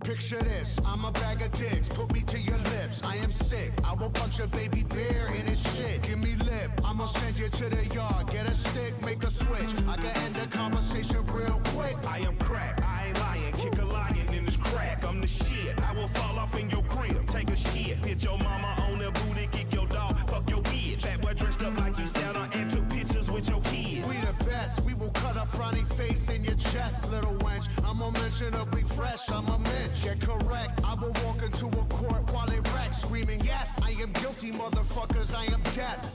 Picture this, I'm a bag of dicks, put me to your lips. I am sick, I will punch a baby bear in his shit. Give me lip, I'ma send you to the yard. Get a stick, make a switch. I can end the conversation real quick. I am crack, I ain't lying. Kick a lion in this crack, I'm the shit. I will fall off in your crib, take a shit. Hit your mama on the booty, kick your dog, fuck your bitch. That boy dressed up like you Santa and took pictures with your kids. We the best, we will cut a frowny face in your chest, little wench. I'm unmentionably fresh, I'm a mensch. Get correct, I will walk into a court while they wreck, screaming, yes, I am guilty, motherfuckers, I am death.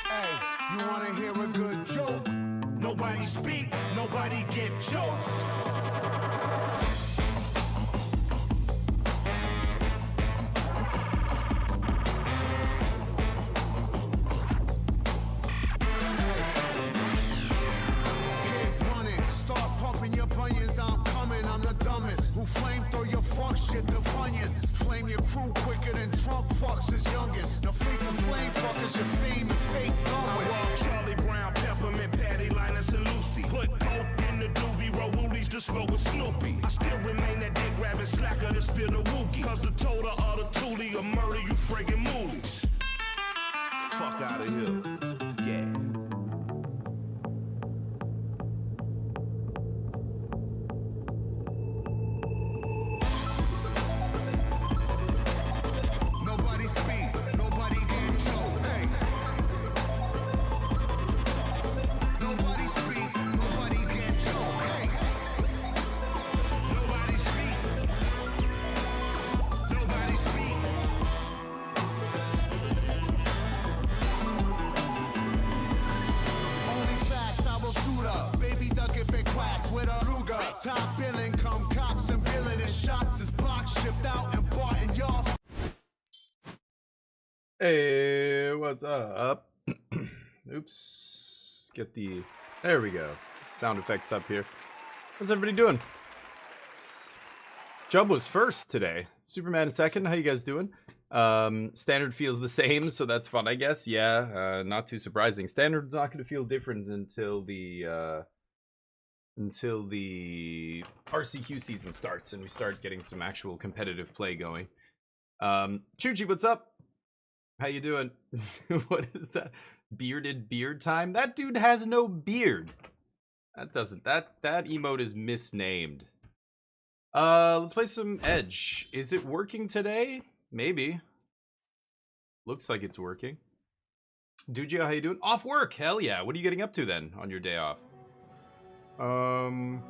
Hey, you wanna hear a good joke? Nobody speak, nobody get choked. Who flame throw your fuck shit to Funyuns. Flame your crew quicker than Trump fucks his youngest. Now face the flame fuckers, your fame and fate's done with. I walk Charlie Brown, Peppermint, Patty, Linus, and Lucy. Put coke in the doobie, roll woolies to smoke with Snoopy. I still remain that dick grabbing slacker to spill the wookie. Cause the total of the toolie will murder you friggin' moolies. Fuck out of here. Yeah. Top billing, come cops and villainous shots is blocked, shipped out and bought in y'all. Hey, what's up? Oops. Get the... There we go. Sound effects up here. How's everybody doing? Chubb was first today. Superman second. How you guys doing? Standard feels the same, so that's fun, I guess. Yeah, not too surprising. Standard's not going to feel different until the RCQ season starts and we start getting some actual competitive play going. Chuchi, what's up? How you doing? What is that? Bearded beard time? That dude has no beard. That emote is misnamed. Let's play some Edge. Is it working today? Maybe. Looks like it's working. Dujio, how you doing? Off work, hell yeah. What are you getting up to then on your day off? Don't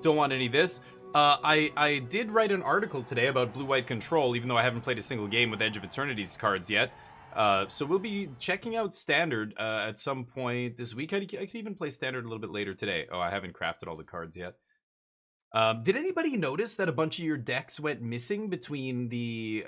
want any of this. I did write an article today about Blue-White Control, even though I haven't played a single game with Edge of Eternities cards yet. So we'll be checking out Standard at some point this week. I could even play Standard a little bit later today. Oh, I haven't crafted all the cards yet. Did anybody notice that a bunch of your decks went missing between the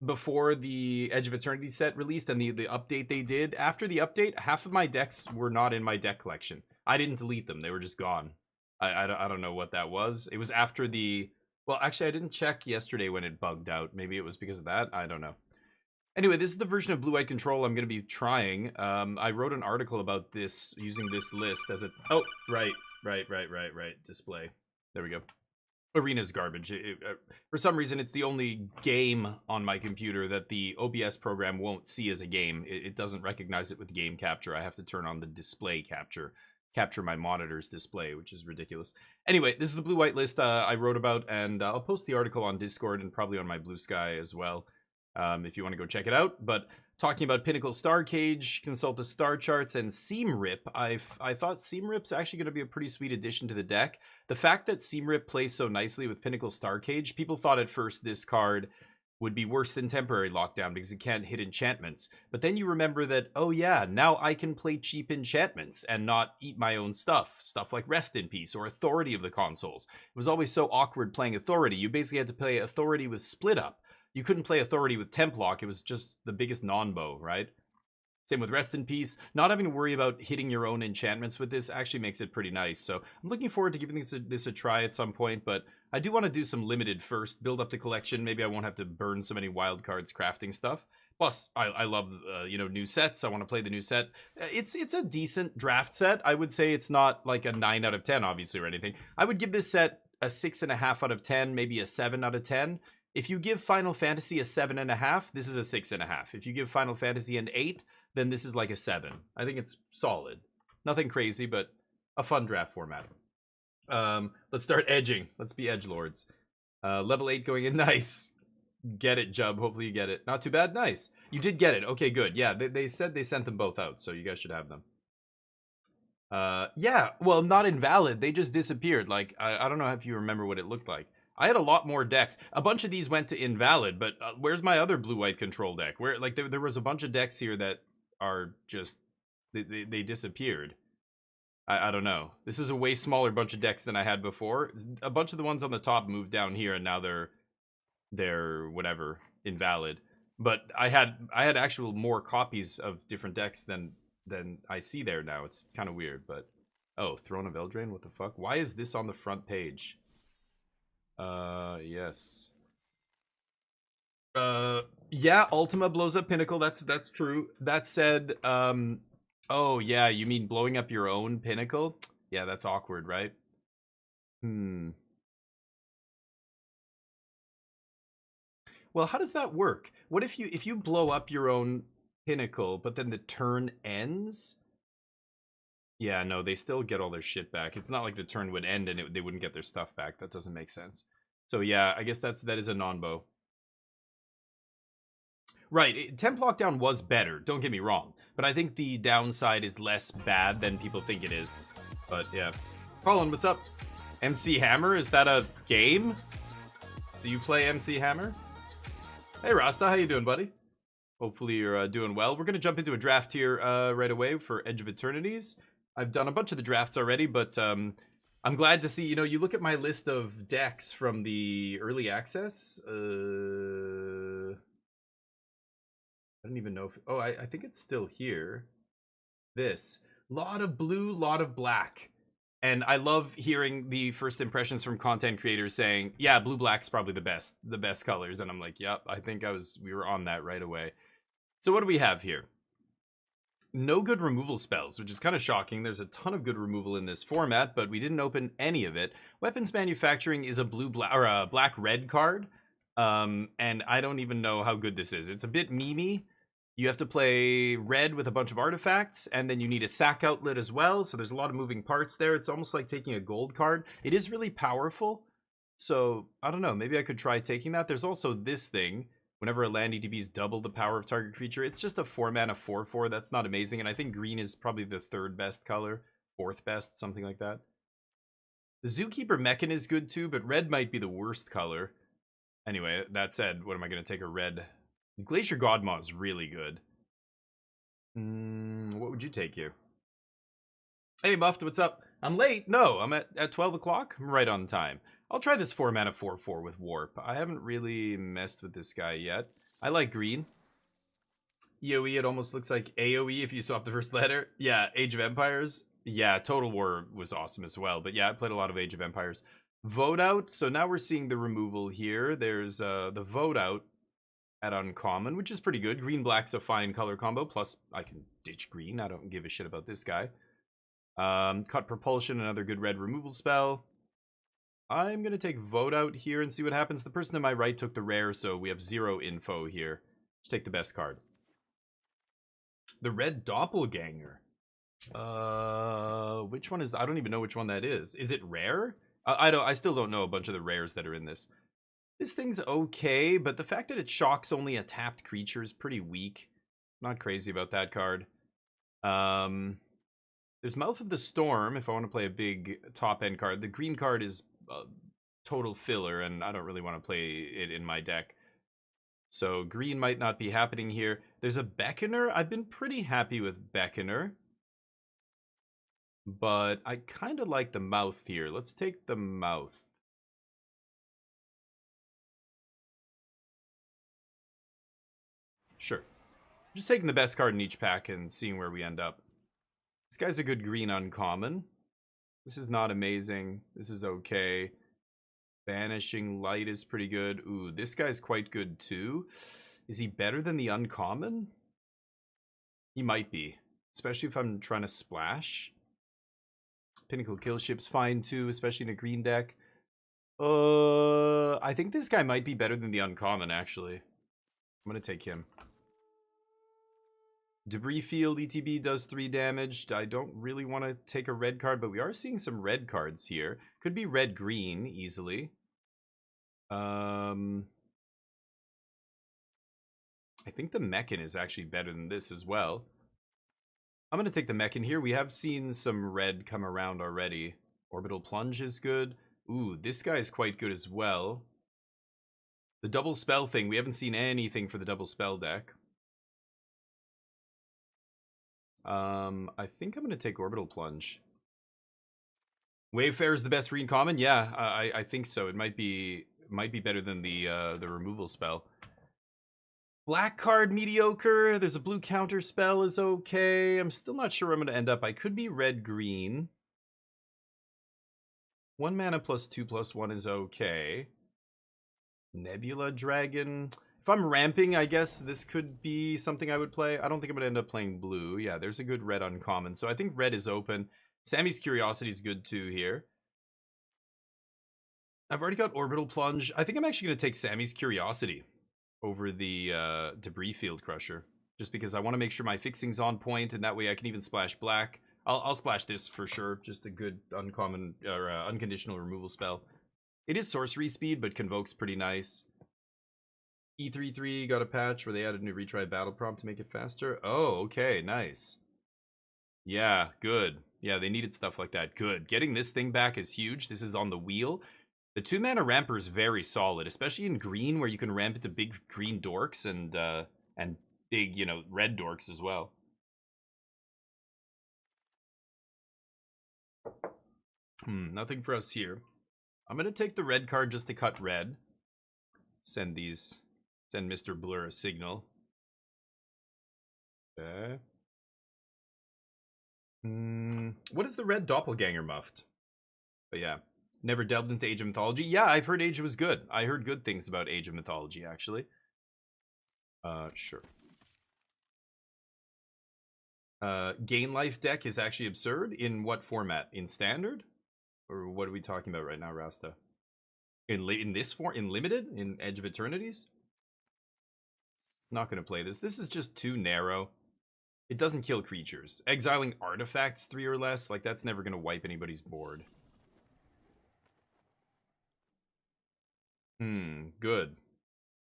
before the Edge of Eternity set released and the update they did? After the update, half of my decks were not in my deck collection. I didn't delete them. They were just gone. I don't know what that was. It was after the... Well, actually, I didn't check yesterday when it bugged out. Maybe it was because of that. I don't know. Anyway, this is the version of Blue-White Control I'm going to be trying. I wrote an article about this, using this list as a... Oh, right. Display. There we go. Arena's garbage. For some reason, it's the only game on my computer that the OBS program won't see as a game. It doesn't recognize it with game capture. I have to turn on the display capture my monitor's display, which is ridiculous. Anyway, this is the blue-white list I wrote about, and I'll post the article on Discord and probably on my Blue Sky as well, if you want to go check it out. But talking about Pinnacle Star Cage, consult the star charts, and Seam Rip. I thought Seam Rip's actually going to be a pretty sweet addition to the deck. The fact that Seam Rip plays so nicely with Pinnacle Star Cage, people thought at first this card would be worse than Temporary Lockdown because it can't hit enchantments. But then you remember that, oh yeah, now I can play cheap enchantments and not eat my own stuff. Stuff like Rest in Peace or Authority of the Consoles. It was always so awkward playing Authority. You basically had to play Authority with Split Up. You couldn't play Authority with Templock. It was just the biggest non-bow, right? Same with Rest in Peace. Not having to worry about hitting your own enchantments with this actually makes it pretty nice. So I'm looking forward to giving this a try at some point, but I do want to do some limited first, build up the collection. Maybe I won't have to burn so many wild cards crafting stuff. Plus, I love, new sets. I want to play the new set. It's a decent draft set. I would say it's not like a 9 out of 10, obviously, or anything. I would give this set a 6.5 out of 10, maybe a 7 out of 10. If you give Final Fantasy a 7.5, this is a 6.5. If you give Final Fantasy an 8, then this is like a 7. I think it's solid. Nothing crazy, but a fun draft format. Let's start edging. Let's be edgelords. Level 8 going in. Nice. Get it, Jub. Hopefully you get it. Not too bad. Nice. You did get it. Okay, good. Yeah, they said they sent them both out, so you guys should have them. Yeah, well, not invalid. They just disappeared. Like, I don't know if you remember what it looked like. I had a lot more decks. A bunch of these went to invalid, but where's my other blue-white control deck? Where, like, there was a bunch of decks here that are just, they disappeared. I don't know. This is a way smaller bunch of decks than I had before. A bunch of the ones on the top moved down here, and now they're whatever, invalid. But I had actual more copies of different decks than I see there now. It's kind of weird, but oh, Throne of Eldraine, what the fuck? Why is this on the front page? Yes. Yeah, Ultima blows up Pinnacle. That's true. That said, oh yeah, you mean blowing up your own Pinnacle? Yeah, that's awkward, right? Well, how does that work? What if you blow up your own Pinnacle, but then the turn ends? Yeah, no, they still get all their shit back. It's not like the turn would end and they wouldn't get their stuff back. That doesn't make sense. So yeah, I guess that is a non-bow. Right, Temp Lockdown was better, don't get me wrong. But I think the downside is less bad than people think it is. But yeah. Colin, what's up? MC Hammer, is that a game? Do you play MC Hammer? Hey Rasta, how you doing, buddy? Hopefully you're doing well. We're going to jump into a draft here right away for Edge of Eternities. I've done a bunch of the drafts already, but I'm glad to see, you know, you look at my list of decks from the early access. I don't even know if... Oh, I think it's still here. This. Lot of blue, lot of black. And I love hearing the first impressions from content creators saying, yeah, blue-black's probably the best colors. And I'm like, yep, I think we were on that right away. So what do we have here? No good removal spells, which is kind of shocking. There's a ton of good removal in this format, but we didn't open any of it. Weapons Manufacturing is a blue-black or a black-red card. And I don't even know how good this is. It's a bit memey. You have to play red with a bunch of artifacts, and then you need a sack outlet as well, so there's a lot of moving parts there. It's almost like taking a gold card. It is really powerful, so I don't know. Maybe I could try taking that. There's also this thing. Whenever a land ETBs double the power of target creature, it's just a 4-mana 4/4. That's not amazing, and I think green is probably the 3rd best color. 4th best, something like that. The Zookeeper Mechan is good too, but red might be the worst color. Anyway, that said, what am I going to take a red... Glacier Godmaw is really good. What would you take here? Hey, Muffed, what's up? I'm late. No, I'm at 12 o'clock. I'm right on time. I'll try this 4-mana 4/4 with Warp. I haven't really messed with this guy yet. I like green. EOE, it almost looks like AOE if you swap the first letter. Yeah, Age of Empires. Yeah, Total War was awesome as well. But yeah, I played a lot of Age of Empires. Vote Out. So now we're seeing the removal here. There's the Vote Out at uncommon, which is pretty good. Green-black's a fine color combo, plus I can ditch green. I don't give a shit about this guy. Cut Propulsion, another good red removal spell. I'm going to take Vote Out here and see what happens. The person to my right took the rare, so we have 0 info here. Just take the best card. The Red Doppelganger. Which one is... I don't even know which one that is. Is it rare? I still don't know a bunch of the rares that are in this. This thing's okay, but the fact that it shocks only a tapped creature is pretty weak. Not crazy about that card. There's Mouth of the Storm, if I want to play a big top-end card. The green card is total filler, and I don't really want to play it in my deck. So green might not be happening here. There's a Beckoner. I've been pretty happy with Beckoner. But I kind of like the Mouth here. Let's take the Mouth. Sure. Just taking the best card in each pack and seeing where we end up. This guy's a good green uncommon. This is not amazing. This is okay. Vanishing Light is pretty good. Ooh, this guy's quite good too. Is he better than the uncommon? He might be. Especially if I'm trying to splash. Pinnacle Killship's fine too, especially in a green deck. I think this guy might be better than the uncommon, actually. I'm gonna take him. Debris Field ETB does 3 damage. I don't really want to take a red card, but we are seeing some red cards here. Could be red-green, easily. I think the Mechan is actually better than this as well. I'm going to take the Mechan here. We have seen some red come around already. Orbital Plunge is good. Ooh, this guy is quite good as well. The double spell thing, we haven't seen anything for the double spell deck. I think I'm going to take Orbital Plunge. Wayfarer is the best green common? Yeah, I think so. It might be better than the removal spell. Black card, mediocre. There's a blue counter spell is okay. I'm still not sure where I'm going to end up. I could be red-green. 1 mana plus 2/+1 is okay. Nebula Dragon. If I'm ramping, I guess this could be something I would play. I don't think I'm going to end up playing blue. Yeah, there's a good red uncommon. So I think red is open. Sammy's Curiosity is good too here. I've already got Orbital Plunge. I think I'm actually going to take Sammy's Curiosity over the Debris Field Crusher. Just because I want to make sure my fixing's on point, and that way I can even splash black. I'll splash this for sure. Just a good uncommon or unconditional removal spell. It is sorcery speed, but Convoke's pretty nice. E33 got a patch where they added a new retry battle prompt to make it faster. Oh, okay, nice. Yeah, good. Yeah, they needed stuff like that. Good. Getting this thing back is huge. This is on the wheel. The 2-mana ramper is very solid, especially in green where you can ramp into big green dorks and big, you know, red dorks as well. Nothing for us here. I'm gonna take the red card just to cut red. Send Mr. Blur a signal. Okay. What is the red doppelganger muffed? But yeah, never delved into Age of Mythology. Yeah, I've heard Age was good. I heard good things about Age of Mythology, actually. Sure. Gain life deck is actually absurd. In what format? In standard? Or what are we talking about right now, Rasta? In this form? In limited? In Edge of Eternities? Not gonna play this. This is just too narrow. It doesn't kill creatures. Exiling artifacts 3 or less, like that's never gonna wipe anybody's board. Good.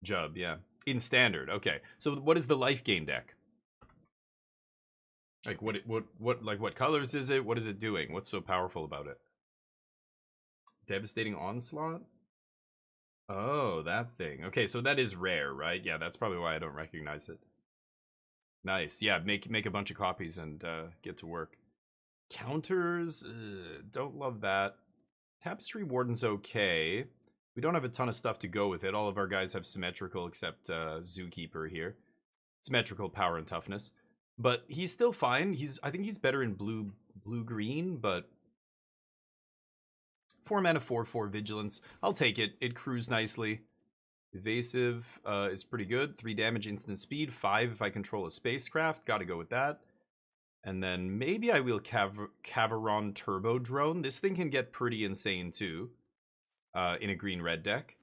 Jub, yeah. In standard, okay. So what is the life gain deck? Like what colors is it? What is it doing? What's so powerful about it? Devastating Onslaught? Oh, that thing. Okay, so that is rare, right? Yeah, that's probably why I don't recognize it. Nice. Yeah, make a bunch of copies and get to work. Counters, don't love that. Tapestry Warden's okay. We don't have a ton of stuff to go with it. All of our guys have symmetrical except Zookeeper here. Symmetrical power and toughness. But he's still fine. I think he's better in blue-green, but 4 mana 4/4 vigilance. I'll take it. It crews nicely. Evasive is pretty good. 3 damage, instant speed. 5 if I control a spacecraft. Gotta go with that. And then maybe I will Caveron Turbo Drone. This thing can get pretty insane too. In a green-red deck.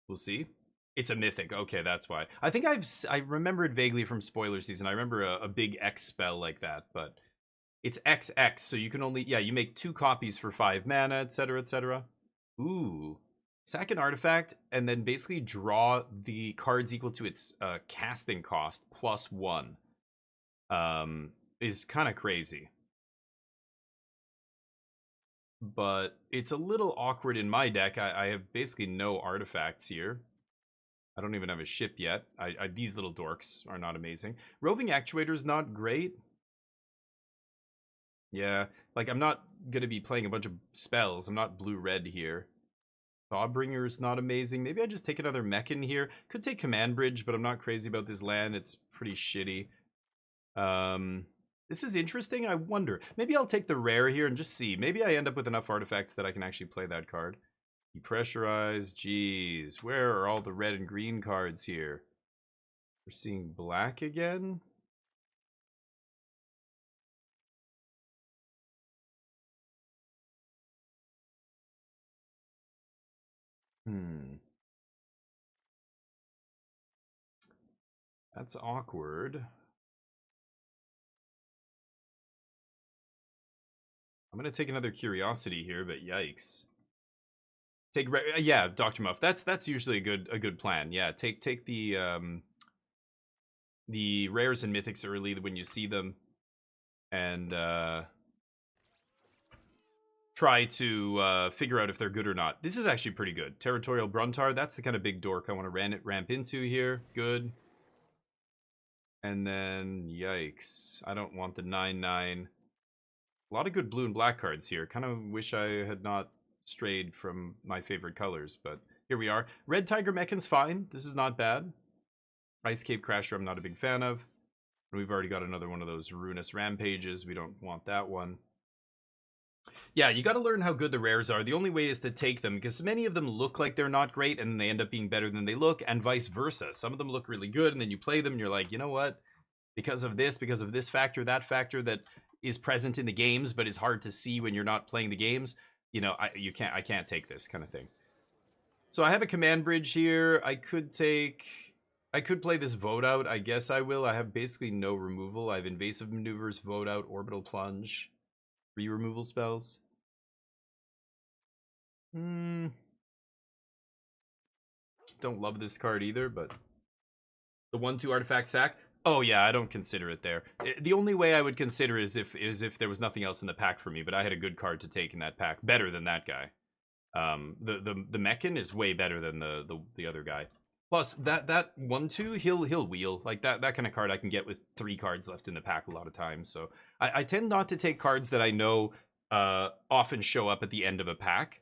We'll see. It's a mythic. Okay, that's why. I think I remember it vaguely from spoiler season. I remember a big X spell like that, but it's XX, so you can only, yeah, you make 2 copies for 5 mana, etc., etc. Ooh. Sack an artifact, and then basically draw the cards equal to its casting cost +1. Is kind of crazy. But it's a little awkward in my deck. I have basically no artifacts here. I don't even have a ship yet. These little dorks are not amazing. Roving Actuator's not great. Yeah, like I'm not going to be playing a bunch of spells. I'm not blue-red here. Thawbringer's not amazing. Maybe I just take another Mechan here. Could take Command Bridge, but I'm not crazy about this land. It's pretty shitty. This is interesting. I wonder. Maybe I'll take the rare here and just see. Maybe I end up with enough artifacts that I can actually play that card. Depressurize. Jeez. Where are all the red and green cards here? We're seeing black again. Hmm. That's awkward. I'm gonna take another curiosity here, but yikes. Yeah, Dr. Muff. That's usually a good plan. Yeah, take the rares and mythics early when you see them, and try to figure out if they're good or not. This is actually pretty good. Territorial Bruntar. That's the kind of big dork I want to ramp into here. Good. And then yikes, I don't want the 9/9. A lot of good blue and black cards here. Kind of wish I had not strayed from my favorite colors, but here we are. Red Tiger Mechan's fine. This is not bad. Ice Cape Crasher I'm not a big fan of. And we've already got another one of those Ruinous Rampages. We don't want that one. Yeah, you got to learn how good the rares are. The only way is to take them, because many of them look like they're not great, and then they end up being better than they look, and vice versa. Some of them look really good, and then you play them, and you're like, you know what? Because of this factor, that factor that is present in the games, but is hard to see when you're not playing the games. You know, I can't take this kind of thing. So I have a command bridge here. I could play this vote out. I guess I will. I have basically no removal. I have invasive maneuvers, vote out, orbital plunge, 3 removal spells. Don't love this card either, but the 1/2 artifact sack. Oh yeah, I don't consider it there. The only way I would consider it is if there was nothing else in the pack for me, but I had a good card to take in that pack, better than that guy. The Mechan is way better than the other guy. Plus that 1/2 he'll wheel like that kind of card I can get with 3 cards left in the pack a lot of times. So I tend not to take cards that I know often show up at the end of a pack.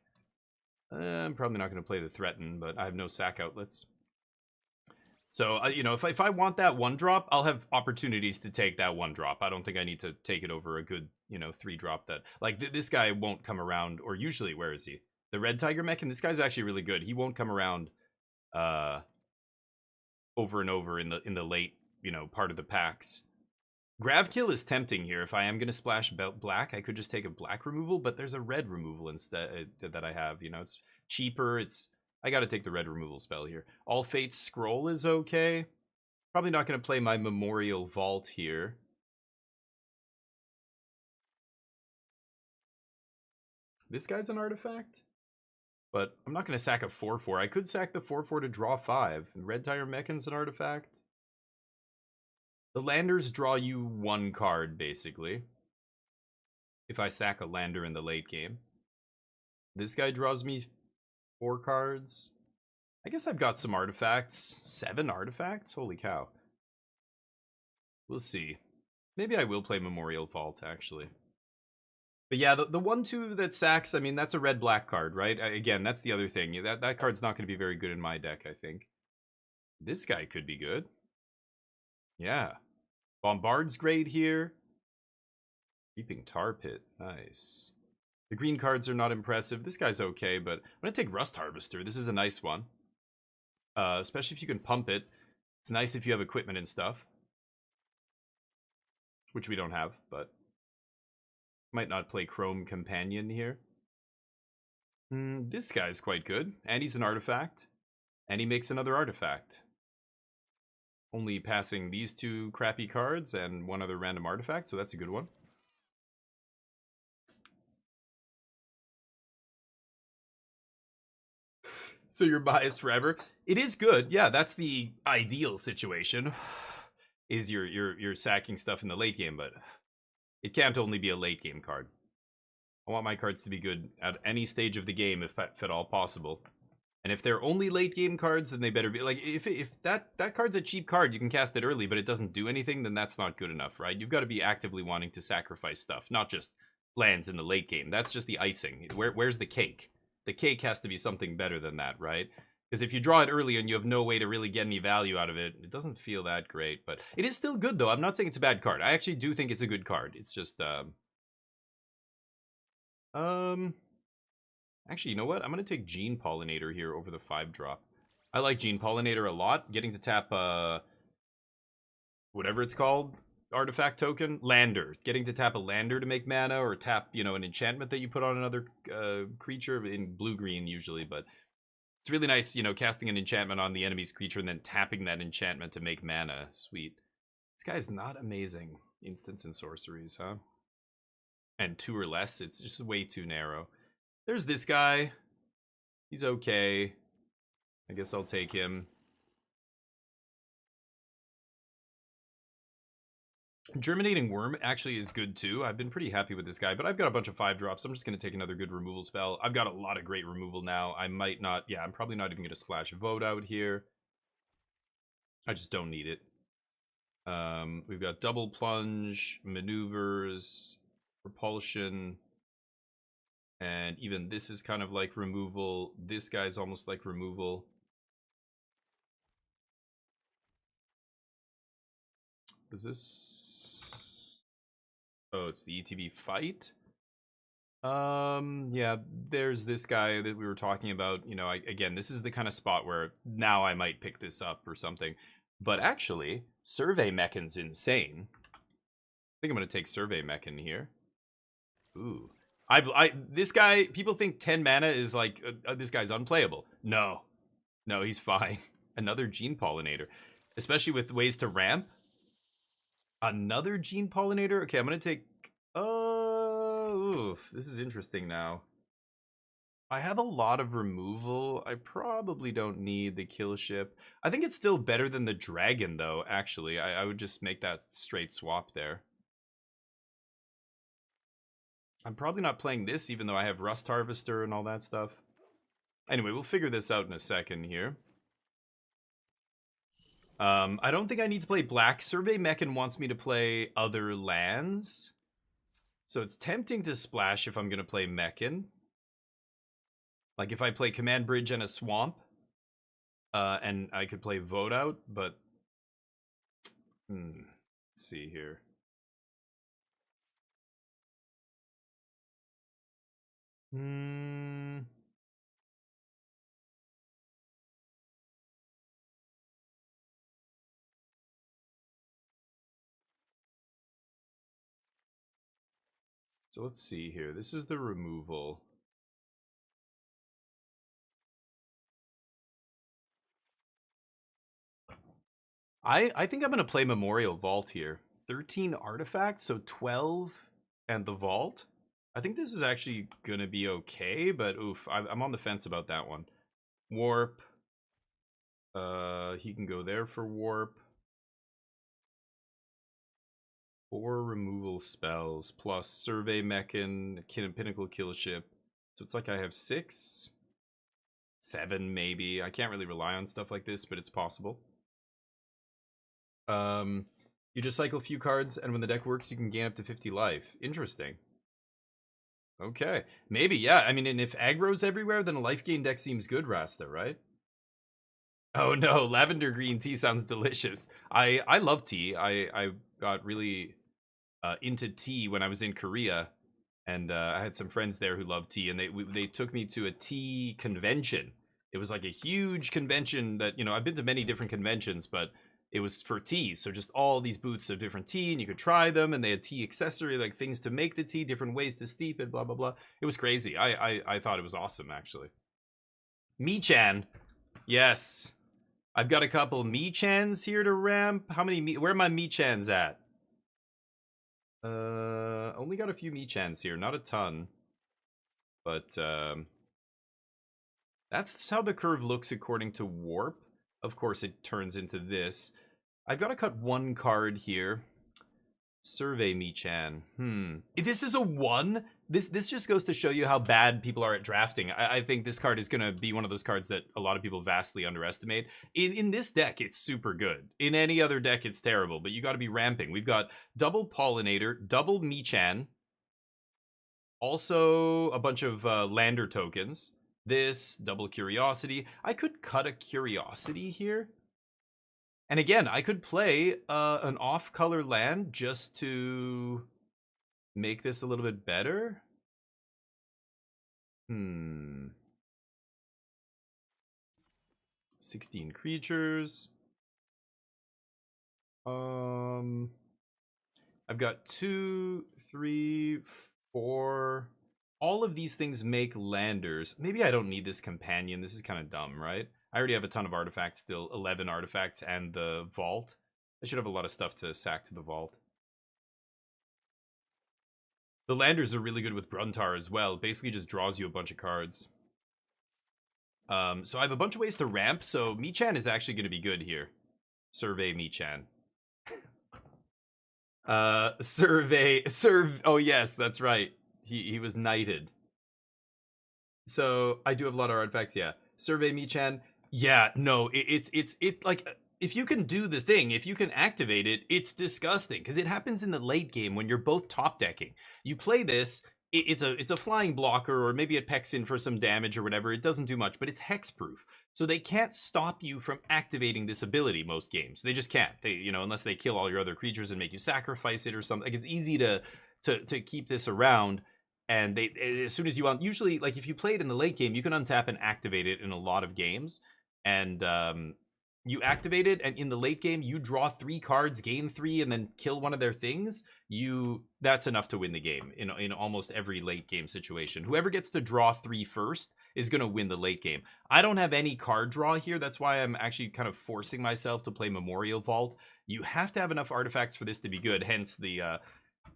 I'm probably not going to play the Threaten, but I have no sack outlets. So, you know, if I want that 1-drop, I'll have opportunities to take that 1-drop. I don't think I need to take it over a good, you know, 3-drop that... Like, this guy won't come around, or usually, where is he? The Red Tiger Mech, and this guy's actually really good. He won't come around over and over in the late, you know, part of the packs. Gravkill is tempting here. If I am going to splash black, I could just take a black removal, but there's a red removal instead that I have. You know, it's cheaper. I got to take the red removal spell here. All Fate's Scroll is okay. Probably not going to play my Memorial Vault here. This guy's an artifact, but I'm not going to sack a 4/4. I could sack the 4/4 to draw 5. Red Tire Mechan's an artifact. The landers draw you 1 card, basically. If I sack a lander in the late game. This guy draws me 4 cards. I guess I've got some artifacts. 7 artifacts? Holy cow. We'll see. Maybe I will play Memorial Vault, actually. But yeah, the 1/2 that sacks, I mean, that's a red-black card, right? Again, that's the other thing. That card's not going to be very good in my deck, I think. This guy could be good. Yeah. Bombard's great here. Creeping Tar Pit. Nice. The green cards are not impressive. This guy's okay, but I'm going to take Rust Harvester. This is a nice one. Especially if you can pump it. It's nice if you have equipment and stuff. Which we don't have, but... Might not play Chrome Companion here. This guy's quite good. And he's an artifact. And he makes another artifact. Only passing these 2 crappy cards and 1 other random artifact, so that's a good one. So you're biased forever. It is good. Yeah, that's the ideal situation. Is you're sacking stuff in the late game, but it can't only be a late game card. I want my cards to be good at any stage of the game, if at all possible. And if they're only late game cards, then they better be like, if that card's a cheap card, you can cast it early, but it doesn't do anything, then that's not good enough, right? You've got to be actively wanting to sacrifice stuff, not just lands in the late game. That's just the icing. Where's the cake? The cake has to be something better than that, right? Because if you draw it early and you have no way to really get any value out of it, it doesn't feel that great. But it is still good, though. I'm not saying it's a bad card. I actually do think it's a good card. It's just, actually, you know what? I'm going to take Gene Pollinator here over the 5-drop. I like Gene Pollinator a lot. Getting to tap, whatever it's called, artifact token, Lander. Getting to tap a Lander to make mana, or tap, you know, an enchantment that you put on another creature in blue-green usually, but It's really nice, you know, casting an enchantment on the enemy's creature and then tapping that enchantment to make mana. Sweet. This guy's not amazing. Instants and sorceries, huh? And 2 or less, it's just way too narrow. There's this guy. He's okay. I guess I'll take him. Germinating Worm actually is good too. I've been pretty happy with this guy, but I've got a bunch of 5-drops. I'm just going to take another good removal spell. I've got a lot of great removal now. I might not... Yeah, I'm probably not even going to splash Vote out here. I just don't need it. We've got Double Plunge, Maneuvers, Repulsion, and even this is kind of like removal. This guy's almost like removal. Is this... Oh, it's the ETB fight? Yeah, there's this guy that we were talking about. You know, again, this is the kind of spot where now I might pick this up or something. But actually, Survey Mechan's insane. I think I'm going to take Survey Mechan here. Ooh. This guy, people think 10 mana is like, this guy's unplayable. No. No, he's fine. Another Gene Pollinator. Especially with ways to ramp. Another Gene Pollinator? Okay, I'm going to take... Oof, this is interesting now. I have a lot of removal. I probably don't need the kill ship. I think it's still better than the dragon, though, actually. I would just make that straight swap there. I'm probably not playing this, even though I have Rust Harvester and all that stuff. Anyway, we'll figure this out in a second here. I don't think I need to play black. Survey Mechan wants me to play other lands. So it's tempting to splash if I'm going to play Mechan. Like if I play Command Bridge and a Swamp. And I could play Vote Out, but... let's see here. So let's see here. This is the removal. I think I'm going to play Memorial Vault here. 13 artifacts, so 12 and the Vault. I think this is actually going to be okay, but oof, I'm on the fence about that one. Warp. He can go there for Warp. 4 removal spells, plus Survey Mechan, Pinnacle Kill Ship. So it's like I have 6? 7 maybe. I can't really rely on stuff like this, but it's possible. You just cycle a few cards, and when the deck works, you can gain up to 50 life. Interesting. Okay. Maybe, yeah. I mean, and if aggro's everywhere, then a life gain deck seems good, Rasta, right? Oh no, lavender green tea sounds delicious. I love tea. I got really into tea when I was in Korea, and I had some friends there who loved tea, and they took me to a tea convention. It was like a huge convention that, you know, I've been to many different conventions, but it was for tea. So just all these booths of different tea, and you could try them, and they had tea accessory, like things to make the tea, different ways to steep it, blah blah blah. It was crazy. I thought it was awesome, actually. Michan, yes. I've got a couple Michans here to ramp. How many? Where are my Michans at? Only got a few Michans here, not a ton. But that's how the curve looks according to Warp. Of course, it turns into this. I've got to cut one card here. Survey Michan. This is a 1? This just goes to show you how bad people are at drafting. I think this card is going to be one of those cards that a lot of people vastly underestimate. In this deck, it's super good. In any other deck, it's terrible, but you got to be ramping. We've got double Pollinator, double Michan, also a bunch of Lander tokens. This, double Curiosity. I could cut a Curiosity here. And again, I could play an off-color land just to make this a little bit better. 16 creatures. I've got 2, 3, 4, all of these things make landers. Maybe I don't need this companion. This is kind of dumb, right? I already have a ton of artifacts still, 11 artifacts and the vault. I should have a lot of stuff to sack to the vault. The landers are really good with Bruntar as well. Basically just draws you a bunch of cards. So I have a bunch of ways to ramp, so Michan is actually going to be good here. Survey Michan. Oh yes, that's right. He was knighted. So I do have a lot of artifacts, yeah. Survey Michan. Yeah, no, it's like if you can do the thing, if you can activate it, it's disgusting because it happens in the late game when you're both top decking. You play this, it's a flying blocker, or maybe it pecks in for some damage or whatever. It doesn't do much, but it's hexproof. So they can't stop you from activating this ability most games. They just can't. They, you know, unless they kill all your other creatures and make you sacrifice it or something. Like, it's easy to keep this around. And they, as soon as you usually, like, if you play it in the late game, you can untap and activate it in a lot of games. And you activate it, and in the late game, you draw 3 cards, gain 3, and then kill one of their things. That's enough to win the game in almost every late game situation. Whoever gets to draw 3 first is going to win the late game. I don't have any card draw here. That's why I'm actually kind of forcing myself to play Memorial Vault. You have to have enough artifacts for this to be good, hence the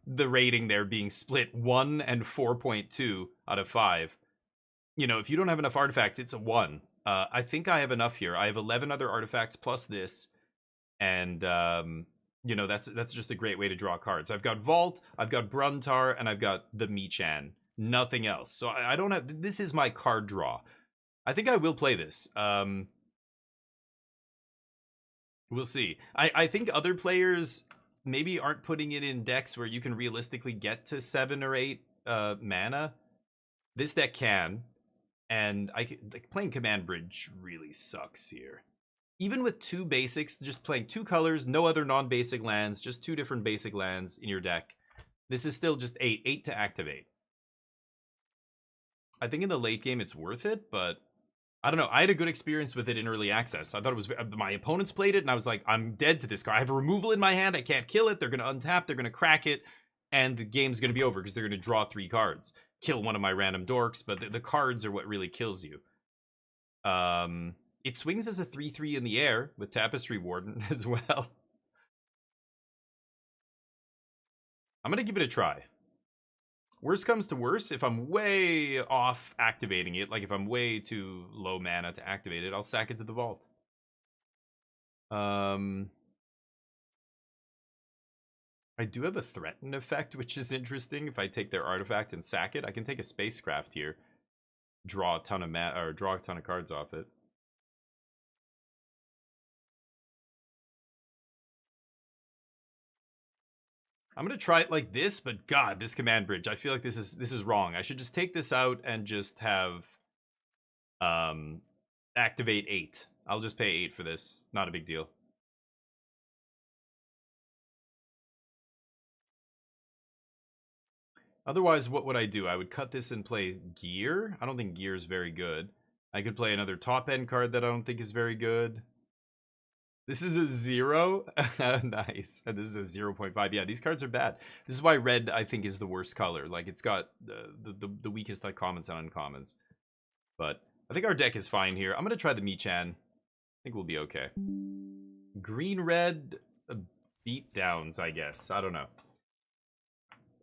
rating there being split 1 and 4.2 out of 5. You know, if you don't have enough artifacts, it's a 1. I think I have enough here. I have 11 other artifacts plus this, and you know, that's just a great way to draw cards. I've got Vault, I've got Bruntar, and I've got the Michan. Nothing else. So I don't have. This is my card draw. I think I will play this. We'll see. I think other players maybe aren't putting it in decks where you can realistically get to 7 or 8 mana. This deck can. And like, playing Command Bridge really sucks here. Even with 2 basics, just playing 2 colors, no other non-basic lands, just 2 different basic lands in your deck. This is still just 8 to activate. I think in the late game it's worth it, but I don't know. I had a good experience with it in early access. I thought it was, my opponents played it, and I was like, I'm dead to this card. I have a removal in my hand. I can't kill it. They're going to untap. They're going to crack it, and the game's going to be over because they're going to draw 3 cards. Kill one of my random dorks, but the cards are what really kills you. It swings as a 3/3 in the air with Tapestry Warden as well. I'm going to give it a try. Worst comes to worst, if I'm way off activating it, like if I'm way too low mana to activate it, I'll sack it to the vault. I do have a threaten effect, which is interesting. If I take their artifact and sack it, I can take a spacecraft here, draw a ton of or draw a ton of cards off it. I'm gonna try it like this, but God, this Command Bridge, I feel like this is wrong. I should just take this out and just have activate 8. I'll just pay 8 for this. Not a big deal. Otherwise, what would I do? I would cut this and play Gear. I don't think Gear is very good. I could play another top end card that I don't think is very good. This is a 0. Nice. And this is a 0.5. Yeah, these cards are bad. This is why red, I think, is the worst color. Like, it's got the weakest like commons and uncommons. But I think our deck is fine here. I'm going to try the Michan. I think we'll be okay. Green-red beatdowns, I guess. I don't know.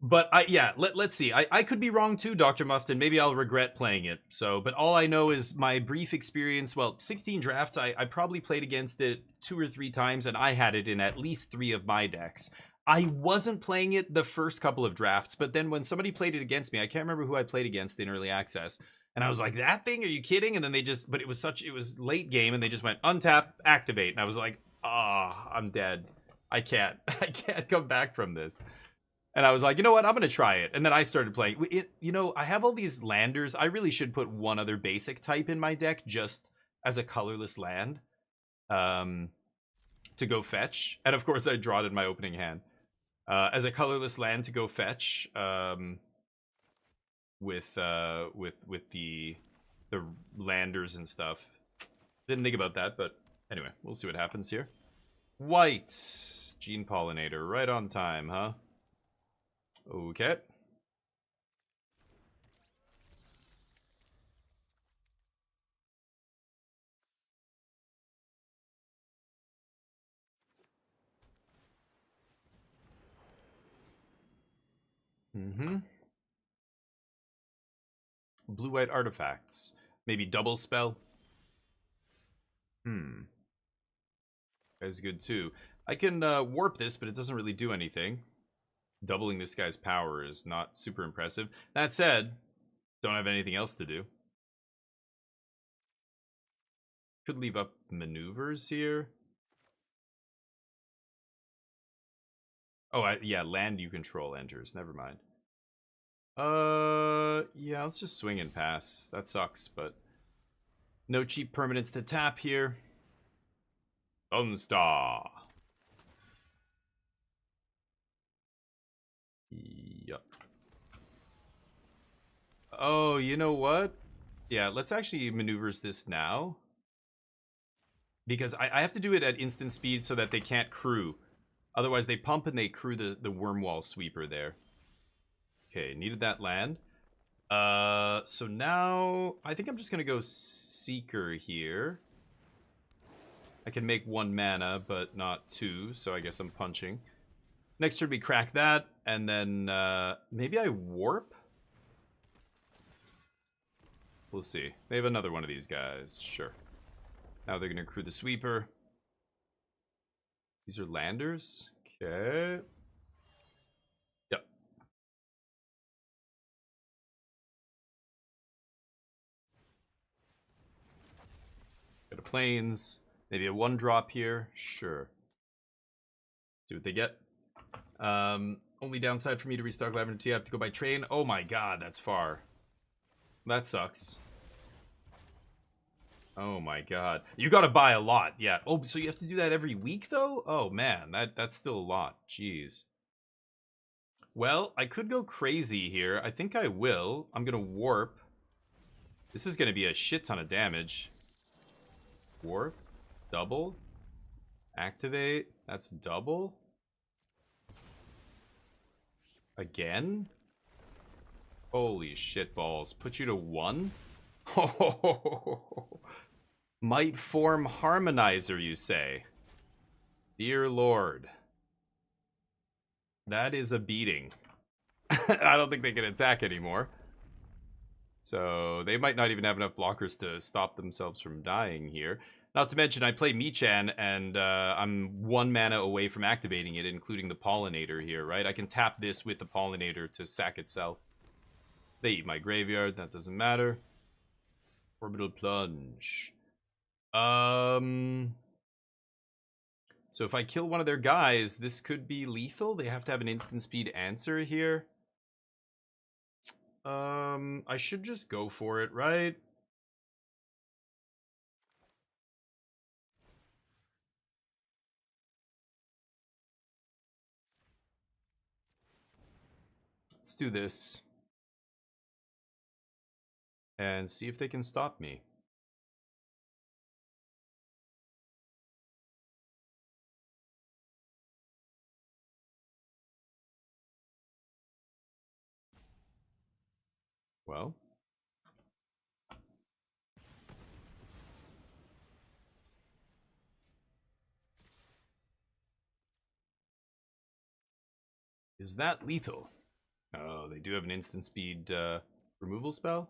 But yeah, let's see. I could be wrong too, Dr. Mufton. Maybe I'll regret playing it. So, but all I know is my brief experience. Well, 16 drafts. I probably played against it 2 or 3 times, and I had it in at least 3 of my decks. I wasn't playing it the first couple of drafts, but then when somebody played it against me, I can't remember who I played against in early access, and I was like, "That thing? Are you kidding?" And then they just, but it was late game, and they just went untap, activate, and I was like, "Ah, I'm dead. I can't come back from this." And I was like, you know what? I'm going to try it. And then I started playing it. You know, I have all these landers. I really should put one other basic type in my deck just as a colorless land to go fetch. And of course, I draw it in my opening hand. As a colorless land to go fetch with the landers and stuff. Didn't think about that, but anyway, we'll see what happens here. White. Gene Pollinator. Right on time, huh? Okay. Mm-hmm. Blue-white artifacts. Maybe double spell. That's good too. I can warp this, but it doesn't really do anything. Doubling this guy's power is not super impressive. That said, don't have anything else to do. Could leave up maneuvers here. Oh, yeah, land you control enters. Never mind. Yeah, let's just swing and pass. That sucks, but no cheap permanents to tap here. Sunstar. Yup. Oh, you know what? Yeah, let's actually maneuvers this now. Because I have to do it at instant speed so that they can't crew. Otherwise, they pump and they crew the worm wall sweeper there. Okay, needed that land. So now I think I'm just gonna go Seeker here. I can make 1 mana, but not 2, so I guess I'm punching. Next turn we crack that, and then maybe I warp? We'll see. They have another one of these guys, sure. Now they're gonna crew the sweeper. These are landers. Okay. Yep. Go to plains. Maybe a 1-drop here. Sure. See what they get. Only downside for me to restock Lavender Tea, I have to go by train. Oh my god, that's far. That sucks. Oh my god. You gotta buy a lot, yeah. Oh, so you have to do that every week, though? Oh man, that's still a lot. Jeez. Well, I could go crazy here. I think I will. I'm gonna warp. This is gonna be a shit ton of damage. Warp. Double. Activate. That's double. Again? Holy shit balls. Put you to 1? Might form harmonizer, you say? Dear Lord. That is a beating. I don't think they can attack anymore. So they might not even have enough blockers to stop themselves from dying here. Not to mention, I play Michan, and I'm 1 mana away from activating it, including the Pollinator here, right? I can tap this with the Pollinator to sack itself. They eat my graveyard, that doesn't matter. Orbital Plunge. So if I kill one of their guys, this could be lethal. They have to have an instant speed answer here. I should just go for it, right? Let's do this. And see if they can stop me. Well. Is that lethal? Oh, they do have an instant speed removal spell.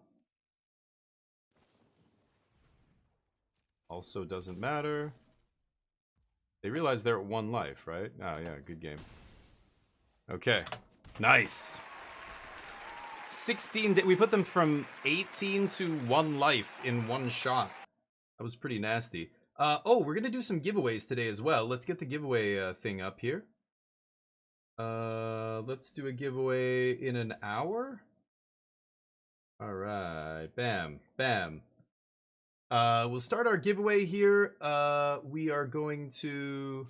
Also doesn't matter. They realize they're at 1 life, right? Oh, yeah, good game. Okay. Nice. 16, we put them from 18 to 1 life in 1 shot. That was pretty nasty. Oh, we're gonna do some giveaways today as well. Let's get the giveaway thing up here. Let's do a giveaway in an hour. All right, bam, bam. We'll start our giveaway here. We are going to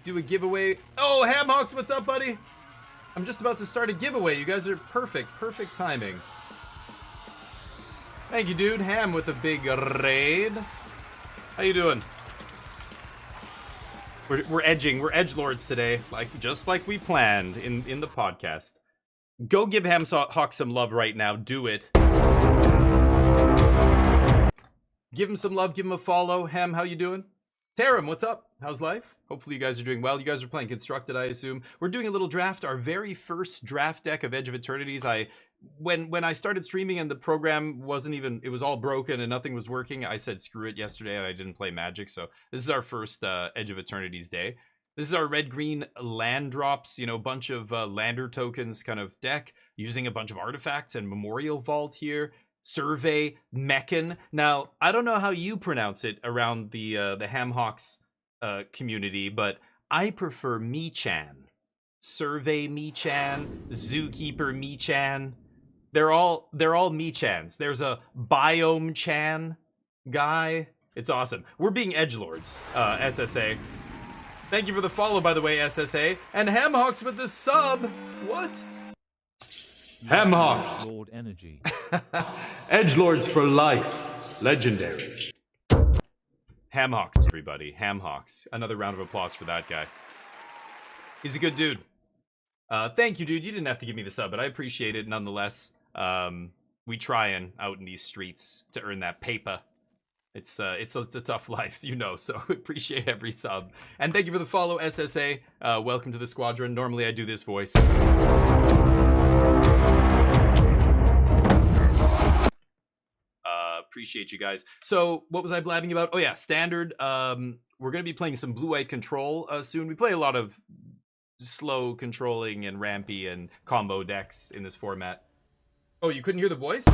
do a giveaway. Oh, Hamhawks, what's up, buddy? I'm just about to start a giveaway. You guys are perfect timing. Thank you, dude. Ham with a big raid. How you doing? We're edging. We're edgelords today, just like we planned in the podcast. Go give Hamhawk some love right now. Do it. Give him some love. Give him a follow. Ham, how you doing? Taram, what's up? How's life? Hopefully you guys are doing well. You guys are playing Constructed, I assume. We're doing a little draft, our very first draft deck of Edge of Eternities. When I started streaming and the program wasn't even, it was all broken and nothing was working, I said screw it yesterday and I didn't play Magic. So this is our first Edge of Eternities day. This is our red-green land drops, you know, bunch of lander tokens kind of deck, using a bunch of artifacts and Memorial Vault here. Survey, Meccan. Now, I don't know how you pronounce it around the Hamhawks community, but I prefer Michan. Survey Michan, Zookeeper Michan. They're all Michans. There's a Biome Chan guy. It's awesome. We're being edgelords, SSA. Thank you for the follow, by the way, SSA. And Hamhawks with the sub. What? Hamhawks. Lord Energy. Edgelords for life. Legendary. Hamhawks, everybody. Hamhawks. Another round of applause for that guy. He's a good dude. Thank you, dude. You didn't have to give me the sub, but I appreciate it nonetheless. We trying out in these streets to earn that paper. It's a tough life, you know, so appreciate every sub. And thank you for the follow, SSA. Welcome to the squadron. Normally I do this voice. Appreciate you guys. So what was I blabbing about? Oh yeah, standard. We're gonna be playing some blue-white control soon. We play a lot of slow controlling and rampy and combo decks in this format. Oh, you couldn't hear the voice?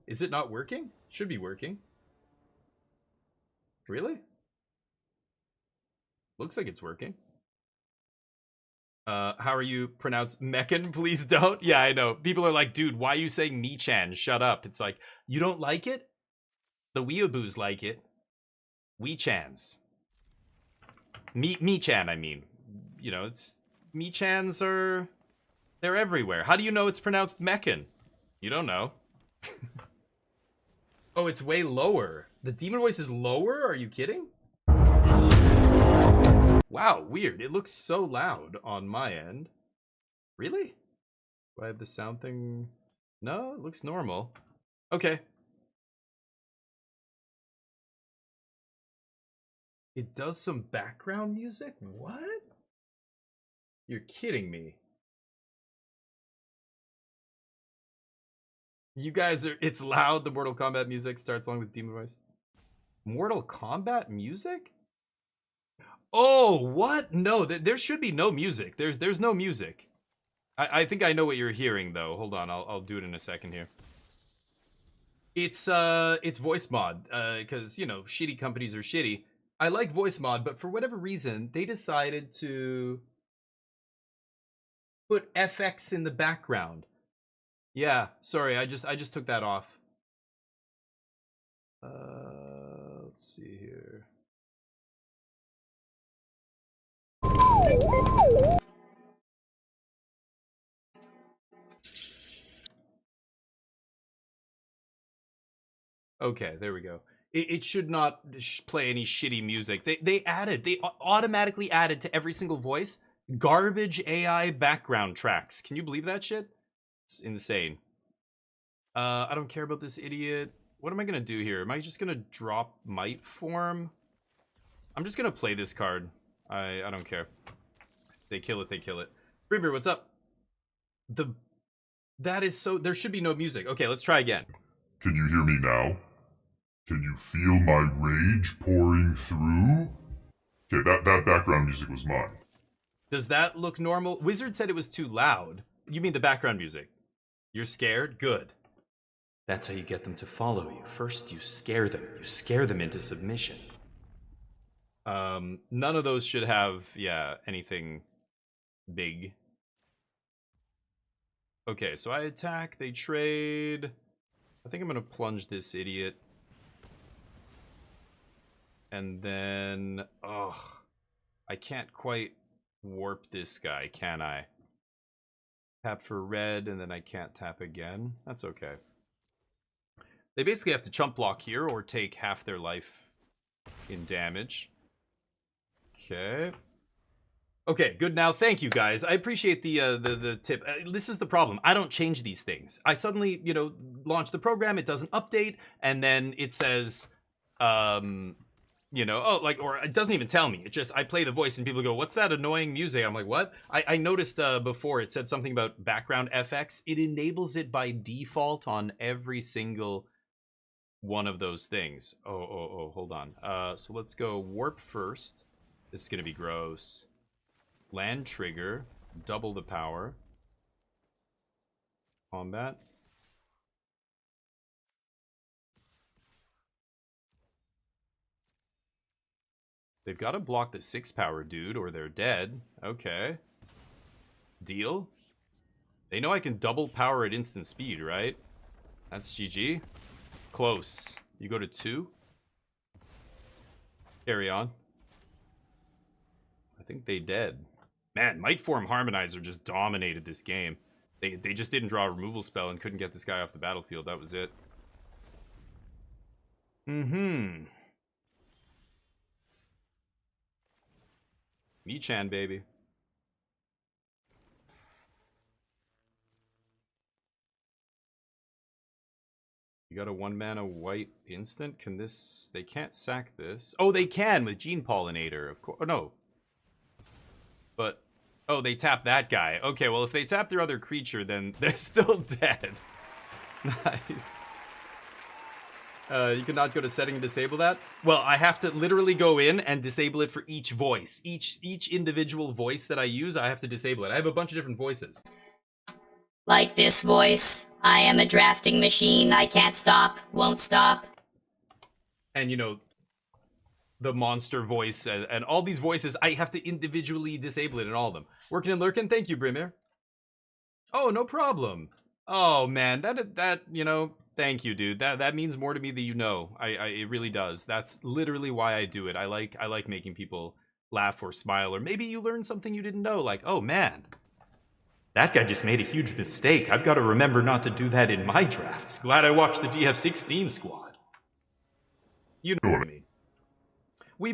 Is it not working? Should be working. Really? Looks like it's working. How are you pronounced Meccan? Please don't. Yeah, I know. People are like, dude, why are you saying Michan? Shut up. It's like, you don't like it? The weeaboos like it. Weechans. Michan, I mean. You know, it's... Michans are... They're everywhere. How do you know it's pronounced Meccan? You don't know. Oh, it's way lower. The demon voice is lower? Are you kidding? Wow, weird. It looks so loud on my end. Really? Do I have the sound thing? No, it looks normal. Okay. It does some background music? What? You're kidding me. You guys are... It's loud. The Mortal Kombat music starts along with demon voice. Mortal Kombat music? Oh, what? No, there should be no music. There's no music. I think I know what you're hearing though. Hold on, I'll do it in a second here. It's voice mod, because you know, shitty companies are shitty. I like voice mod, but for whatever reason, they decided to put FX in the background. Yeah, sorry, I just took that off. Let's see here. Okay, there we go. It should not play any shitty music. They automatically added to every single voice garbage AI background tracks. Can you believe that shit? It's insane. I don't care about this idiot. What am I gonna do here? Am I just gonna drop Might Form? I'm just gonna play this card. I don't care. They kill it, they kill it. Breamer, what's up? That is so... There should be no music. Okay, let's try again. Can you hear me now? Can you feel my rage pouring through? Okay, that background music was mine. Does that look normal? Wizard said it was too loud. You mean the background music? You're scared? Good. That's how you get them to follow you. First, you scare them. You scare them into submission. None of those should have, yeah, anything big. Okay, so I attack, they trade. I think I'm gonna plunge this idiot. And then, I can't quite warp this guy, can I? Tap for red, and then I can't tap again. That's okay. They basically have to chump block here, or take half their life in damage. Okay. Okay, good now. Thank you, guys. I appreciate the tip. This is the problem. I don't change these things. I suddenly, you know, launch the program, it doesn't update, and then it says, You know, oh, like, or it doesn't even tell me. It just, I play the voice and people go, what's that annoying music? I'm like, what? I noticed before it said something about background FX. It enables it by default on every single one of those things. Oh, hold on. So let's go warp first. This is going to be gross. Land trigger, double the power. Combat. They've got to block the 6 power dude or they're dead. Okay. Deal. They know I can double power at instant speed, right? That's GG. Close. You go to 2. Carry on. I think they dead. Man, Might Form Harmonizer just dominated this game. They just didn't draw a removal spell and couldn't get this guy off the battlefield. That was it. Mm-hmm. Michan, baby. You got a 1-mana white instant? Can this... They can't sack this. Oh, they can with Gene Pollinator, of course. Oh, no. But... Oh, they tap that guy. Okay, well, if they tap their other creature, then they're still dead. Nice. You cannot go to setting and disable that? Well, I have to literally go in and disable it for each voice. Each individual voice that I use, I have to disable it. I have a bunch of different voices. Like this voice. I am a drafting machine. I can't stop, won't stop. And, you know, the monster voice and all these voices, I have to individually disable it in all of them. Working and lurking, thank you, Brimir. Oh, no problem. Oh, man, that you know... Thank you, dude. That means more to me than you know. It really does. That's literally why I do it. I like making people laugh or smile, or maybe you learn something you didn't know, like, oh man, that guy just made a huge mistake. I've got to remember not to do that in my drafts. Glad I watched the DF16 squad. You know what I mean. We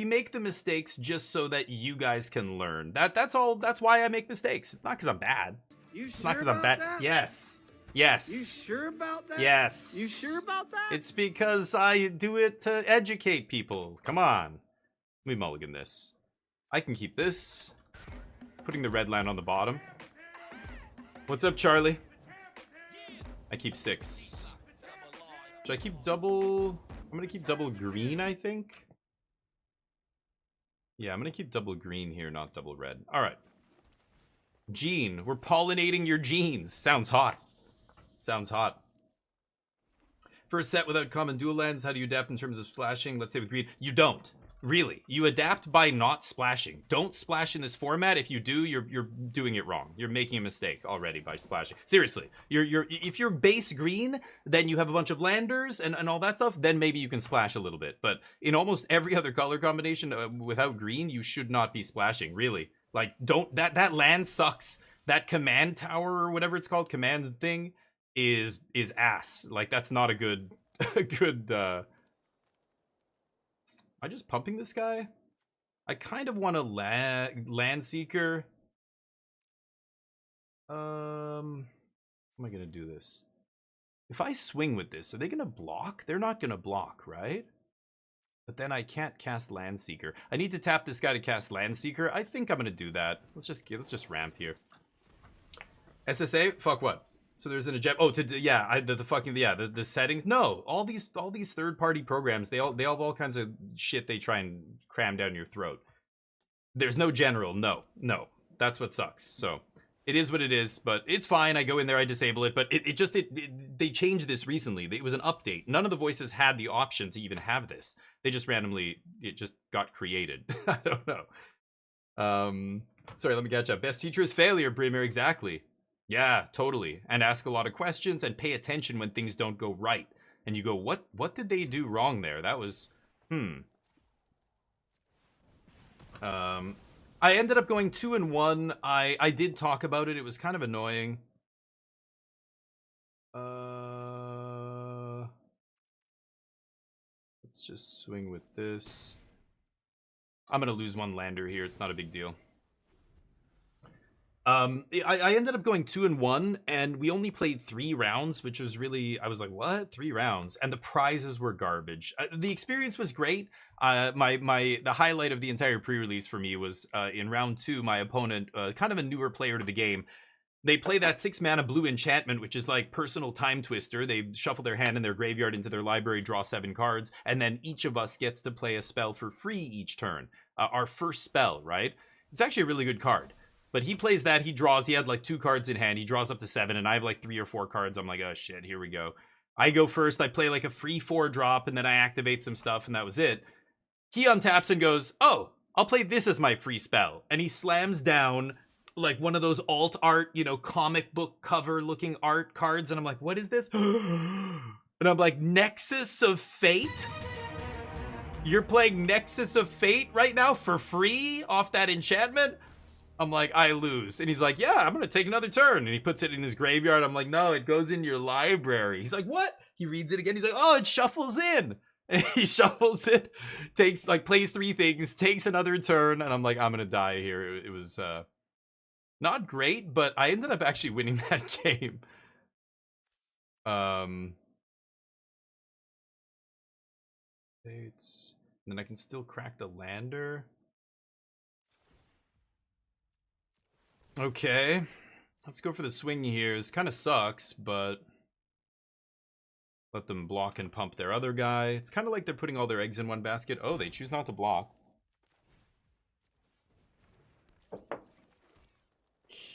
make the mistakes just so that you guys can learn. That's all. That's why I make mistakes. It's not because I'm bad. It's not because I'm bad. Yes. Yes. You sure about that? Yes. You sure about that? It's because I do it to educate people. Come on. Let me mulligan this. I can keep this. Putting the red land on the bottom. What's up, Charlie? I keep 6. Should I keep double... I'm gonna keep double green, I think. Yeah, I'm gonna keep double green here, not double red. Alright. Gene. We're pollinating your genes. Sounds hot. Sounds hot. For a set without common dual lands, how do you adapt in terms of splashing? Let's say with green. You don't. Really. You adapt by not splashing. Don't splash in this format. If you do, you're doing it wrong. You're making a mistake already by splashing. Seriously. If you're base green, then you have a bunch of landers and all that stuff, then maybe you can splash a little bit. But in almost every other color combination without green, you should not be splashing. Really. Like, don't... That land sucks. That command tower or whatever it's called, command thing... is ass. Like, that's not a good am I just pumping this guy? I kind of want a land seeker. How am I gonna do this? If I swing with this, are they gonna block? They're not gonna block, right? But then I can't cast land seeker. I need to tap this guy to cast land seeker. I think I'm gonna do that. Let's just ramp here. SSA? Fuck what? So there's an eject. Oh, yeah, the settings. No, all these third-party programs, they have all kinds of shit they try and cram down your throat. There's no general. No, that's what sucks. So it is what it is, but it's fine. I go in there, I disable it, but they changed this recently. It was an update. None of the voices had the option to even have this. They just randomly, it just got created. I don't know. Sorry, let me catch up. Best teacher is failure, Brimir. Exactly. Yeah, totally. And ask a lot of questions and pay attention when things don't go right. And you go, what did they do wrong there? That was, I ended up going 2-1. I did talk about it. It was kind of annoying. Let's just swing with this. I'm going to lose 1 lander here. It's not a big deal. I ended up going 2-1, and we only played 3 rounds, which was really, I was like, what? 3 rounds, and the prizes were garbage. The experience was great. The highlight of the entire pre-release for me was in round 2, my opponent, kind of a newer player to the game. They play that 6 mana blue enchantment, which is like personal time twister. They shuffle their hand in their graveyard into their library, draw 7 cards, and then each of us gets to play a spell for free each turn. Our first spell, right? It's actually a really good card. But he plays that, he had like 2 cards in hand, he draws up to 7, and I have like 3 or 4 cards. I'm like, oh shit, here we go. I go first, I play like a free 4 drop, and then I activate some stuff, and that was it. He untaps and goes, oh, I'll play this as my free spell. And he slams down like one of those alt art, you know, comic book cover looking art cards, and I'm like, what is this? And I'm like, Nexus of Fate? You're playing Nexus of Fate right now for free off that enchantment? I'm like, I lose. And he's like, yeah, I'm going to take another turn. And he puts it in his graveyard. I'm like, no, it goes in your library. He's like, what? He reads it again. He's like, oh, it shuffles in. And he shuffles it, plays 3 things, takes another turn. And I'm like, I'm going to die here. It was not great, but I ended up actually winning that game. It's, and then I can still crack the lander. Okay, let's go for the swing here. This kind of sucks, but let them block and pump their other guy. It's kind of like they're putting all their eggs in one basket. Oh, they choose not to block.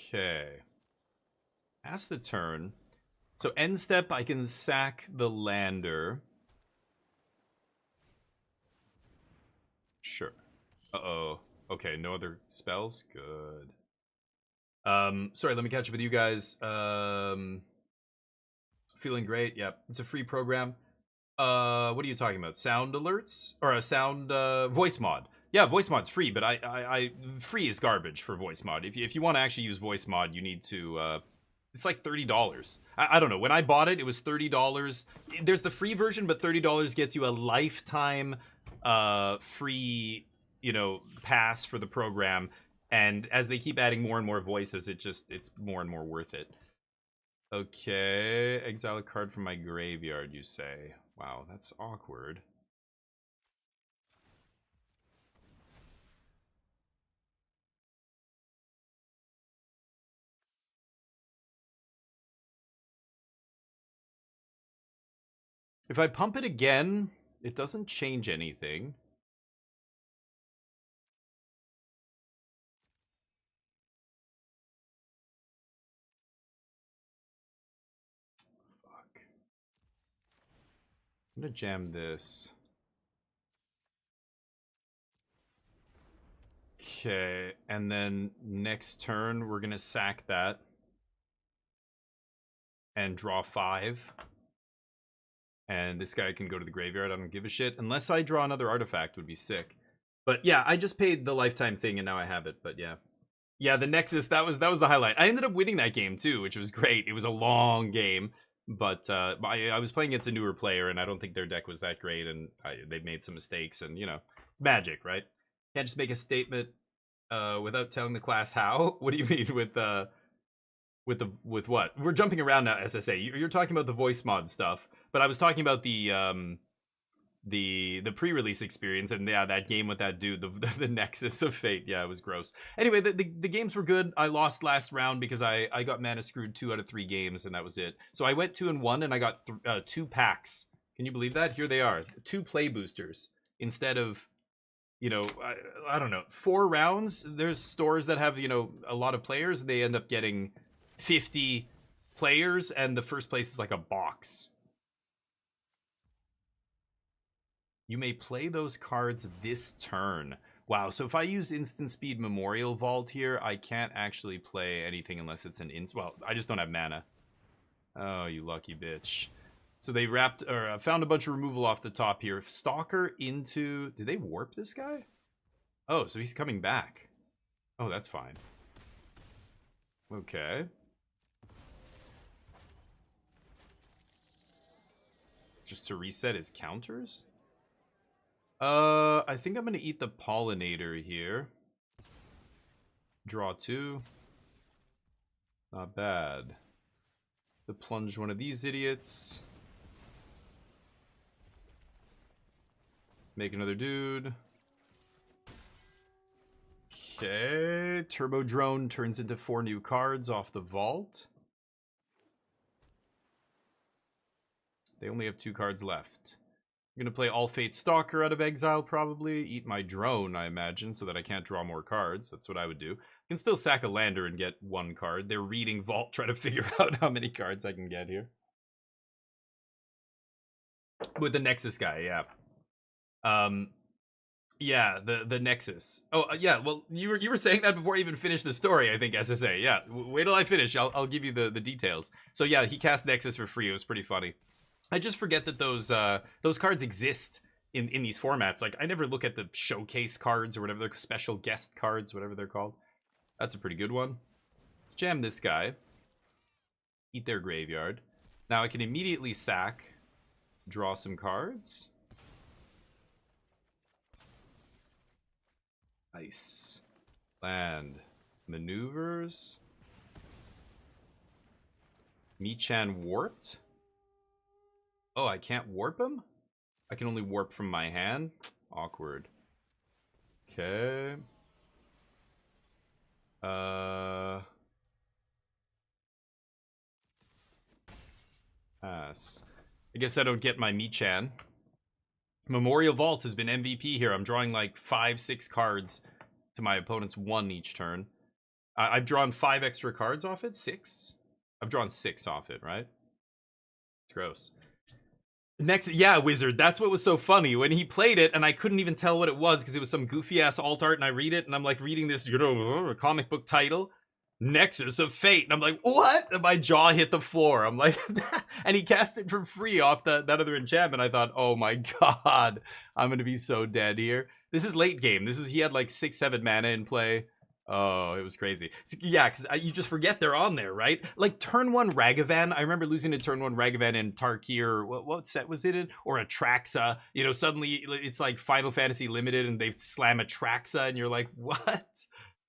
Okay. Pass the turn. So end step, I can sack the lander. Sure. Uh-oh. Okay, no other spells? Good. Sorry, let me catch up with you guys. Feeling great. Yep, it's a free program. What are you talking about? Sound alerts or a sound voice mod? Yeah, voice mod's free, but I free is garbage for voice mod. If you want to actually use voice mod, you need to. It's like $30. I don't know. When I bought it, it was $30. There's the free version, but $30 gets you a lifetime free, you know, pass for the program. And as they keep adding more and more voices, it's more and more worth it. Okay, exile a card from my graveyard, you say. Wow, that's awkward. If I pump it again, it doesn't change anything. Fuck. I'm gonna jam this. Okay, and then next turn, we're gonna sack that. And draw 5. And this guy can go to the graveyard. I don't give a shit. Unless I draw another artifact would be sick. But yeah, I just paid the lifetime thing and now I have it. But yeah. Yeah, the Nexus, that was the highlight. I ended up winning that game too, which was great. It was a long game. But I was playing against a newer player and I don't think their deck was that great. And they made some mistakes. And, you know, it's Magic, right? Can't just make a statement without telling the class how. What do you mean with what? We're jumping around now, SSA. You're talking about the voice mod stuff, but I was talking about the pre-release experience, and yeah, that game with that dude, the Nexus of Fate. Yeah, it was gross. Anyway, the games were good. I lost last round because I got mana screwed 2 out of 3 games, and that was it. So I went 2-1, and I got 2 packs. Can you believe that? Here they are, 2 play boosters instead of, you know, I don't know, 4 rounds. There's stores that have, you know, a lot of players, and they end up getting 50 players, and the first place is like a box. You may play those cards this turn. Wow, so if I use Instant Speed Memorial Vault here, I can't actually play anything unless it's an well, I just don't have mana. Oh, you lucky bitch. So they found a bunch of removal off the top here. Stalker into... Did they warp this guy? Oh, so he's coming back. Oh, that's fine. Okay. Just to reset his counters? I think I'm gonna eat the Pollinator here. Draw 2. Not bad. To plunge one of these idiots. Make another dude. Okay. Turbo Drone turns into 4 new cards off the vault. They only have 2 cards left. I'm gonna play All Fate Stalker out of exile, probably. Eat my drone, I imagine, so that I can't draw more cards. That's what I would do. I can still sack a lander and get 1 card. They're reading vault, trying to figure out how many cards I can get here. With the Nexus guy, yeah. Yeah, the Nexus. Oh, yeah, well, you were saying that before I even finished the story, I think, SSA. Yeah, wait till I finish. I'll give you the details. So yeah, he cast Nexus for free. It was pretty funny. I just forget that those cards exist in these formats. Like, I never look at the showcase cards or whatever, they're special guest cards, whatever they're called. That's a pretty good one. Let's jam this guy. Eat their graveyard. Now I can immediately sack, draw some cards. Nice. Land. Maneuvers. Michan warped? Oh, I can't warp him? I can only warp from my hand? Awkward. Okay. Pass. I guess I don't get my Michan. Memorial Vault has been MVP here. I'm drawing like 5-6 cards to my opponent's 1 each turn. I've drawn 5 extra cards off it? 6? I've drawn 6 off it, right? It's gross. Next, yeah, Wizard, that's what was so funny. When he played it, and I couldn't even tell what it was, because it was some goofy-ass alt art, and I read it, and I'm like reading this, comic book title, Nexus of Fate, and I'm like, what? And my jaw hit the floor. I'm like, and he cast it for free off that other enchantment. I thought, oh my god, I'm gonna be so dead here. This is late game. He had like 6-7 mana in play. Oh, it was crazy. Yeah, because you just forget they're on there, right? Like turn 1 Ragavan. I remember losing to turn 1 Ragavan in Tarkir. What set was it in? Or Atraxa. You know, suddenly it's like Final Fantasy Limited and they slam Atraxa and you're like, what?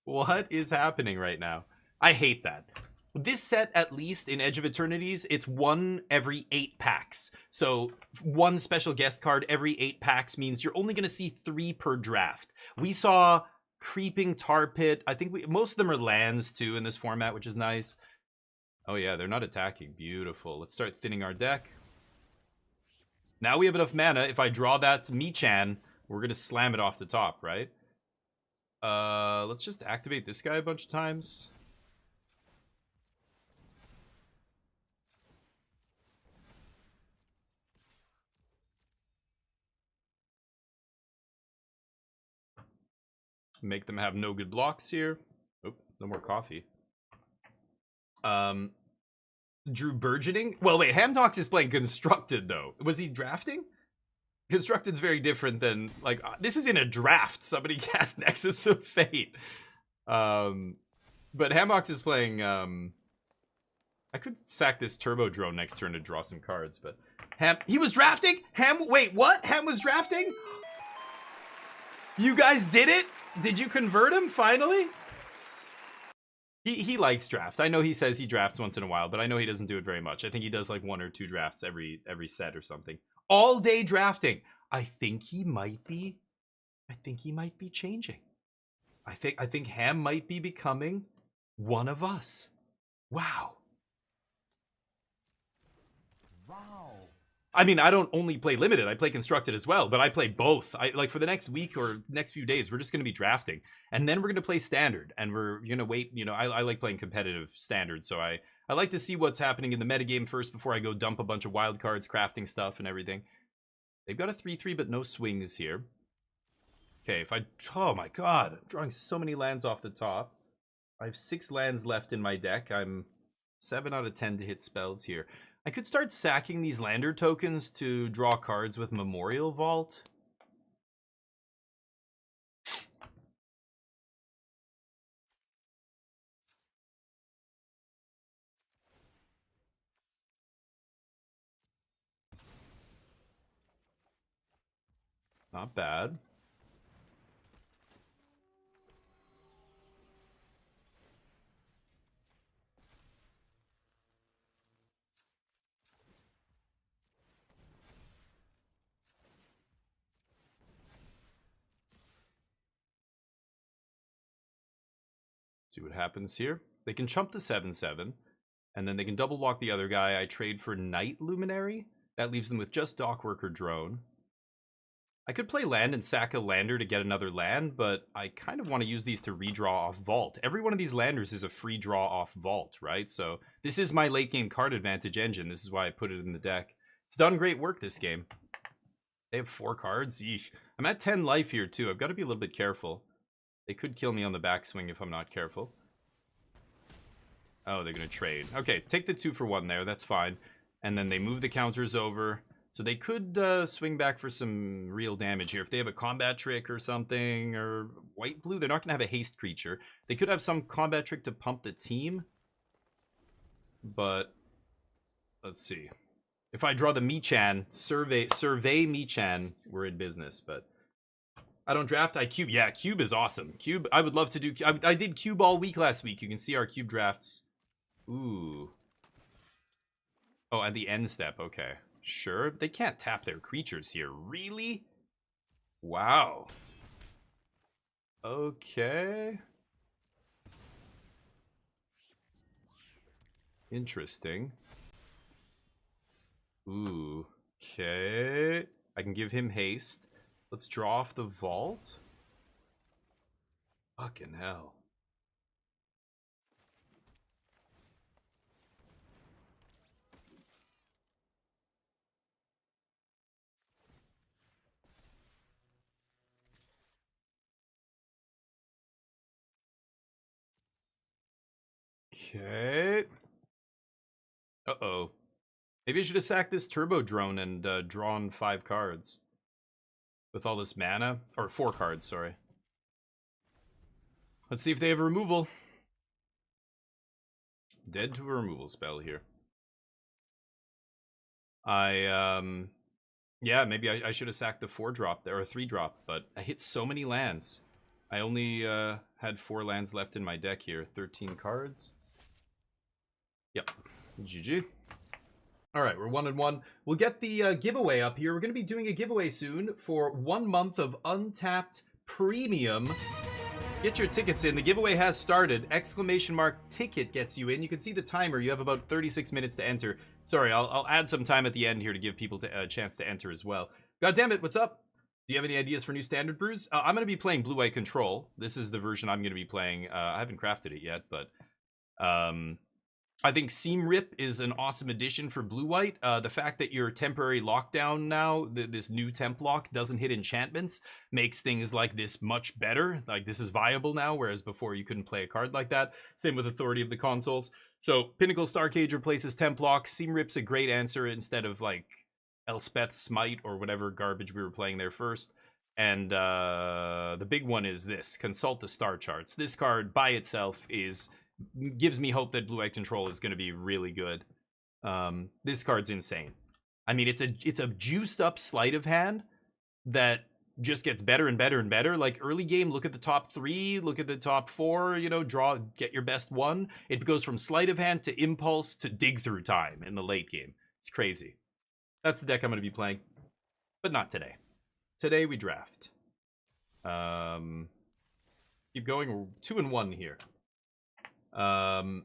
What is happening right now? I hate that. This set, at least in Edge of Eternities, it's 1 every 8 packs. So 1 special guest card every 8 packs means you're only going to see 3 per draft. We saw Creeping Tar Pit. I think most of them are lands too in this format, which is nice. Oh yeah, they're not attacking. Beautiful. Let's start thinning our deck. Now we have enough mana. If I draw that Michan, we're gonna slam it off the top, right? Let's just activate this guy a bunch of times. Make them have no good blocks here. Oh, no more coffee. Drew Burgeoning? Well, wait, Hamtox is playing Constructed, though. Was he drafting? Constructed's very different than, like, this is in a draft. Somebody cast Nexus of Fate. But Hamtox is playing, I could sack this Turbo Drone next turn to draw some cards, but he was drafting? Wait, what? Ham was drafting? You guys did it? Did you convert him finally? He likes draft. I know he says he drafts once in a while, but I know he doesn't do it very much. I think he does like 1 or 2 drafts every set or something. All day drafting. I think he might be changing. I think Ham might be becoming one of us. Wow. I mean, I don't only play Limited, I play Constructed as well, but I play both. Like for the next week or next few days, we're just going to be drafting. And then we're going to play Standard, and we're going to wait. You know, I like playing competitive Standard, so I like to see what's happening in the metagame first before I go dump a bunch of wild cards, crafting stuff, and everything. They've got a 3/3, but no swings here. Okay, oh my god, I'm drawing so many lands off the top. I have 6 lands left in my deck. I'm 7 out of 10 to hit spells here. I could start sacking these lander tokens to draw cards with Memorial Vault. Not bad. See what happens here. They can chump the 7/7, and then they can double block the other guy. I trade for Night Luminary. That leaves them with just Dockworker Drone. I could play land and sack a lander to get another land, but I kind of want to use these to redraw off Vault. Every one of these landers is a free draw off Vault, right? So this is my late game card advantage engine. This is why I put it in the deck. It's done great work this game. They have 4 cards. Yeesh. I'm at 10 life here too. I've got to be a little bit careful. They could kill me on the backswing if I'm not careful. Oh, they're going to trade. Okay, take the 2 for 1 there. That's fine. And then they move the counters over. So they could swing back for some real damage here. If they have a combat trick or something, or white-blue, they're not going to have a haste creature. They could have some combat trick to pump the team. But, let's see. If I draw the Michan, survey Michan, we're in business. But I don't draft, I cube. Yeah, cube is awesome. Cube, I would love to do... I did cube all week last week. You can see our cube drafts. Ooh. Oh, and the end step, okay. Sure, they can't tap their creatures here. Really? Wow. Okay. Interesting. Ooh. Okay. I can give him haste. Let's draw off the vault. Fucking hell. Okay. Uh-oh. Maybe I should have sacked this turbo drone and drawn 5 cards. With all this mana. Or 4 cards, sorry. Let's see if they have a removal. Dead to a removal spell here. Yeah, maybe I should have sacked the 4-drop there, or 3-drop, but I hit so many lands. I only had 4 lands left in my deck here. 13 cards. Yep. GG. Alright, we're 1-1. We'll get the giveaway up here. We're going to be doing a giveaway soon for 1 month of Untapped Premium. Get your tickets in. The giveaway has started. Exclamation mark ticket gets you in. You can see the timer. You have about 36 minutes to enter. Sorry, I'll add some time at the end here to give people a chance to enter as well. God damn it, what's up? Do you have any ideas for new standard brews? I'm going to be playing Blue-White Control. This is the version I'm going to be playing. I haven't crafted it yet, but I think Seam Rip is an awesome addition for Blue-White. The fact that your temporary lockdown now, this new temp lock, doesn't hit enchantments, makes things like this much better. Like, this is viable now, whereas before you couldn't play a card like that. Same with Authority of the Consoles. So, Pinnacle Starcage replaces temp lock. Seam Rip's a great answer instead of, like, Elspeth's Smite or whatever garbage we were playing there first. And the big one is this. Consult the Star Charts. This card, by itself, gives me hope that Blue-White Control is going to be really good. This card's insane. I mean, it's a juiced up sleight of hand that just gets better and better and better. Like, early game, look at the top 3, look at the top 4, you know, get your best one. It goes from sleight of hand to impulse to dig through time in the late game. It's crazy. That's the deck I'm going to be playing. But not today. Today we draft. Keep going. We're 2-1 here. I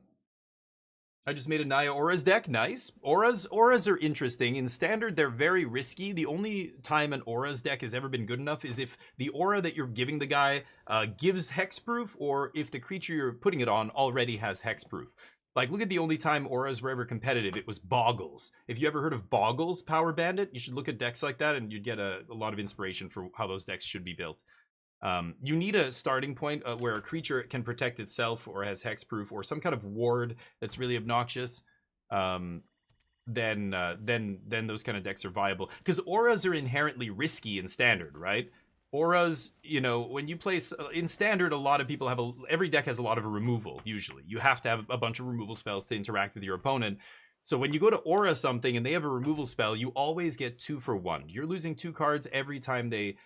just made a Naya Auras deck. Nice. Auras are interesting. In Standard, they're very risky. The only time an Auras deck has ever been good enough is if the aura that you're giving the guy gives hexproof, or if the creature you're putting it on already has hexproof. Like, look at the only time auras were ever competitive. It was Boggles. If you ever heard of Boggles, Power Bandit, you should look at decks like that and you'd get a lot of inspiration for how those decks should be built. You need a starting point where a creature can protect itself or has hexproof or some kind of ward that's really obnoxious. Then those kind of decks are viable. Because auras are inherently risky in Standard, right? Auras, you know, when you play in Standard, a lot of people have every deck has a lot of a removal. Usually, you have to have a bunch of removal spells to interact with your opponent. So when you go to aura something and they have a removal spell, you always get 2 for 1. You're losing 2 cards every time they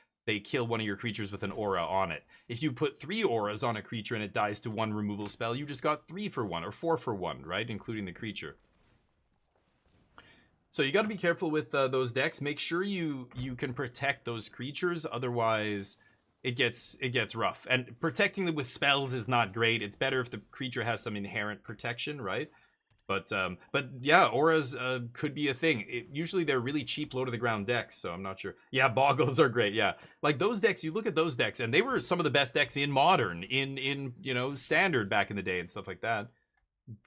kill one of your creatures with an aura on it. If you put 3 auras on a creature and it dies to 1 removal spell, you just got 3 for 1 or 4 for 1, right? Including the creature. So you got to be careful with those decks. Make sure you can protect those creatures. Otherwise, it gets rough. And protecting them with spells is not great. It's better if the creature has some inherent protection, right? But yeah, auras could be a thing. Usually they're really cheap low to the ground decks, so I'm not sure. Yeah, boggles are great. Yeah, like those decks. You look at those decks, and they were some of the best decks in modern, in you know standard back in the day and stuff like that.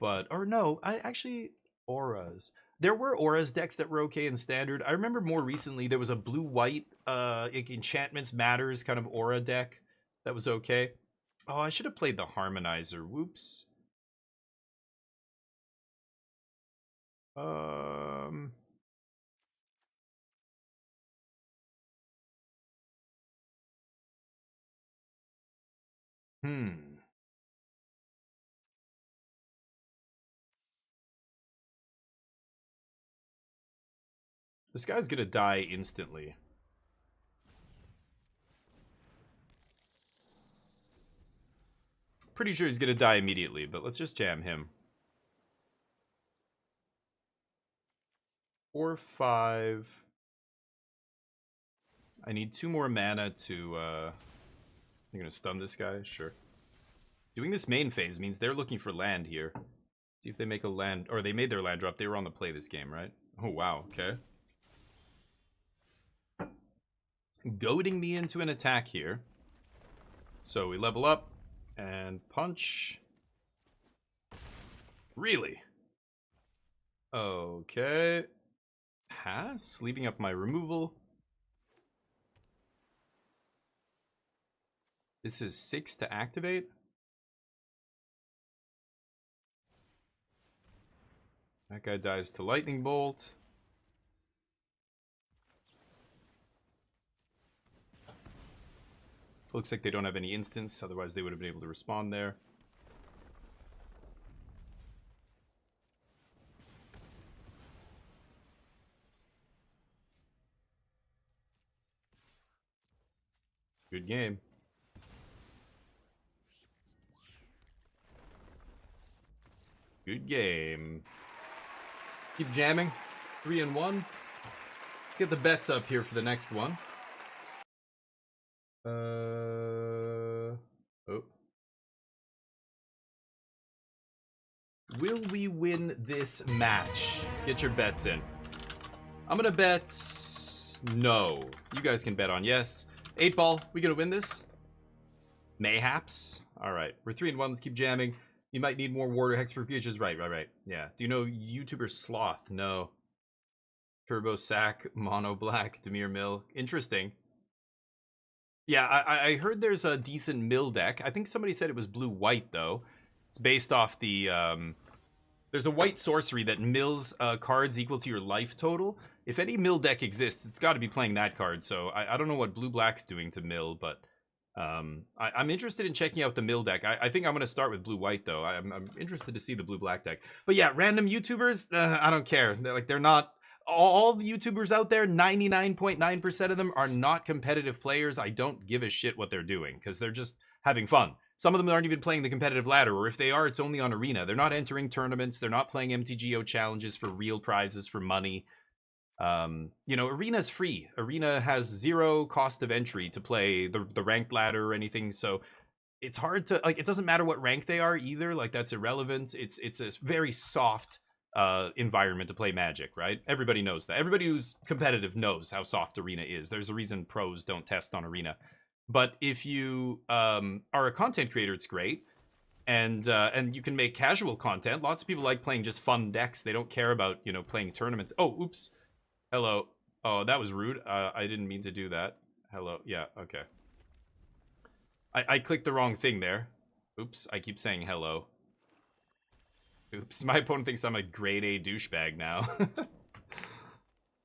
But or no, I actually auras. There were auras decks that were okay in standard. I remember more recently there was a blue white like enchantments matters kind of aura deck that was okay. Oh, I should have played the harmonizer. Whoops. Um. Hmm. This guy's gonna die instantly. Pretty sure he's gonna die immediately, but let's just jam him. 4, 5. I need 2 more mana to, You're gonna stun this guy? Sure. Doing this main phase means they're looking for land here. See if they make a land, or they made their land drop. They were on the play this game, right? Oh, wow, okay. Goading me into an attack here. So we level up and punch. Really? Okay. Pass, leaving up my removal. This is 6 to activate. That guy dies to lightning bolt. Looks like they don't have any instants, otherwise they would have been able to respond there. Good game. Good game. Keep jamming. 3 and 1. Let's get the bets up here for the next one. Oh. Will we win this match? Get your bets in. I'm gonna bet no. You guys can bet on yes. 8 ball, we gonna win this? Mayhaps. Alright, we're 3 and 1, let's keep jamming. You might need more Warrior Hex for futures. Right. Yeah. Do you know YouTuber Sloth? No. Turbo Sack, Mono Black, Demir Mill. Interesting. Yeah, I heard there's a decent mill deck. I think somebody said it was blue-white, though. It's based off the... there's a white sorcery that mills cards equal to your life total. If any mill deck exists, it's got to be playing that card. So I don't know what blue-black's doing to mill, but... I'm interested in checking out the mill deck. I think I'm going to start with blue-white, though. I'm interested to see the blue-black deck. But yeah, random YouTubers, I don't care. They're not... All the YouTubers out there, 99.9% of them are not competitive players. I don't give a shit what they're doing, because they're just having fun. Some of them aren't even playing the competitive ladder, or if they are, it's only on Arena. They're not entering tournaments. They're not playing MTGO challenges for real prizes, for money. You know, Arena's free. Arena has 0 cost of entry to play the ranked ladder or anything, so it's hard to, like, it doesn't matter what rank they are either. Like, that's irrelevant. It's a very soft environment to play Magic, right? Everybody knows that. Everybody who's competitive knows how soft Arena is. There's a reason pros don't test on Arena. But if you are a content creator, it's great. And you can make casual content. Lots of people like playing just fun decks. They don't care about, you know, playing tournaments. Oh, oops. Hello. Oh, that was rude. I didn't mean to do that. Hello. Yeah, okay. I clicked the wrong thing there. Oops, I keep saying hello. Oops, my opponent thinks I'm a grade A douchebag now.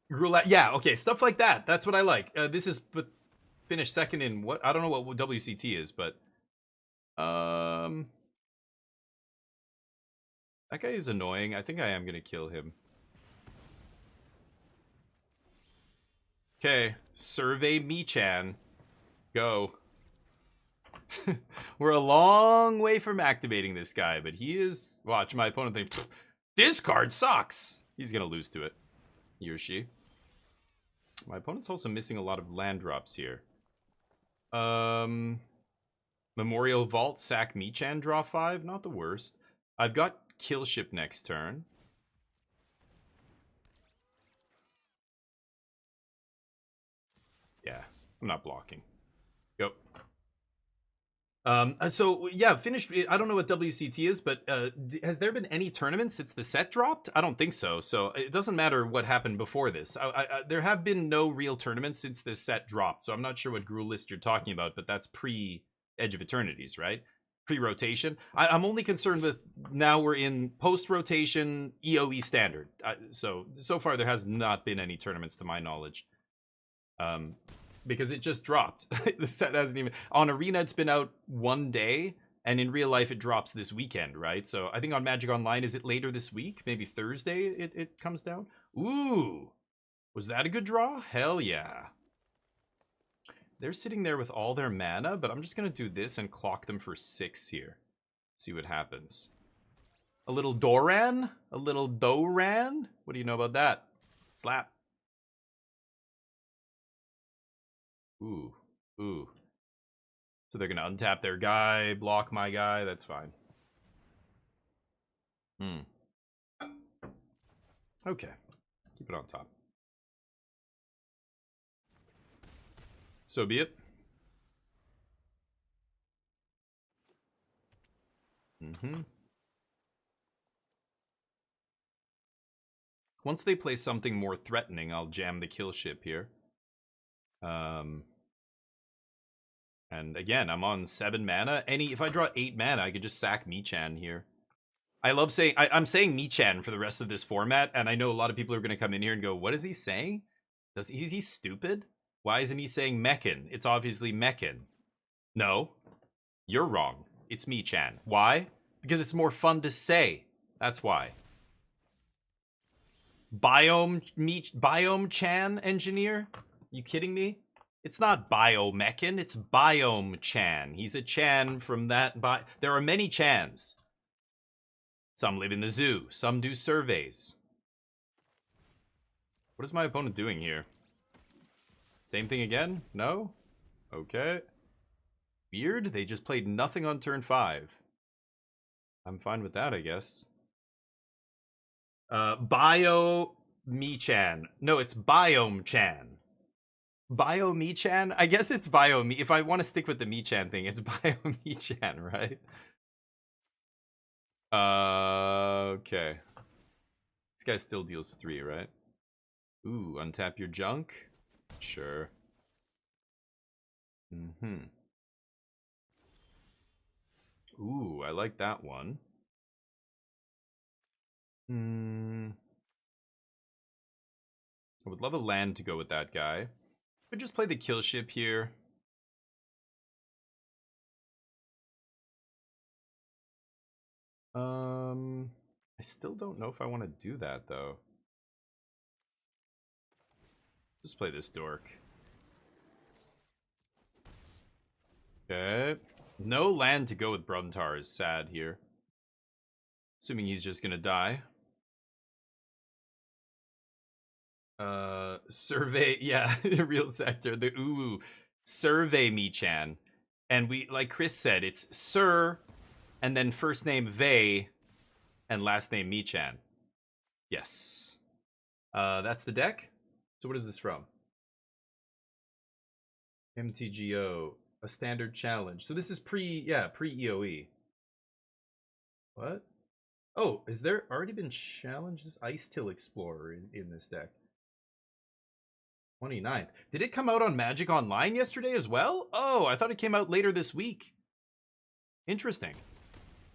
Roulette. Yeah, okay, stuff like that. That's what I like. This is finished second in what? I don't know what WCT is, but... That guy is annoying. I think I am going to kill him. Okay, survey me-chan. Go. We're a long way from activating this guy, but he is... Watch, my opponent think, this card sucks! He's gonna lose to it. He or she. My opponent's also missing a lot of land drops here. Memorial Vault, sack Michan, draw 5. Not the worst. I've got Kill Ship next turn. Yeah, I'm not blocking. Go. So yeah, finished. I don't know what WCT is, but has there been any tournaments since the set dropped? I don't think so. So it doesn't matter what happened before this. There have been no real tournaments since this set dropped. So I'm not sure what Gruul list you're talking about, but that's pre Edge of Eternities, right? Pre-rotation. I'm only concerned with now we're in post-rotation EOE standard. So far there has not been any tournaments to my knowledge. Because it just dropped. The set hasn't even... On Arena, it's been out 1 day, and in real life, it drops this weekend, right? So I think on Magic Online, is it later this week? Maybe Thursday it comes down? Ooh! Was that a good draw? Hell yeah. They're sitting there with all their mana, but I'm just going to do this and clock them for 6 here. See what happens. A little Doran? A little Doran? What do you know about that? Slap. Ooh. Ooh. So they're going to untap their guy, block my guy. That's fine. Okay. Keep it on top. So be it. Once they play something more threatening, I'll jam the kill ship here. And again, I'm on 7 mana. If I draw 8 mana, I could just sack Michan here. I love saying... I'm saying Michan for the rest of this format, and I know a lot of people are going to come in here and go, what is he saying? Is he stupid? Why isn't he saying Mechan? It's obviously Mechan. No. You're wrong. It's Michan. Why? Because it's more fun to say. That's why. Biome Chan engineer? You kidding me? It's not Biomechan, it's Biome Chan. He's a Chan from that there are many Chans. Some live in the zoo, some do surveys. What is my opponent doing here? Same thing again? No? Okay. Weird, they just played nothing on turn 5. I'm fine with that, I guess. Bio Me-chan. No, it's Biome-chan. Bio Me-chan? I guess it's Bio Me. If I want to stick with the Me-chan thing, it's Bio Me-chan, right? Okay. This guy still deals 3, right? Ooh, untap your junk? Sure. Ooh, I like that one. I would love a land to go with that guy. But just play the kill ship here. I still don't know if I want to do that though. Just play this dork. Okay. No land to go with Bruntar is sad here. Assuming he's just gonna die. Survey, yeah, real sector. The survey me-chan. And we, like Chris said, it's Sir, and then first name Vey, and last name me-chan. Yes. That's the deck. So what is this from? MTGO, a standard challenge. So this is pre-EOE. What? Oh, has there already been challenges? Ice Till Explorer in this deck. 29th. Did it come out on Magic Online yesterday as well? Oh, I thought it came out later this week. Interesting.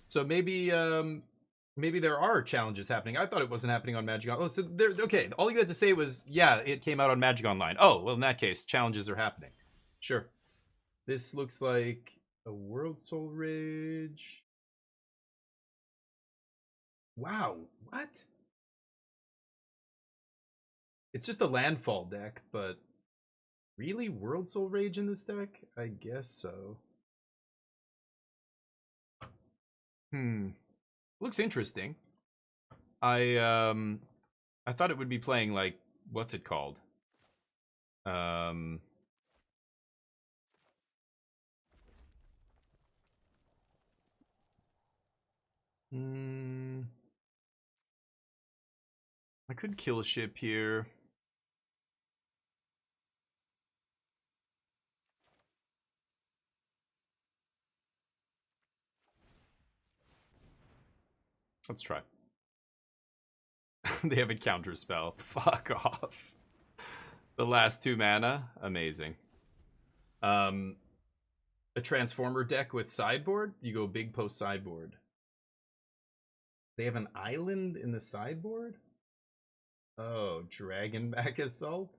So maybe there are challenges happening. I thought it wasn't happening on Magic Online. Oh, so there. Okay, all you had to say was, yeah, it came out on Magic Online. Oh, well, in that case, challenges are happening. Sure. This looks like a World Soul Rage. Wow, what? It's just a landfall deck, but really? World Soul Rage in this deck? I guess so. Looks interesting. I thought it would be playing like, what's it called? I could kill a ship here. Let's try. They have a counter spell. Fuck off. The last 2 mana, amazing. A transformer deck with sideboard. You go big post sideboard. They have an island in the sideboard. Oh, Dragonback Assault.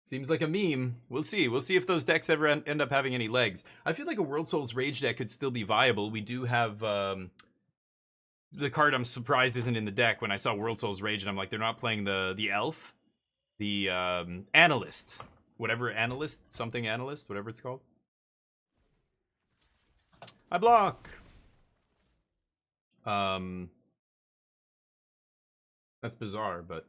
Seems like a meme. We'll see. We'll see if those decks ever end up having any legs. I feel like a World Souls Rage deck could still be viable. We do have the card I'm surprised isn't in the deck when I saw World Souls Rage, and I'm like, they're not playing the elf, the analyst, whatever analyst, something analyst, whatever it's called. I block. That's bizarre, but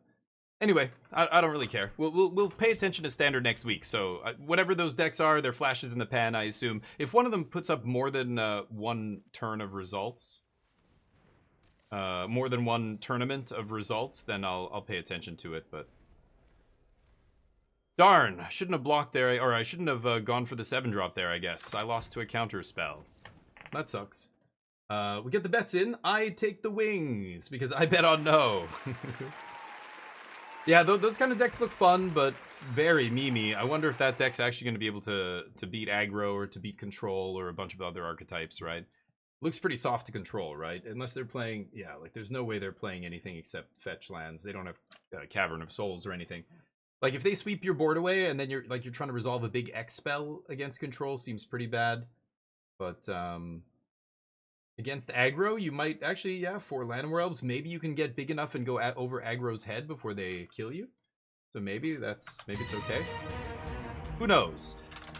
anyway, I don't really care. We'll pay attention to Standard next week. So whatever those decks are, they're flashes in the pan, I assume. If one of them puts up more than one turn of results, more than one tournament of results, then I'll pay attention to it. But darn, I shouldn't have blocked there, or I shouldn't have gone for the 7-drop there. I guess I lost to a counter spell. That sucks. We get the bets in. I take the wings because I bet on no. Yeah, those kind of decks look fun, but very memey. I wonder if that deck's actually going to be able to beat aggro or to beat control or a bunch of other archetypes, right? Looks pretty soft to control, right? Unless they're playing, yeah, like there's no way they're playing anything except fetch lands. They don't have Cavern of Souls or anything. Like if they sweep your board away and then you're trying to resolve a big X spell against control, seems pretty bad. But against aggro, you might actually, yeah, for Llanowar Elves, maybe you can get big enough and go over aggro's head before they kill you. So maybe it's okay. Who knows?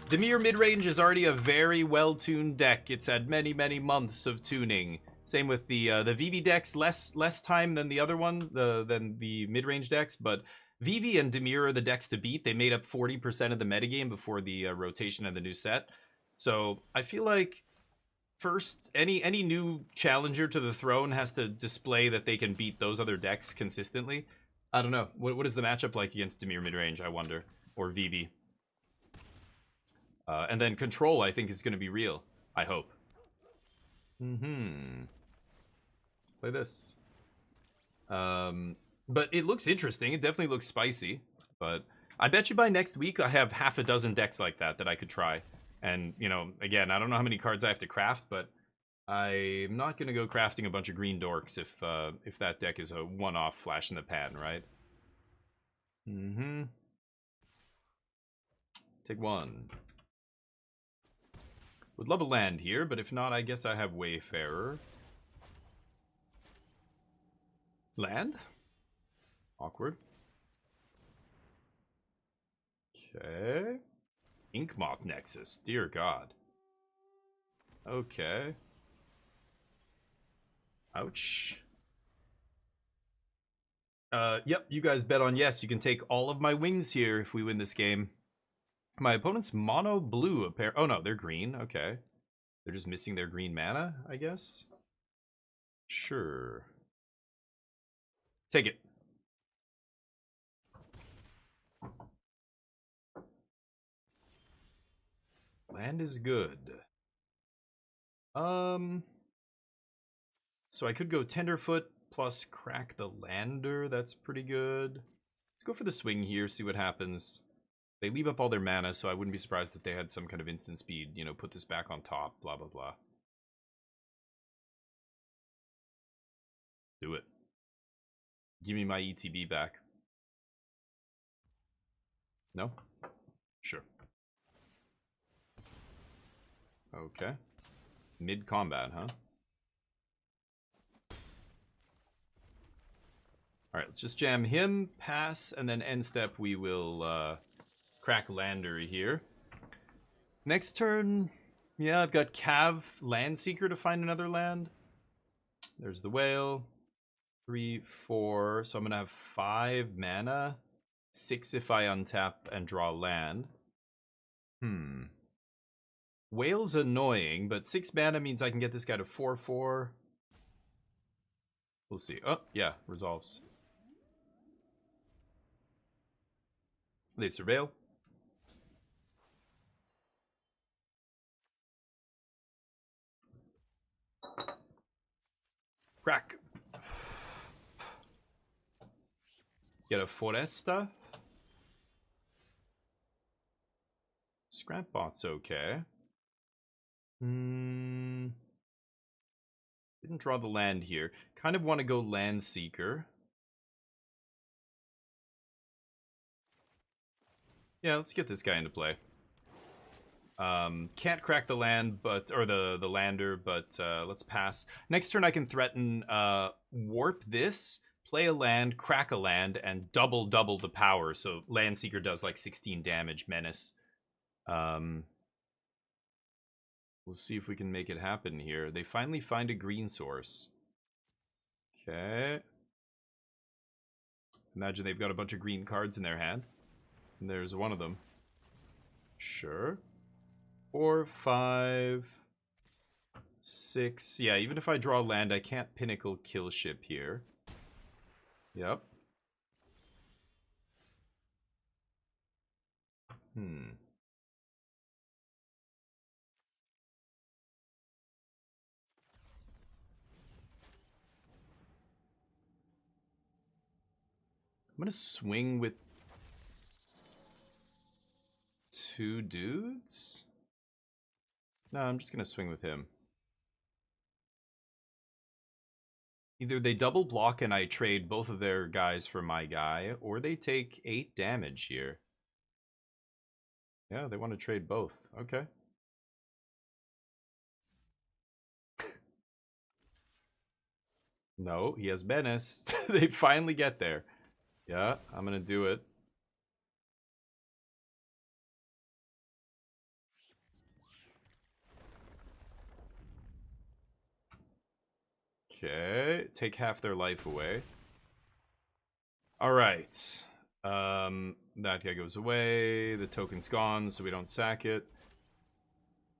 Dimir midrange is already a very well-tuned deck. It's had many, many months of tuning. Same with the VV decks, less time than the other one, than the midrange decks, but VV and Dimir are the decks to beat. They made up 40% of the metagame before the rotation of the new set. So I feel like first, any new challenger to the throne has to display that they can beat those other decks consistently. I don't know. What is the matchup like against Dimir midrange, I wonder? Or VV? And then control, I think, is going to be real. I hope. Play this. But it looks interesting. It definitely looks spicy. But I bet you by next week I have half a dozen decks like that I could try. And, you know, again, I don't know how many cards I have to craft, but I'm not going to go crafting a bunch of green dorks if that deck is a one-off flash in the pan, right? Take one. Would love a land here, but if not, I guess I have Wayfarer. Land? Awkward. Okay. Inkmoth Nexus. Dear God. Okay. Ouch. Yep, you guys bet on yes. You can take all of my wings here if we win this game. My opponent's mono blue. Oh no, they're green. Okay. They're just missing their green mana, I guess. Sure. Take it. Land is good. So I could go Tenderfoot plus crack the lander. That's pretty good. Let's go for the swing here, see what happens. They leave up all their mana, so I wouldn't be surprised if they had some kind of instant speed, you know, put this back on top, blah, blah, blah. Do it. Give me my ETB back. No? Sure. Okay. Mid-combat, huh? Alright, let's just jam him, pass, and then end step we will crack lander here. Next turn, yeah, I've got Cav Landseeker to find another land. There's the whale. 3, 4, so I'm gonna have 5 mana. 6 if I untap and draw land. Whale's annoying, but 6 mana means I can get this guy to 4/4. We'll see. Oh, yeah, resolves. They surveil. Crack. Get a Foresta. Scrapbot's okay. Didn't draw the land here. Kind of want to go Land Seeker. Yeah, let's get this guy into play. Can't crack the land, but or the lander, but let's pass. Next turn I can threaten warp this, play a land, crack a land, and double the power. So Land Seeker does like 16 damage, menace. We'll see if we can make it happen here. They finally find a green source. Okay. Imagine they've got a bunch of green cards in their hand. And there's one of them. Sure. 4, 5, 6. Yeah, even if I draw land, I can't Pinnacle kill ship here. Yep. I'm gonna swing with 2 dudes? No, I'm just gonna swing with him. Either they double block and I trade both of their guys for my guy, or they take 8 damage here. Yeah, they want to trade both. Okay. No, he has menace. They finally get there. Yeah, I'm gonna do it. Okay, take half their life away. All right. That guy goes away. The token's gone, so we don't sack it.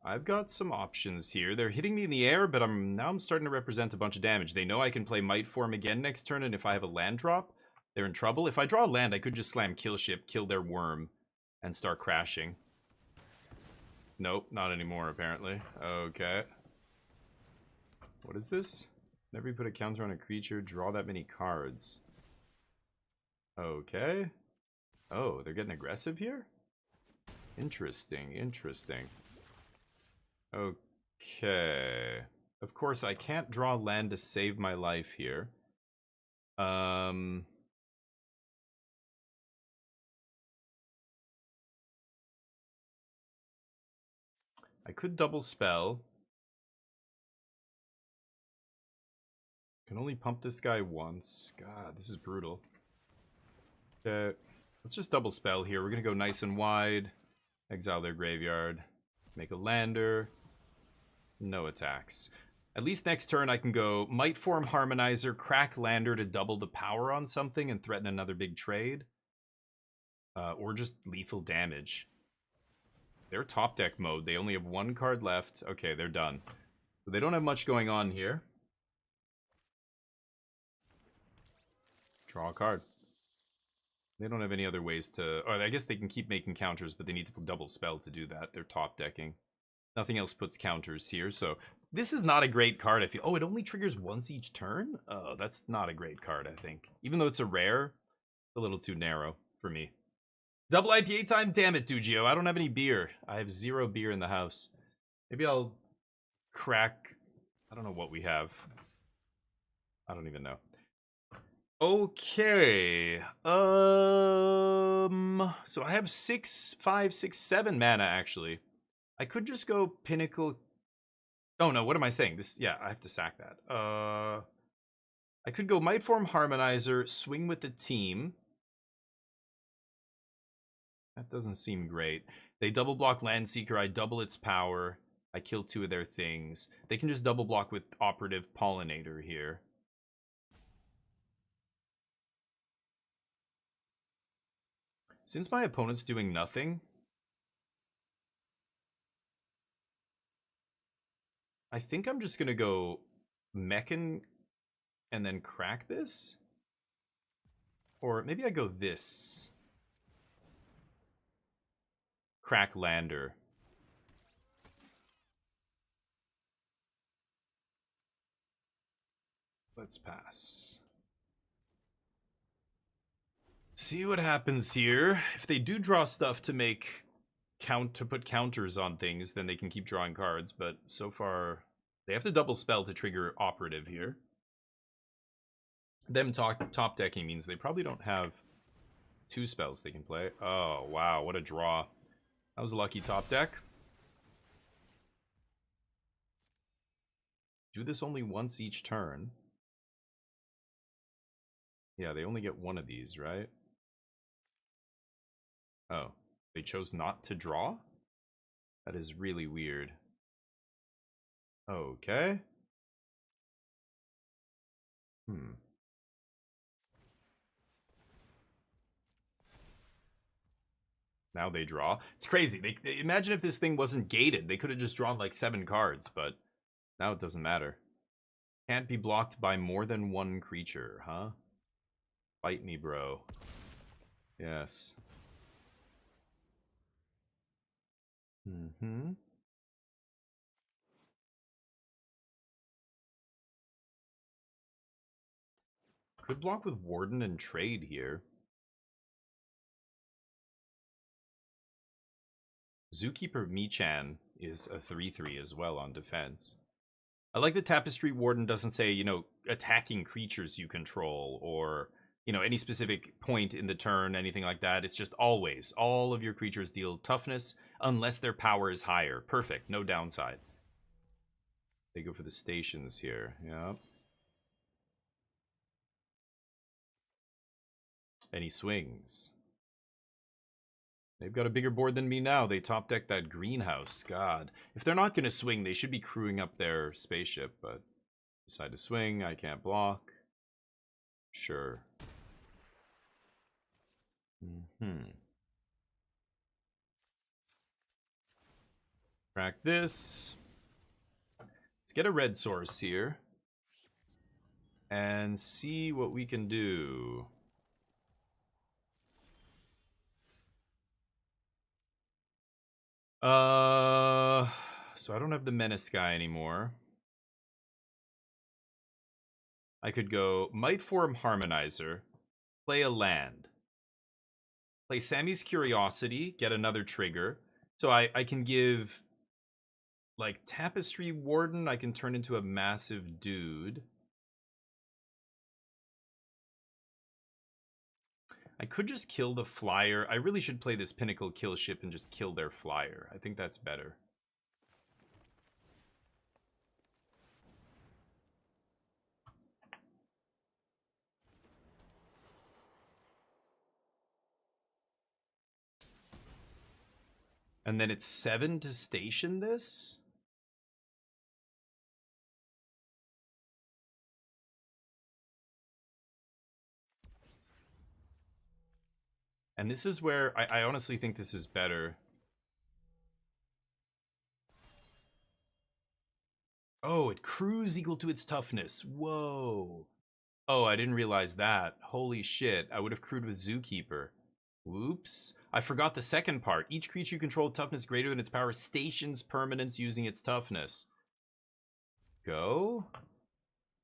I've got some options here. They're hitting me in the air, but now I'm starting to represent a bunch of damage. They know I can play Might Form again next turn, and if I have a land drop, they're in trouble. If I draw a land, I could just slam Kill Ship, kill their worm, and start crashing. Nope, not anymore, apparently. Okay. What is this? Whenever you put a counter on a creature, draw that many cards. Okay. Oh, they're getting aggressive here? Interesting, interesting. Okay. Of course, I can't draw land to save my life here. I could double spell. Can only pump this guy once. God, this is brutal. Let's just double spell here. We're gonna go nice and wide. Exile their graveyard. Make a lander. No attacks. At least next turn I can go Might Form Harmonizer, crack lander to double the power on something and threaten another big trade. Or just lethal damage. They're top deck mode. They only have 1 card left. Okay, they're done. So they don't have much going on here. Draw a card. They don't have any other ways to... Or I guess they can keep making counters, but they need to double spell to do that. They're top decking. Nothing else puts counters here, so... This is not a great card, I feel. Oh, it only triggers once each turn? Oh, that's not a great card, I think. Even though it's a rare, a little too narrow for me. Double IPA time? Damn it, Dugio. I don't have any beer. I have 0 beer in the house. Maybe I'll crack... I don't know what we have. I don't even know. Okay. So I have 6, 5, 6, 7 mana, actually. I could just go Pinnacle... Oh, no, what am I saying? This, yeah, I have to sack that. I could go Might Form Harmonizer, swing with the team. That doesn't seem great. They double block Land Seeker, I double its power. I kill 2 of their things. They can just double block with Operative Pollinator here. Since my opponent's doing nothing, I think I'm just gonna go Mechan and then crack this. Or maybe I go this. Crack Lander. Let's pass. See what happens here. If they do draw stuff to make put counters on things, then they can keep drawing cards, but so far they have to double spell to trigger operative here. Them top decking means they probably don't have 2 spells they can play. Oh, wow, what a draw. That was a lucky top deck. Do this only once each turn. Yeah, they only get one of these, right? Oh, they chose not to draw? That is really weird. Okay. Now they draw. It's crazy. They imagine if this thing wasn't gated. They could have just drawn like 7 cards, but now it doesn't matter. Can't be blocked by more than 1 creature, huh? Fight me, bro. Yes. Could block with Warden and trade here. Zookeeper Michan is a 3/3 as well on defense. I like the Tapestry Warden doesn't say, you know, attacking creatures you control or, you know, any specific point in the turn, anything like that. It's just always, all of your creatures deal toughness unless their power is higher. Perfect, no downside. They go for the stations here, yeah. And he swings. They've got a bigger board than me now. They top deck that greenhouse. God. If they're not going to swing, they should be crewing up their spaceship, but decide to swing. I can't block. Sure. Crack this. Let's get a red source here. And see what we can do. So I don't have the Menace guy anymore. I could go Might Form Harmonizer, play a land. Play Sammy's Curiosity, get another trigger. So I can give, like, Tapestry Warden, I can turn into a massive dude. I could just kill the flyer. I really should play this Pinnacle Kill Ship and just kill their flyer. I think that's better. And then it's 7 to station this? And this is where I honestly think this is better. Oh, it crews equal to its toughness. Whoa. Oh, I didn't realize that. Holy shit. I would have crewed with Zookeeper. Whoops. I forgot the second part. Each creature you control toughness greater than its power stations permanents using its toughness. Go.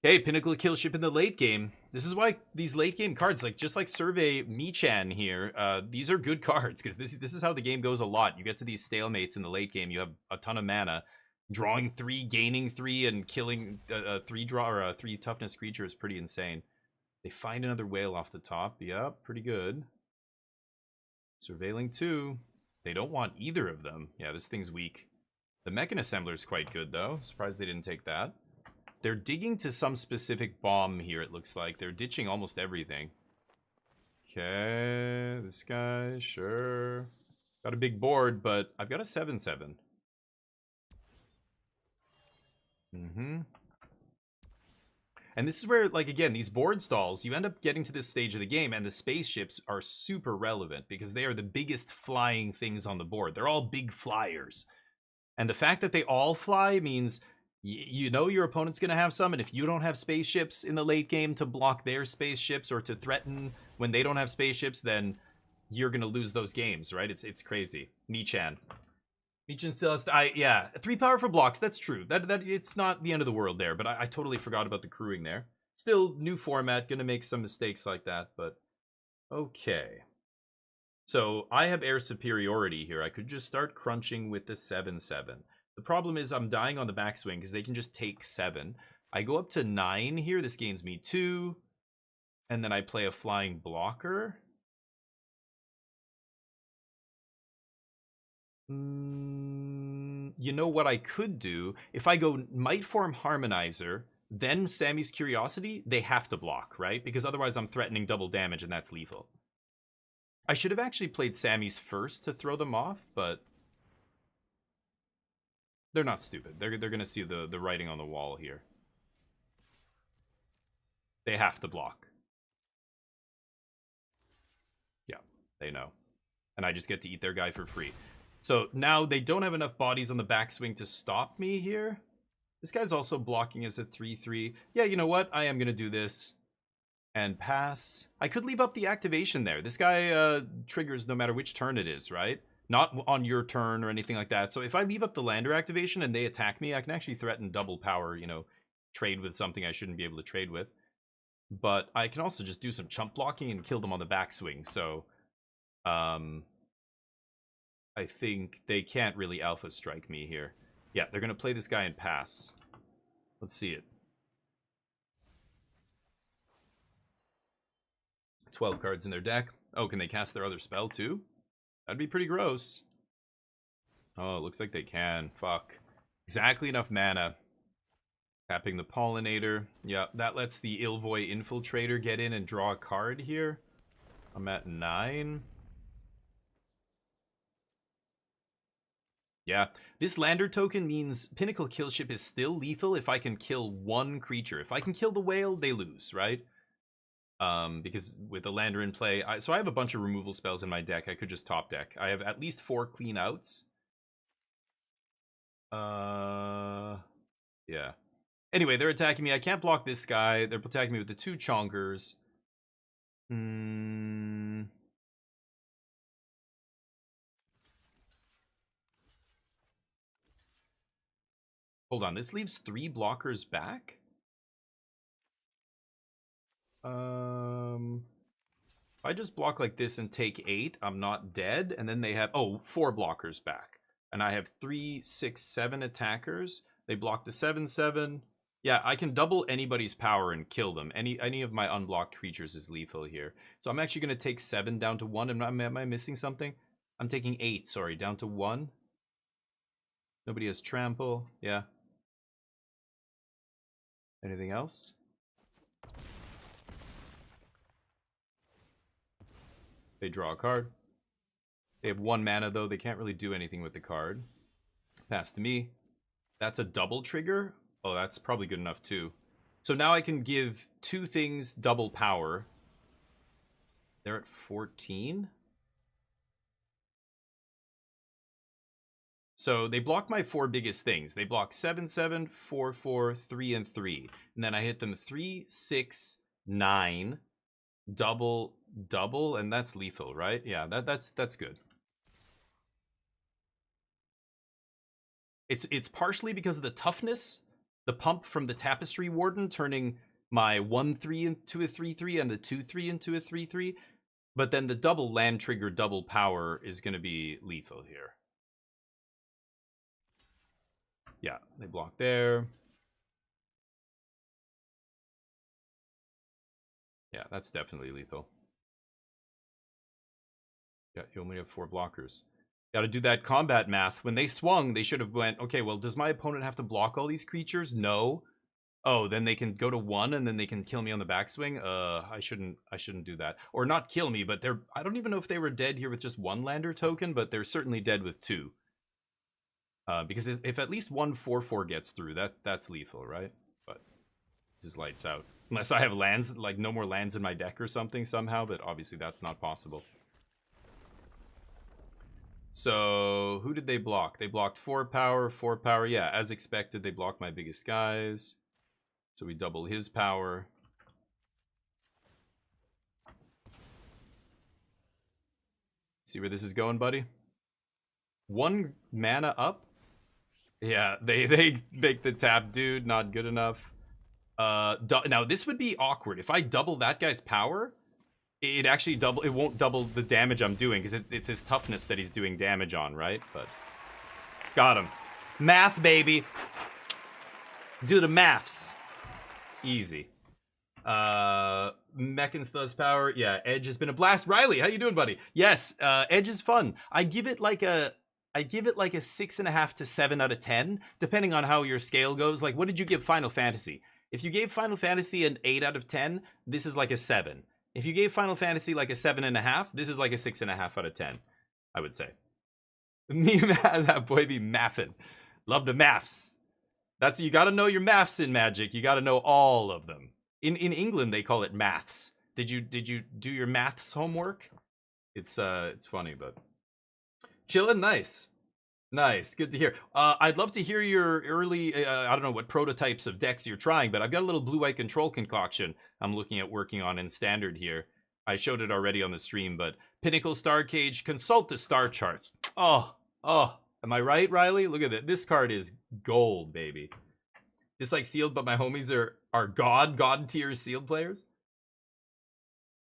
Hey, Pinnacle Kill Ship in the late game. This is why these late game cards, like just like Survey Michan here, these are good cards because this is how the game goes a lot. You get to these stalemates in the late game. You have a ton of mana. Drawing 3, gaining 3, and killing a 3 toughness creature is pretty insane. They find another whale off the top. Yep, pretty good. Surveilling 2. They don't want either of them. Yeah, this thing's weak. The Mechan Assembler is quite good, though. Surprised they didn't take that. They're digging to some specific bomb here, it looks like. They're ditching almost everything. Okay, this guy, sure. Got a big board, but I've got a 7/7. And this is where, like, again, these board stalls, you end up getting to this stage of the game, and the spaceships are super relevant because they are the biggest flying things on the board. They're all big flyers. And the fact that they all fly means You know your opponent's going to have some, and if you don't have spaceships in the late game to block their spaceships or to threaten when they don't have spaceships, then you're going to lose those games, right? It's crazy. Michan. Michan still has yeah, 3 power for blocks, that's true. That it's not the end of the world there, but I totally forgot about the crewing there. Still, new format, going to make some mistakes like that, but okay. So, I have air superiority here. I could just start crunching with the 7/7. The problem is I'm dying on the backswing because they can just take 7. I go up to 9 here. This gains me 2. And then I play a flying blocker. You know what I could do? If I go Might Form Harmonizer, then Sammy's Curiosity, they have to block, right? Because otherwise I'm threatening double damage and that's lethal. I should have actually played Sammy's first to throw them off, but they're not stupid. They're going to see the writing on the wall here. They have to block. Yeah, they know. And I just get to eat their guy for free. So now they don't have enough bodies on the backswing to stop me here. This guy's also blocking as a 3/3. Yeah, you know what? I am going to do this. And pass. I could leave up the activation there. This guy triggers no matter which turn it is, right? Not on your turn or anything like that. So if I leave up the lander activation and they attack me, I can actually threaten double power, you know, trade with something I shouldn't be able to trade with. But I can also just do some chump blocking and kill them on the backswing. So, I think they can't really alpha strike me here. Yeah, they're going to play this guy and pass. Let's see it. 12 cards in their deck. Oh, can they cast their other spell too? That'd be pretty gross. Oh, it looks like they can. Fuck. Exactly enough mana. Tapping the Pollinator. Yeah, that lets the Ilvoy Infiltrator get in and draw a card here. I'm at 9. Yeah, this Lander token means Pinnacle Killship is still lethal if I can kill one creature. If I can kill the whale, they lose, right? Because with the Lander in play, so I have a bunch of removal spells in my deck. I could just top deck. I have at least 4 clean outs. Yeah. Anyway, they're attacking me. I can't block this guy. They're attacking me with the 2 Chonkers. Hold on, this leaves 3 blockers back? If I just block like this and take 8, I'm not dead. And then they have, 4 blockers back. And I have 3, 6, 7 attackers. They block the 7/7. Yeah, I can double anybody's power and kill them. Any of my unblocked creatures is lethal here. So I'm actually going to take 7 down to 1. Am I missing something? I'm taking 8, sorry, down to 1. Nobody has trample. Yeah. Anything else? They draw a card. They have 1 mana, though. They can't really do anything with the card. Pass to me. That's a double trigger. Oh, that's probably good enough, too. So now I can give 2 things double power. They're at 14. So they block my 4 biggest things. They block 7/7, 4/4, 3, and 3. And then I hit them 3, 6, 9, double, and that's lethal, right? Yeah, that's good. It's partially because of the toughness, the pump from the Tapestry Warden turning my 1/3 into a 3/3 and the 2/3 into a 3/3. But then the double land trigger, double power is going to be lethal here. Yeah, they block there. Yeah, that's definitely lethal. Yeah, you only have 4 blockers. Got to do that combat math. When they swung, they should have went, okay, well, does my opponent have to block all these creatures? No. Oh, then they can go to 1 and then they can kill me on the backswing. I shouldn't do that. Or not kill me, but I don't even know if they were dead here with just 1 lander token, but they're certainly dead with 2. Because if at least 1 4/4 gets through, that's lethal, right? But this is lights out. Unless I have lands, like no more lands in my deck or something somehow, but obviously that's not possible. So, who did they block? They blocked 4 power, 4 power. Yeah, as expected, they blocked my biggest guys. So we double his power. See where this is going, buddy? 1 mana up? Yeah, they make the tap, dude. Not good enough. Now, this would be awkward. If I double that guy's power, it actually it won't double the damage I'm doing, because it's his toughness that he's doing damage on, right? But got him. Math, baby. Do the maths. Easy. Mekkin's Thus power. Yeah, Edge has been a blast. Riley, how you doing, buddy? Yes, Edge is fun. I give it like a 6.5 to 7 out of 10, depending on how your scale goes. Like, what did you give Final Fantasy? If you gave Final Fantasy an 8 out of 10, this is like a 7. If you gave Final Fantasy like a 7.5, this is like a 6.5 out of 10, I would say. Me, that boy be mathing. Love the maths. You gotta know your maths in Magic. You gotta know all of them. In England, they call it maths. Did you do your maths homework? It's funny, but chillin', nice. Nice, good to hear. I'd love to hear your early, I don't know what prototypes of decks you're trying, but I've got a little blue-white control concoction I'm looking at working on in Standard here. I showed it already on the stream, but Pinnacle Star Cage, consult the star charts. Oh, am I right, Riley? Look at that. This card is gold, baby. It's like sealed, but my homies are god tier sealed players.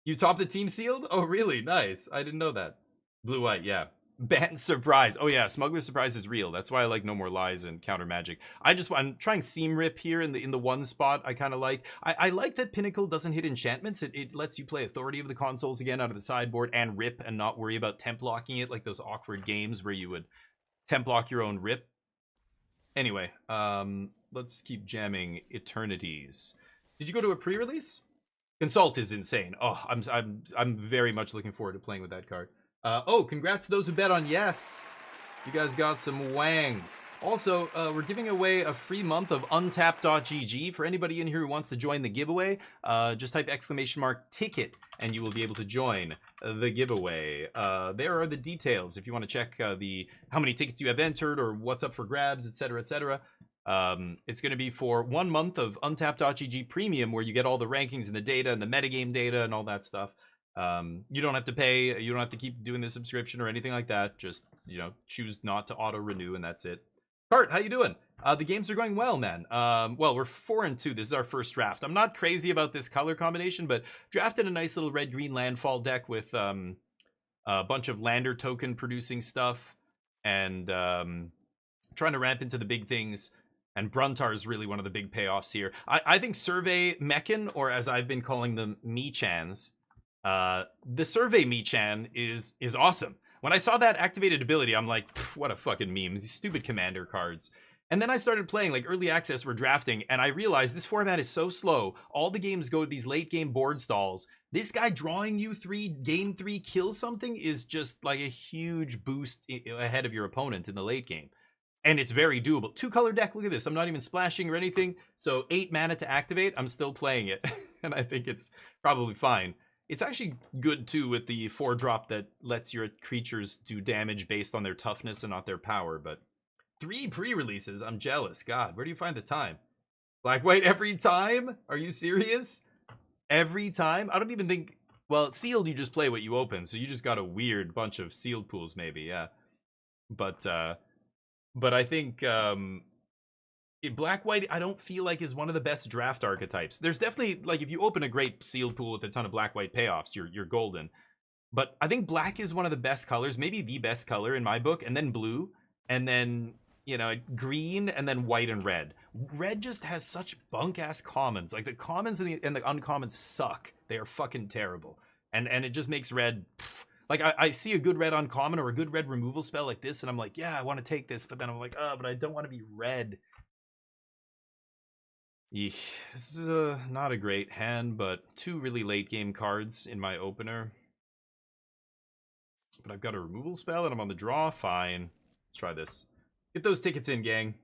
You topped the team sealed? Oh, really? Nice. I didn't know that. Blue-white, yeah. Ban Surprise. Oh yeah, Smuggler Surprise is real. That's why I like No More Lies and Counter Magic. I'm trying Seam Rip here in the one spot I kind of like. I like that Pinnacle doesn't hit enchantments. It lets you play Authority of the Consoles again out of the sideboard and Rip and not worry about temp locking it like those awkward games where you would temp lock your own Rip. Anyway, let's keep jamming Eternities. Did you go to a pre-release? Consult is insane. Oh, I'm very much looking forward to playing with that card. Oh, congrats to those who bet on yes. You guys got some wangs. Also, we're giving away a free month of untap.gg for anybody in here who wants to join the giveaway. Just type !ticket and you will be able to join the giveaway. There are the details if you want to check how many tickets you have entered or what's up for grabs, etc., etc. It's going to be for 1 month of untap.gg premium where you get all the rankings and the data and the metagame data and all that stuff. You don't have to pay, you don't have to keep doing the subscription or anything like that. Just, choose not to auto renew and that's it. Cart, how you doing? The games are going well, man. Well, we're 4-2. This is our first draft. I'm not crazy about this color combination, but drafted a nice little red-green landfall deck with a bunch of lander token producing stuff and trying to ramp into the big things. And Bruntar is really one of the big payoffs here. I think Survey Mechan, or as I've been calling them, Meechans, the Survey Meechan is awesome. When I saw that activated ability, I'm like, what a fucking meme. These stupid commander cards. And then I started playing, like early access, we're drafting, and I realized this format is so slow. All the games go to these late game board stalls. This guy drawing you game 3 kill something is just like a huge boost ahead of your opponent in the late game. And it's very doable. 2-color deck, look at this. I'm not even splashing or anything. So 8 mana to activate, I'm still playing it. And I think it's probably fine. It's actually good, too, with the 4-drop that lets your creatures do damage based on their toughness and not their power. But 3 pre-releases, I'm jealous. God, where do you find the time? Black-white every time? Are you serious? Every time? I don't even think... Well, sealed, you just play what you open. So you just got a weird bunch of sealed pools, maybe, yeah. But I think... Black-white, I don't feel like is one of the best draft archetypes. There's definitely, like, if you open a great sealed pool with a ton of black-white payoffs, you're golden. But I think black is one of the best colors, maybe the best color in my book, and then blue, and then, green, and then white and red. Red just has such bunk-ass commons. Like, the commons and the uncommons suck. They are fucking terrible. And it just makes red... Like, I see a good red uncommon or a good red removal spell like this, and I'm like, yeah, I want to take this, but then I'm like, but I don't want to be red. Eesh. This is not a great hand, but 2 really late game cards in my opener. But I've got a removal spell and I'm on the draw. Fine. Let's try this. Get those tickets in, gang.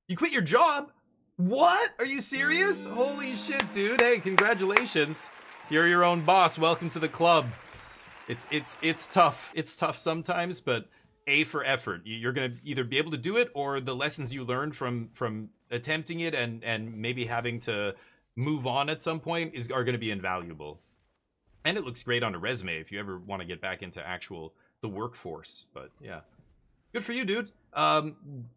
You quit your job? What? Are you serious? Holy shit, dude. Hey, congratulations. You're your own boss. Welcome to the club. It's tough. It's tough sometimes, but A for effort. You're gonna either be able to do it, or the lessons you learned from attempting it and maybe having to move on at some point are going to be invaluable. And it looks great on a resume if you ever want to get back into the workforce. But yeah, good for you, dude.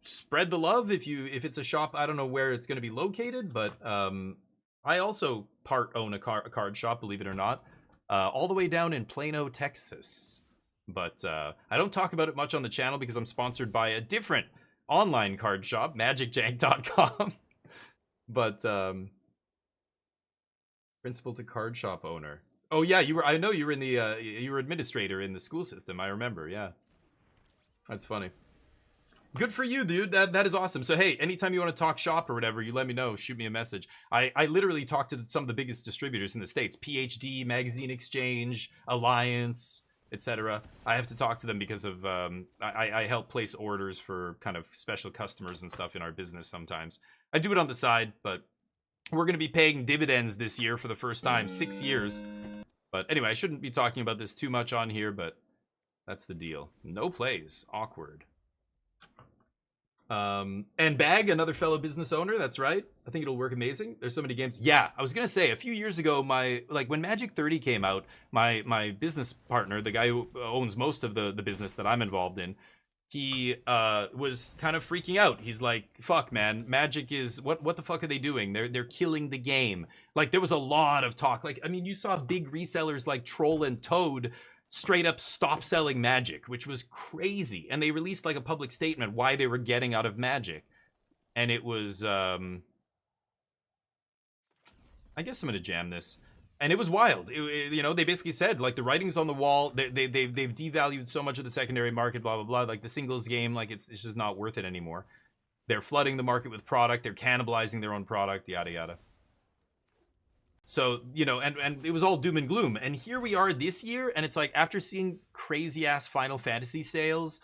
Spread the love if it's a shop. I don't know where it's going to be located, but I also part own a card shop, believe it or not, all the way down in Plano, Texas. But I don't talk about it much on the channel because I'm sponsored by a different online card shop, magicjank.com. But principal to card shop owner. Oh yeah, I know you were in the you were administrator in the school system. I remember. Yeah, that's funny. Good for you, dude. That is awesome. So hey, anytime you want to talk shop or whatever, you let me know. Shoot me a message. I literally talk to some of the biggest distributors in the States: PhD, Magazine Exchange, Alliance, etc. I have to talk to them because of I help place orders for kind of special customers and stuff in our business sometimes. I do it on the side, but we're going to be paying dividends this year for the first time, 6 years. But anyway, I shouldn't be talking about this too much on here, but that's the deal. No plays. Awkward. And Bag, another fellow business owner, that's right. I think it'll work amazing. There's so many games. Yeah, I was gonna say, a few years ago, when Magic 30 came out, my business partner, the guy who owns most of the business that I'm involved in, he was kind of freaking out. He's like, fuck, man, Magic is, what the fuck are they doing? They're killing the game. Like, there was a lot of talk. Like, I mean, you saw big resellers like Troll and Toad straight up stop selling Magic, which was crazy. And they released like a public statement why they were getting out of Magic. And it was, I guess I'm gonna jam this. And it was wild. You know, they basically said, like, the writing's on the wall. They've devalued so much of the secondary market, blah, blah, blah. Like, the singles game, like, it's just not worth it anymore. They're flooding the market with product. They're cannibalizing their own product, yada, yada. So, you know, and it was all doom and gloom. And here we are this year, and it's like, after seeing crazy-ass Final Fantasy sales,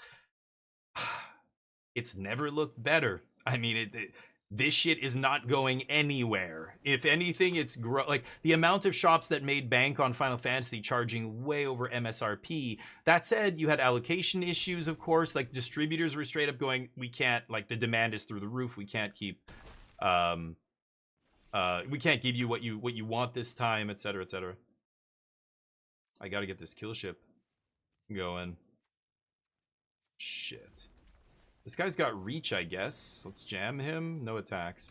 it's never looked better. I mean, this shit is not going anywhere. If anything, it's like the amount of shops that made bank on Final Fantasy charging way over MSRP. That said, you had allocation issues, of course. Like, distributors were straight up going, we can't, like, the demand is through the roof. We can't keep, we can't give you what you want this time, etc., etc. I gotta get this kill ship going. Shit. This guy's got reach, I guess. Let's jam him. No attacks.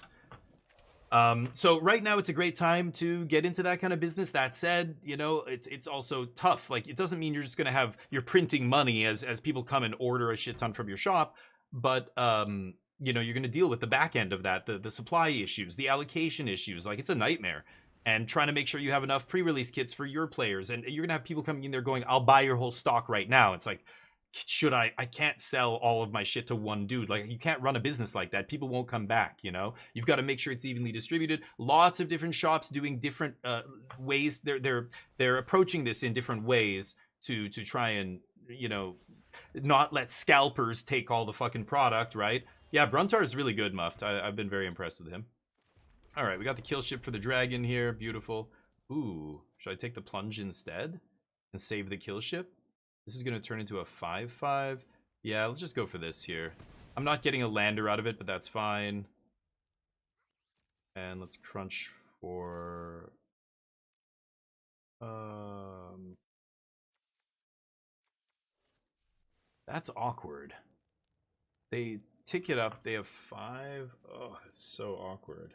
So right now it's a great time to get into that kind of business. That said, you know, it's also tough. Like, it doesn't mean you're just gonna have, you're printing money as people come and order a shit ton from your shop, but you know, you're gonna deal with the back end of that, the supply issues, the allocation issues. Like, it's a nightmare. And trying to make sure you have enough pre-release kits for your players, and you're gonna have people coming in there going, I'll buy your whole stock right now. It's like, should I can't sell all of my shit to one dude. Like, you can't run a business like that. People won't come back, you know. You've got to make sure it's evenly distributed. Lots of different shops doing different ways. They're approaching this in different ways to try and, you know, not let scalpers take all the fucking product, right? Yeah, Bruntar is really good, Muffed. I've been very impressed with him. All right, we got the kill ship for the dragon here. Beautiful. Ooh, should I take the plunge instead and save the kill ship? This is going to turn into a 5/5. Yeah, let's just go for this here. I'm not getting a lander out of it, but that's fine. And let's crunch for... That's awkward. They tick it up. They have 5. Oh, it's so awkward.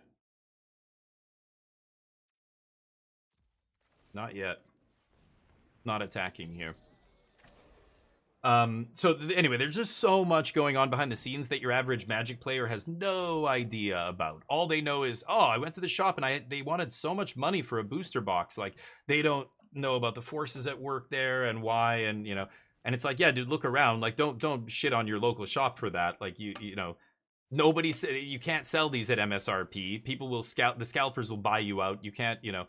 Not yet. Not attacking here. So anyway, there's just so much going on behind the scenes that your average Magic player has no idea about. All they know is, oh, I went to the shop and they wanted so much money for a booster box. Like, they don't know about the forces at work there and why, and, you know, and it's like, yeah, dude, look around. Like, don't shit on your local shop for that. Like, you know, you can't sell these at MSRP. People will the scalpers will buy you out. You can't, you know.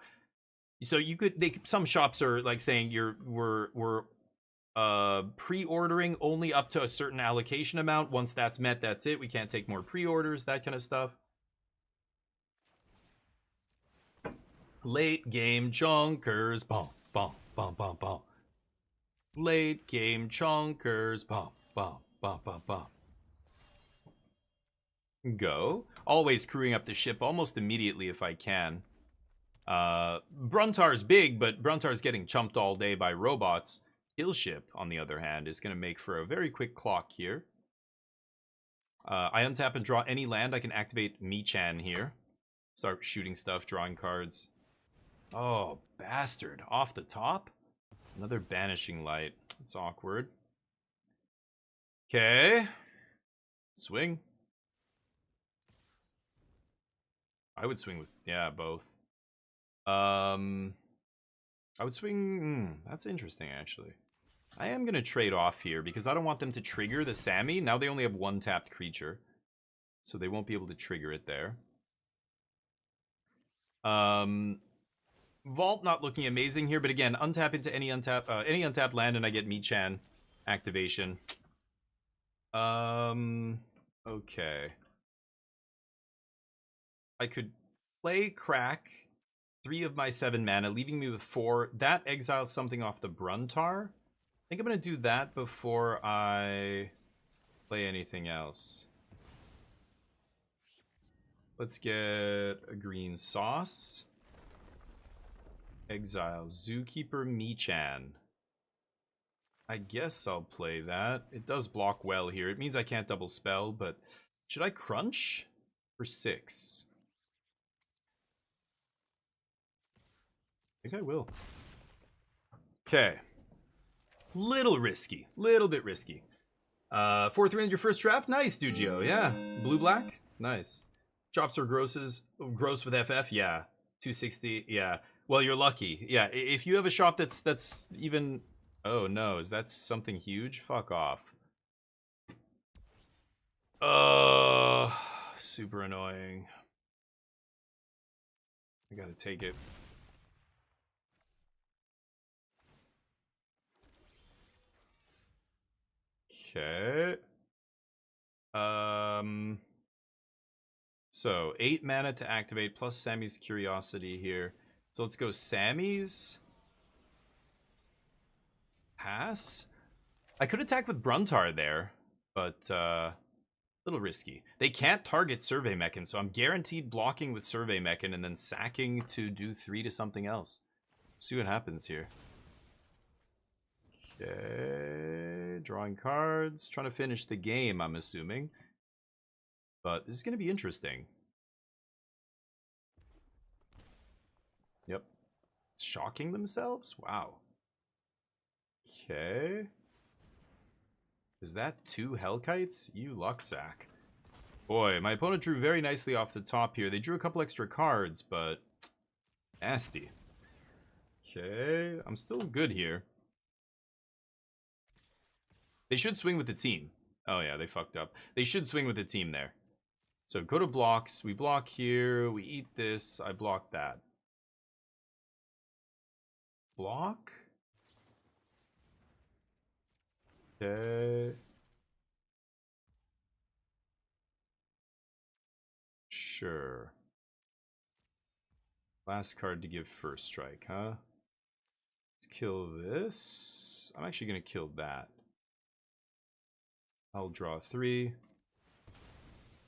So you could, some shops are like saying we're pre-ordering only up to a certain allocation amount. Once that's met, that's it. We can't take more pre-orders, that kind of stuff. Late game chunkers, bum bum bum bum bum. Late game chunkers, bum bum, bum, bum, bum. Go. Always crewing up the ship almost immediately if I can. Bruntar's big, but Bruntar's getting chumped all day by robots. Killship, on the other hand, is going to make for a very quick clock here. I untap and draw any land. I can activate Michan here. Start shooting stuff, drawing cards. Oh, bastard. Off the top? Another Banishing Light. It's awkward. Okay. Swing. I would swing with, yeah, both. I would swing, that's interesting, actually. I am going to trade off here, because I don't want them to trigger the Sammy. Now they only have one tapped creature, so they won't be able to trigger it there. Vault not looking amazing here, but again, untap into any untapped land, and I get Michan activation. Okay. I could play Crack 3 of my 7 mana, leaving me with 4. That exiles something off the Bruntar. I think I'm going to do that before I play anything else. Let's get a green sauce. Exile Zookeeper Michan. I guess I'll play that. It does block well here. It means I can't double spell, but should I crunch for 6? I think I will. Okay. Little risky. Little bit risky. 4-3 on your first draft? Nice, Dugio. Yeah. Blue-black? Nice. Chops or grosses? Gross with FF? Yeah. 260? Yeah. Well, you're lucky. Yeah. If you have a shop that's even... Oh, no. Is that something huge? Fuck off. Super annoying. I gotta take it. Okay. So 8 mana to activate plus Sammy's Curiosity here. So let's go Sammy's. Pass. I could attack with Bruntar there, but a little risky. They can't target Survey Mechan, so I'm guaranteed blocking with Survey Mechan and then sacking to do 3 to something else. See what happens here. Okay, drawing cards, trying to finish the game, I'm assuming. But this is going to be interesting. Yep. Shocking themselves? Wow. Okay. Is that 2 Hellkites? You luck sack. Boy, my opponent drew very nicely off the top here. They drew a couple extra cards, but nasty. Okay, I'm still good here. They should swing with the team. Oh yeah, they fucked up. They should swing with the team there. So go to blocks. We block here. We eat this. I block that. Block? Okay. Sure. Last card to give first strike, huh? Let's kill this. I'm actually going to kill that. I'll draw 3.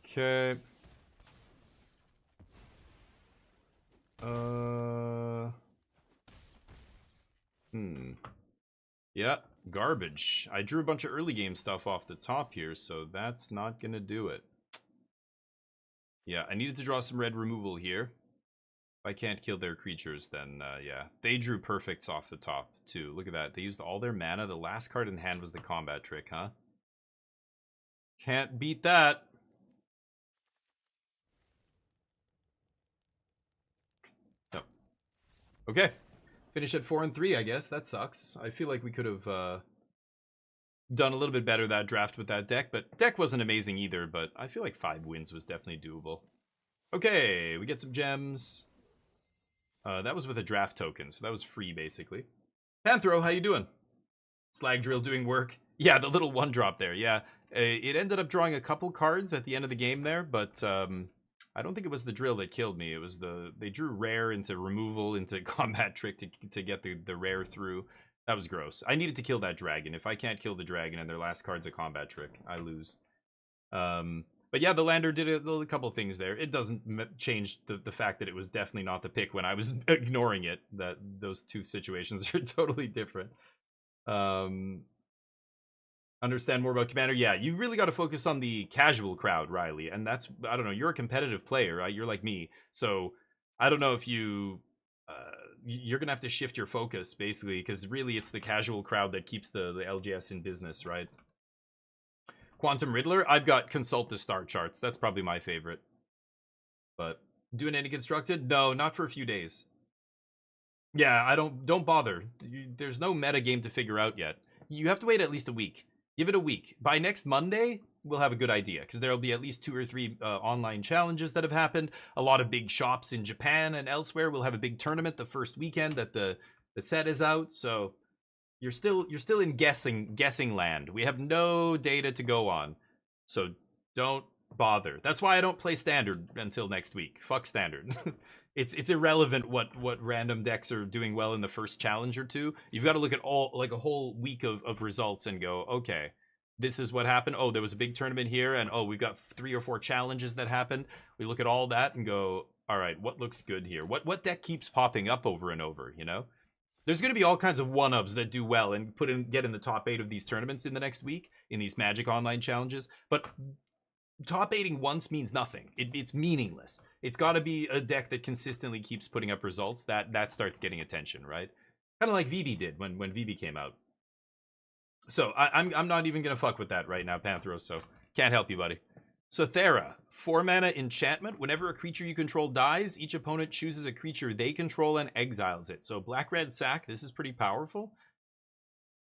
Okay. Yeah, garbage. I drew a bunch of early game stuff off the top here, so that's not gonna do it. Yeah, I needed to draw some red removal here. If I can't kill their creatures, then yeah. They drew perfects off the top, too. Look at that. They used all their mana. The last card in hand was the combat trick, huh? Can't beat that. No. Okay. Finish at 4-3, I guess. That sucks. I feel like we could have done a little bit better that draft with that deck, but deck wasn't amazing either, but I feel like 5 wins was definitely doable. Okay, we get some gems. That was with a draft token, so that was free, basically. Panthro, how you doing? Slag Drill doing work. Yeah, the little 1-drop there, yeah. It ended up drawing a couple cards at the end of the game there, but I don't think it was the drill that killed me. It was they drew rare into removal into combat trick to get the rare through. That was gross. I needed to kill that dragon. If I can't kill the dragon and their last card's a combat trick, I lose. But yeah, the lander did a couple things there. It doesn't change the fact that it was definitely not the pick when I was ignoring it. That those two situations are totally different. Understand more about Commander? Yeah, you really got to focus on the casual crowd, Riley. And that's, I don't know, you're a competitive player, right? You're like me. So I don't know if you're going to have to shift your focus, basically, because really it's the casual crowd that keeps the LGS in business, right? Quantum Riddler, I've got Consult the Star Charts. That's probably my favorite. But doing any constructed? No, not for a few days. Yeah, I don't bother. There's no meta game to figure out yet. You have to wait at least a week. Give it a week. By next Monday, we'll have a good idea, because there'll be at least 2 or 3 online challenges that have happened. A lot of big shops in Japan and elsewhere will have a big tournament the first weekend that the set is out. So you're still in guessing land. We have no data to go on, so don't bother. That's why I don't play standard until next week. Fuck standard. It's irrelevant what random decks are doing well in the first challenge or two. You've got to look at all, like, a whole week of results and go, okay, this is what happened. Oh, there was a big tournament here, and oh, we've got 3 or 4 challenges that happened. We look at all that and go, all right, what looks good here? What deck keeps popping up over and over, you know? There's going to be all kinds of one-ups that do well and get in the top 8 of these tournaments in the next week, in these Magic Online challenges, but top 8ing once means nothing. It's meaningless. It's got to be a deck that consistently keeps putting up results that starts getting attention, right? Kind of like VB did when VB came out. So I'm not even gonna fuck with that right now, Pantheros. So can't help you, buddy. So Thera, 4 mana enchantment. Whenever a creature you control dies, each opponent chooses a creature they control and exiles it. So black-red sack. This is pretty powerful.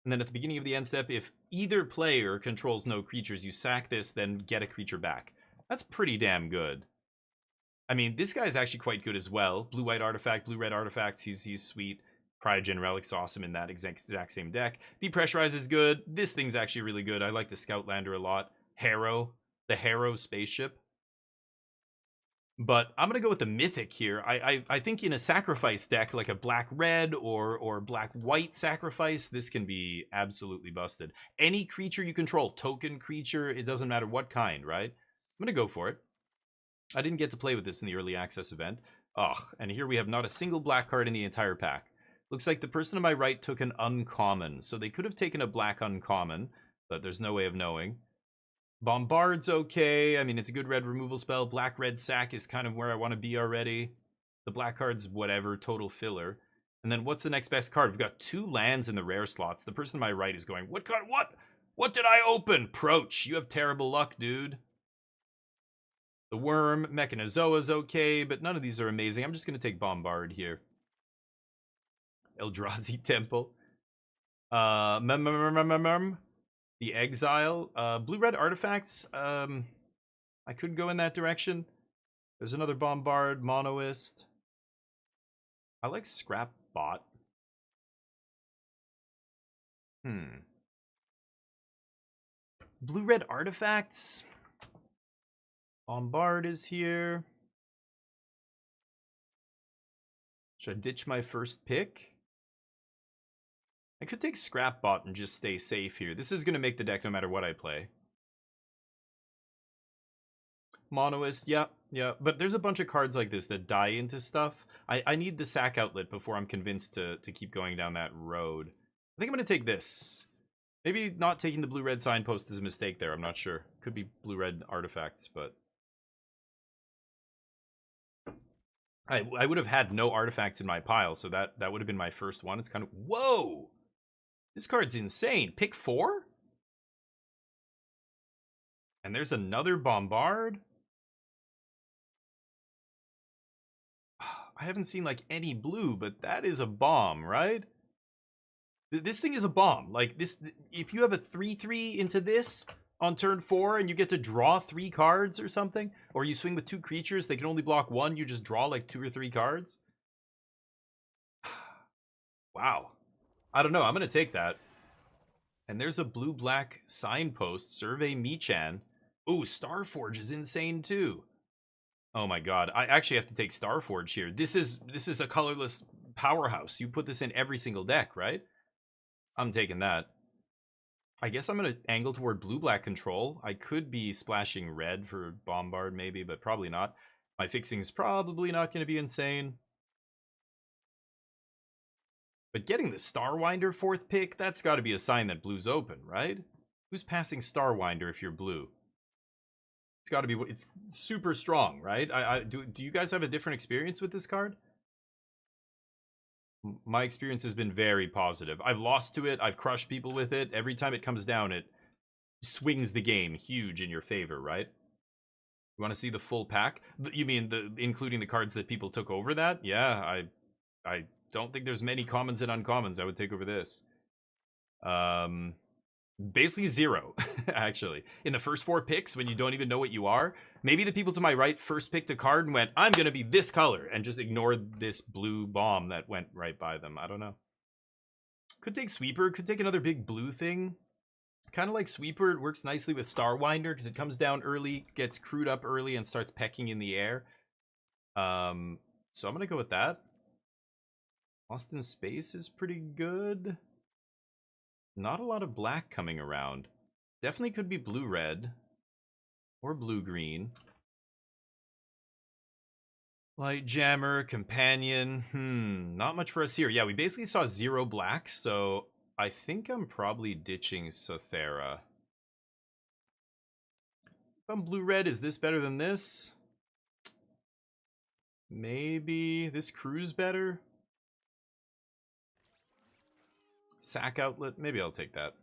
And then at the beginning of the end step, if either player controls no creatures, you sack this, then get a creature back. That's pretty damn good. I mean, this guy is actually quite good as well. Blue-white artifact, blue-red artifacts, he's sweet. Cryogen Relic's awesome in that exact same deck. Depressurize is good. This thing's actually really good. I like the Scoutlander a lot. Harrow, the Harrow spaceship. But I'm going to go with the Mythic here. I think in a sacrifice deck, like a black-red or black-white sacrifice, this can be absolutely busted. Any creature you control, token creature, it doesn't matter what kind, right? I'm going to go for it. I didn't get to play with this in the early access event. Oh, and here we have not a single black card in the entire pack. Looks like the person on my right took an uncommon, so they could have taken a black uncommon, but there's no way of knowing. Bombard's okay. I mean, it's a good red removal spell. Black-red sack is kind of where I want to be already. The black card's whatever, total filler. And then what's the next best card? We've got 2 lands in the rare slots. The person on my right is going, what card? What did I open? Proach, you have terrible luck, dude. The Worm, Mechanozoa's okay, but none of these are amazing. I'm just going to take Bombard here. Eldrazi Temple. The Exile. Blue-red artifacts. I could go in that direction. There's another Bombard. Monoist. I like Scrap Bot. Blue-red artifacts. Bombard is here. Should I ditch my first pick? I could take Scrapbot and just stay safe here. This is going to make the deck no matter what I play. Monoist, yeah. But there's a bunch of cards like this that die into stuff. I need the sack outlet before I'm convinced to keep going down that road. I think I'm going to take this. Maybe not taking the blue-red signpost is a mistake there. I'm not sure. Could be blue-red artifacts, but... I would have had no artifacts in my pile, so that would have been my first one. It's kind of... Whoa! This card's insane. Pick 4? And there's another Bombard? I haven't seen, like, any blue, but that is a bomb, right? This thing is a bomb. Like, this, if you have a 3/3 into this on turn 4 and you get to draw 3 cards or something, or you swing with 2 creatures, they can only block 1, you just draw, like, 2 or 3 cards. Wow. I don't know. I'm going to take that. And there's a blue-black signpost. Survey Michan. Ooh, Starforge is insane too. Oh my god. I actually have to take Starforge here. This is a colorless powerhouse. You put this in every single deck, right? I'm taking that. I guess I'm going to angle toward blue-black control. I could be splashing red for Bombard maybe, but probably not. My fixing's probably not going to be insane. But getting the Starwinder 4th pick, that's got to be a sign that blue's open, right? Who's passing Starwinder if you're blue? It's got to be, it's super strong, right? Do you guys have a different experience with this card? My experience has been very positive. I've lost to it. I've crushed people with it. Every time it comes down, it swings the game huge in your favor, right? You want to see the full pack? You mean including the cards that people took over that? Yeah, I don't think there's many commons and uncommons I would take over this. Basically 0, actually. In the first 4 picks, when you don't even know what you are, maybe the people to my right first picked a card and went, I'm going to be this color, and just ignored this blue bomb that went right by them. I don't know. Could take Sweeper, could take another big blue thing. Kind of like Sweeper, it works nicely with Starwinder, because it comes down early, gets crewed up early, and starts pecking in the air. So I'm going to go with that. Lost in Space is pretty good. Not a lot of black coming around. Definitely could be blue-red. Or blue-green. Light Jammer, Companion. Not much for us here. Yeah, we basically saw 0 black, so I think I'm probably ditching Sothera. If I'm blue-red, is this better than this? Maybe this crew's better? Sack Outlet, maybe I'll take that.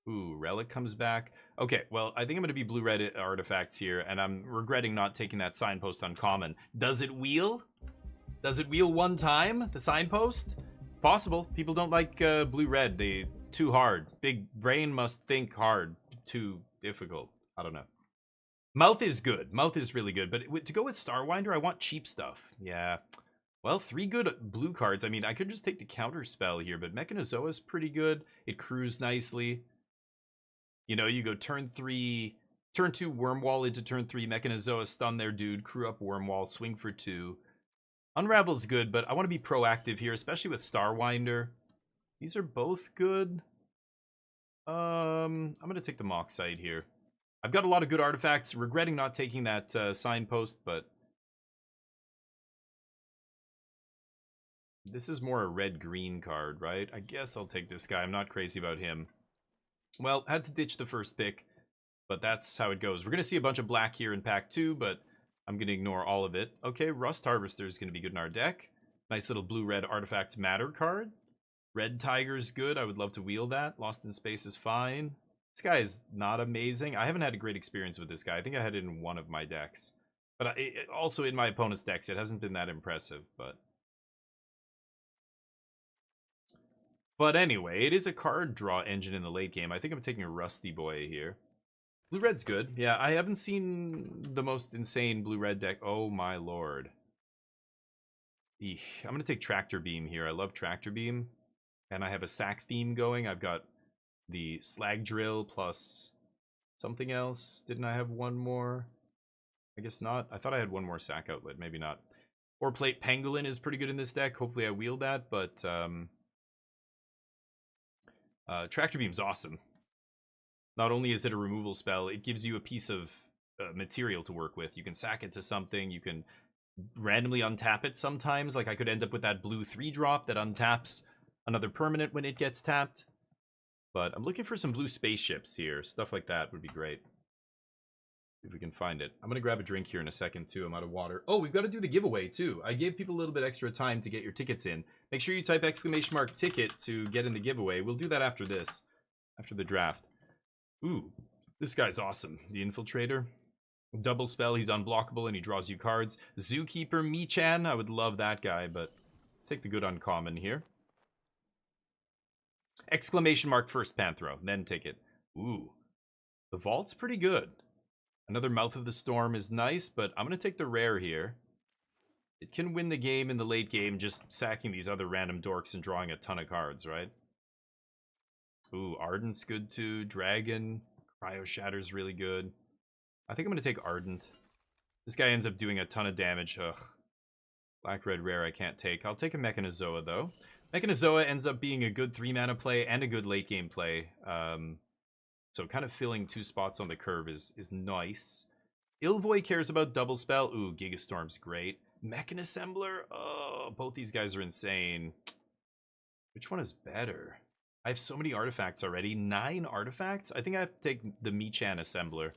Ooh, Relic comes back. Okay, well, I think I'm going to be blue-red artifacts here, and I'm regretting not taking that signpost uncommon. Does it wheel? Does it wheel one time, the signpost? Possible. People don't like blue-red. They too hard. Big brain must think hard. Too difficult. I don't know. Mouth is good. Mouth is really good, but to go with Starwinder, I want cheap stuff. Yeah. Well, 3 good blue cards. I mean, I could just take the counter spell here, but Mechanozoa's pretty good. It crews nicely. You know, you go turn 2 Wormwall into turn 3, Mechanozoa, stun their dude, crew up Wormwall, swing for 2. Unravel's good, but I want to be proactive here, especially with Starwinder. These are both good. I'm going to take the Moxite here. I've got a lot of good artifacts, regretting not taking that signpost, but this is more a red-green card, right? I guess I'll take this guy. I'm not crazy about him. Well, had to ditch the first pick, but that's how it goes. We're going to see a bunch of black here in pack 2, but I'm going to ignore all of it. Okay, Rust Harvester is going to be good in our deck. Nice little blue-red Artifacts Matter card. Red Tiger's good. I would love to wheel that. Lost in Space is fine. This guy is not amazing. I haven't had a great experience with this guy. I think I had it in one of my decks. But also in my opponent's decks, it hasn't been that impressive, but... But anyway, it is a card draw engine in the late game. I think I'm taking a Rusty Boy here. Blue-red's good. Yeah, I haven't seen the most insane blue-red deck. Oh my lord. Eesh. I'm going to take Tractor Beam here. I love Tractor Beam. And I have a sack theme going. I've got the Slag Drill plus something else. Didn't I have one more? I guess not. I thought I had one more sack outlet. Maybe not. Or Plate Pangolin is pretty good in this deck. Hopefully I wield that, but... Tractor Beam's awesome. Not only is it a removal spell, it gives you a piece of material to work with. You can sack it to something, you can randomly untap it sometimes. Like I could end up with that blue 3-drop that untaps another permanent when it gets tapped. But I'm looking for some blue spaceships here. Stuff like that would be great. If we can find it. I'm going to grab a drink here in a second too. I'm out of water. Oh, we've got to do the giveaway too. I gave people a little bit extra time to get your tickets in. Make sure you type !ticket to get in the giveaway. We'll do that after this. After the draft. Ooh, this guy's awesome. The Infiltrator. Double spell, he's unblockable and he draws you cards. Zookeeper Michan, I would love that guy, but take the good uncommon here. First Panthro, then take it. Ooh, the Vault's pretty good. Another Mouth of the Storm is nice, but I'm going to take the rare here. It can win the game in the late game just sacking these other random dorks and drawing a ton of cards, right? Ooh, Ardent's good too. Dragon. Cryo Shatter's really good. I think I'm going to take Ardent. This guy ends up doing a ton of damage. Ugh. Black, red, rare I can't take. I'll take a Mechanozoa, though. Mechanizoa ends up being a good 3-mana play and a good late game play. So kind of filling 2 spots on the curve is nice. Ilvoy cares about double spell. Ooh, Gigastorm's great. Mechanassembler. Oh, both these guys are insane. Which one is better? I have so many artifacts already. 9 artifacts? I think I have to take the Michan Assembler.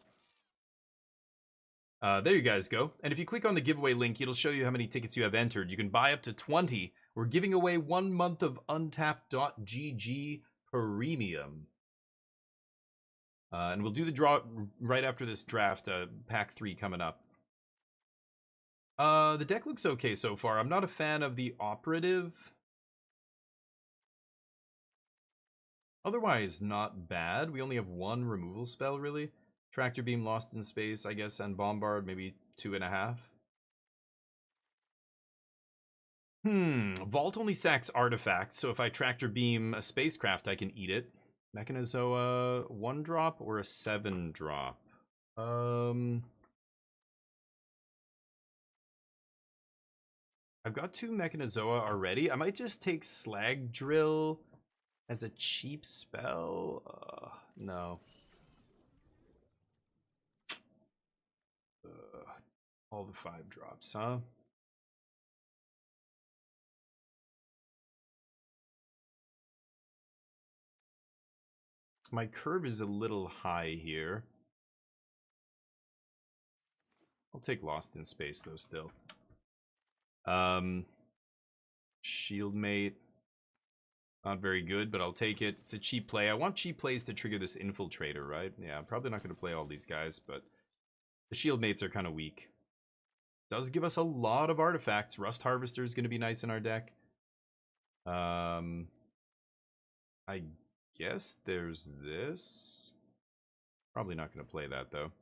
There you guys go. And if you click on the giveaway link, it'll show you how many tickets you have entered. You can buy up to 20. We're giving away 1 month of Untapped.gg Premium. And we'll do the draw right after this draft, pack 3 coming up. The deck looks okay so far. I'm not a fan of the Operative. Otherwise, not bad. We only have 1 removal spell, really. Tractor Beam, Lost in Space, I guess, and Bombard, maybe 2.5. Vault only sacks artifacts, so if I Tractor Beam a spacecraft, I can eat it. Mechanizoa, 1-drop or a 7-drop? I've got 2 Mechanizoa already. I might just take Slag Drill as a cheap spell. No. All the 5-drops, huh? My curve is a little high here. I'll take Lost in Space, though, still. Shieldmate. Not very good, but I'll take it. It's a cheap play. I want cheap plays to trigger this Infiltrator, right? Yeah, I'm probably not going to play all these guys, but the Shieldmates are kind of weak. Does give us a lot of artifacts. Rust Harvester is going to be nice in our deck. I guess there's this. Probably not going to play that, though.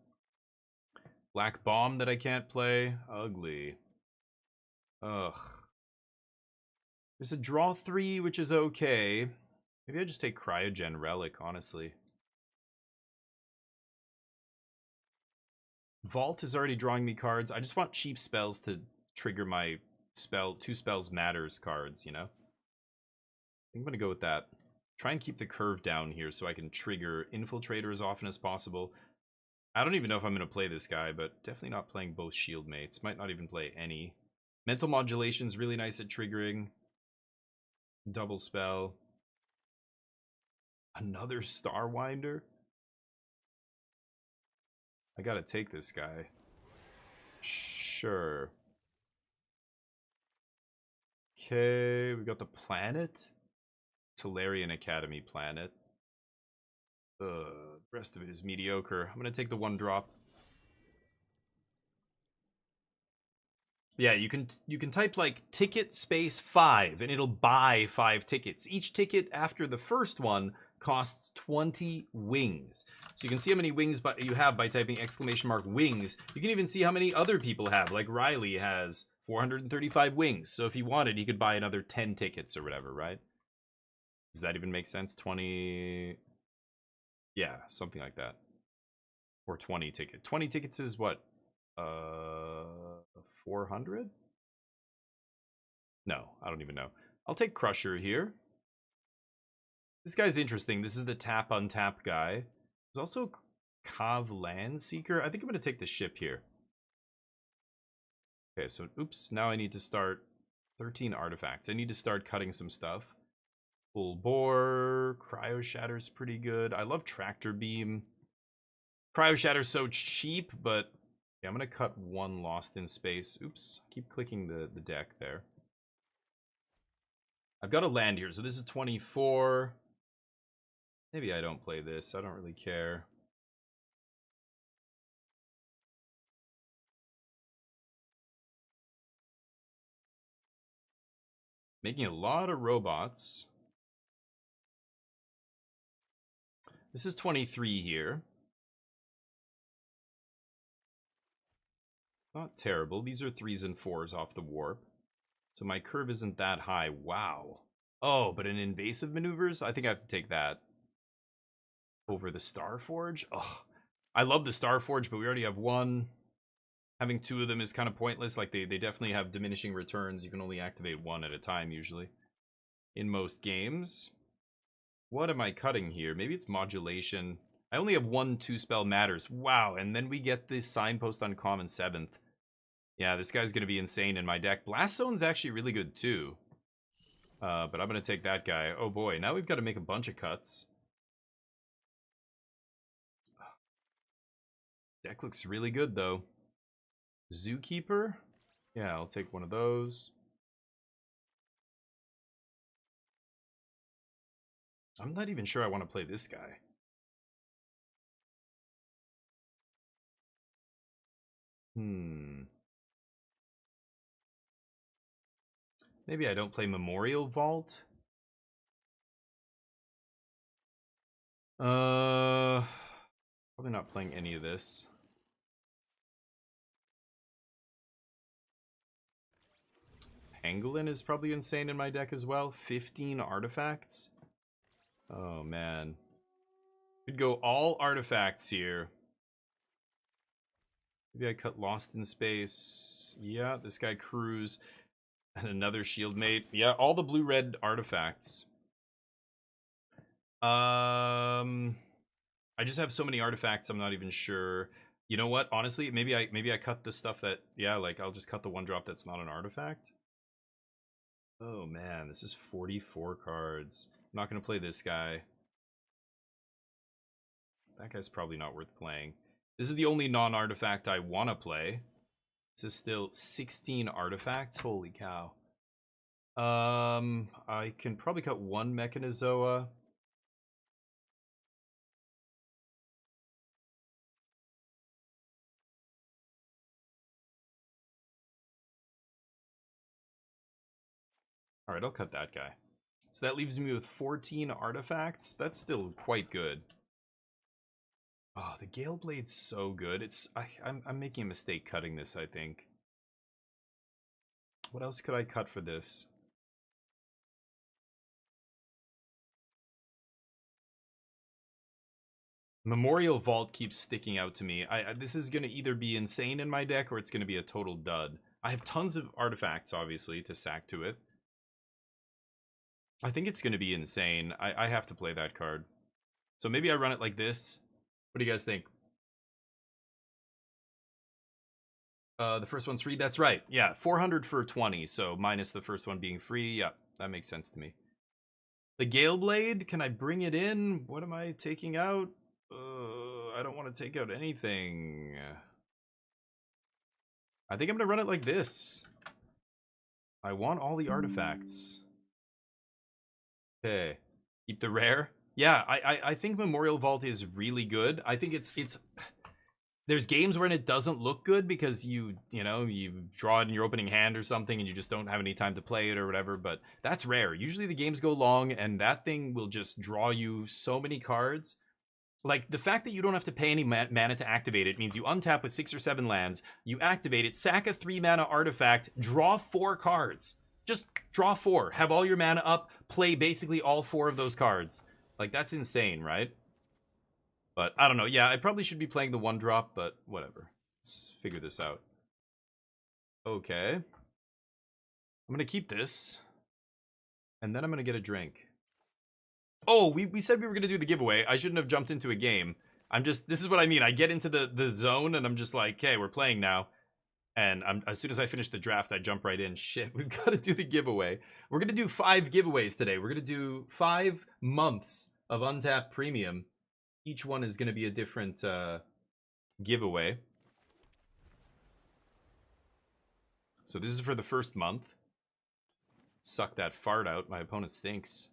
Black Bomb that I can't play. Ugly. Ugh. There's a draw 3, which is okay. Maybe I just take Cryogen Relic, honestly. Vault is already drawing me cards. I just want cheap spells to trigger my 2 spells matters cards, you know? I think I'm going to go with that. Try and keep the curve down here so I can trigger Infiltrator as often as possible. I don't even know if I'm going to play this guy, but definitely not playing both Shieldmates. Might not even play any. Mental Modulation is really nice at triggering. Double spell. Another Starwinder? I gotta take this guy. Sure. Okay, we got the planet. Tolarian Academy planet. The rest of it is mediocre. I'm gonna take the 1-drop. Yeah, you can type like ticket space 5 and it'll buy 5 tickets. Each ticket after the first one costs 20 wings. So you can see how many wings you have by typing !wings. You can even see how many other people have. Like Riley has 435 wings. So if he wanted, he could buy another 10 tickets or whatever, right? Does that even make sense? 20... Yeah, something like that. Or 20 tickets. 20 tickets is what? 400? No, I don't even know. I'll take Crusher here. This guy's interesting. This is the tap untap guy. There's also Kav Landseeker. I think I'm going to take the ship here. Okay, so oops, now I need to start 13 artifacts. I need to start cutting some stuff. Full Bore, Cryo Shatter's pretty good. I love Tractor Beam. Cryo Shatter's so cheap, but yeah, I'm going to cut 1 Lost in Space. Oops, keep clicking the deck there. I've got a land here, so this is 24. Maybe I don't play this. I don't really care. Making a lot of robots. This is 23 here. Not terrible. These are 3s and 4s off the warp. So my curve isn't that high. Wow. Oh, but in invasive maneuvers, I think I have to take that over the Starforge. Oh, I love the Starforge, but we already have 1. Having 2 of them is kind of pointless. Like they definitely have diminishing returns. You can only activate 1 at a time usually. in most games. What am I cutting here? Maybe it's modulation. I only have 1 2-spell matters. Wow, and then we get this signpost on common 7th. Yeah, this guy's going to be insane in my deck. Blast Zone's actually really good too. But I'm going to take that guy. Oh boy, now we've got to make a bunch of cuts. Deck looks really good though. Zookeeper? Yeah, I'll take one of those. I'm not even sure I want to play this guy. Maybe I don't play Memorial Vault. Probably not playing any of this. Pangolin is probably insane in my deck as well. 15 artifacts. Oh man. Could go all artifacts here. Maybe I cut Lost in Space. Yeah, this guy Cruise. And another Shieldmate. Yeah, all the blue-red artifacts. I just have so many artifacts, I'm not even sure. You know what? Honestly, maybe I cut the stuff that, yeah, like I'll just cut the 1-drop that's not an artifact. Oh man, this is 44 cards. I'm not gonna play this guy. That guy's probably not worth playing. This is the only non-artifact I want to play. This is still 16 artifacts. Holy cow. I can probably cut 1 Mechanizoa. Alright, I'll cut that guy. So that leaves me with 14 artifacts. That's still quite good. Oh, the Gale Blade's so good. I'm making a mistake cutting this, I think. What else could I cut for this? Memorial Vault keeps sticking out to me. This is going to either be insane in my deck or it's going to be a total dud. I have tons of artifacts, obviously, to sack to it. I think it's going to be insane. I have to play that card. So maybe I run it like this. What do you guys think? The first one's free? That's right. Yeah, 400 for 20, so minus the first one being free. Yeah, that makes sense to me. The Gale Blade, can I bring it in? What am I taking out? I don't want to take out anything. I think I'm going to run it like this. I want all the artifacts. Okay. Keep the rare. Yeah, I think Memorial Vault is really good. I think it's there's games when it doesn't look good because you draw it in your opening hand or something and you just don't have any time to play it or whatever, but that's rare. Usually the games go long and that thing will just draw you so many cards. Like, the fact that you don't have to pay any mana to activate it means you untap with 6 or 7 lands, you activate it, sack a 3-mana artifact, draw 4 cards. Just draw 4. Have all your mana up, play basically all 4 of those cards. Like, that's insane, right? But, I don't know. Yeah, I probably should be playing the 1-drop, but whatever. Let's figure this out. Okay. I'm going to keep this. And then I'm going to get a drink. Oh, we said we were going to do the giveaway. I shouldn't have jumped into a game. This is what I mean. I get into the zone and I'm just like, okay, we're playing now. And as soon as I finish the draft, I jump right in. Shit, we've got to do the giveaway. We're going to do 5 giveaways today. We're going to do 5 months of Untapped Premium. Each one is going to be a different giveaway. So this is for the first month. Suck that fart out. My opponent stinks.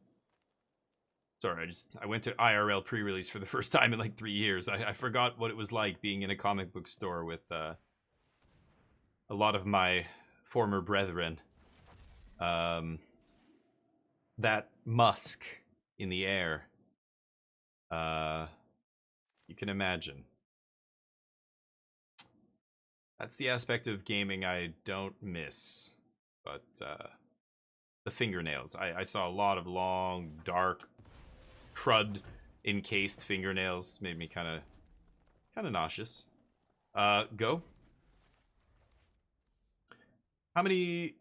Sorry, I went to IRL pre-release for the first time in like 3 years. I forgot what it was like being in a comic book store with a lot of my former brethren. That musk in the air. You can imagine. That's the aspect of gaming I don't miss. But the fingernails. I saw a lot of long, dark, crud encased fingernails. Made me kind of nauseous. Go. How many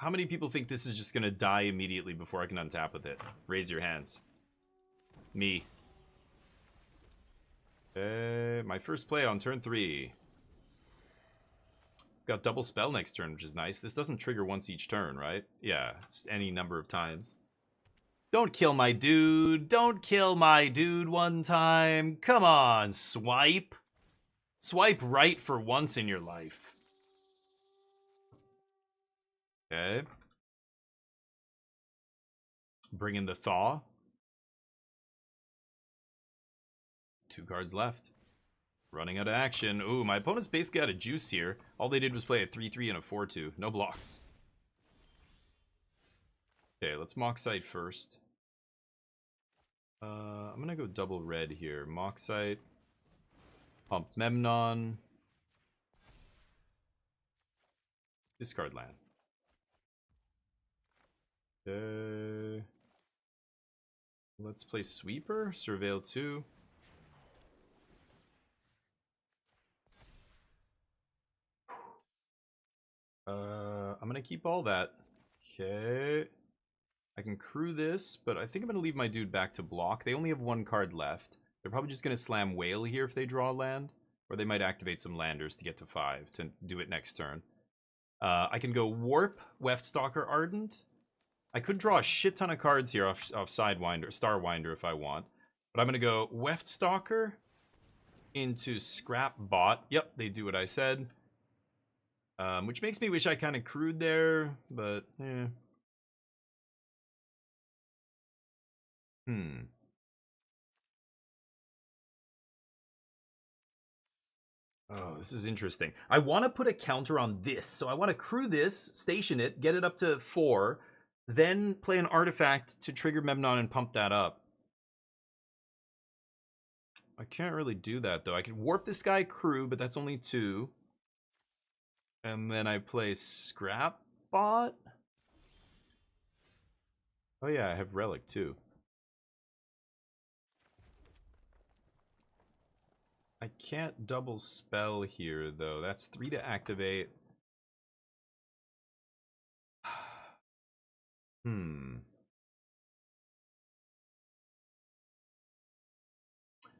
How many people think this is just gonna die immediately before I can untap with it? Raise your hands. Me. My first play on turn 3. Got double spell next turn, which is nice. This doesn't trigger once each turn, right? Yeah, it's any number of times. Don't kill my dude. Don't kill my dude one time. Come on, swipe. Swipe right for once in your life. Okay. Bring in the thaw. 2 cards left. Running out of action. Ooh, my opponent's basically out of juice here. All they did was play a 3-3 and a 4-2. No blocks. Okay, let's Moxite first. I'm gonna go double red here. Moxite. Pump Memnon. Discard land. Okay. Let's play Sweeper. Surveil 2. I'm gonna keep all that. Okay. I can crew this, but I think I'm gonna leave my dude back to block. They only have 1 card left. They're probably just gonna slam Whale here if they draw land. Or they might activate some landers to get to 5 to do it next turn. I can go Warp, Weftstalker, Ardent. I could draw a shit ton of cards here off Sidewinder, Starwinder if I want. But I'm gonna go Weftstalker into Scrap Bot. Yep, they do what I said. Which makes me wish I kind of crewed there, but eh. Oh, this is interesting. I want to put a counter on this. So I want to crew this, station it, get it up to 4, then play an artifact to trigger Memnon and pump that up. I can't really do that, though. I can warp this guy, crew, but that's only 2. And then I play Scrap Bot. Oh yeah, I have Relic, too. I can't double spell here, though. That's 3 to activate.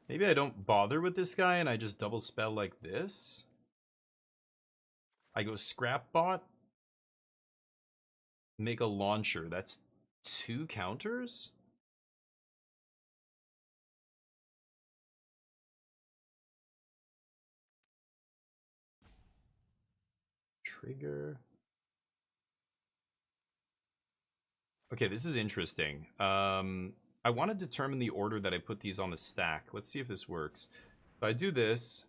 Maybe I don't bother with this guy and I just double spell like this. I go Scrap Bot. Make a launcher. That's 2 counters? Trigger. Okay, this is interesting. I want to determine the order that I put these on the stack. Let's see if this works. If I do this,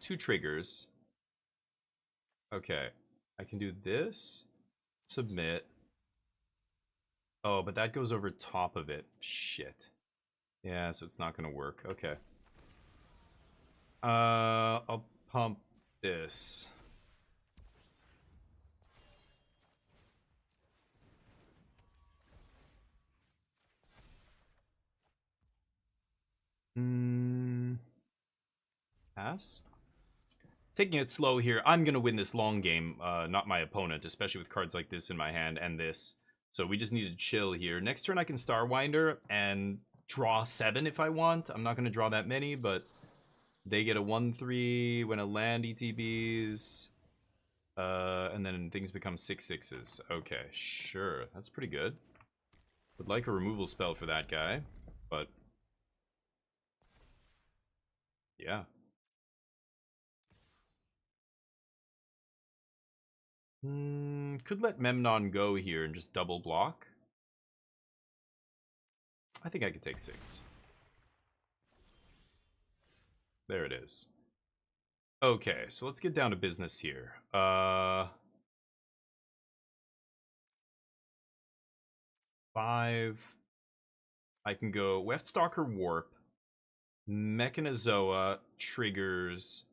2 triggers. Okay, I can do this, submit. Oh, but that goes over top of it. Shit. Yeah, so it's not going to work. Okay. I'll pump this. Pass? Taking it slow here. I'm going to win this long game, not my opponent, especially with cards like this in my hand and this. So we just need to chill here. Next turn I can Starwinder and draw 7 if I want. I'm not going to draw that many, but they get a 1-3 when a land ETBs. And then things become 6/6s. Okay, sure. That's pretty good. Would like a removal spell for that guy, but yeah. Could let Memnon go here and just double block. I think I could take 6. There it is. Okay, so let's get down to business here. 5. I can go Weftstalker Warp. Mechanizoa triggers.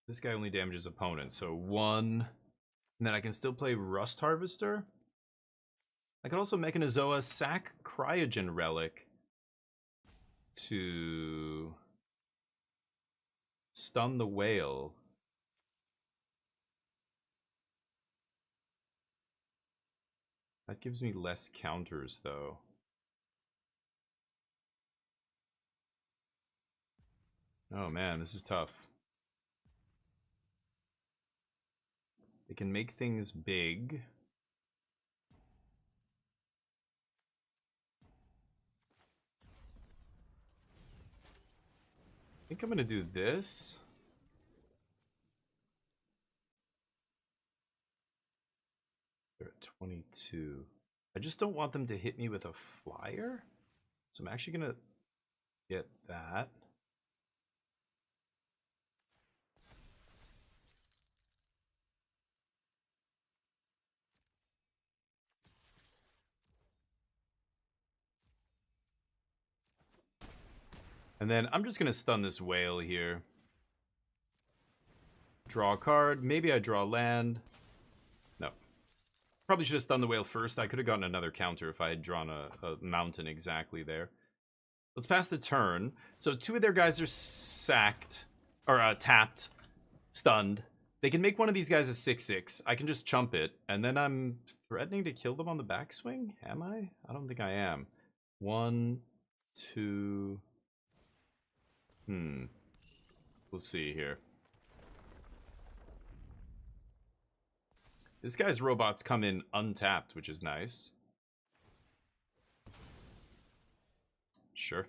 This guy only damages opponent, so 1. And then I can still play Rust Harvester. I can also Mechanizoa sack Cryogen Relic to stun the whale. That gives me less counters, though. Oh man, this is tough. They can make things big. I think I'm gonna do this. They're at 22. I just don't want them to hit me with a flyer. So I'm actually gonna get that. And then I'm just gonna stun this whale here. Draw a card. Maybe I draw land. No. Probably should have stunned the whale first. I could have gotten another counter if I had drawn a mountain exactly there. Let's pass the turn. So 2 of their guys are sacked. Or tapped. Stunned. They can make one of these guys a 6/6. I can just chump it. And then I'm threatening to kill them on the backswing? Am I? I don't think I am. 1, 2... We'll see here. This guy's robots come in untapped, which is nice. Sure.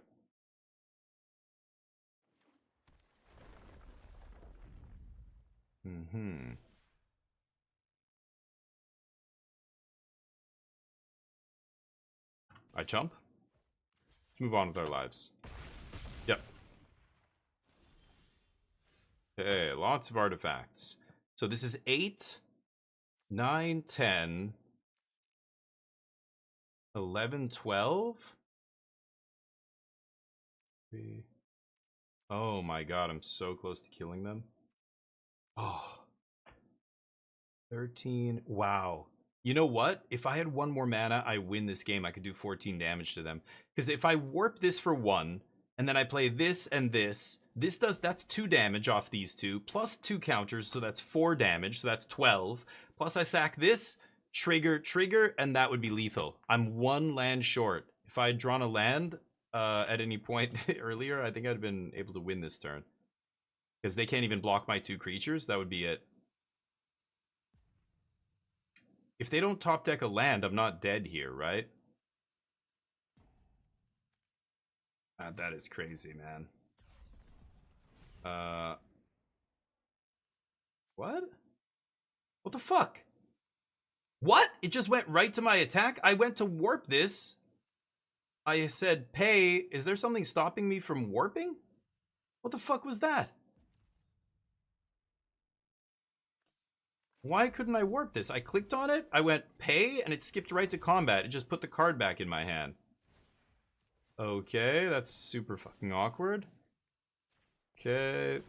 I chump. Let's move on with our lives. Yep. Okay, lots of artifacts. So this is 8, 9, 10, 11, 12. Oh my god, I'm so close to killing them. Oh. 13. Wow. You know what? If I had 1 more mana, I win this game. I could do 14 damage to them. Because if I warp this for 1, and then I play this and this does, that's 2 damage off these 2, plus 2 counters, so that's 4 damage, so that's 12. Plus I sack this, trigger, and that would be lethal. I'm 1 land short. If I had drawn a land at any point earlier, I think I'd have been able to win this turn. Because they can't even block my 2 creatures, that would be it. If they don't top deck a land, I'm not dead here, right? That is crazy, man. What? What the fuck? What? It just went right to my attack? I went to warp this. I said, pay. Is there something stopping me from warping? What the fuck was that? Why couldn't I warp this? I clicked on it, I went pay, and it skipped right to combat. It just put the card back in my hand. Okay, that's super fucking awkward. Okay.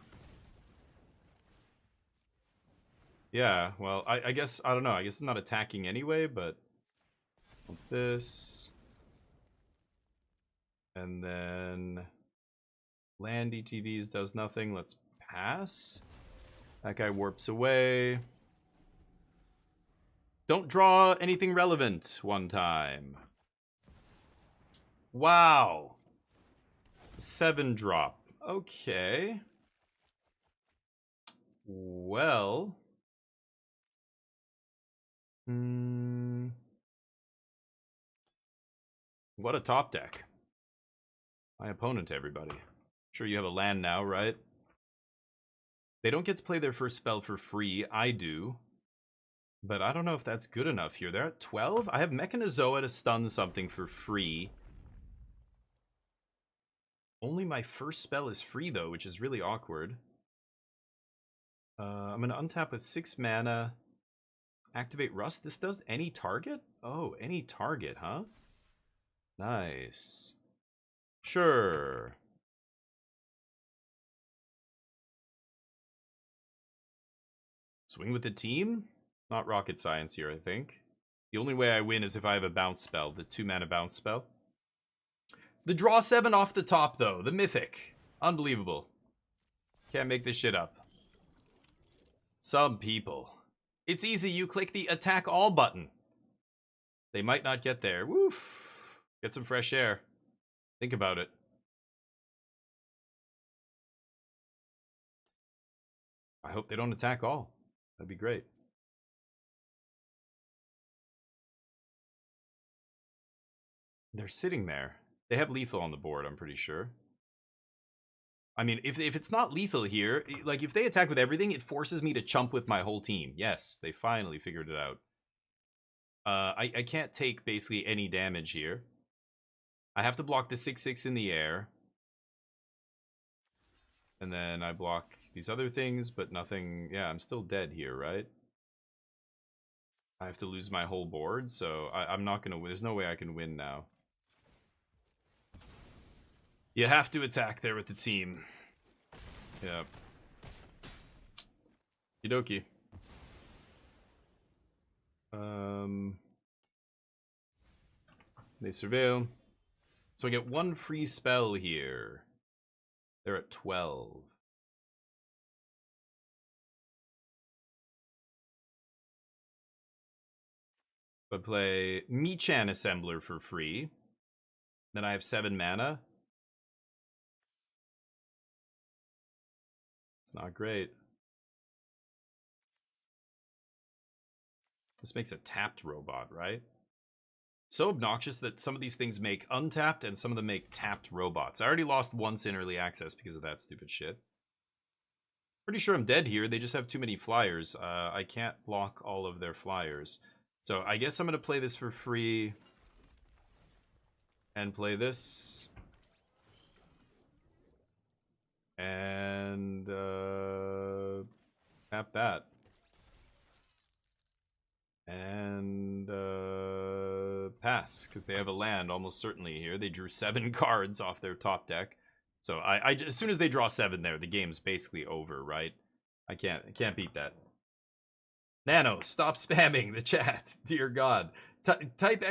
Yeah, well, I guess, I don't know. I guess I'm not attacking anyway, but... this. And then... land ETVs does nothing. Let's pass. That guy warps away. Don't draw anything relevant 1 time. Wow. 7 drop. Okay. Well. What a top deck. My opponent, everybody. Sure you have a land now, right? They don't get to play their first spell for free. I do. But I don't know if that's good enough here. They're at 12? I have Mechanizoa to stun something for free. Only my first spell is free, though, which is really awkward. I'm going to untap with 6 mana. Activate Rust. This does any target? Oh, any target, huh? Nice. Sure. Swing with the team? Not rocket science here, I think. The only way I win is if I have a bounce spell, the 2 mana bounce spell. The draw 7 off the top, though. The mythic. Unbelievable. Can't make this shit up. Some people. It's easy. You click the attack all button. They might not get there. Woof. Get some fresh air. Think about it. I hope they don't attack all. That'd be great. They're sitting there. They have lethal on the board, I'm pretty sure. I mean, if it's not lethal here, like, if they attack with everything, it forces me to chump with my whole team. Yes, they finally figured it out. I can't take basically any damage here. I have to block the 6/6 in the air. And then I block these other things, but nothing... Yeah, I'm still dead here, right? I have to lose my whole board, so I'm not going to win. There's no way I can win now. You have to attack there with the team. Yeah. Okie dokie. They surveil. So I get one free spell here. They're at 12. I play Michan Assembler for free. Then I have 7 mana. It's not great. This makes a tapped robot, right? So obnoxious that some of these things make untapped and some of them make tapped robots. I already lost once in early access because of that stupid shit. Pretty sure I'm dead here. They just have too many flyers. I can't block all of their flyers. So I guess I'm going to play this for free. And play this. And tap that. And pass, because they have a land almost certainly here. They drew 7 cards off their top deck. So as soon as they draw 7 there, the game's basically over, right? I can't beat that. Nano, stop spamming the chat. Dear God. Type !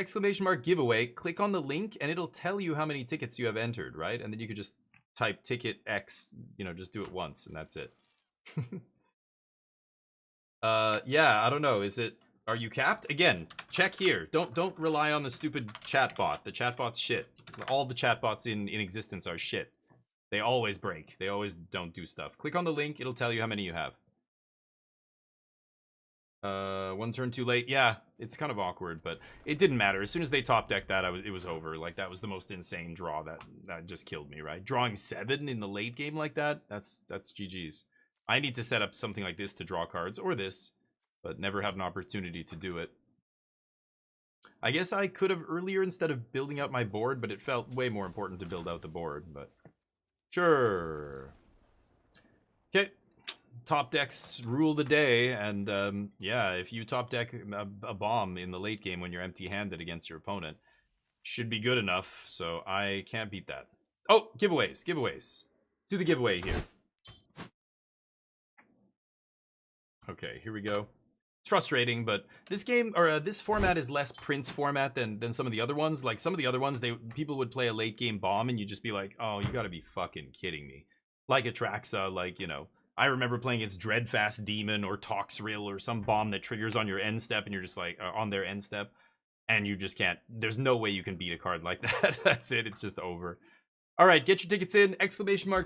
giveaway, click on the link, and it'll tell you how many tickets you have entered, right? And then you could just type ticket X, you know, just do it once, and that's it. Yeah, I don't know. Are you capped? Again, check here. Don't rely on the stupid chatbot. The chatbot's shit. All the chatbots in existence are shit. They always break. They always don't do stuff. Click on the link. It'll tell you how many you have. 1 turn too late. Yeah, it's kind of awkward, but it didn't matter. As soon as they top decked that, it was over. Like, that was the most insane draw that just killed me, right? Drawing 7 in the late game like that, that's GG's. I need to set up something like this to draw cards, or this, but never had an opportunity to do it. I guess I could have earlier instead of building out my board, but it felt way more important to build out the board, but sure. Okay. Top decks rule the day, and yeah, if you top deck a bomb in the late game when you're empty-handed against your opponent, should be good enough, so I can't beat that. Oh, giveaways. Do the giveaway here. Okay, here we go. It's frustrating, but this game, or this format is less Prince format than some of the other ones. Like, some of the other ones, people would play a late game bomb, and you'd just be like, oh, you gotta be fucking kidding me. Like Atraxa, like, you know, I remember playing against Dreadfast Demon or Toxrill or some bomb that triggers on your end step, and you're just like, on their end step, and you just can't, there's no way you can beat a card like that. That's it, it's just over. Alright, get your tickets in, !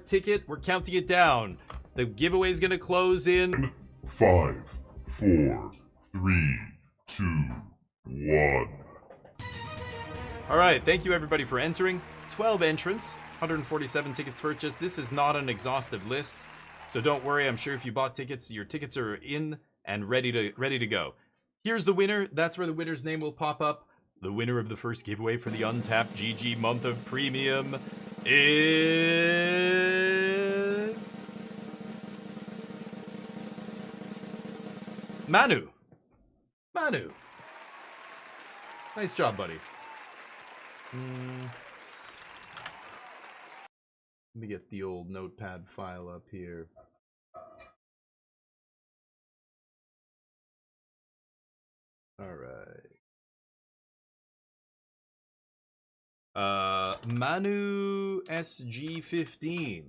Ticket, we're counting it down. The giveaway is gonna close in 5, 4, 3, 2, 1. Alright, thank you everybody for entering. 12 entrants, 147 tickets purchased. This is not an exhaustive list, so don't worry. I'm sure if you bought tickets, your tickets are in and ready to go. Here's the winner. That's where the winner's name will pop up. The winner of the first giveaway for the Untapped GG Month of Premium is Manu. Nice job, buddy. Let me get the old notepad file up here. Alright. Manu SG15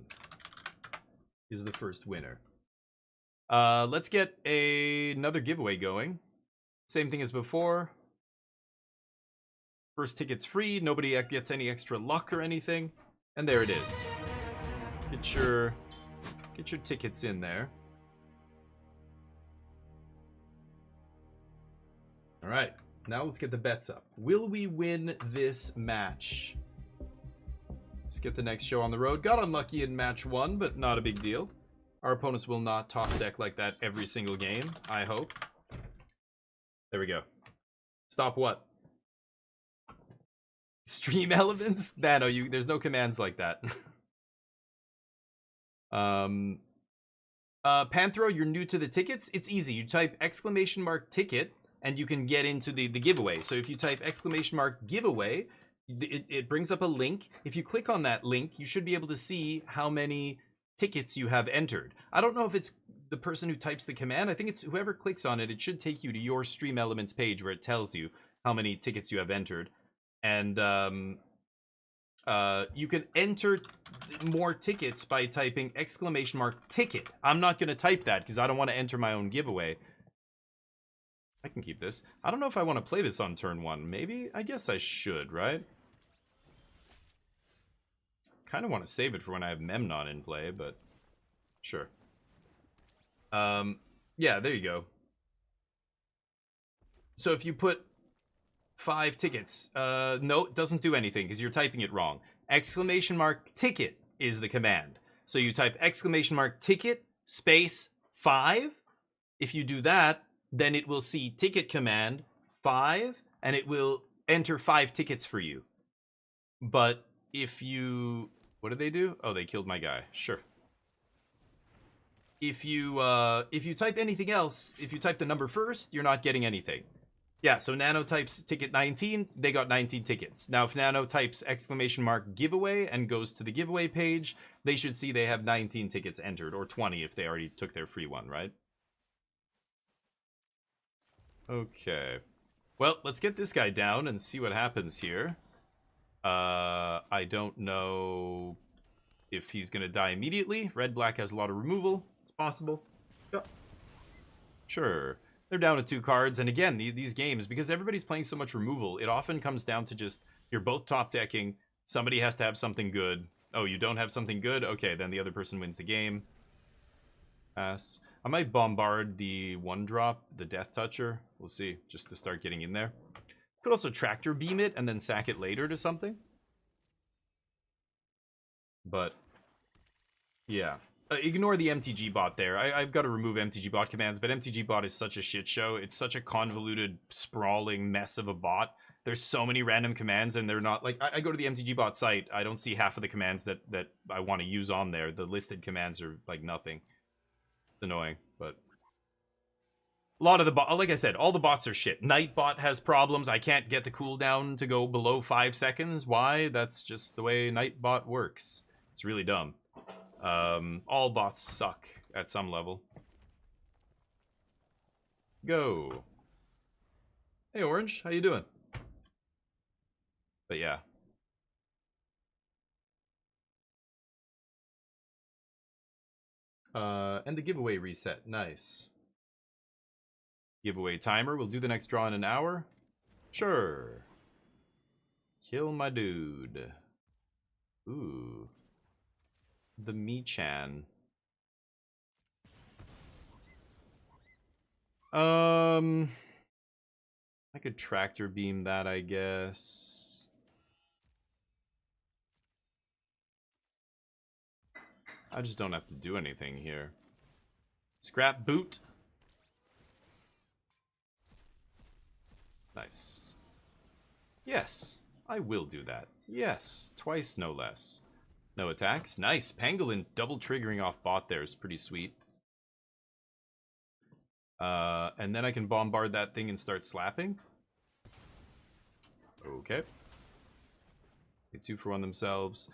is the first winner. Let's get another giveaway going. Same thing as before. First ticket's free. Nobody gets any extra luck or anything. And there it is. Get your tickets in there. All right. Now let's get the bets up. Will we win this match? Let's get the next show on the road. Got unlucky in match 1, but not a big deal. Our opponents will not top deck like that every single game, I hope. There we go. Stop what? Stream elements? Nano, there's no commands like that. Panthro, you're new to the tickets? It's easy. You type !ticket and you can get into the giveaway. So if you type !giveaway, it brings up a link. If you click on that link, you should be able to see how many tickets you have entered. I don't know if it's the person who types the command. I think it's whoever clicks on it. It should take you to your Stream Elements page where it tells you how many tickets you have entered. And you can enter more tickets by typing !ticket. I'm not going to type that because I don't want to enter my own giveaway. I can keep this. I don't know if I want to play this on turn 1. Maybe? I guess I should, right? Kind of want to save it for when I have Memnon in play, but sure. Yeah, there you go. So if you put 5 tickets, no, it doesn't do anything because you're typing it wrong. !ticket is the command. So you type !ticket space 5. If you do that, then it will see ticket command 5 and it will enter 5 tickets for you. But if you, what did they do? Oh, they killed my guy. Sure. If you type anything else, if you type the number first, you're not getting anything. Yeah, so Nano types ticket 19, they got 19 tickets. Now, if Nano types !giveaway and goes to the giveaway page, they should see they have 19 tickets entered, or 20 if they already took their free one, right? Okay. Well, let's get this guy down and see what happens here. I don't know if he's going to die immediately. Red-black has a lot of removal. It's possible. Yeah. Sure. They're down to 2 cards, and again, these games, because everybody's playing so much removal, it often comes down to just, you're both top decking, somebody has to have something good. Oh, you don't have something good? Okay, then the other person wins the game. Pass. I might bombard the 1-drop, the Death Toucher. We'll see, just to start getting in there. Could also Tractor Beam it and then sack it later to something. But, yeah. Ignore the MTG bot there. I've got to remove MTG bot commands, but MTG bot is such a shit show. It's such a convoluted, sprawling mess of a bot. There's so many random commands, and they're not, like, I go to the MTG bot site, I don't see half of the commands that I want to use on there. The listed commands are, like, nothing. It's annoying, but... A lot of the bot, like I said, all the bots are shit. Nightbot has problems. I can't get the cooldown to go below 5 seconds. Why? That's just the way Nightbot works. It's really dumb. All bots suck at some level. Go. Hey, Orange. How you doing? But yeah. And the giveaway reset. Nice. Giveaway timer. We'll do the next draw in an hour. Sure. Kill my dude. Ooh. The Mii-chan. I could Tractor Beam that, I guess. I just don't have to do anything here. Scrap Boot. Nice. Yes, I will do that. Yes, twice no less. No attacks. Nice. Pangolin double triggering off bot there is pretty sweet. And then I can bombard that thing and start slapping. Okay. Get 2 for 1 themselves.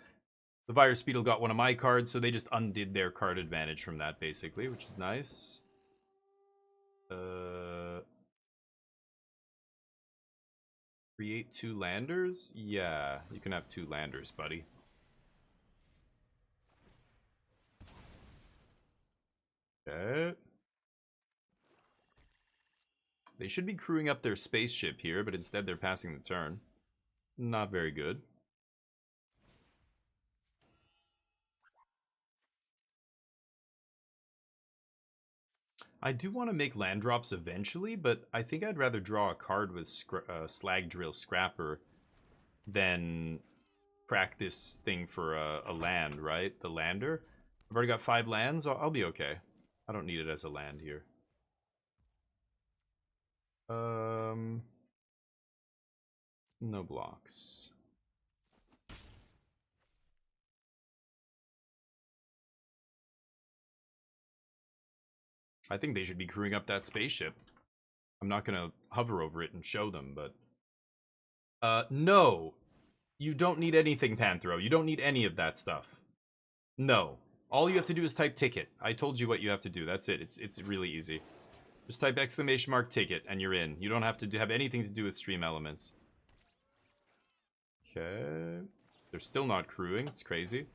The Virus Beetle got one of my cards, so they just undid their card advantage from that, basically, which is nice. Create 2 landers? Yeah, you can have 2 landers, buddy. Okay. They should be crewing up their spaceship here, but instead they're passing the turn. not very good. I do want to make land drops eventually, but I think I'd rather draw a card with Slag Drill Scrapper than crack this thing for a land, right? The lander. I've already got 5 lands. I'll be okay. I don't need it as a land here. No blocks. I think they should be crewing up that spaceship. I'm not gonna hover over it and show them, but... no! You don't need anything, Panthro. You don't need any of that stuff. No. All you have to do is type ticket. I told you what you have to do. That's it. It's really easy. Just type !ticket and you're in. You don't have to have anything to do with stream elements. Okay. They're still not crewing. It's crazy.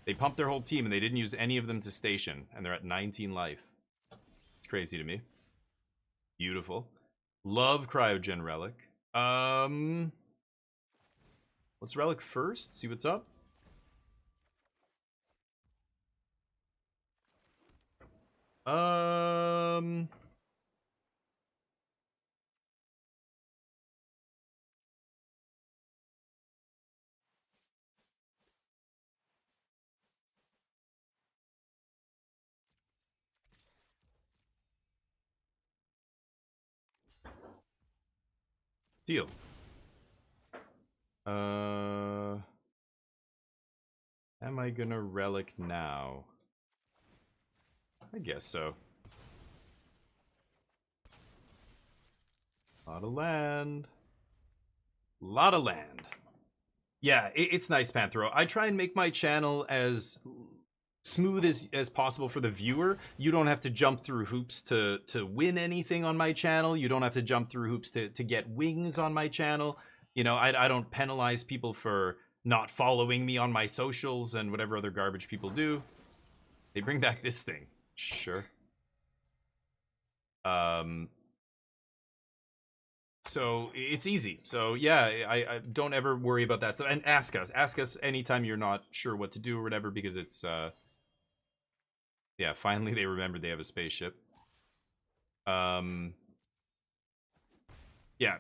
They pumped their whole team and they didn't use any of them to station. And they're at 19 life. It's crazy to me. Beautiful. Love Cryogen Relic. Let's Relic first. See what's up. Deal. Am I gonna Relic now? I guess so. Lot of land. Lot of land. Yeah, it's nice, Panthro. I try and make my channel as smooth as possible for the viewer. You don't have to jump through hoops to win anything on my channel. You don't have to jump through hoops to get wings on my channel. You know, I don't penalize people for not following me on my socials and whatever other garbage people do. They bring back this thing. Sure. So it's easy. So yeah, I don't ever worry about that stuff. And ask us anytime you're not sure what to do or whatever, because it's yeah, finally they remembered they have a spaceship. Yeah,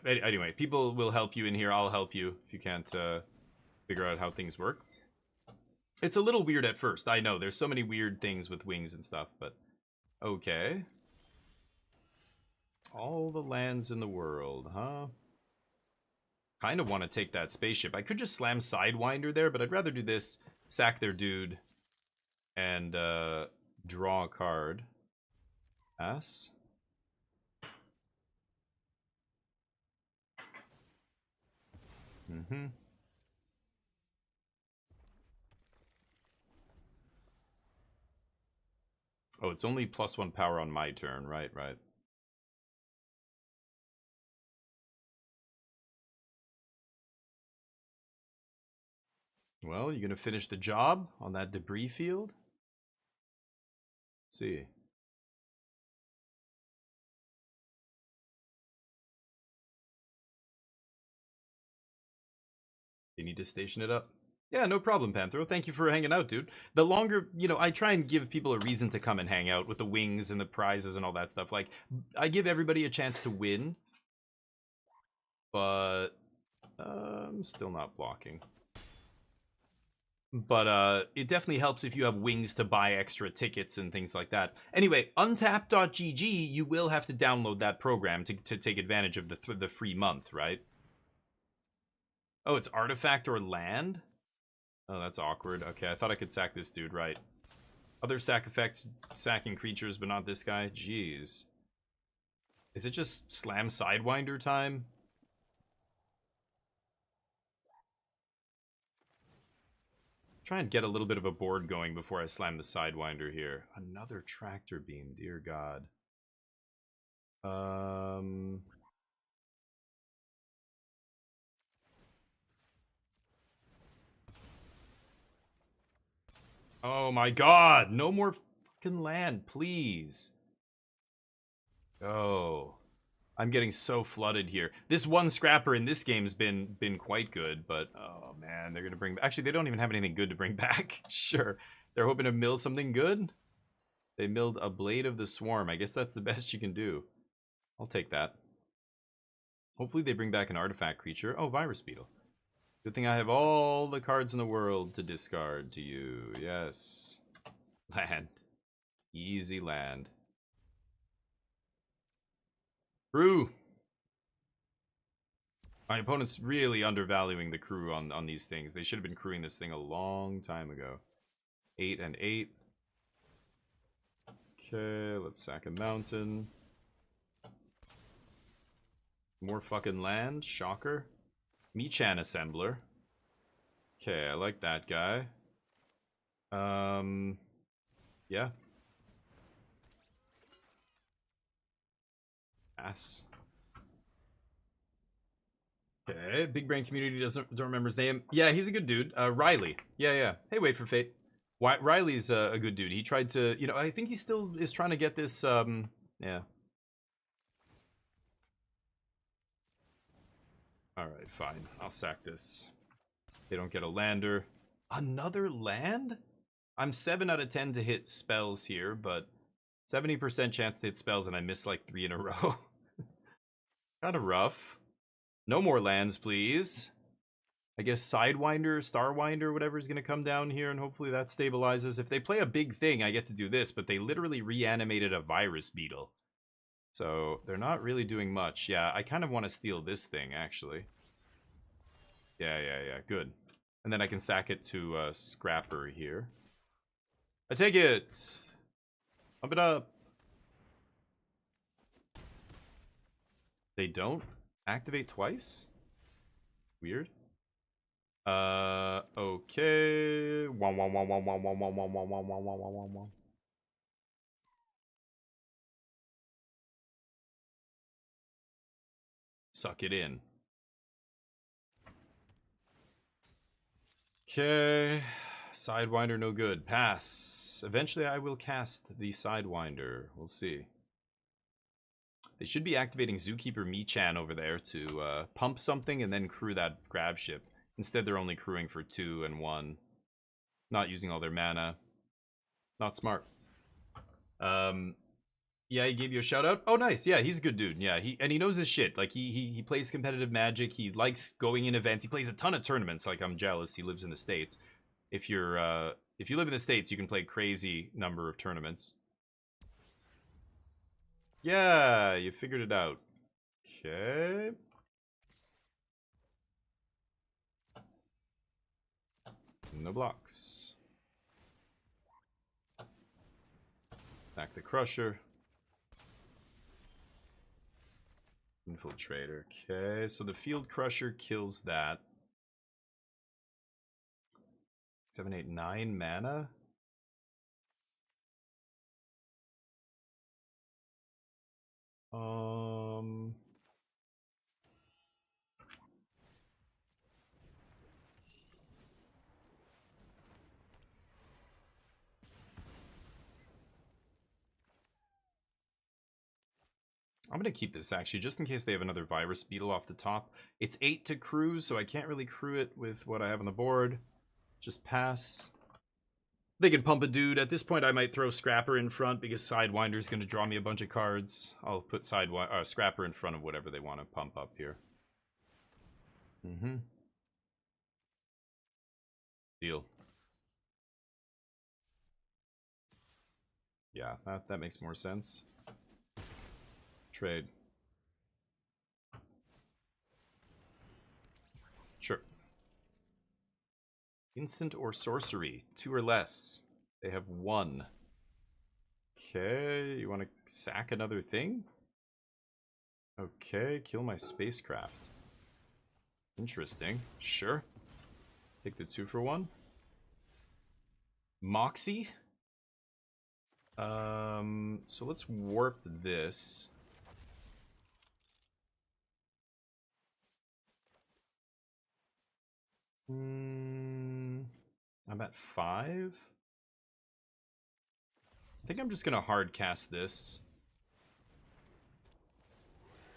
anyway, people will help you in here. I'll help you if you can't figure out how things work. It's a little weird at first. I know there's so many weird things with wings and stuff, but okay. All the lands in the world, huh? Kind of want to take that spaceship. I could just slam Sidewinder there, but I'd rather do this, sack their dude, and draw a card. Pass. Mm-hmm. Oh, it's only +1 power on my turn. Right. Well, you gonna finish the job on that debris field? Let's see. You need to station it up. Yeah, no problem, Panthro. Thank you for hanging out, dude. The longer, you know, I try and give people a reason to come and hang out with the wings and the prizes and all that stuff. Like, I give everybody a chance to win. But, I'm still not blocking. But, it definitely helps if you have wings to buy extra tickets and things like that. Anyway, untap.gg, you will have to download that program to take advantage of the free month, right? Oh, it's artifact or land? Oh, that's awkward. Okay, I thought I could sack this dude, right. Other sack effects, sacking creatures, but not this guy. Jeez. Is it just slam Sidewinder time? Try and get a little bit of a board going before I slam the Sidewinder here. Another tractor beam, dear God. Oh my God, no more fucking land, please. Oh, I'm getting so flooded here. This one scrapper in this game's been quite good, but oh man, they're gonna bring. Actually, they don't even have anything good to bring back. Sure, they're hoping to mill something good. They milled a Blade of the Swarm. I guess that's the best you can do. I'll take that. Hopefully they bring back an artifact creature. Oh, Virus Beetle. Good thing I have all the cards in the world to discard to you. Yes. Land. Easy land. Crew. My opponent's really undervaluing the crew on these things. They should have been crewing this thing a long time ago. 8 and 8. Okay, let's sack a mountain. More fucking land. Shocker. Michan Assembler. Okay, I like that guy. Yeah. Ass. Okay, Big Brain Community don't remember his name. Yeah, he's a good dude. Riley. Yeah. Hey, wait for fate. Riley's a good dude. He tried to, you know, I think he still is trying to get this, yeah. Alright, fine. I'll sack this. They don't get a lander. Another land? I'm 7 out of 10 to hit spells here, but 70% chance to hit spells and I miss like 3 in a row. Kinda rough. No more lands, please. I guess Sidewinder, Starwinder, whatever is going to come down here, and hopefully that stabilizes. If they play a big thing, I get to do this, but they literally reanimated a Virus Beetle. So they're not really doing much. Yeah, I kind of want to steal this thing, actually. Yeah, good. And then I can sack it to Scrapper here. I take it! Pump it up! They don't activate twice? Weird. Okay. Suck it in. Okay. Sidewinder, no good. Pass. Eventually I will cast the Sidewinder. We'll see. They should be activating Zookeeper Michan over there to pump something and then crew that grab ship. Instead, they're only crewing for 2 and 1. Not using all their mana. Not smart. Yeah, he gave you a shout out. Oh, nice. Yeah, he's a good dude. Yeah, he knows his shit. Like he plays competitive Magic. He likes going in events. He plays a ton of tournaments. Like I'm jealous. He lives in the States. If you live in the States, you can play crazy number of tournaments. Yeah, you figured it out. Okay. No blocks. Back the Crusher. Infiltrator. Okay, so the Field Crusher kills that. 7, 8, 9 mana. I'm gonna keep this actually, just in case they have another Virus Beetle off the top. It's 8 to crew, so I can't really crew it with what I have on the board. Just pass. They can pump a dude. At this point, I might throw Scrapper in front because Sidewinder's gonna draw me a bunch of cards. I'll put Scrapper in front of whatever they want to pump up here. Deal. Yeah, that makes more sense. Trade. Sure. Instant or sorcery, 2 or less. They have 1. Okay, you want to sack another thing? Okay, kill my spacecraft. Interesting. Sure. Take the 2 for 1. Moxie? So let's warp this. I'm at 5. I think I'm just gonna hard cast this.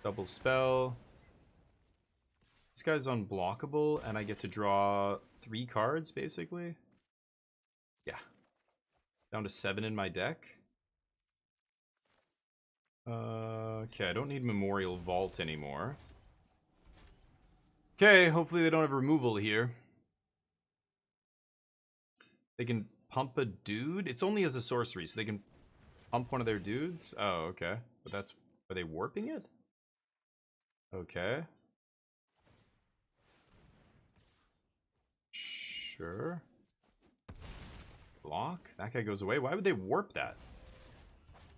Double spell. This guy's unblockable, and I get to draw 3 cards, basically. Yeah. Down to 7 in my deck. Okay, I don't need Memorial Vault anymore. Okay, hopefully they don't have removal here. They can pump a dude? It's only as a sorcery, so they can pump one of their dudes? Oh, okay. But that's... Are they warping it? Okay. Sure. Block? That guy goes away. Why would they warp that?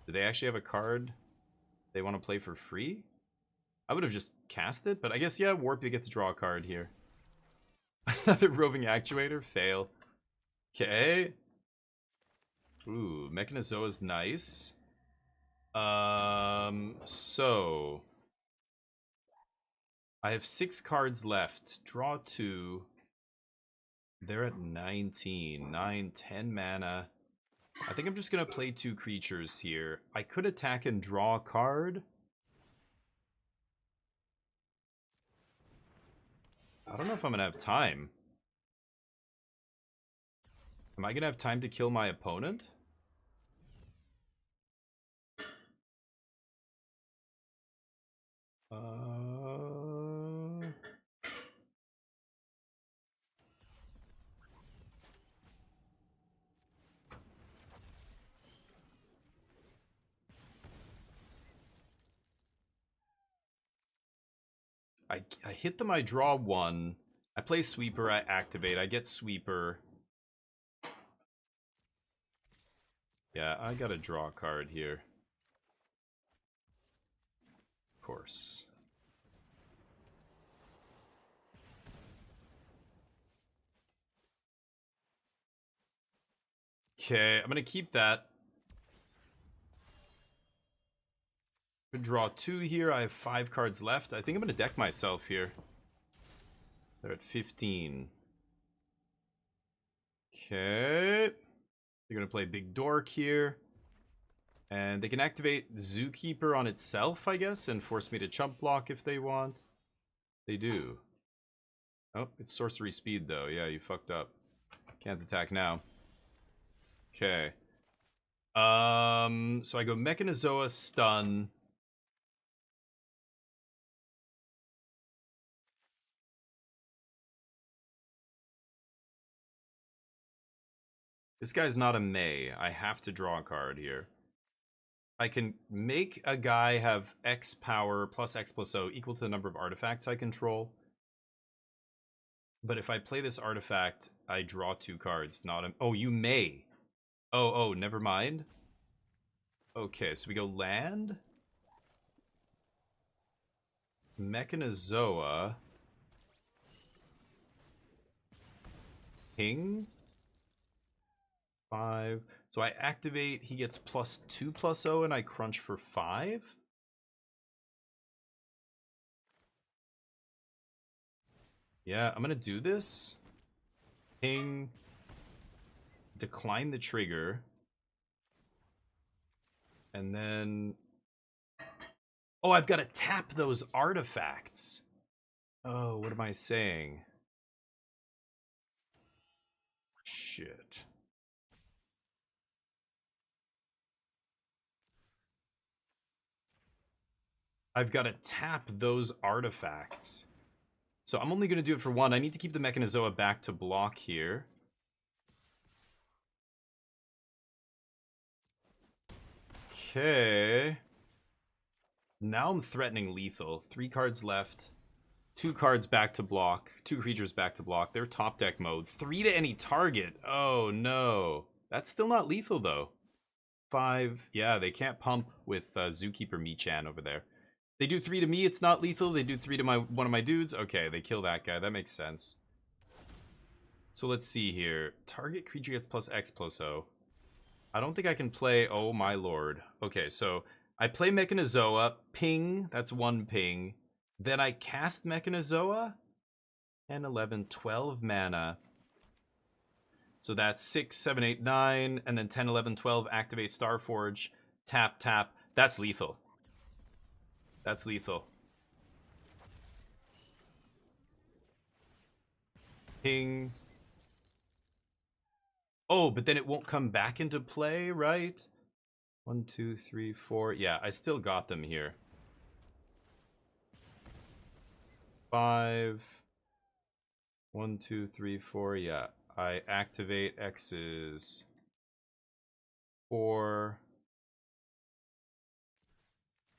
Do they actually have a card they want to play for free? I would have just cast it, but I guess, yeah, warp, they get to draw a card here. Another roving actuator? Fail. Okay. Ooh, Mechanizoa's nice. So... I have 6 cards left. Draw 2. They're at 19. 9, 10 mana. I think I'm just going to play 2 creatures here. I could attack and draw a card. I don't know if I'm going to have time. Am I going to have time to kill my opponent? I hit them, I draw 1. I play Sweeper, I activate, I get Sweeper. Yeah, I gotta draw a card here. Of course. Okay, I'm gonna keep that. Could draw 2 here. I have 5 cards left. I think I'm gonna deck myself here. They're at 15. Okay. They're gonna play Big Dork here. And they can activate Zookeeper on itself, I guess, and force me to chump block if they want. They do. Oh, it's sorcery speed though. Yeah, you fucked up. Can't attack now. Okay. So I go Mechanizoa, stun. This guy's not a May. I have to draw a card here. I can make a guy have X power plus X plus O equal to the number of artifacts I control. But if I play this artifact, I draw 2 cards. Not a... Oh, you may. Oh, never mind. Okay, so we go land. Mechanizoa. Ping. 5. So I activate, he gets +2 + 0, and I crunch for 5. Yeah, I'm gonna do this. Ping. Decline the trigger. And then... Oh, I've got to tap those artifacts. Oh, what am I saying? Shit. I've got to tap those artifacts. So I'm only going to do it for 1. I need to keep the Mechanizoa back to block here. Okay. Now I'm threatening lethal. 3 cards left. 2 cards back to block. 2 creatures back to block. They're top deck mode. 3 to any target. Oh, no. That's still not lethal, though. 5. Yeah, they can't pump with Zookeeper Michan over there. They do 3 to me, it's not lethal. They do 3 to one of my dudes. Okay, they kill that guy. That makes sense. So let's see here. Target creature gets +X + O. I don't think I can play... Oh, my lord. Okay, so I play Mechanizoa. Ping. That's 1 ping. Then I cast Mechanizoa. 10, 11, 12 mana. So that's 6, 7, 8, 9. And then 10, 11, 12. Activate Starforge. Tap, tap. That's lethal. That's lethal. Ping. Oh, but then it won't come back into play, right? 1, 2, 3, 4. Yeah, I still got them here. 5. 1, 2, 3, 4. Yeah, I activate X's. 4.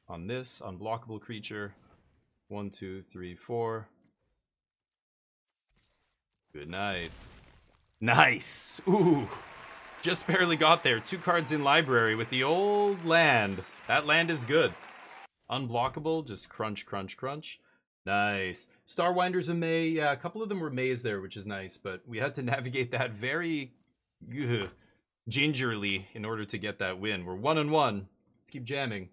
On this unblockable creature. 1, 2, 3, 4. Good night. Nice. Ooh. Just barely got there. 2 cards in library with the old land. That land is good. Unblockable. Just crunch, crunch, crunch. Nice. Starwinder's a May. Yeah, a couple of them were Mays there, which is nice. But we had to navigate that very gingerly in order to get that win. We're 1-1. Let's keep jamming.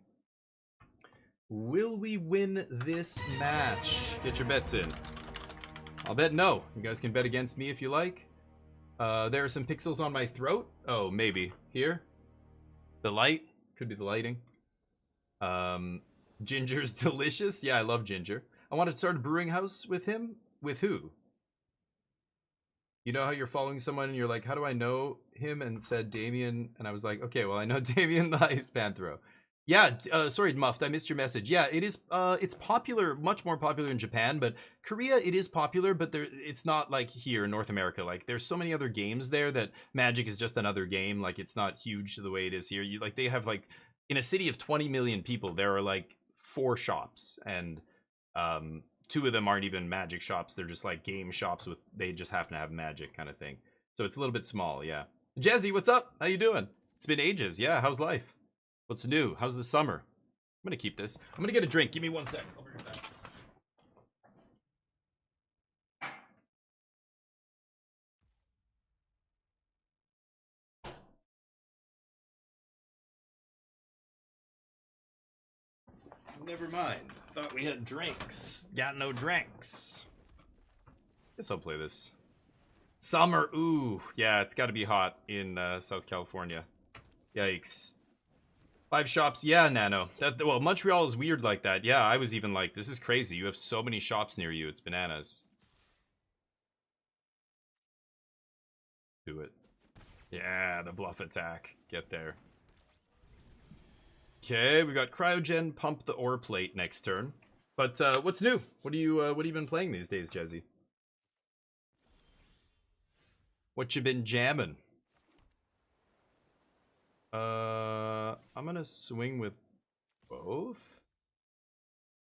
Will we win this match? Get your bets in. I'll bet no. You guys can bet against me if you like. There are some pixels on my throat. Oh, maybe. Here? The light? Could be the lighting. Ginger's delicious. Yeah, I love Ginger. I want to start a brewing house with him. With who? You know how you're following someone and you're like, how do I know him? And said Damien. And I was like, okay, well, I know Damien the Ice Panthro. Yeah, sorry, Muffed, I missed your message. Yeah, it is. It's popular, much more popular in Japan, but Korea, it is popular, but it's not like here in North America. Like, there's so many other games there that Magic is just another game. Like, it's not huge the way it is here. They have like in a city of 20 million people, there are like 4 shops, and 2 of them aren't even Magic shops. They're just like game shops with they just happen to have Magic kind of thing. So it's a little bit small. Yeah, Jazzy, what's up? How you doing? It's been ages. Yeah, how's life? What's new? How's the summer? I'm gonna keep this. I'm gonna get a drink. Give me 1 second. I'll be right back. Never mind. Thought we had drinks. Got no drinks. Guess I'll play this. Summer. Ooh. Yeah, it's gotta be hot in South California. Yikes. 5 shops, yeah, Nano. Well, Montreal is weird like that. Yeah, I was even like, this is crazy. You have so many shops near you. It's bananas. Do it. Yeah, the bluff attack. Get there. Okay, we got Cryogen, Pump the Ore Plate next turn. But what's new? What have you been playing these days, Jezzy? What you been jamming? I'm gonna swing with both.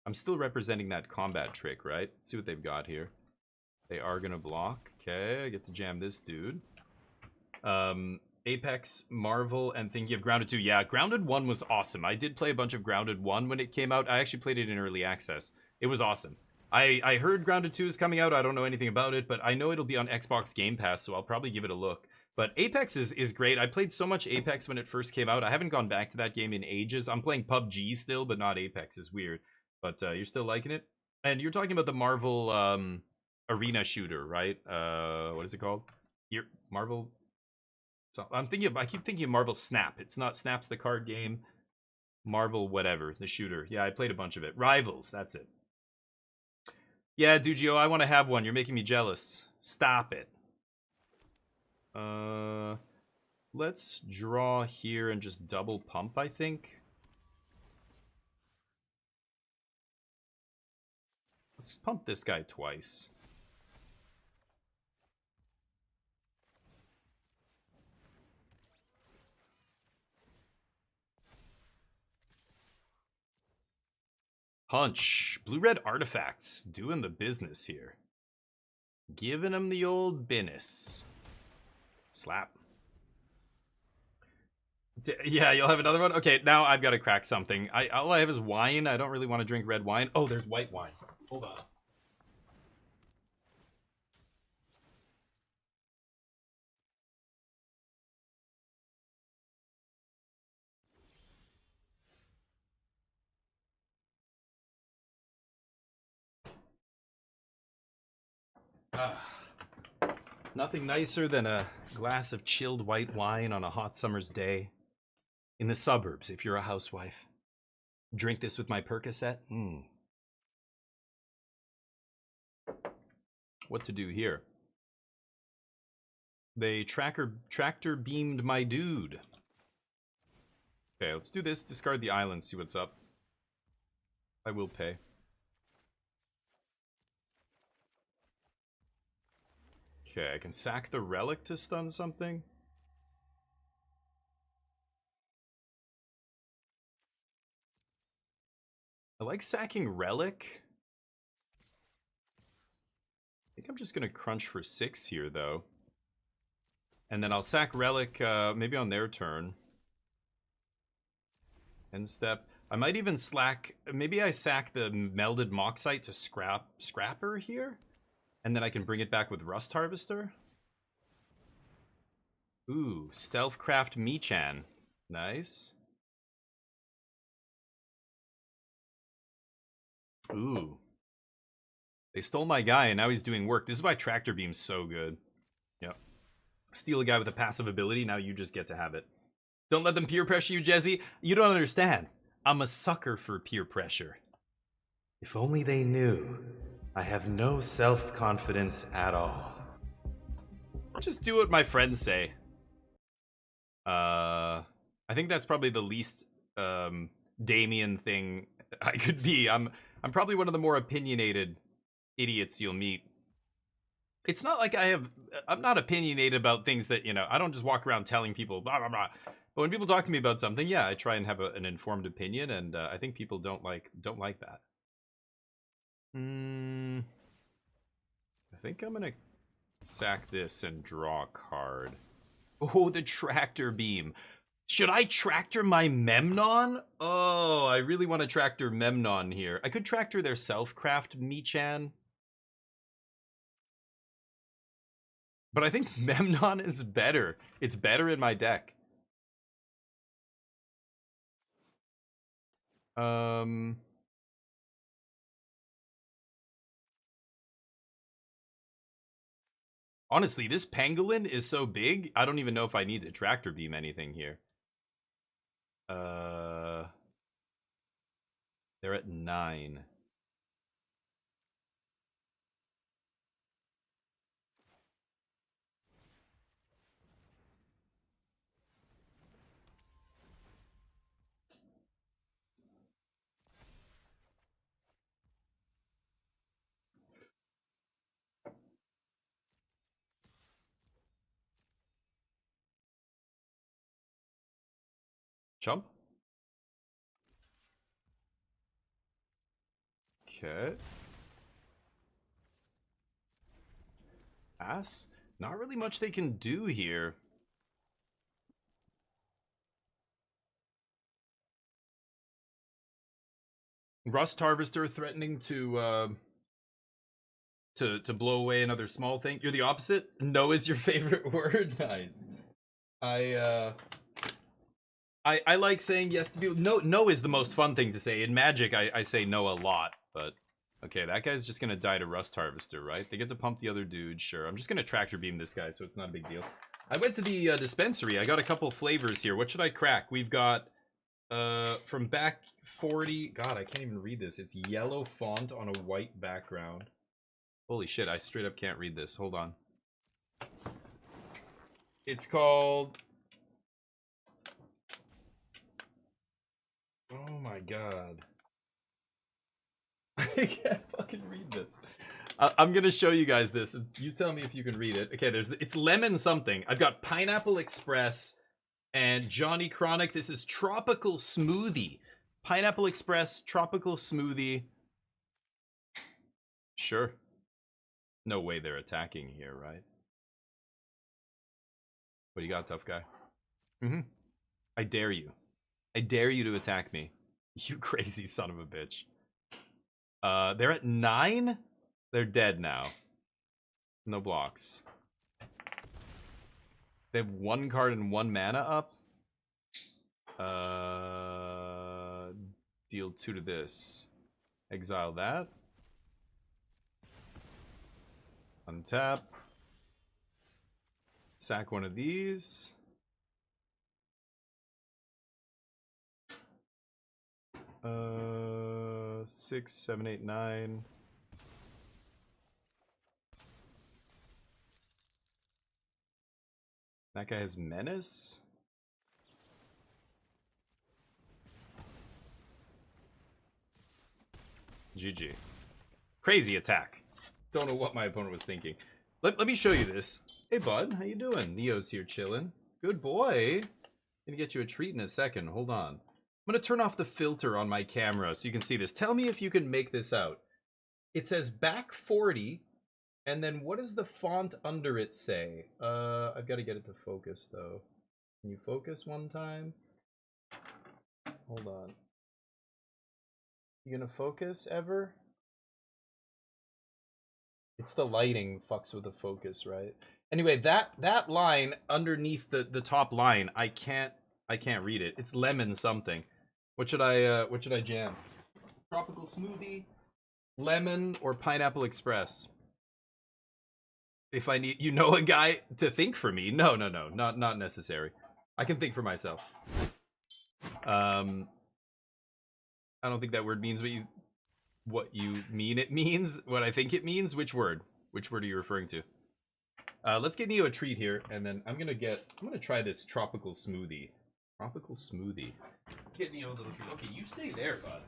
I'm still representing that combat trick, right? Let's see what they've got here. They are gonna block. Okay, I get to jam this dude. Apex, Marvel, and thinking of Grounded 2. Yeah, Grounded 1 was awesome. I did play a bunch of Grounded 1 when it came out. I actually played it in early access. It was awesome. I heard Grounded 2 is coming out. I don't know anything about it, but I know it'll be on Xbox Game Pass, so I'll probably give it a look. But Apex is great. I played so much Apex when it first came out. I haven't gone back to that game in ages. I'm playing PUBG still, but not Apex. It's weird. But you're still liking it? And you're talking about the Marvel arena shooter, right? What is it called? Marvel... So I keep thinking of Marvel Snap. It's not Snap's the card game. Marvel whatever, the shooter. Yeah, I played a bunch of it. Rivals, that's it. Yeah, Dugio, I want to have one. You're making me jealous. Stop it. Let's draw here and just double pump, I think. Let's pump this guy twice. Punch. Blue-red artifacts. Doing the business here. Giving him the old business. Slap. Yeah, you'll have another one? Okay, now I've got to crack something. All I have is wine. I don't really want to drink red wine. Oh, there's white wine. Hold on. Nothing nicer than a glass of chilled white wine on a hot summer's day. In the suburbs, if you're a housewife. Drink this with my Percocet. What to do here? They tractor beamed my dude. Okay, let's do this. Discard the island, see what's up. I will pay. Okay, I can sack the relic to stun something. I like sacking relic. I think I'm just gonna crunch for 6 here, though. And then I'll sack relic, maybe on their turn. End step. I might even maybe I sack the melded moxite to scrapper here, and then I can bring it back with rust harvester. Ooh, self-craft Michan. Nice. Ooh. They stole my guy and now he's doing work. This is why tractor beam's so good. Yep. Steal a guy with a passive ability, now you just get to have it. Don't let them peer pressure you, Jezzy. You don't understand. I'm a sucker for peer pressure. If only they knew. I have no self-confidence at all. Just do what my friends say. I think that's probably the least Damien thing I could be. I'm probably one of the more opinionated idiots you'll meet. It's not like I'm not opinionated about things that, you know, I don't just walk around telling people blah blah blah. But when people talk to me about something, yeah, I try and have an informed opinion, and I think people don't like that. I think I'm gonna sack this and draw a card. Oh, the tractor beam. Should I tractor my Memnon? Oh, I really want to tractor Memnon here. I could tractor their self-craft Michan. But I think Memnon is better. It's better in my deck. Honestly, this pangolin is so big, I don't even know if I need to tractor beam anything here. They're at 9. Chump. Okay. Pass. Not really much they can do here. Rust Harvester threatening to blow away another small thing. You're the opposite? No is your favorite word? Nice. I like saying yes to people. No is the most fun thing to say. In Magic, I say no a lot, but okay, that guy's just gonna die to Rust Harvester, right? They get to pump the other dude, sure. I'm just gonna tractor beam this guy, so it's not a big deal. I went to the dispensary. I got a couple flavors here. What should I crack? We've got from back 40. God, I can't even read this. It's yellow font on a white background. Holy shit, I straight up can't read this. Hold on. It's called... Oh my god. I can't fucking read this. I'm gonna show you guys this. You tell me if you can read it. Okay, it's lemon something. I've got Pineapple Express and Johnny Chronic. This is Tropical Smoothie. Pineapple Express, Tropical Smoothie. Sure. No way they're attacking here, right? What do you got, tough guy? I dare you. I dare you to attack me. You crazy son of a bitch. They're at 9? They're dead now. No blocks. They have 1 card and 1 mana up. Deal 2 to this. Exile that. Untap. Sack one of these. Uh, 6, 7, 8, 9. That guy has menace. GG. Crazy attack. Don't know what my opponent was thinking. Let me show you this. Hey, bud. How you doing? Neo's here chilling. Good boy. Gonna get you a treat in a second. Hold on. I'm gonna turn off the filter on my camera so you can see this. Tell me if you can make this out. It says back 40, and then what does the font under it say? I've got to get it to focus, though. Can you focus one time? Hold on. You gonna focus ever? It's the lighting fucks with the focus, right? Anyway, that line underneath the top line, I can't read it. It's lemon something. What should I jam? Tropical smoothie, lemon, or pineapple express? If I need, a guy to think for me. No, not necessary. I can think for myself. I don't think that word means what you mean it means. What I think it means. Which word? Which word are you referring to? Let's get Neo a treat here, and then I'm gonna try this tropical smoothie. Tropical smoothie. Let's get Neo a little treat. Okay, you stay there, bud.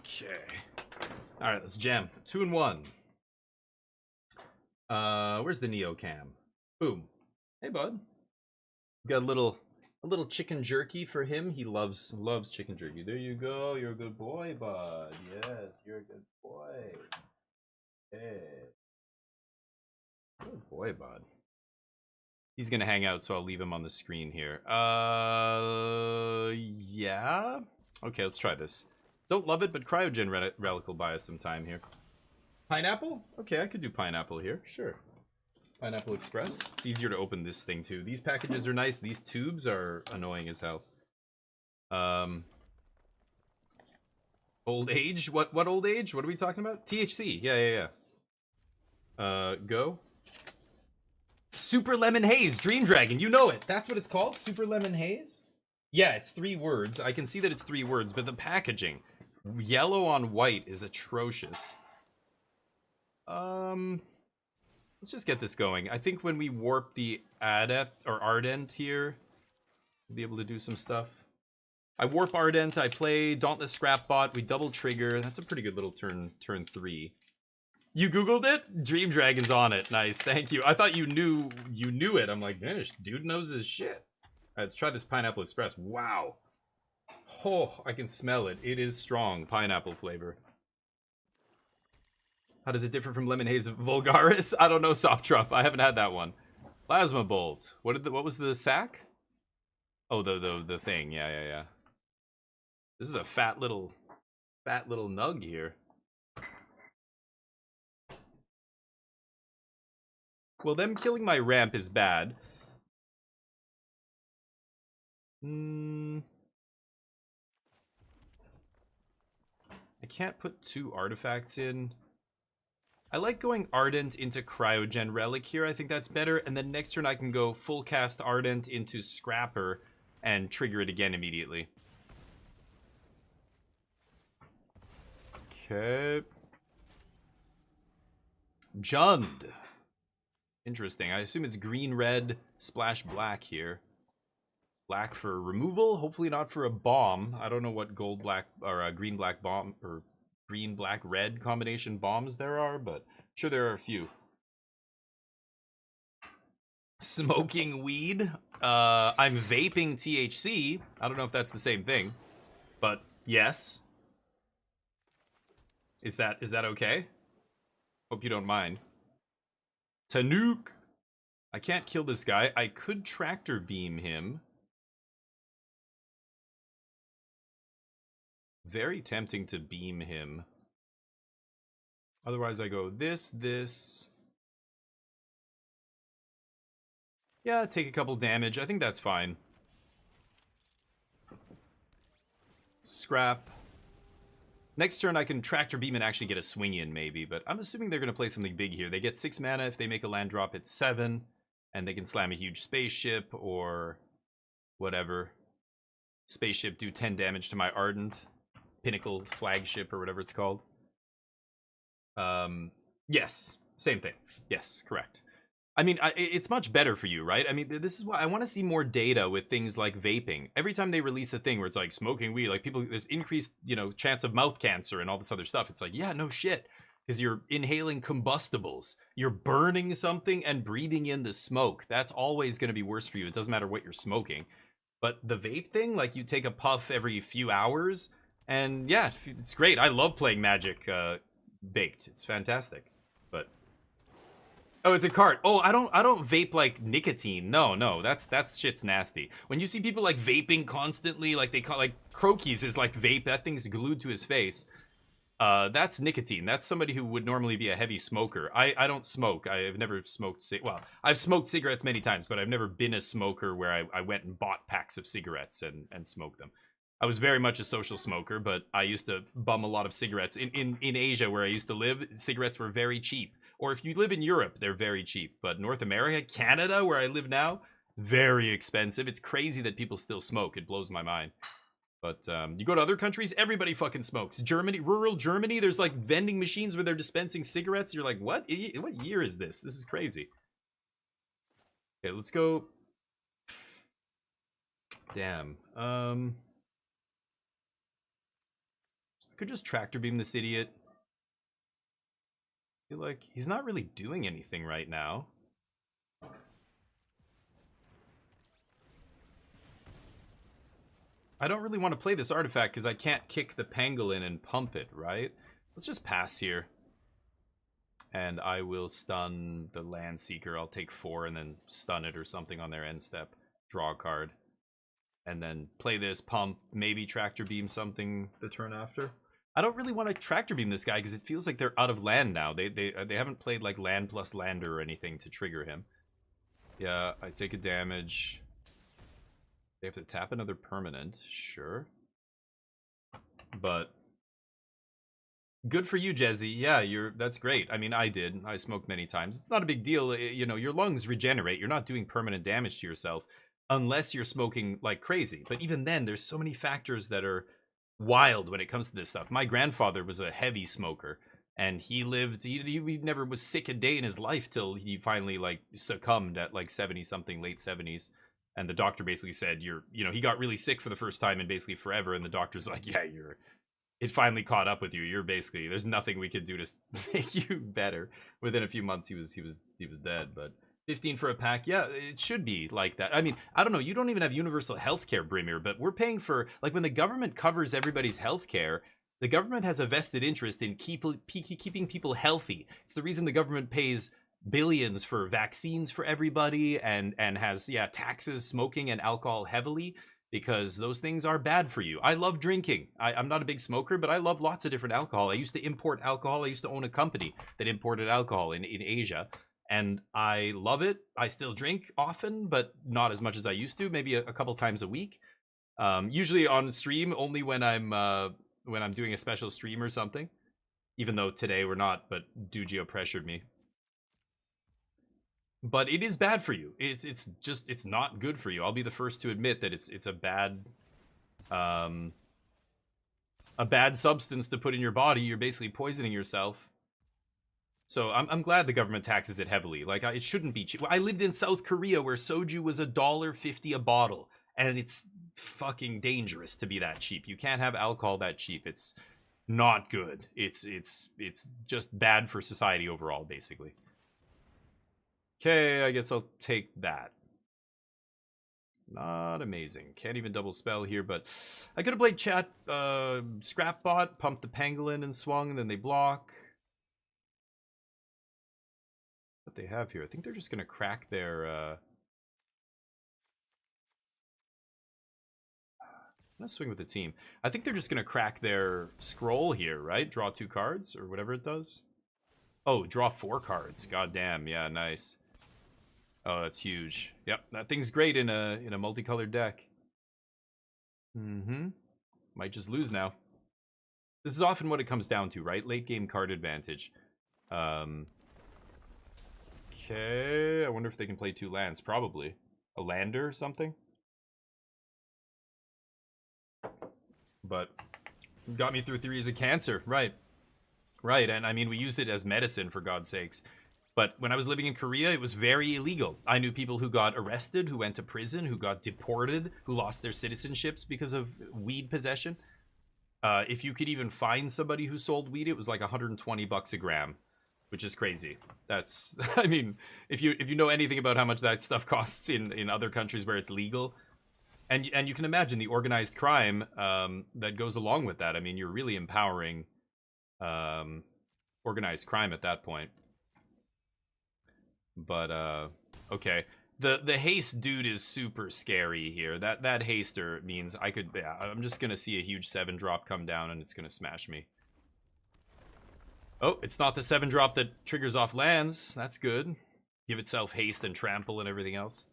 Okay. All right, let's jam. 2 and 1. Where's the Neo cam? Boom. Hey, bud. Got a little chicken jerky for him. He loves chicken jerky. There you go. You're a good boy, bud. Yes, you're a good boy. Hey. Good boy, bud. He's gonna hang out, so I'll leave him on the screen here. Yeah. Okay, let's try this. Don't love it, but Cryogen Relic will buy us some time here. Pineapple? Okay, I could do pineapple here. Sure. Pineapple Express. It's easier to open this thing, too. These packages are nice. These tubes are annoying as hell. Old age? What old age? What are we talking about? THC. Yeah. Go. Super Lemon Haze. Dream Dragon. You know it. That's what it's called? Super Lemon Haze? Yeah, it's 3 words. I can see that it's 3 words, but the packaging. Yellow on white is atrocious. Let's just get this going. I think when we warp the Adept or Ardent here, we'll be able to do some stuff. I warp Ardent, I play Dauntless Scrapbot, we double trigger. That's a pretty good little turn 3. You Googled it? Dream Dragon's on it. Nice, thank you. I thought you knew it. I'm like, man, this dude knows his shit. Alright, let's try this Pineapple Express. Wow. Oh, I can smell it. It is strong pineapple flavor. How does it differ from Lemon Haze Vulgaris? I don't know, Soptrop. I haven't had that one. Plasma Bolt. What was the sack? Oh, the thing. Yeah. This is a fat little nug here. Well, them killing my ramp is bad. I can't put 2 artifacts in. I like going Ardent into Cryogen Relic here. I think that's better. And then next turn I can go full cast Ardent into Scrapper and trigger it again immediately. Okay. Jund. Interesting. I assume it's green, red, splash black here. Black for removal, hopefully not for a bomb. I don't know what gold black or green black bomb or green black red combination bombs there are, but I'm sure there are a few. Smoking weed? I'm vaping THC. I don't know if that's the same thing, but yes. Is that okay? Hope you don't mind. Tanuk. I can't kill this guy. I could tractor beam him. Very tempting to beam him. Otherwise I go this. Yeah, take a couple damage. I think that's fine. Scrap. Next turn, I can Tractor Beam and actually get a swing in, maybe. But I'm assuming they're going to play something big here. They get 6 mana. If they make a land drop, it's 7. And they can slam a huge spaceship or whatever. Spaceship, do 10 damage to my Ardent. Pinnacle flagship or whatever it's called. Yes. Same thing. Yes, correct. I mean, it's much better for you, right? I mean, this is why I want to see more data with things like vaping. Every time they release a thing where it's like smoking weed, like people, there's increased, chance of mouth cancer and all this other stuff. It's like, yeah, no shit. Because you're inhaling combustibles. You're burning something and breathing in the smoke. That's always going to be worse for you. It doesn't matter what you're smoking. But the vape thing, like you take a puff every few hours. And yeah, it's great. I love playing Magic baked. It's fantastic. But oh, it's a cart. Oh, I don't vape like nicotine. No, that's shit's nasty. When you see people like vaping constantly, like they call like Croaky's is like vape. That thing's glued to his face. That's nicotine. That's somebody who would normally be a heavy smoker. I don't smoke. I've never smoked. Well, I've smoked cigarettes many times, but I've never been a smoker where I went and bought packs of cigarettes and smoked them. I was very much a social smoker, but I used to bum a lot of cigarettes. In Asia, where I used to live, cigarettes were very cheap. Or if you live in Europe, they're very cheap. But North America, Canada, where I live now, very expensive. It's crazy that people still smoke. It blows my mind. But you go to other countries, everybody fucking smokes. Germany, rural Germany, there's like vending machines where they're dispensing cigarettes. You're like, what? What year is this? This is crazy. Okay, let's go. Damn. I could just Tractor Beam this idiot. I feel like he's not really doing anything right now. I don't really want to play this artifact because I can't kick the pangolin and pump it, right? Let's just pass here. And I will stun the Landseeker. I'll take 4 and then stun it or something on their end step. Draw a card. And then play this, pump, maybe Tractor Beam something the turn after. I don't really want to Tractor Beam this guy because it feels like they're out of land now. They haven't played like land plus lander or anything to trigger him. Yeah, I take a damage. They have to tap another permanent, sure. But good for you, Jezzy. Yeah, that's great. I mean, I smoked many times. It's not a big deal. Your lungs regenerate. You're not doing permanent damage to yourself unless you're smoking like crazy. But even then, there's so many factors that are wild when it comes to this stuff. My grandfather was a heavy smoker, and he lived. He never was sick a day in his life till he finally like succumbed at like 70 something, late 70s. And the doctor basically said, he got really sick for the first time in basically forever. And the doctor's like, yeah, it finally caught up with you. You're basically, there's nothing we could do to make you better. Within a few months, he was dead. But 15 for a pack, yeah, it should be like that. I mean, I don't know. You don't even have universal healthcare, Brimir, but we're paying for, like, when the government covers everybody's healthcare, the government has a vested interest in keeping people healthy. It's the reason the government pays billions for vaccines for everybody and has taxes smoking and alcohol heavily, because those things are bad for you. I love drinking. I'm not a big smoker, but I love lots of different alcohol. I used to import alcohol. I used to own a company that imported alcohol in Asia, and I love it. I still drink often, but not as much as I used to, maybe a couple times a week. Usually on stream, only when I'm doing a special stream or something, even though today we're not, but Dugio pressured me. But it is bad for you. It's not good for you. I'll be the first to admit that it's a bad substance to put in your body. You're basically poisoning yourself. So I'm glad the government taxes it heavily. Like, it shouldn't be cheap. I lived in South Korea where soju was $1.50 a bottle, and it's fucking dangerous to be that cheap. You can't have alcohol that cheap. It's not good. It's just bad for society overall, basically. Okay, I guess I'll take that. Not amazing. Can't even double spell here, but I could have played chat Scrapbot, pumped the pangolin and swung, and then they block. What they have here? I think they're just gonna crack their I'm gonna swing with the team. I think they're just gonna crack their scroll here, right? Draw 2 cards or whatever it does. Oh, draw 4 cards. God damn, yeah, nice. Oh, that's huge. Yep, that thing's great in a multicolored deck. Might just lose now. This is often what it comes down to, right? Late game card advantage. Okay, I wonder if they can play 2 lands. Probably. A lander or something? But got me through theories of cancer. Right. Right, and I mean, we used it as medicine, for God's sakes. But when I was living in Korea, it was very illegal. I knew people who got arrested, who went to prison, who got deported, who lost their citizenships because of weed possession. If you could even find somebody who sold weed, it was like $120 a gram, which is crazy. That's, I mean, if you know anything about how much that stuff costs in other countries where it's legal, and you can imagine the organized crime that goes along with that. I mean, you're really empowering organized crime at that point. But okay, the haste dude is super scary here. That haster means I could, yeah, I'm just gonna see a huge 7-drop come down and it's gonna smash me. Oh, it's not the 7-drop that triggers off lands. That's good. Give itself haste and trample and everything else.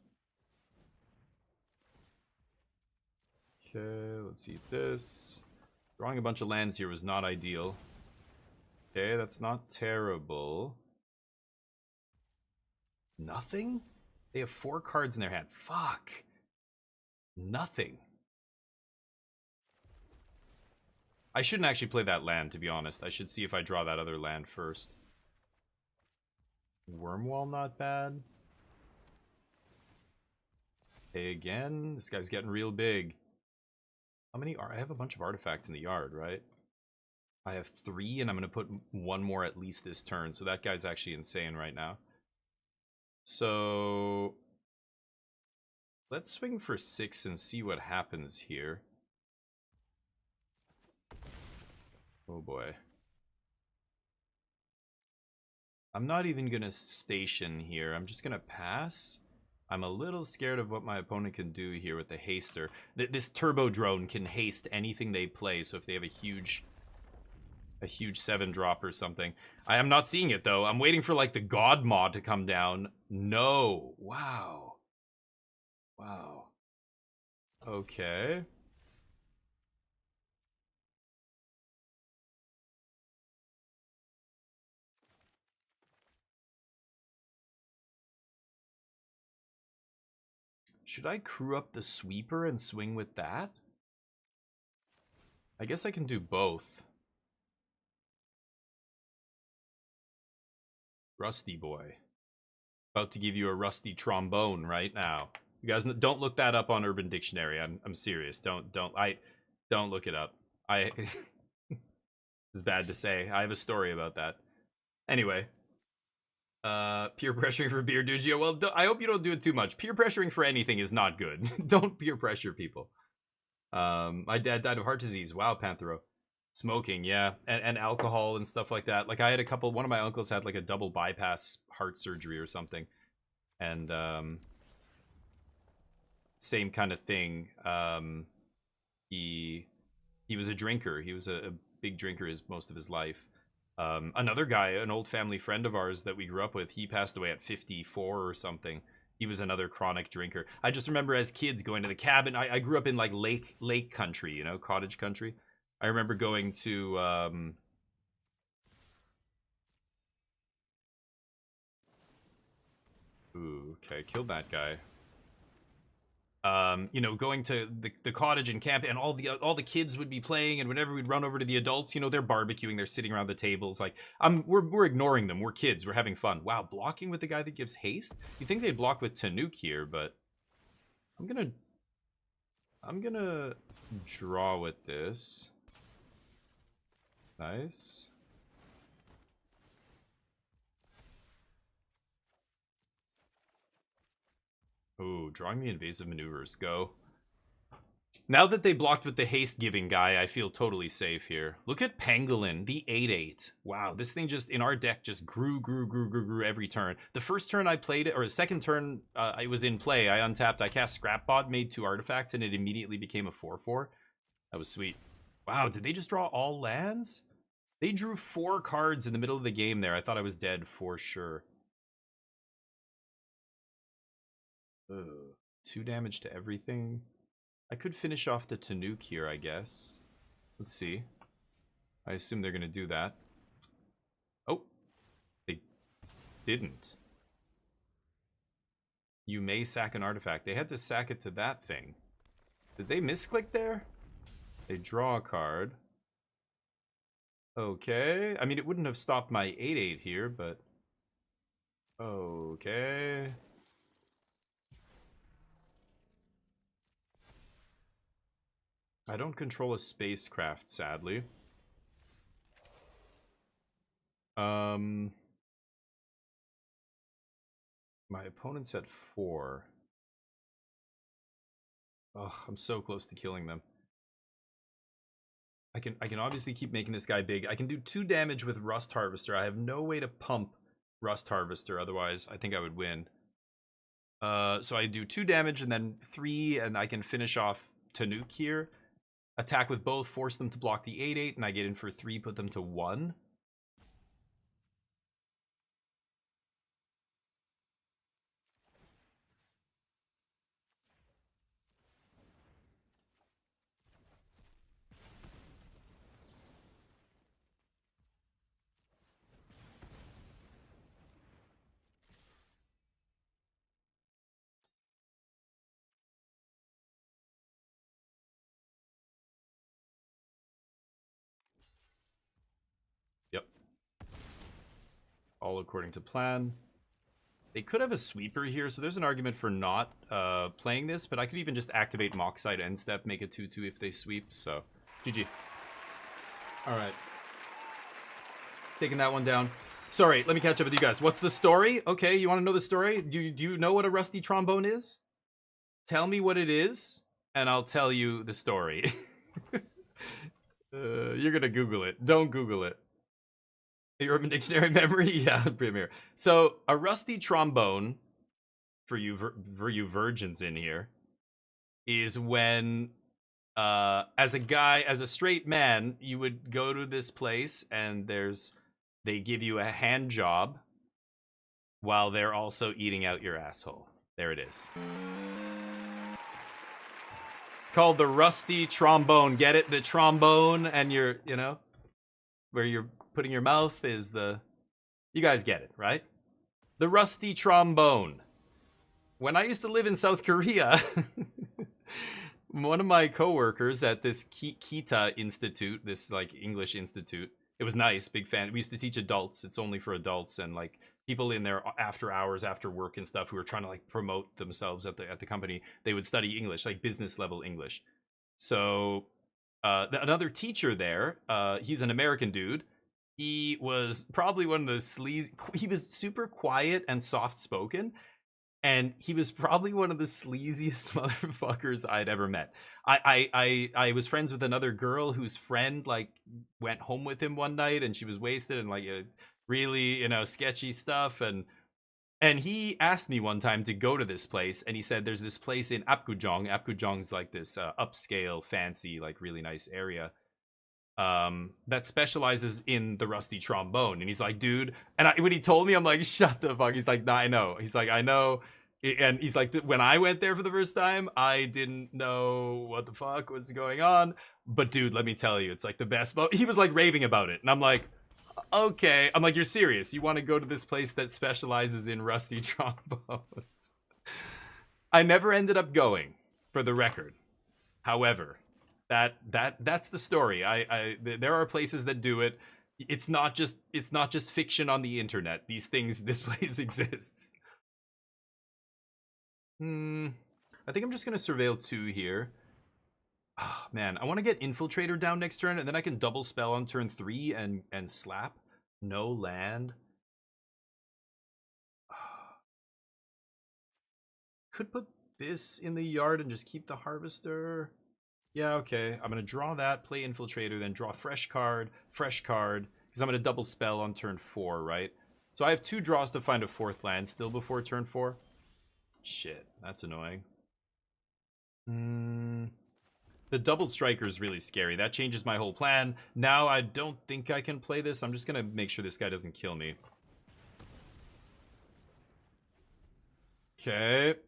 Okay, let's see this. Drawing a bunch of lands here was not ideal. Okay, that's not terrible. Nothing? They have 4 cards in their hand. Fuck. Nothing. I shouldn't actually play that land, to be honest. I should see if I draw that other land first. Wormwall, not bad. Okay, again. This guy's getting real big. How many are... I have a bunch of artifacts in the yard, right? I have 3, and I'm going to put 1 more at least this turn. So that guy's actually insane right now. So let's swing for 6 and see what happens here. Oh boy. I'm not even going to station here. I'm just going to pass. I'm a little scared of what my opponent can do here with the haster. This turbo drone can haste anything they play. So if they have a huge 7-drop or something. I am not seeing it though. I'm waiting for like the God mod to come down. No. Wow. Wow. Okay. Should I crew up the sweeper and swing with that? I guess I can do both. Rusty boy. About to give you a rusty trombone right now. You guys don't look that up on Urban Dictionary. I'm serious. Don't look it up. It's bad to say. I have a story about that. Anyway. Peer pressuring for beer Dugio. Well, I hope you don't do it too much. Peer pressuring for anything is not good. Don't peer pressure people. My dad died of heart disease. Wow, Panthero. Smoking, yeah, and alcohol and stuff like that. Like I had one of my uncles had like a double bypass heart surgery or something, and same kind of thing. He was a drinker. He was a big drinker most of his life. Another guy, an old family friend of ours that we grew up with, he passed away at 54 or something. He was another chronic drinker. I just remember as kids going to the cabin. I grew up in like lake country, you know, cottage country. I remember going to ooh, okay, killed that guy. You know, going to the cottage and camp, and all the kids would be playing, and whenever we'd run over to the adults, you know, they're barbecuing, they're sitting around the tables, like we're ignoring them. We're kids, we're having fun. Wow, blocking with the guy that gives haste. You think they'd block with Tanuk here, but I'm gonna draw with this. Nice. Oh, drawing the invasive maneuvers. Go. Now that they blocked with the haste-giving guy, I feel totally safe here. Look at Pangolin, the 8/8. Wow, this thing just, in our deck, just grew every turn. The first turn I played it, or the second turn I was in play, I untapped, I cast Scrapbot, made 2 artifacts, and it immediately became a 4/4. That was sweet. Wow, did they just draw all lands? They drew 4 cards in the middle of the game there. I thought I was dead for sure. Ugh. 2 damage to everything. I could finish off the Tanuk here, I guess. Let's see. I assume they're going to do that. Oh, they didn't. You may sack an artifact. They had to sack it to that thing. Did they misclick there? They draw a card. Okay. I mean, it wouldn't have stopped my 8/8 here, but... Okay. I don't control a spacecraft, sadly. My opponent's at 4. Ugh, I'm so close to killing them. I can obviously keep making this guy big. I can do 2 damage with Rust Harvester. I have no way to pump Rust Harvester, otherwise I think I would win. So I do 2 damage and then 3, and I can finish off Tanuki here. Attack with both, force them to block the 8/8, and I get in for 3, put them to 1. Yep. All according to plan. They could have a sweeper here, so there's an argument for not playing this, but I could even just activate Moxide end step, make a 2/2 if they sweep, so GG. Alright. Taking that one down. Sorry, let me catch up with you guys. What's the story? Okay, you want to know the story? Do you know what a rusty trombone is? Tell me what it is, and I'll tell you the story. You're gonna Google it. Don't Google it. Your Urban Dictionary memory? Yeah, Premier. So, a rusty trombone, for you virgins in here, is when, as a straight man, you would go to this place and they give you a hand job while they're also eating out your asshole. There it is. It's called the rusty trombone. Get it? The trombone and where you're putting your mouth is the... You guys get it, right? The rusty trombone. When I used to live in South Korea, one of my coworkers at this Kita Institute, this like English institute, it was nice, big fan. We used to teach adults. It's only for adults and like people in there after hours, after work and stuff who were trying to like promote themselves at the company. They would study English, like business level English. So another teacher there, he's an American dude. He was probably one of the sleazy... He was super quiet and soft-spoken, and he was probably one of the sleaziest motherfuckers I'd ever met. I was friends with another girl whose friend, like, went home with him one night, and she was wasted and, like, really, sketchy stuff, and he asked me one time to go to this place, and he said there's this place in Apgujeong. Apgujeong's, like, this upscale, fancy, like, really nice area. That specializes in the rusty trombone. And he's like, dude, and when he told me, I'm like, shut the fuck. He's like, nah, I know. He's like, I know. And he's like, when I went there for the first time, I didn't know what the fuck was going on. But dude, let me tell you, it's like the best. But he was like raving about it. And I'm like, okay. I'm like, you're serious. You want to go to this place that specializes in rusty trombones? I never ended up going, for the record. However, that's the story. There are places that do it. It's not just fiction on the internet. This place exists. I think I'm just gonna surveil 2 here. Oh, man, I want to get Infiltrator down next turn, and then I can double spell on turn 3 and slap. No land. Could put this in the yard and just keep the Harvester. Yeah, okay. I'm going to draw that, play Infiltrator, then draw fresh card, because I'm going to double spell on turn 4, right? So I have 2 draws to find a 4th land still before turn 4. Shit, that's annoying. The double striker is really scary. That changes my whole plan. Now I don't think I can play this. I'm just going to make sure this guy doesn't kill me. Okay.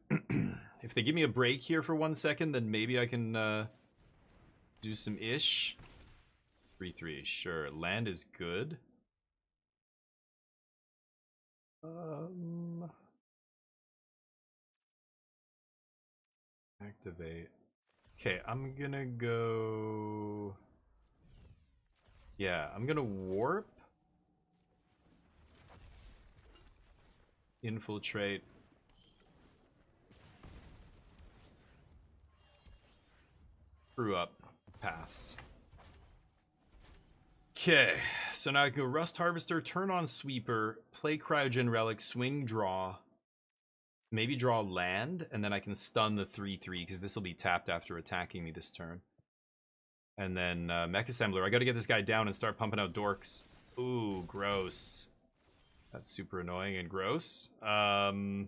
If they give me a break here for 1 second, then maybe I can... do some ish. 3/3, sure. Land is good. Activate. Okay, I'm gonna go... Yeah, I'm gonna warp. Infiltrate. Screw up. Pass. Okay, so now I can go Rust Harvester, turn on Sweeper, play Cryogen Relic, swing, draw. Maybe draw land, and then I can stun the 3/3, because this will be tapped after attacking me this turn. And then Mech Assembler. I gotta get this guy down and start pumping out dorks. Ooh, gross. That's super annoying and gross. Right.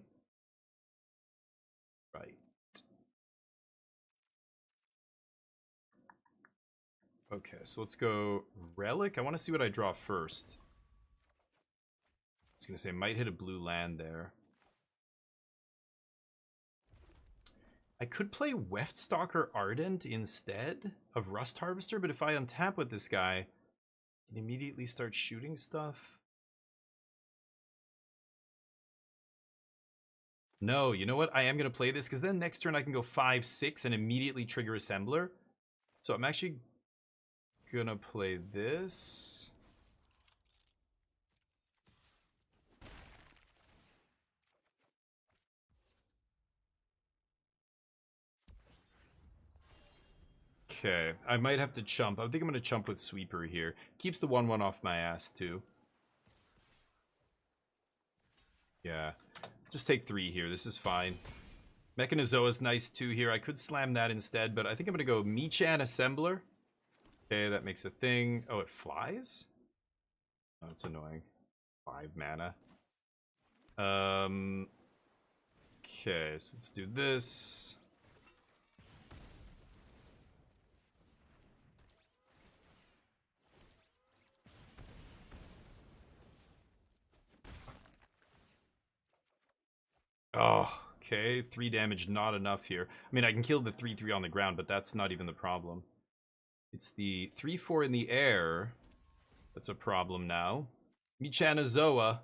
Okay, so let's go Relic. I want to see what I draw first. I was gonna say, might hit a blue land there. I could play Weftstalker Ardent instead of Rust Harvester, but if I untap with this guy, I can immediately start shooting stuff. No, you know what? I am going to play this, because then next turn I can go 5/6 and immediately trigger Assembler. So I'm actually going to play this. Okay, I might have to chump. I think I'm going to chump with Sweeper here. Keeps the 1/1 off my ass, too. Yeah, just take 3 here. This is fine. Mechanizoa's nice, too, here. I could slam that instead, but I think I'm going to go Michan Assembler. Okay, that makes a thing. Oh, it flies? Oh, that's annoying. 5 mana. Okay, so let's do this. Oh, okay. 3 damage, not enough here. I mean, I can kill the 3/3 on the ground, but that's not even the problem. It's the 3/4 in the air that's a problem now. Michanazoa.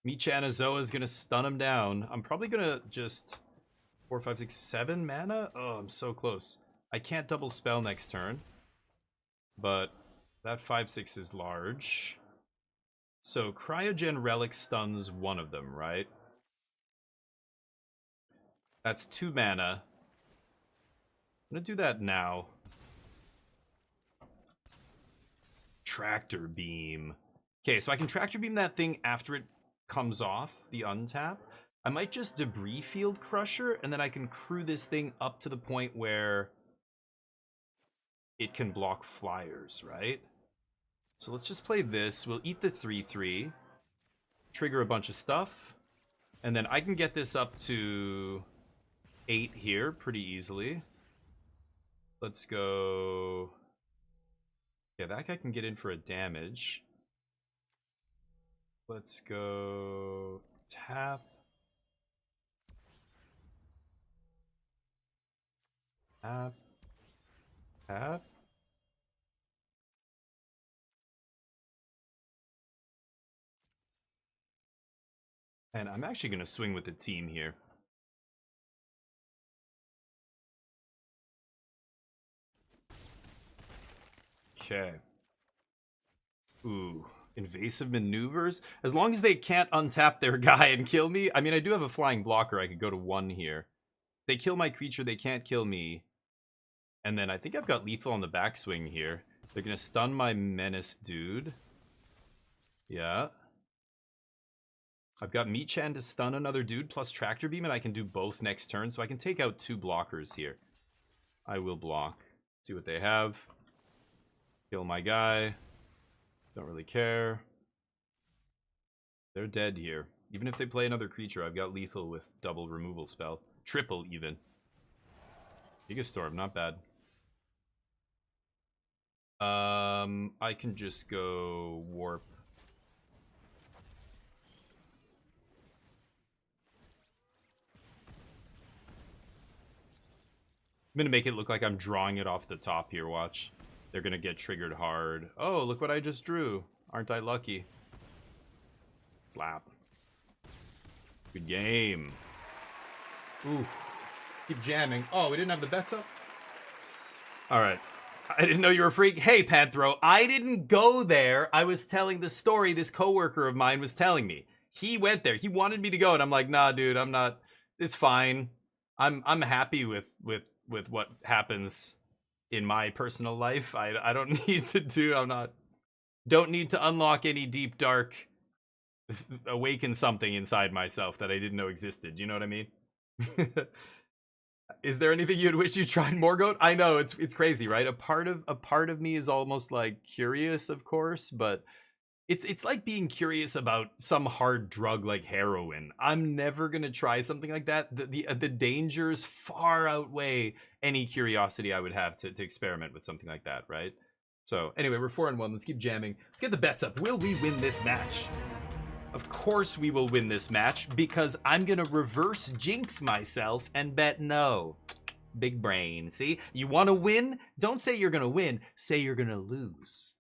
Michanazoa is going to stun him down. I'm probably going to just 4, 5, 6, 7 mana. Oh, I'm so close. I can't double spell next turn, but that 5/6 is large. So Cryogen Relic stuns one of them, right? That's 2 mana. I'm going to do that now. Tractor Beam. Okay, so I can Tractor Beam that thing after it comes off the untap. I might just Debris Field Crusher, and then I can crew this thing up to the point where it can block flyers, right? So let's just play this. We'll eat the 3/3, trigger a bunch of stuff, and then I can get this up to 8 here pretty easily. Let's go... Yeah, that guy can get in for a damage. Let's go tap. Tap. Tap. And I'm actually going to swing with the team here. Okay. Ooh. Invasive maneuvers? As long as they can't untap their guy and kill me. I mean, I do have a flying blocker. I could go to 1 here. They kill my creature, they can't kill me. And then I think I've got lethal on the backswing here. They're going to stun my menace dude. Yeah. I've got Michan to stun another dude plus Tractor Beam, and I can do both next turn, so I can take out 2 blockers here. I will block. See what they have. Kill my guy. Don't really care. They're dead here. Even if they play another creature, I've got lethal with double removal spell. Triple, even. Gigastorm, not bad. I can just go warp. I'm gonna make it look like I'm drawing it off the top here, watch. they're gonna get triggered hard. Oh, look what I just drew. Aren't I lucky? Slap. Good game. Ooh. Keep jamming. Oh, we didn't have the bets up? Alright. I didn't know you were a freak. Hey, Panthro, I didn't go there. I was telling the story this coworker of mine was telling me. He went there. He wanted me to go, and I'm like, nah, dude, I'm not. It's fine. I'm happy with what happens in my personal life. I don't need to do. Don't need to unlock any deep dark, awaken something inside myself that I didn't know existed. You know what I mean? Is there anything you'd wish you tried more, Goat? I know it's crazy, right? A part of me is almost like curious, of course, but it's like being curious about some hard drug like heroin. I'm never gonna try something like that. The dangers far outweigh any curiosity I would have to experiment with something like that, right? So anyway, we're 4-1. Let's keep jamming. Let's get the bets up. Will we win this match? Of course we will win this match, because I'm gonna reverse jinx myself and bet no. Big brain, see? You wanna win? Don't say you're gonna win, say you're gonna lose.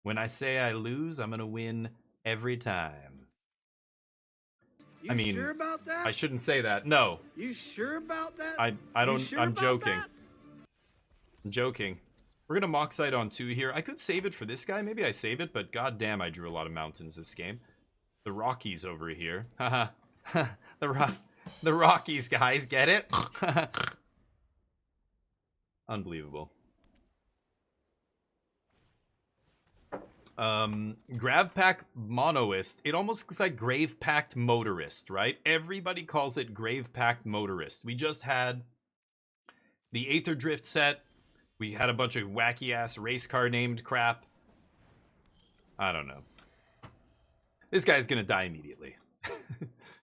When I say I lose, I'm gonna win every time. You I mean, sure about that? I shouldn't say that. No. You sure about that? I don't, You sure I'm about joking. that? I'm joking. We're gonna Moxite on 2 here. I could save it for this guy. Maybe I save it, but goddamn, I drew a lot of mountains this game. The Rockies over here. Haha. the Rockies, guys, get it? Unbelievable. Gravpack Monoist. It almost looks like Gravepacked Motorist, right? Everybody calls it Gravepacked Motorist. We just had the Aether Drift set. We had a bunch of wacky-ass race car named crap. I don't know. This guy's gonna die immediately.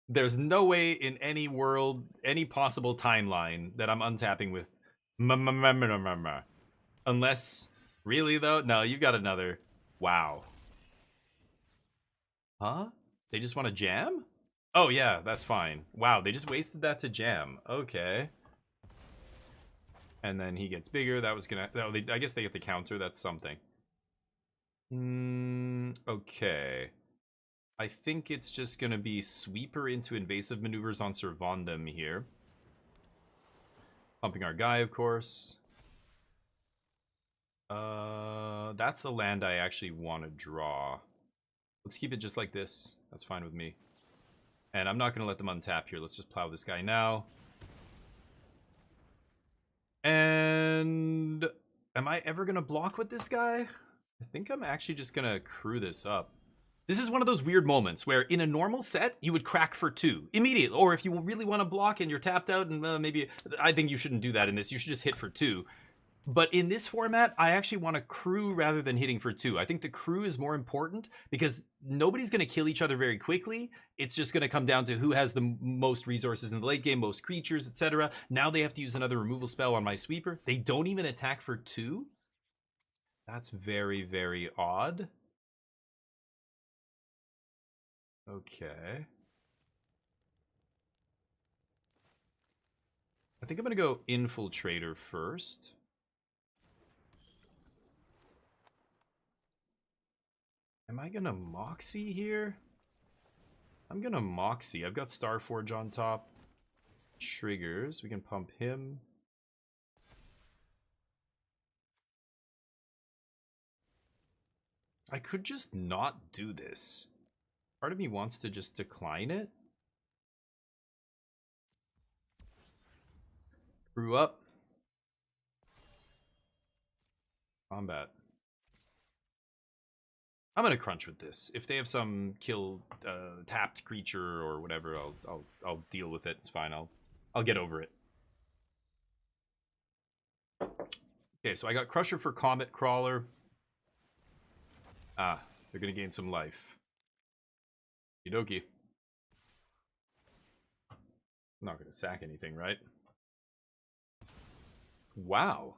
There's no way in any world, any possible timeline that I'm untapping with unless, really though? No, you've got another. Wow. Huh? They just want to jam? Oh yeah, that's fine. Wow, they just wasted that to jam. Okay. And then he gets bigger. That was gonna. Oh, I guess they get the counter. That's something. Okay. I think it's just gonna be sweeper into invasive maneuvers on Servandum here. Pumping our guy, of course. That's the land I actually want to draw. Let's keep it just like this. That's fine with me. And I'm not gonna let them untap here. Let's just plow this guy now. And am I ever gonna block with this guy? I think I'm actually just gonna crew this up. This is one of those weird moments where in a normal set, you would crack for 2 immediately. Or if you really want to block and you're tapped out, and maybe, I think you shouldn't do that in this. You should just hit for 2. But in this format, I actually want to crew rather than hitting for 2. I think the crew is more important because nobody's going to kill each other very quickly. It's just going to come down to who has the most resources in the late game, most creatures, etc. Now they have to use another removal spell on my sweeper. They don't even attack for 2. That's very, very odd. Okay. I think I'm going to go Infiltrator first. Am I gonna Moxie here? I'm gonna Moxie. I've got Starforge on top. Triggers. We can pump him. I could just not do this. Part of me wants to just decline it. Grew up. Combat. I'm gonna crunch with this. If they have some kill tapped creature or whatever, I'll deal with it. It's fine. I'll get over it. Okay, so I got Crusher for Comet Crawler. Ah, they're gonna gain some life. Okie. I'm not gonna sack anything, right? Wow.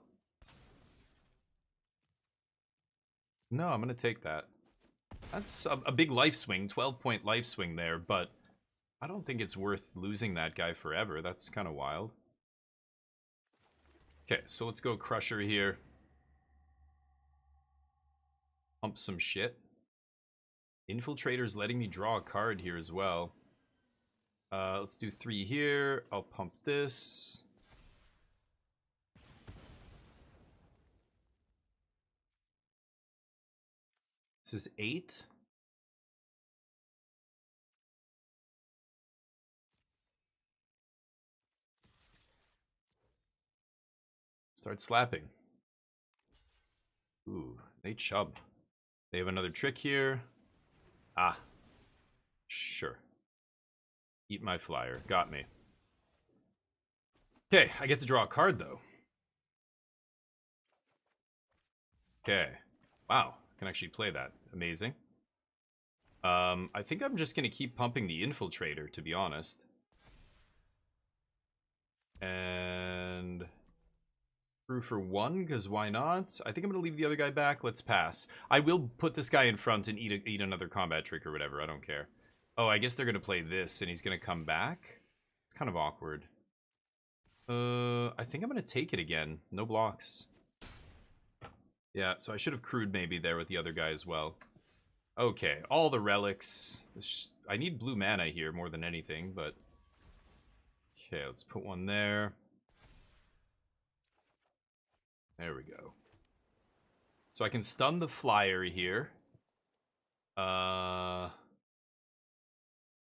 No, I'm gonna take that. That's a big life swing, 12-point life swing there, but I don't think it's worth losing that guy forever. That's kind of wild. Okay, so let's go Crusher here. Pump some shit. Infiltrator's letting me draw a card here as well. Let's do 3 here. I'll pump this. This is 8. Start slapping. Ooh, they chub. They have another trick here. Ah. Sure. Eat my flyer. Got me. Okay, I get to draw a card, though. Okay. Wow, I can actually play that. Amazing. I think I'm just going to keep pumping the Infiltrator, to be honest. And... through for 1, because why not? I think I'm going to leave the other guy back. Let's pass. I will put this guy in front and eat another combat trick or whatever. I don't care. Oh, I guess they're going to play this, and he's going to come back. It's kind of awkward. I think I'm going to take it again. No blocks. Yeah, so I should have crewed maybe there with the other guy as well. Okay, all the relics. I need blue mana here more than anything, but... okay, let's put one there. There we go. So I can stun the flyer here.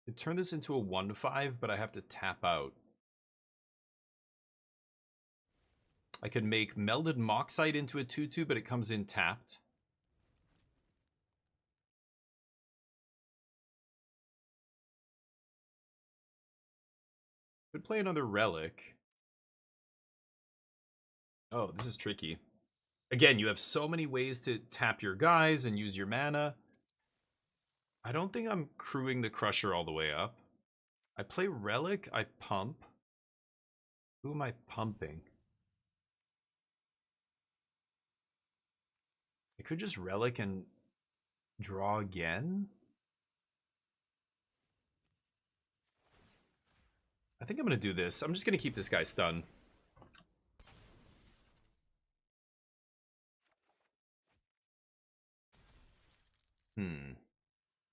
It turned this into a 1/5, but I have to tap out. I could make Melded Moxite into a 2/2, but it comes in tapped. Could play another relic. Oh, this is tricky. Again, you have so many ways to tap your guys and use your mana. I don't think I'm crewing the Crusher all the way up. I play Relic, I pump. Who am I pumping? I could just Relic and draw again. I think I'm going to do this. I'm just going to keep this guy stunned.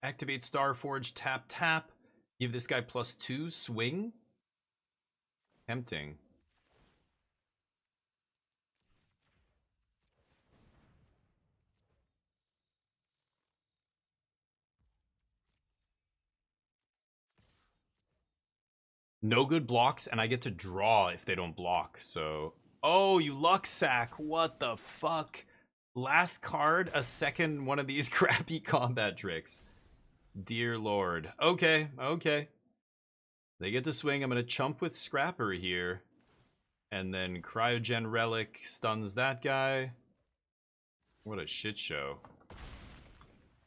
Activate Starforge, tap, tap. Give this guy +2, swing. Tempting. No good blocks, and I get to draw if they don't block, so... oh, you luck sack. What the fuck? Last card, a second one of these crappy combat tricks. Dear lord. Okay, okay. They get to swing. I'm going to chump with Scrapper here. And then Cryogen Relic stuns that guy. What a shit show.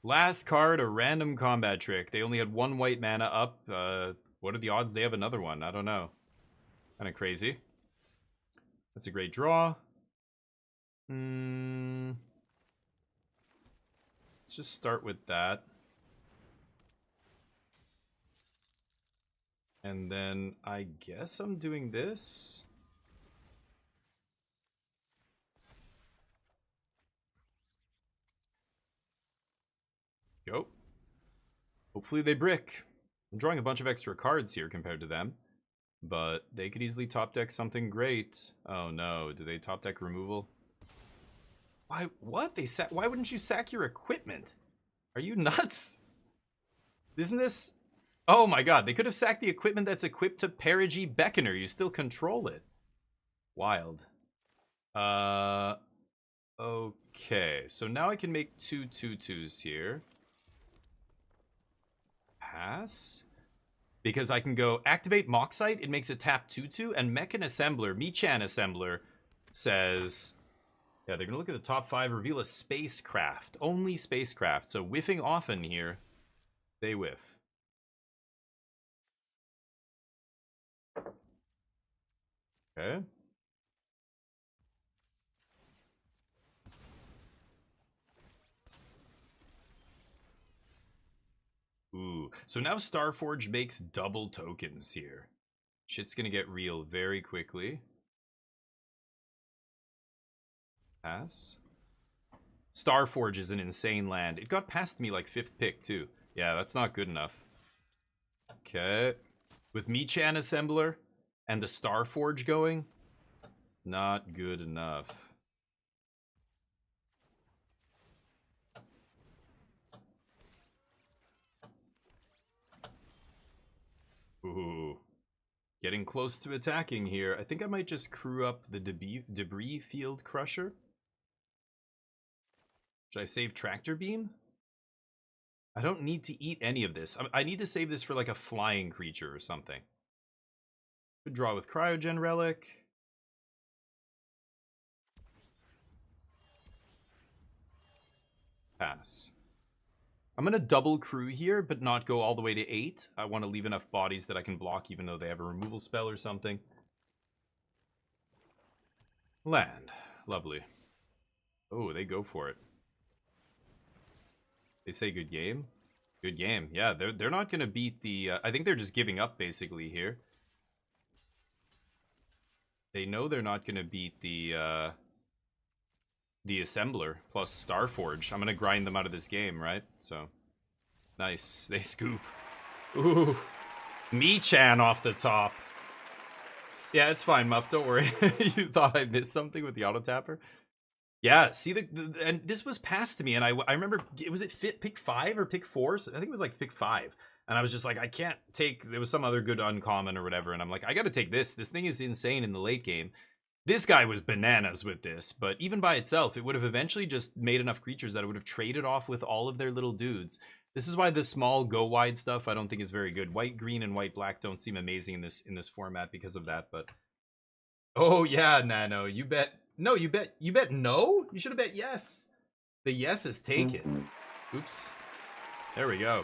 Last card, a random combat trick. They only had 1 white mana up. What are the odds they have another one? I don't know. Kind of crazy. That's a great draw. Let's just start with that. And then I guess I'm doing this. Go. Hopefully they brick. I'm drawing a bunch of extra cards here compared to them. But they could easily top deck something great. Oh no, do they top deck removal? Why, what? Why wouldn't you sack your equipment? Are you nuts? Isn't this... oh my god, they could have sacked the equipment that's equipped to Perigee Beckoner. You still control it. Wild. Okay, so now I can make 2 2/2s here. Pass. Because I can go activate Moxite, it makes it tap 2/2, and Mechan Assembler, Michan Assembler, says... yeah, they're gonna look at the top 5, reveal a spacecraft. Only spacecraft, so whiffing often here. They whiff. Okay. Ooh, so now Starforge makes double tokens here. Shit's gonna get real very quickly. Pass. Starforge is an insane land. It got past me like 5th pick, too. Yeah, that's not good enough. Okay. With Michan Assembler and the Starforge going, not good enough. Ooh. Getting close to attacking here. I think I might just crew up the debris field crusher. Should I save Tractor Beam? I don't need to eat any of this. I need to save this for like a flying creature or something. Could draw with Cryogen Relic. Pass. I'm going to double crew here, but not go all the way to 8. I want to leave enough bodies that I can block even though they have a removal spell or something. Land. Lovely. Oh, they go for it. They say good game. Good game. Yeah, they're not going to beat the... I think they're just giving up basically here. They know they're not going to beat the Assembler plus Starforge. I'm going to grind them out of this game, right? So, nice. They scoop. Ooh. Michan off the top. Yeah, it's fine, Muff. Don't worry. You thought I missed something with the auto tapper? Yeah, see, and this was passed to me, and I remember, was it pick 5 or pick 4? So I think it was like pick 5. And I was just like, I can't take, there was some other good uncommon or whatever, and I'm like, I gotta take this. This thing is insane in the late game. This guy was bananas with this, but even by itself, it would have eventually just made enough creatures that it would have traded off with all of their little dudes. This is why the small go-wide stuff I don't think is very good. White, green, and white, black don't seem amazing in this format because of that, but... Oh, yeah, Nano, you bet... No, you bet no? You should have bet yes. The yes is taken. Oops. There we go.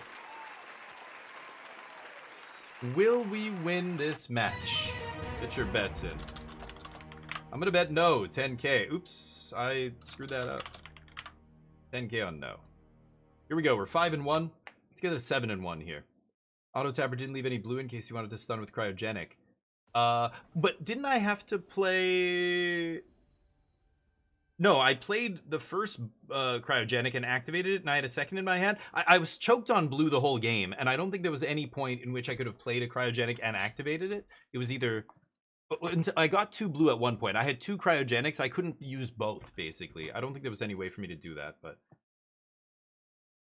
Will we win this match? Get your bets in. I'm gonna bet no, 10k. Oops, I screwed that up. 10k on no. Here we go, we're 5-1. Let's get a 7-1 here. Auto Tapper didn't leave any blue in case you wanted to stun with Cryogenic. But didn't I have to play... No, I played the first Cryogenic and activated it, and I had a second in my hand. I was choked on blue the whole game, and I don't think there was any point in which I could have played a Cryogenic and activated it. It was either... I got 2 blue at one point. I had 2 Cryogenics. I couldn't use both, basically. I don't think there was any way for me to do that, but...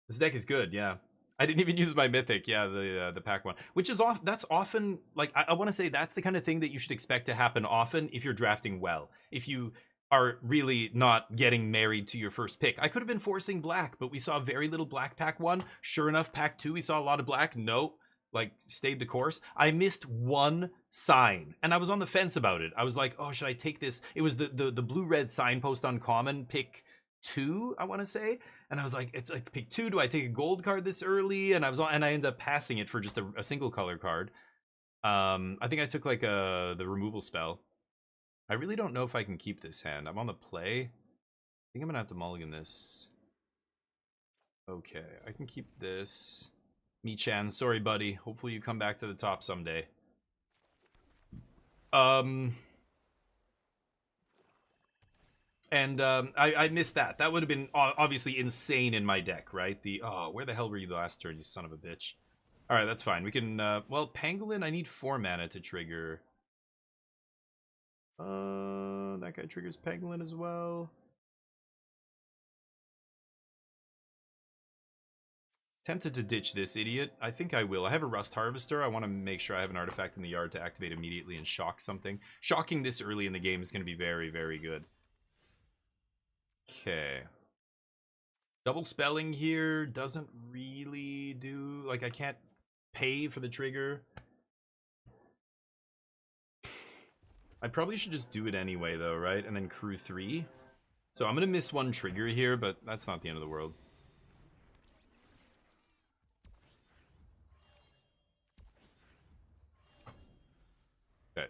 This deck is good, yeah. I didn't even use my Mythic, yeah, the pack one. Which is that's often... Like, I want to say that's the kind of thing that you should expect to happen often if you're drafting well. If you... are really not getting married to your first pick. I could have been forcing black, but we saw very little black pack 1. Sure enough, pack 2, we saw a lot of black. No, like, stayed the course. I missed 1 sign, and I was on the fence about it. I was like, oh, should I take this? It was the blue-red signpost uncommon, pick 2, I want to say. And I was like, it's like pick 2. Do I take a gold card this early? And I ended up passing it for just a single color card. I think I took like the removal spell. I really don't know if I can keep this hand. I'm on the play. I think I'm gonna have to mulligan this. Okay, I can keep this. Michan, sorry buddy. Hopefully you come back to the top someday. I missed that. That would have been obviously insane in my deck, right? Oh, where the hell were you last turn, you son of a bitch? Alright, that's fine. We can, well, Pangolin, I need 4 mana to trigger. That guy triggers Pangolin as well. Tempted to ditch this idiot. I think I will. I have a Rust Harvester. I want to make sure I have an artifact in the yard to activate immediately and shock something. Shocking this early in the game is going to be very, very good. Okay. Double spelling here doesn't really do... Like, I can't pay for the trigger. I probably should just do it anyway, though, right? And then crew 3. So I'm going to miss 1 trigger here, but that's not the end of the world. Okay.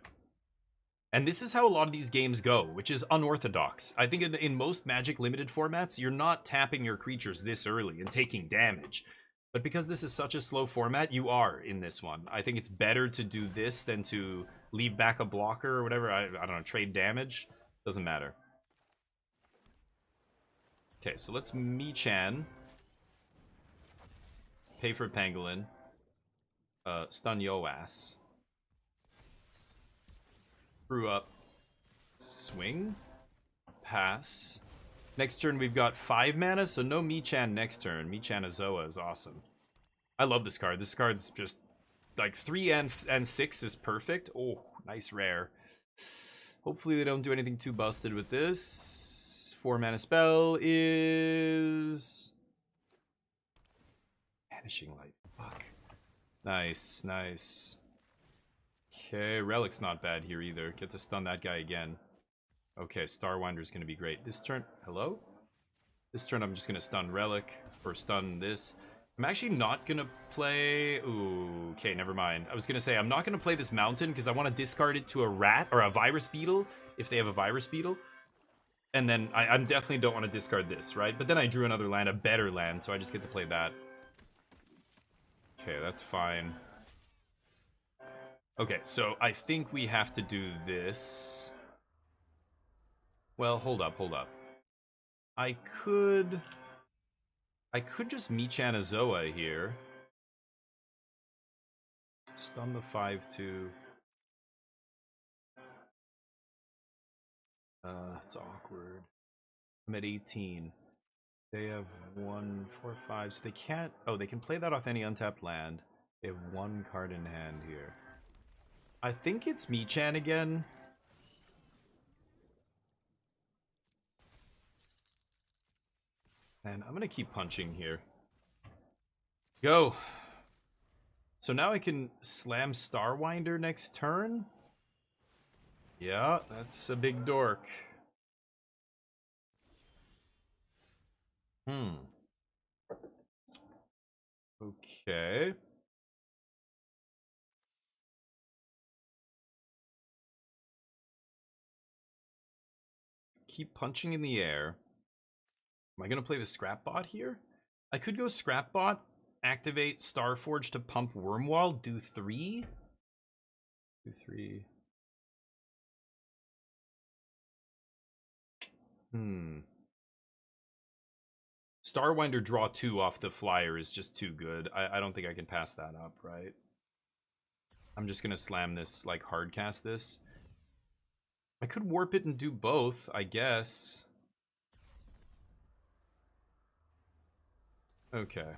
And this is how a lot of these games go, which is unorthodox. I think in most Magic Limited formats, you're not tapping your creatures this early and taking damage. But because this is such a slow format, you are in this one. I think it's better to do this than to leave back a blocker or whatever. I don't know, trade damage. Doesn't matter. Okay, so let's Mii-chan. Pay for Pangolin. Stun yo ass. Screw up. Swing. Pass. Next turn we've got 5 mana, so no Mii-chan next turn. Mii-chan Azoa is awesome. I love this card. This card's just like 3 and 6 is perfect. Oh, nice rare. Hopefully they don't do anything too busted with this. 4 mana spell is Vanishing Light. Fuck. Nice, nice. Okay, Relic's not bad here either. Get to stun that guy again. Okay, Starwinder's gonna be great. This turn, hello? This turn I'm just gonna stun Relic, or stun this. I'm actually not gonna play, ooh, okay, never mind. I was gonna say, I'm not gonna play this Mountain, because I want to discard it to a Rat, or a Virus Beetle, if they have a Virus Beetle. And then, I definitely don't want to discard this, right? But then I drew another land, a better land, so I just get to play that. Okay, that's fine. Okay, so I think we have to do this. Well, hold up, hold up. I could just Mii-chan Azoa here. Stun the 5/2. It's awkward. I'm at 18. They have 1, 4, 5, so they can't... Oh, they can play that off any untapped land. They have 1 card in hand here. I think it's Mii-chan again. And I'm gonna keep punching here. Go! So now I can slam Starwinder next turn? Yeah, that's a big dork. Okay. Keep punching in the air. Am I gonna play the Scrapbot here? I could go Scrapbot, activate Starforge to pump Wormwall, do 3. Do 3. Starwinder draw 2 off the flyer is just too good. I don't think I can pass that up, right? I'm just gonna slam this, like, hardcast this. I could warp it and do both, I guess. Okay.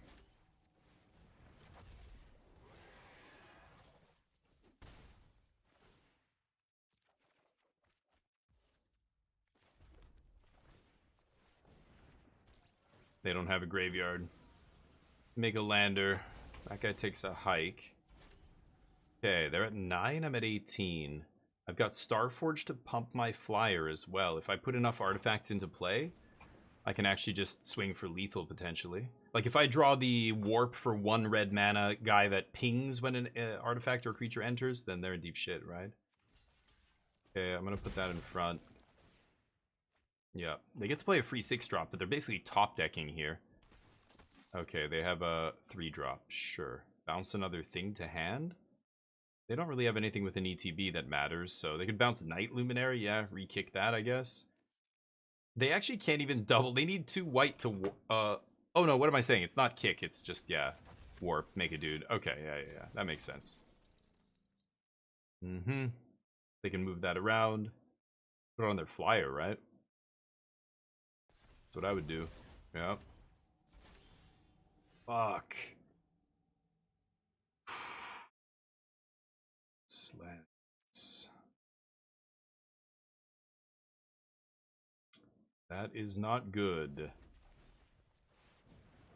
They don't have a graveyard. Make a lander. That guy takes a hike. Okay, they're at 9, I'm at 18. I've got Starforge to pump my flyer as well. If I put enough artifacts into play, I can actually just swing for lethal, potentially. Like, if I draw the warp for 1 red mana guy that pings when an artifact or creature enters, then they're in deep shit, right? Okay, I'm gonna put that in front. Yeah, they get to play a free 6-drop, but they're basically top-decking here. Okay, they have a 3-drop, sure. Bounce another thing to hand? They don't really have anything with an ETB that matters, so they could bounce Night Luminary, yeah, re-kick that, I guess. They actually can't even double. They need 2 white to... oh no, what am I saying? It's not kick, it's just, yeah, warp, make a dude. Okay, yeah, that makes sense. They can move that around. Put it on their flyer, right? That's what I would do. Yeah. Fuck. Slants. That is not good.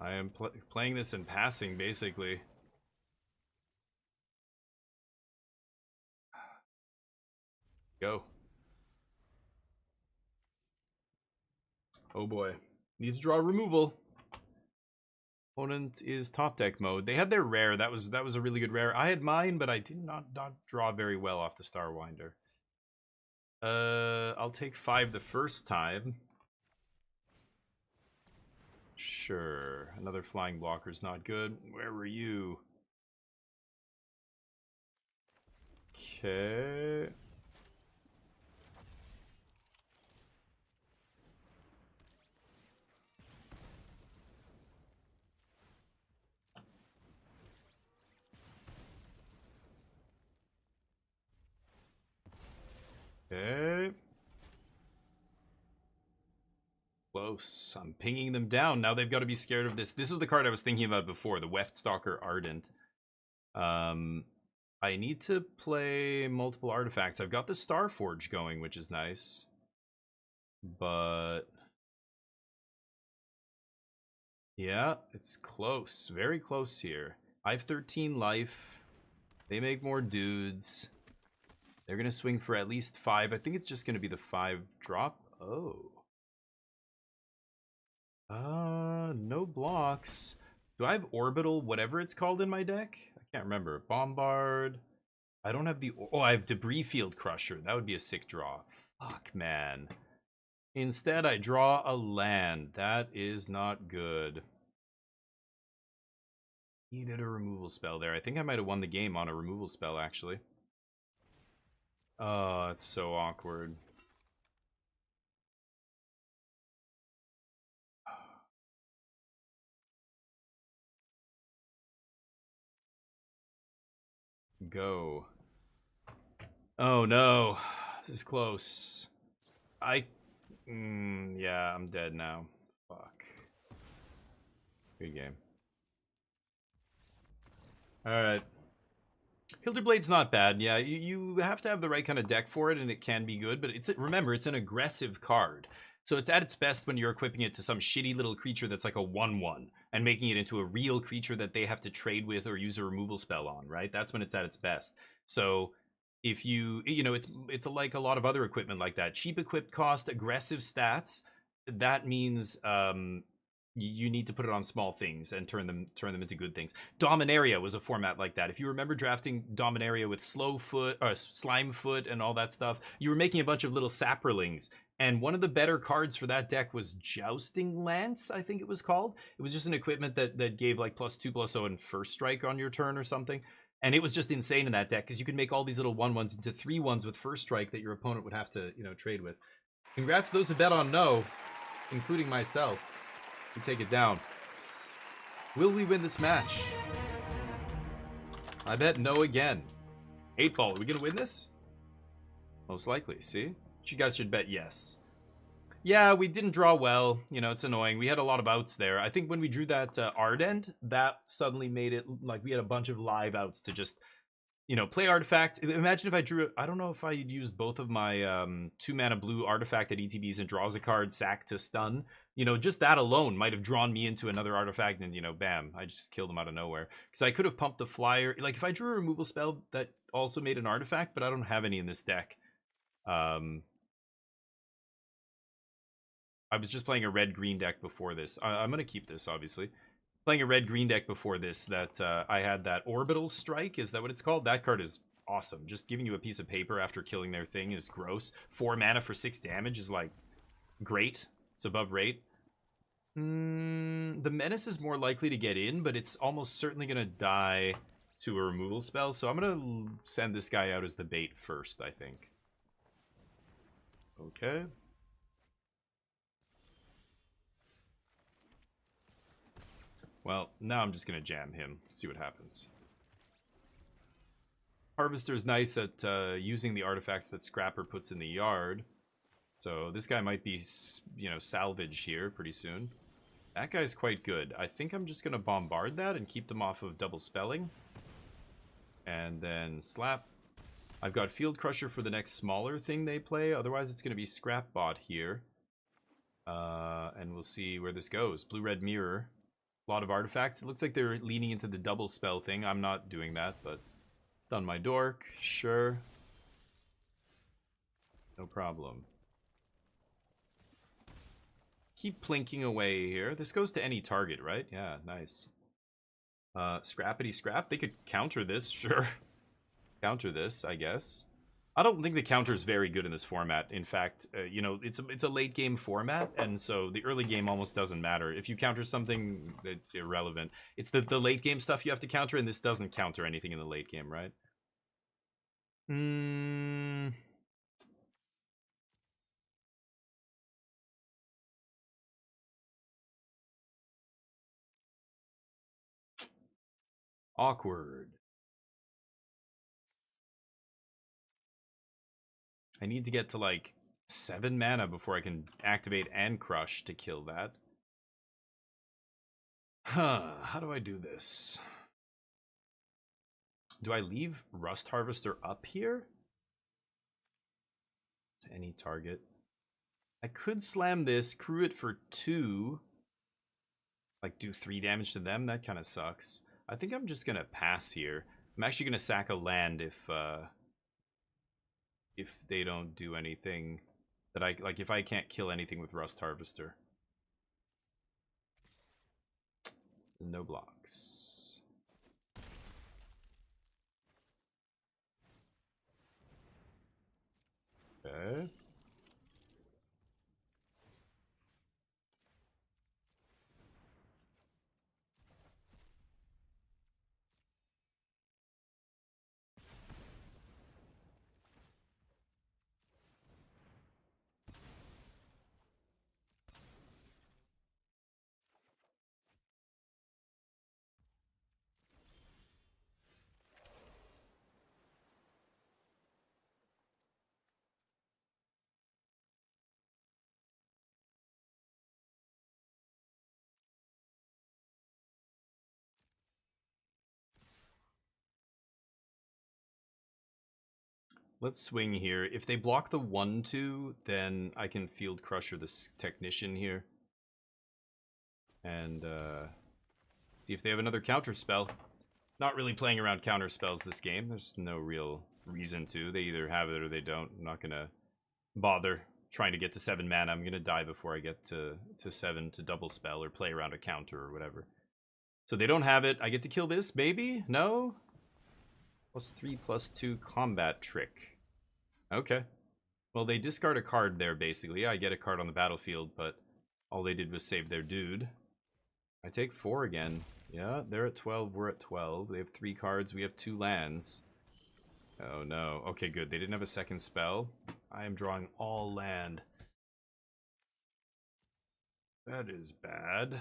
I am playing this in passing, basically. Go. Oh boy. Needs to draw removal. Opponent is top deck mode. They had their rare. That was a really good rare. I had mine, but I did not draw very well off the Starwinder. I'll take 5 the first time. Sure. Another flying blocker's not good. Where were you? Okay. Okay. Close. I'm pinging them down. Now they've got to be scared of this. This is the card I was thinking about before, the Weftstalker Ardent. I need to play multiple artifacts. I've got the Starforge going, which is nice. But yeah, it's close. Very close here. I have 13 life. They make more dudes. They're going to swing for at least 5. I think it's just going to be the 5 drop. Oh. No blocks. Do I have Orbital, whatever it's called in my deck? I can't remember. Bombard. I don't have the... Oh, I have Debris Field Crusher. That would be a sick draw. Fuck, man. Instead, I draw a land. That is not good. Needed a removal spell there. I think I might have won the game on a removal spell, actually. Oh, it's so awkward. Go. Oh no, this is close. Yeah, I'm dead now. Fuck. Good game. Alright. Hilderblade's not bad. Yeah, you have to have the right kind of deck for it, and it can be good, but remember, it's an aggressive card. So it's at its best when you're equipping it to some shitty little creature that's like a 1/1 and making it into a real creature that they have to trade with or use a removal spell on, right? That's when it's at its best. So if it's like a lot of other equipment like that. Cheap equipped cost, aggressive stats. That means you need to put it on small things and turn them into good things. Dominaria was a format like that. If you remember drafting Dominaria with Slime Foot and all that stuff, you were making a bunch of little saprolings. And one of the better cards for that deck was Jousting Lance, I think it was called. It was just an equipment that gave like +2/+0 and first strike on your turn or something. And it was just insane in that deck because you could make all these little 1/1s into 3/1s with first strike that your opponent would have to, trade with. Congrats to those who bet on no, including myself. We take it down. Will we win this match? I bet no again. 8-ball, are we gonna win this? Most likely, see? You guys should bet yes. Yeah, we didn't draw well. It's annoying. We had a lot of outs there. I think when we drew that Ardent, that suddenly made it like we had a bunch of live outs to just, play Artifact. Imagine if I drew... I don't know if I used both of my 2-mana blue Artifact that ETBs and draws a card, sack to stun. Just that alone might have drawn me into another Artifact and, bam, I just killed him out of nowhere. Because I could have pumped the flyer. Like, if I drew a removal spell that also made an Artifact, but I don't have any in this deck. I was just playing a red-green deck before this. I'm going to keep this, obviously. Playing a red-green deck before this that I had that Orbital Strike. Is that what it's called? That card is awesome. Just giving you a piece of paper after killing their thing is gross. 4 mana for 6 damage is, like, great. It's above rate. The Menace is more likely to get in, but it's almost certainly going to die to a removal spell. So I'm going to send this guy out as the bait first, I think. Okay. Well, now I'm just going to jam him, see what happens. Harvester's nice at using the artifacts that Scrapper puts in the yard. So this guy might be, salvage here pretty soon. That guy's quite good. I think I'm just going to bombard that and keep them off of double spelling. And then slap. I've got Field Crusher for the next smaller thing they play. Otherwise, it's going to be Scrapbot here. And we'll see where this goes. Blue-red mirror. A lot of artifacts. It looks like they're leaning into the double spell thing. I'm not doing that, but done my dork. Sure. No problem. Keep plinking away here. This goes to any target, right? Yeah, nice. Scrappity scrap. They could counter this, sure. Counter this, I guess. I don't think the counter is very good in this format. In fact, it's a late game format, and so the early game almost doesn't matter. If you counter something, it's irrelevant. It's the late game stuff you have to counter, and this doesn't counter anything in the late game, right? Awkward. I need to get to like 7 mana before I can activate and crush to kill that. Huh, how do I do this? Do I leave Rust Harvester up here? To any target. I could slam this, crew it for 2. Like do 3 damage to them, that kind of sucks. I think I'm just gonna pass here. I'm actually gonna sack a land if they don't do anything that I like, if I can't kill anything with Rust Harvester. No blocks. Okay. Let's swing here. If they block the 1-2, then I can Field Crusher this Technician here. And see if they have another counter spell. Not really playing around counter spells this game. There's no real reason to. They either have it or they don't. I'm not gonna bother trying to get to 7 mana. I'm gonna die before I get to 7 to double spell or play around a counter or whatever. So they don't have it. I get to kill this, maybe? No? +3/+2 combat trick. Okay. Well, they discard a card there, basically. I get a card on the battlefield, but all they did was save their dude. I take 4 again. Yeah, they're at 12, we're at 12. They have 3 cards, we have 2 lands. Oh no. Okay, good. They didn't have a second spell. I am drawing all land. That is bad.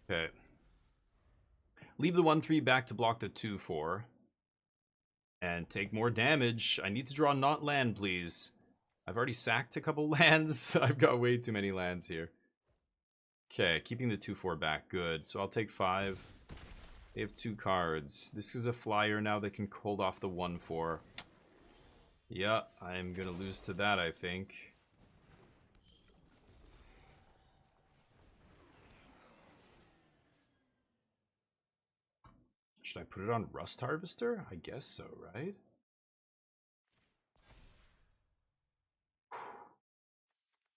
Okay. Leave the 1/3 back to block the 2/4. And take more damage. I need to draw not land, please. I've already sacked a couple lands. I've got way too many lands here. Okay, keeping the 2/4 back. Good. So I'll take 5. They have 2 cards. This is a flyer now that can hold off the 1/4. Yeah, I'm gonna lose to that, I think. Should I put it on Rust Harvester? I guess so, right?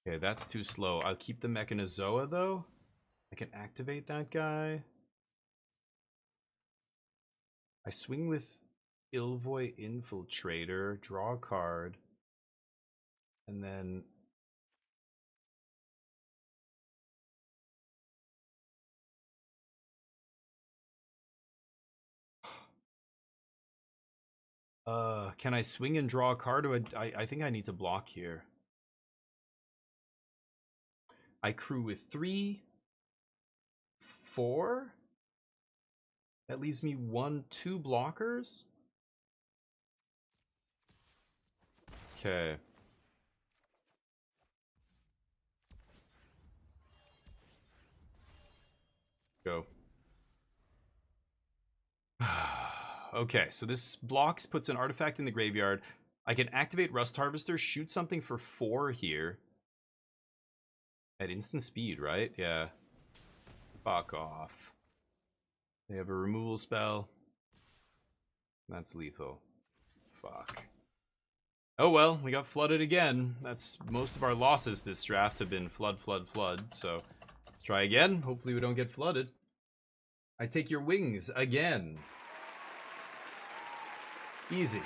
Okay, that's too slow. I'll keep the Mechanizoa, though. I can activate that guy. I swing with Ilvoy Infiltrator, draw a card, and then... can I swing and draw a card? Or I think I need to block here. I crew with 3, 4. That leaves me 1, 2 blockers. Okay. Go. Okay, so this blocks, puts an artifact in the graveyard. I can activate Rust Harvester, shoot something for 4 here. At instant speed, right? Yeah. Fuck off. They have a removal spell. That's lethal. Fuck. Oh well, we got flooded again. That's most of our losses this draft have been flood, flood, flood. So let's try again. Hopefully we don't get flooded. I take your wings again. Easy.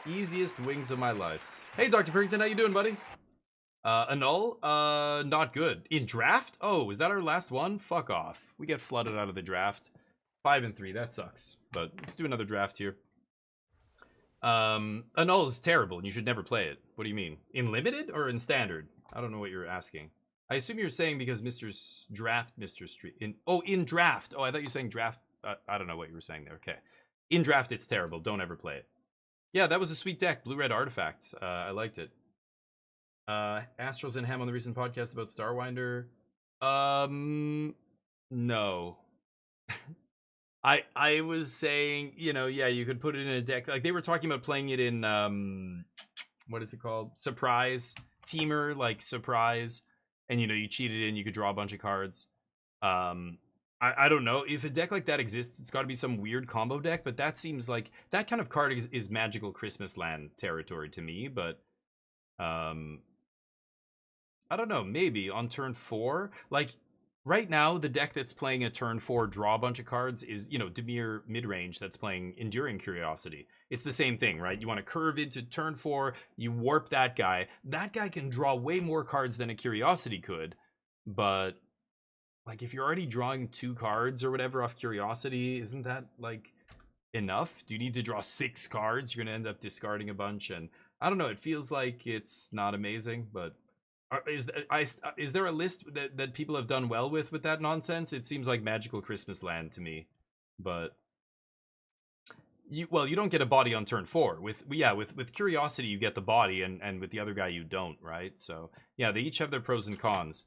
Easiest wings of my life. Hey, Dr. Purrington, how you doing, buddy? Annul, not good. In draft? Oh, is that our last one? Fuck off. We get flooded out of the draft. 5 and 3, that sucks. But let's do another draft here. Annul is terrible and you should never play it. What do you mean? In limited or in standard? I don't know what you're asking. I assume you're saying because Draft, Mr. Street. In draft. Oh, I thought you were saying draft. I don't know what you were saying there. Okay. In draft, it's terrible. Don't ever play it. Yeah, that was a sweet deck. Blue-red artifacts. I liked it. Astrals and Ham on the recent podcast about Starwinder. No. I was saying, yeah, you could put it in a deck. Like they were talking about playing it in what is it called? Surprise. Teamer, like Surprise. And you cheat it in, you could draw a bunch of cards. I don't know. If a deck like that exists, it's got to be some weird combo deck, but that seems like that kind of card is magical Christmas land territory to me, but I don't know, maybe on turn 4. Like right now, the deck that's playing a turn 4 draw a bunch of cards is, Dimir midrange that's playing Enduring Curiosity. It's the same thing, right? You want to curve into turn 4, you warp that guy. That guy can draw way more cards than a Curiosity could, but like if you're already drawing 2 cards or whatever off Curiosity, isn't that like enough? Do you need to draw 6 cards? You're going to end up discarding a bunch, and I don't know, it feels like it's not amazing, but is there a list that people have done well with that nonsense? It seems like magical Christmas land to me, but you don't get a body on turn 4. With Curiosity you get the body, and with the other guy you don't, right? So yeah, they each have their pros and cons.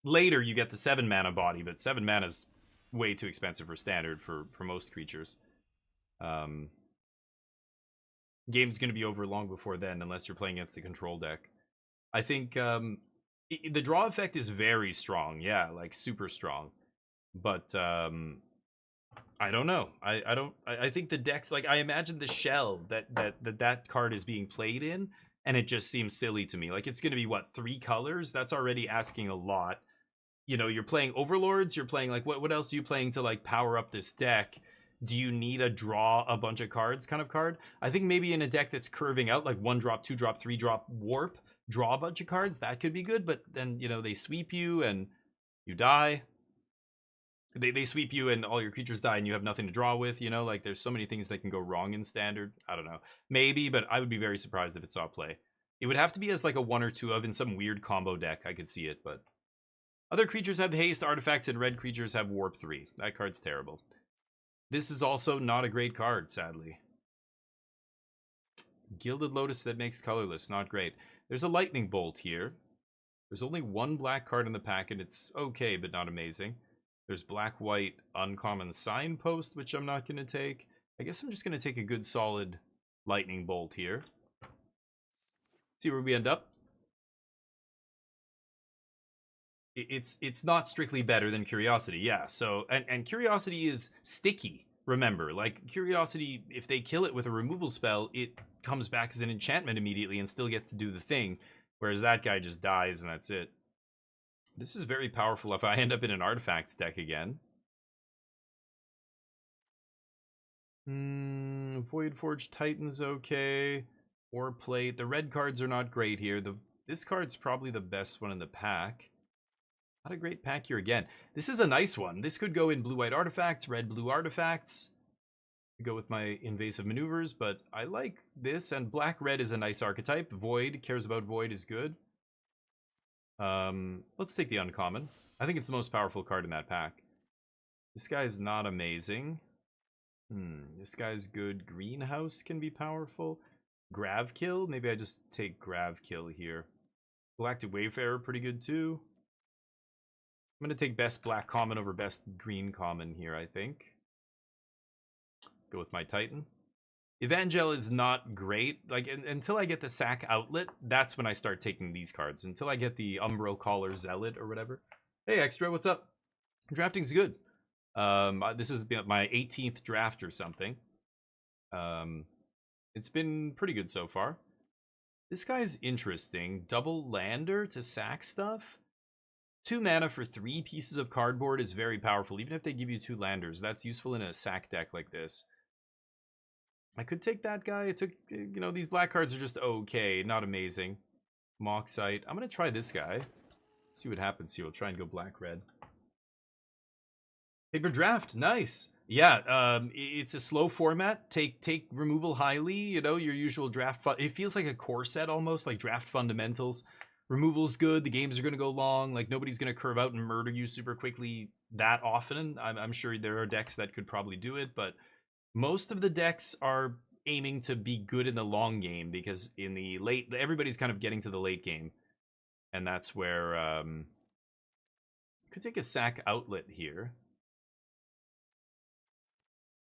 Later you get the 7 mana body, but 7 mana is way too expensive for standard for most creatures. Game's going to be over long before then, unless you're playing against the control deck. I think the draw effect is very strong, yeah, like super strong. But I don't know. I think the decks, like I imagine the shell that card is being played in, and it just seems silly to me. Like it's going to be what, 3 colors? That's already asking a lot. You're playing Overlords, you're playing like what else are you playing to like power up this deck? Do you need a draw a bunch of cards kind of card? I think maybe in a deck that's curving out, like 1-drop, 2-drop, 3-drop warp, draw a bunch of cards, that could be good, but then they sweep you and you die. They sweep you and all your creatures die and you have nothing to draw with, like there's so many things that can go wrong in standard. I don't know, maybe, but I would be very surprised if it saw play. It would have to be as like a 1 or 2 of in some weird combo deck. I could see it, but other creatures have haste, artifacts, and red creatures have warp 3. That card's terrible. This is also not a great card, sadly. Gilded Lotus that makes colorless, not great. There's a lightning bolt here. There's only 1 black card in the pack, and it's okay, but not amazing. There's black-white uncommon signpost, which I'm not going to take. I guess I'm just going to take a good solid lightning bolt here. See where we end up. It's not strictly better than Curiosity, yeah. So and Curiosity is sticky. Remember, like Curiosity, if they kill it with a removal spell, it comes back as an enchantment immediately and still gets to do the thing, whereas that guy just dies and that's it. This is very powerful if I end up in an artifacts deck again. Voidforge Titan's okay. Warplate. The red cards are not great here. This card's probably the best one in the pack. Not a great pack here again. This is a nice one. This could go in blue-white artifacts, red-blue artifacts. Go with my invasive maneuvers, but I like this, and black-red is a nice archetype. Void, cares about Void, is good. Let's take the uncommon. I think it's the most powerful card in that pack. This guy's not amazing. This guy's good. Greenhouse can be powerful. Gravkill? Maybe I just take Gravkill here. Galactic Wayfarer, pretty good too. I'm going to take best black common over best green common here, I think. Go with my Titan. Evangel is not great. Like, until I get the sack outlet, that's when I start taking these cards. Until I get the Umbral Caller Zealot or whatever. Hey, Extra, what's up? Drafting's good. This is my 18th draft or something. It's been pretty good so far. This guy's interesting. Double lander to sack stuff. 2 mana for 3 pieces of cardboard is very powerful. Even if they give you 2 landers, that's useful in a sack deck like this. I could take that guy. It took, these black cards are just okay, not amazing. Moxite. I'm gonna try this guy. See what happens here. We'll try and go black-red. Paper draft, nice. Yeah, it's a slow format. Take removal highly. You know, your usual draft. It feels like a core set almost, like draft fundamentals. Removal's good. The games are gonna go long. Like nobody's gonna curve out and murder you super quickly that often. I'm sure there are decks that could probably do it, but most of the decks are aiming to be good in the long game because in the late, everybody's kind of getting to the late game, and that's where could take a sack outlet here.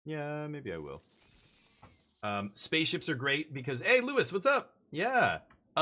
Yeah, maybe I will. Spaceships are great because, hey, Lewis, what's up? Yeah.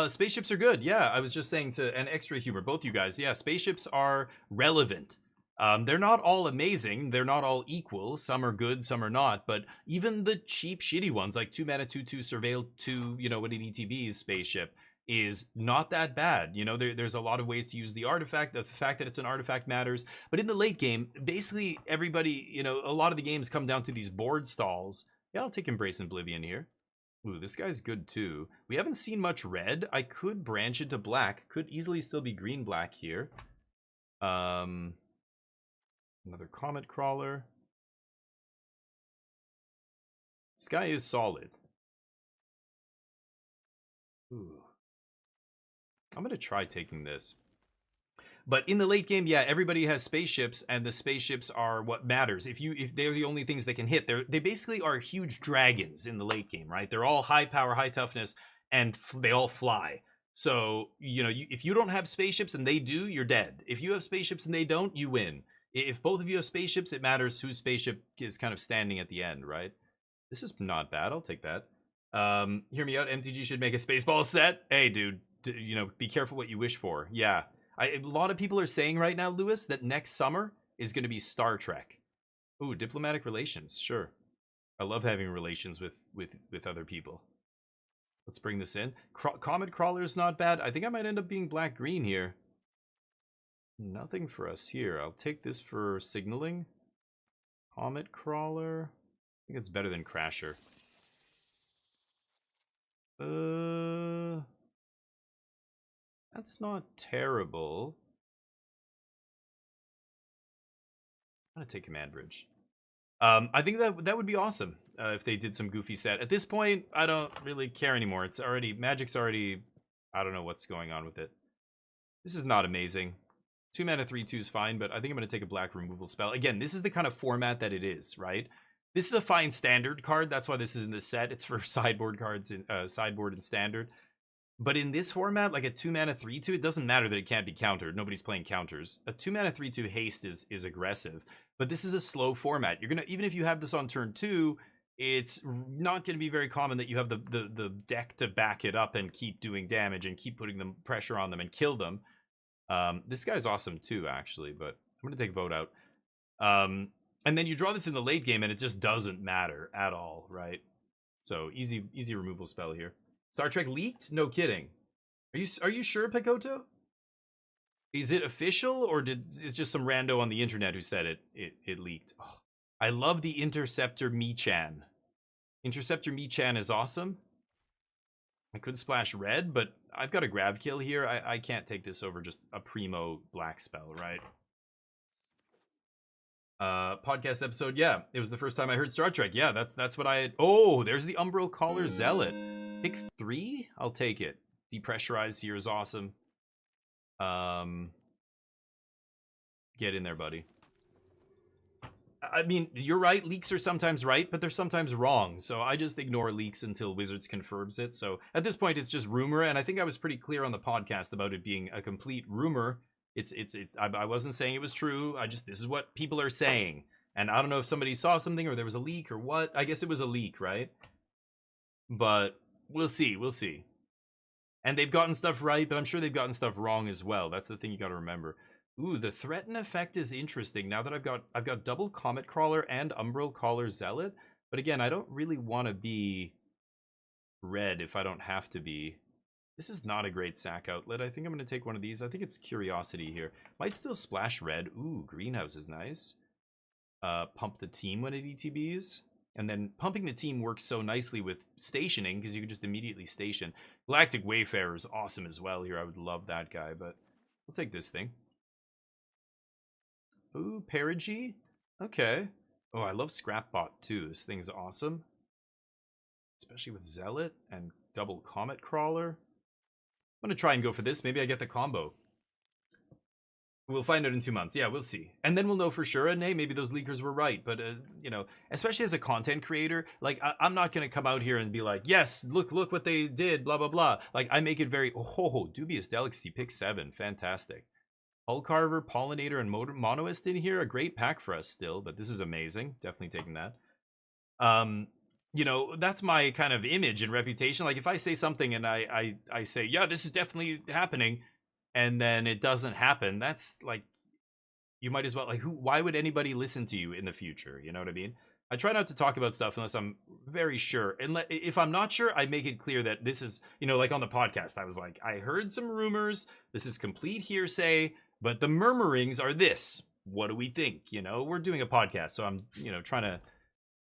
Spaceships are good. Yeah, I was just saying to an extra humor, both you guys. Yeah, spaceships are relevant. They're not all amazing. They're not all equal. Some are good, some are not. But even the cheap, shitty ones, like 2-mana 2/2 Surveil 2, you know, what an ETB's spaceship is not that bad. You know, there's a lot of ways to use the artifact. The fact that it's an artifact matters. But in the late game, basically everybody, you know, a lot of the games come down to these board stalls. Yeah, I'll take Embrace Oblivion here. Ooh, this guy's good too. We haven't seen much red. I could branch into black. Could easily still be green-black here. Another Comet Crawler. This guy is solid. Ooh. I'm going to try taking this. But in the late game, yeah, everybody has spaceships, and the spaceships are what matters. If they're the only things they can hit, they basically are huge dragons in the late game, right? They're all high power, high toughness, and they all fly. So, you know, if you don't have spaceships and they do, you're dead. If you have spaceships and they don't, you win. If both of you have spaceships, it matters whose spaceship is kind of standing at the end, right? This is not bad. I'll take that. Hear me out. MTG should make a Spaceball set. Hey, dude, you know, be careful what you wish for. Yeah. A lot of people are saying right now, Lewis, that next summer is going to be Star Trek. Ooh, diplomatic relations. Sure. I love having relations with other people. Let's bring this in. Comet Crawler is not bad. I think I might end up being black-green here. Nothing for us here. I'll take this for signaling. Comet Crawler. I think it's better than Crasher. That's not terrible. I'm gonna take Command Bridge. I think that would be awesome if they did some goofy set. At this point, I don't really care anymore. It's already Magic's already. I don't know what's going on with it. This is not amazing. 2-mana 3/2 is fine, but I think I'm gonna take a black removal spell. Again, this is the kind of format that it is, right? This is a fine standard card. That's why this is in the set. It's for sideboard cards in sideboard and standard. But in this format, like a 2-mana 3/2, it doesn't matter that it can't be countered. Nobody's playing counters. A 2-mana 3/2 haste is aggressive. But this is a slow format. You're gonna, even if you have this on turn 2, it's not gonna be very common that you have the deck to back it up and keep doing damage and keep putting them pressure on them and kill them. This guy's awesome too, actually, but I'm gonna take vote out. And then you draw this in the late game and it just doesn't matter at all, right? So easy removal spell here. Star Trek leaked? No kidding. Are you sure, Pekoto? Is it official, or it's just some rando on the internet who said it leaked? Oh, I love the Interceptor Michan. Interceptor Michan is awesome. I could splash red, but I've got a grab kill here. I can't take this over just a primo black spell, right? Podcast episode, yeah. It was the first time I heard Star Trek. Yeah, that's what I had. Oh, there's the Umbral Caller Zealot. Pick 3? I'll take it. Depressurize here is awesome. Get in there, buddy. I mean, you're right. Leaks are sometimes right, but they're sometimes wrong. So I just ignore leaks until Wizards confirms it. So at this point, it's just rumor. And I think I was pretty clear on the podcast about it being a complete rumor. I wasn't saying it was true. This is what people are saying. And I don't know if somebody saw something or there was a leak or what. I guess it was a leak, right? But we'll see. And they've gotten stuff right, but I'm sure they've gotten stuff wrong as well. That's the thing you got to remember. Ooh, the threaten effect is interesting. Now that I've got double Comet Crawler and Umbral Caller Zealot. But again, I don't really want to be red if I don't have to be. This is not a great sack outlet. I think I'm going to take one of these. I think it's Curiosity here. Might still splash red. Ooh, Greenhouse is nice. Pump the team when it ETBs. And then pumping the team works so nicely with stationing because you can just immediately station. Galactic Wayfarer is awesome as well here. I would love that guy, but I'll take this thing. Ooh, Perigee? Okay. Oh, I love Scrapbot too. This thing's awesome. Especially with Zealot and double Comet Crawler. I'm going to try and go for this. Maybe I get the combo. We'll find out in 2 months. Yeah, we'll see. And then we'll know for sure. And hey, maybe those leakers were right. But, you know, especially as a content creator, like, I'm not going to come out here and be like, yes, look what they did, blah, blah, blah. Like, I make it very, oh, Dubious Delicacy, pick 7. Fantastic. Hull Carver, Pollinator, and Monoist in here. A great pack for us still, but this is amazing. Definitely taking that. You know, that's my kind of image and reputation. Like, if I say something and I say, yeah, this is definitely happening, and then it doesn't happen, that's like, you might as well, like, why would anybody listen to you in the future? You know what I mean? I try not to talk about stuff unless I'm very sure. And if I'm not sure, I make it clear that this is, you know, like on the podcast, I was like, I heard some rumors. This is complete hearsay, but the murmurings are this. What do we think? You know, we're doing a podcast, so I'm, you know, trying to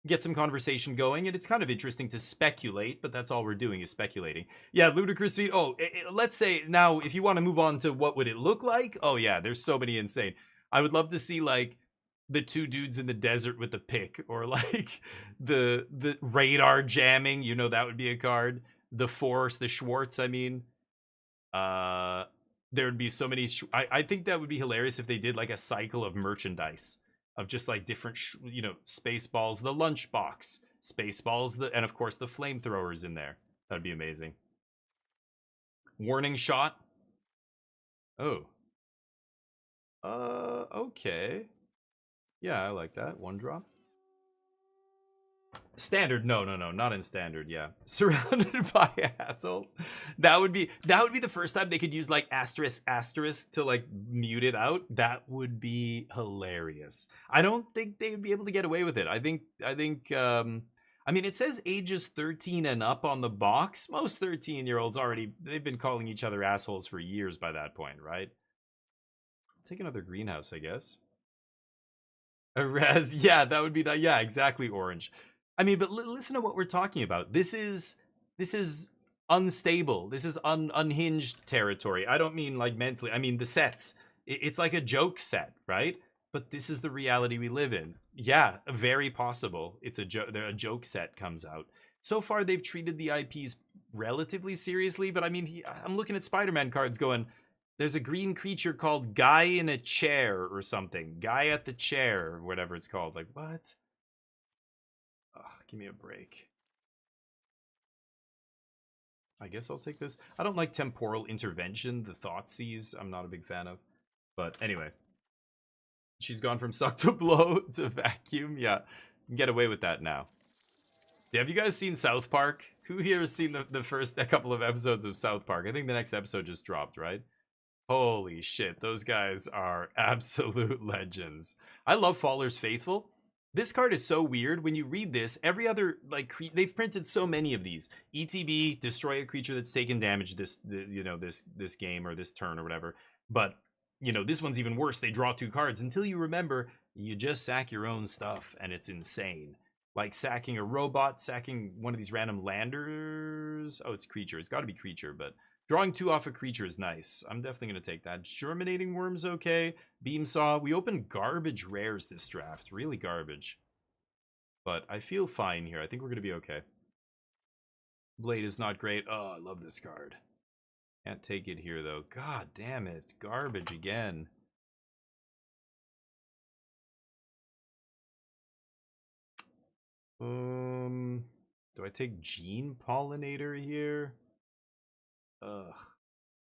get some conversation going, and it's kind of interesting to speculate, but that's all we're doing is speculating. Yeah, Ludicrous Feet. Oh, let's say now, if you want to move on to what would it look like? Oh yeah, there's so many insane. I would love to see like the 2 dudes in the desert with the pick, or like the radar jamming. You know, that would be a card. The Force, the Schwartz. I mean, there would be so many. I think that would be hilarious if they did like a cycle of merchandise. Of just like different, you know, Spaceballs, the lunchbox, Spaceballs, and of course the flamethrowers in there. That'd be amazing. Warning shot. Oh. Okay. Yeah, I like that. 1 drop. Standard, no, not in standard. Yeah, surrounded by assholes. That would be the first time they could use like asterisk to like mute it out. That would be hilarious. I don't think they would be able to get away with it. I think I mean, it says ages 13 and up on the box. Most 13-year-olds already, they've been calling each other assholes for years by that point, right? Take another greenhouse, I guess. A res, yeah, that would be that. Yeah, exactly, Orange. I mean, but listen to what we're talking about. This is unstable. This is unhinged territory. I don't mean like mentally. I mean the sets. It's like a joke set, right? But this is the reality we live in. Yeah, very possible. It's a joke. A joke set comes out. So far, they've treated the IPs relatively seriously. But I mean, I'm looking at Spider-Man cards going, there's a green creature called Guy in a Chair or something. Guy at the Chair, or whatever it's called. Like, what? Oh, give me a break. I guess I'll take this. I don't like Temporal Intervention, the Thoughtseize. I'm not a big fan of. But anyway. She's gone from suck to blow to vacuum. Yeah, you can get away with that now. Yeah, have you guys seen South Park? Who here has seen the first couple of episodes of South Park? I think the next episode just dropped, right? Holy shit, those guys are absolute legends. I love Faller's Faithful. This card is so weird. When you read this, every other, like, they've printed so many of these. ETB, destroy a creature that's taken damage this game or this turn or whatever. But, you know, this one's even worse. They draw 2 cards until you remember you just sack your own stuff, and it's insane. Like sacking a robot, sacking one of these random landers. Oh, it's creature. It's got to be creature, but drawing 2 off a creature is nice. I'm definitely going to take that. Germinating Worm's okay. Beam Saw. We opened garbage rares this draft. Really garbage. But I feel fine here. I think we're going to be okay. Blade is not great. Oh, I love this card. Can't take it here, though. God damn it. Garbage again. Do I take Gene Pollinator here? Ugh.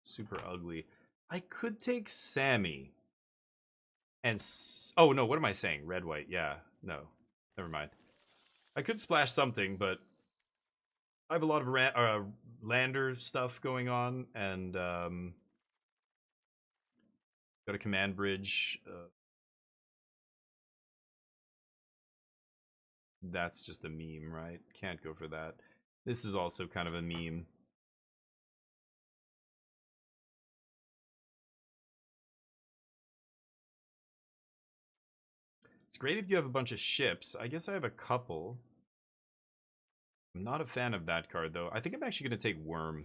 Super ugly. I could take Sammy. And oh no, what am I saying? Red, white. Yeah, no. Never mind. I could splash something, but I have a lot of lander stuff going on, and got a command bridge. That's just a meme, right? Can't go for that. This is also kind of a meme. It's great if you have a bunch of ships. I guess I have a couple. I'm not a fan of that card, though. I think I'm actually going to take Worm.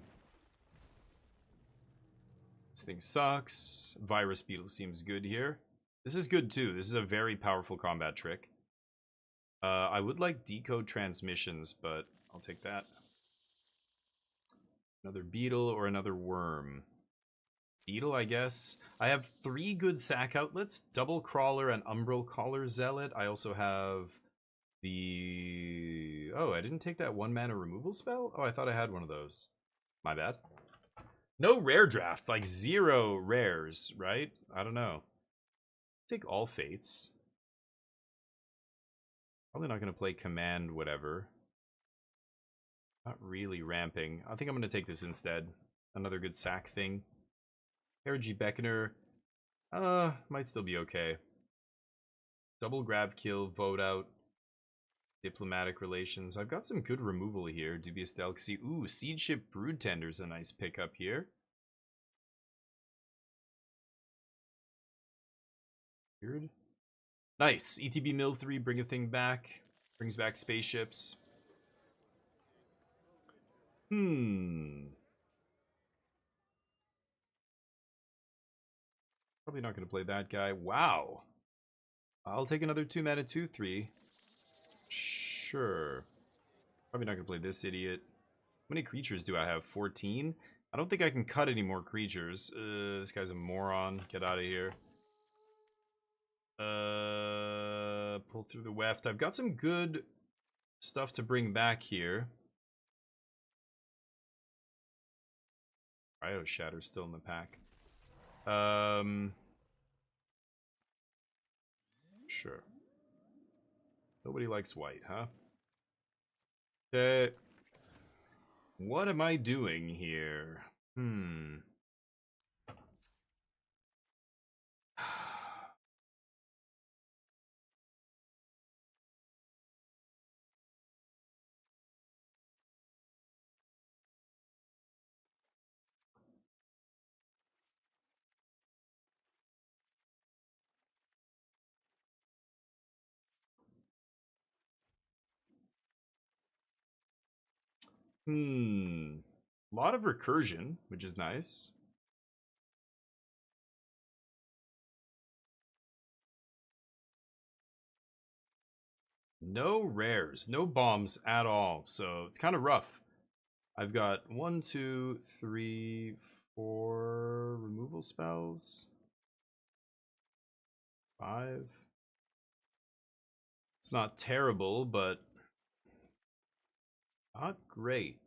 This thing sucks. Virus Beetle seems good here. This is good, too. This is a very powerful combat trick. I would like Decode Transmissions, but I'll take that. Another Beetle or another Worm. Beetle, I guess. I have 3 good sack outlets. Double Crawler and Umbral Collar Zealot. I also have the... Oh, I didn't take that 1 mana removal spell? Oh, I thought I had one of those. My bad. No rare drafts, like 0 rares, right? I don't know. Take all fates. Probably not going to play command whatever. Not really ramping. I think I'm going to take this instead. Another good sack thing. Ergy Beckoner. Might still be okay. Double grab kill, vote out. Diplomatic relations. I've got some good removal here. Dubious Delicacy. Ooh, Seed Ship Brood Tender's a nice pickup here. Weird. Nice. ETB Mill 3, bring a thing back. Brings back spaceships. Probably not going to play that guy. Wow. I'll take another 2 mana 2/3. Sure. Probably not going to play this idiot. How many creatures do I have? 14? I don't think I can cut any more creatures. This guy's a moron. Get out of here. Pull through the weft. I've got some good stuff to bring back here. Cryo Shatter's still in the pack. Sure. Nobody likes white, huh? Okay. What am I doing here? A lot of recursion, which is nice. No rares, no bombs at all, so it's kind of rough. I've got 1, 2, 3, 4 removal spells. 5. It's not terrible, but not great.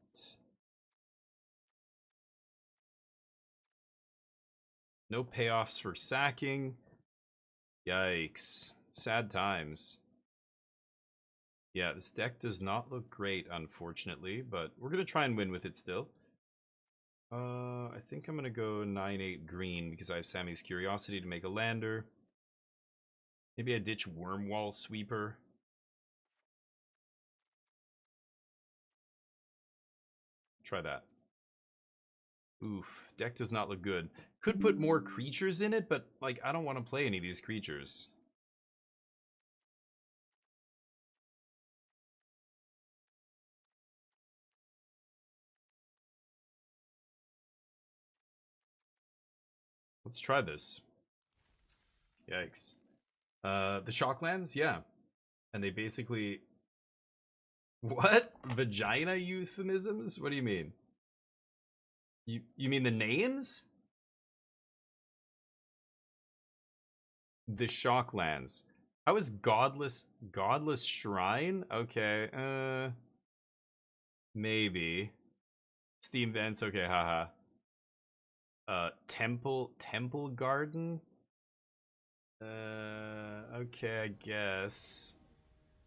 No payoffs for sacking. Yikes. Sad times. Yeah, this deck does not look great, unfortunately, but we're going to try and win with it still. I think I'm going to go 9/8 green because I have Sammy's Curiosity to make a lander. Maybe I ditch Wormwall Sweeper. Try that. Oof, deck does not look good. Could put more creatures in it, but like I don't want to play any of these creatures. Let's try this. Yikes. The Shocklands, yeah. And they basically... What? Vagina euphemisms? What do you mean? You mean the names? The Shocklands. How is Godless Shrine? Okay, maybe. Steam Vents, okay, haha. Temple Garden? Okay, I guess.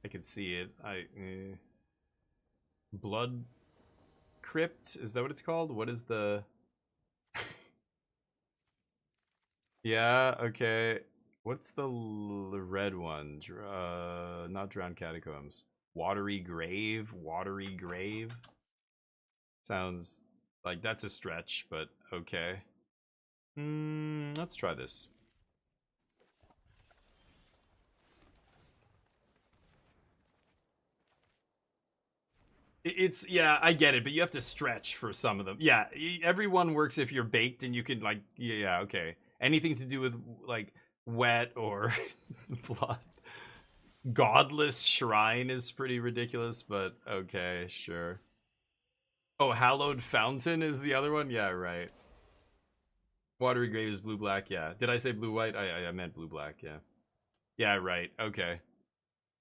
I can see it. Blood Crypt? Is that what it's called? What is the... Yeah, okay. What's the red one? Not Drowned Catacombs. Watery Grave? Watery Grave? Sounds like that's a stretch, but okay. Let's try this. It's yeah, I get it, but you have to stretch for some of them. Yeah, everyone works if you're baked and you can like yeah, okay. Anything to do with like wet or blood. Godless shrine is pretty ridiculous, but okay, sure. Oh, hallowed fountain is the other one. Yeah, right. Watery grave is blue black. Yeah. Did I say blue white? I meant blue black. Yeah. Yeah, right. Okay.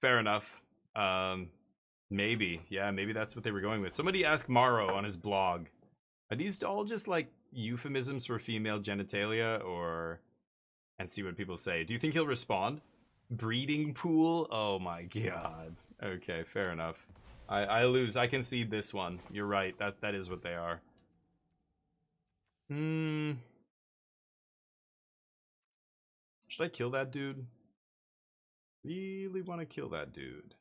Fair enough. Maybe. Yeah, maybe that's what they were going with. Somebody asked Morrow on his blog. Are these all just like euphemisms for female genitalia or and see what people say. Do you think he'll respond? Breeding pool? Oh my god. Okay, fair enough. I lose. I concede this one. You're right. That is what they are. Hmm. Should I kill that dude? Really want to kill that dude.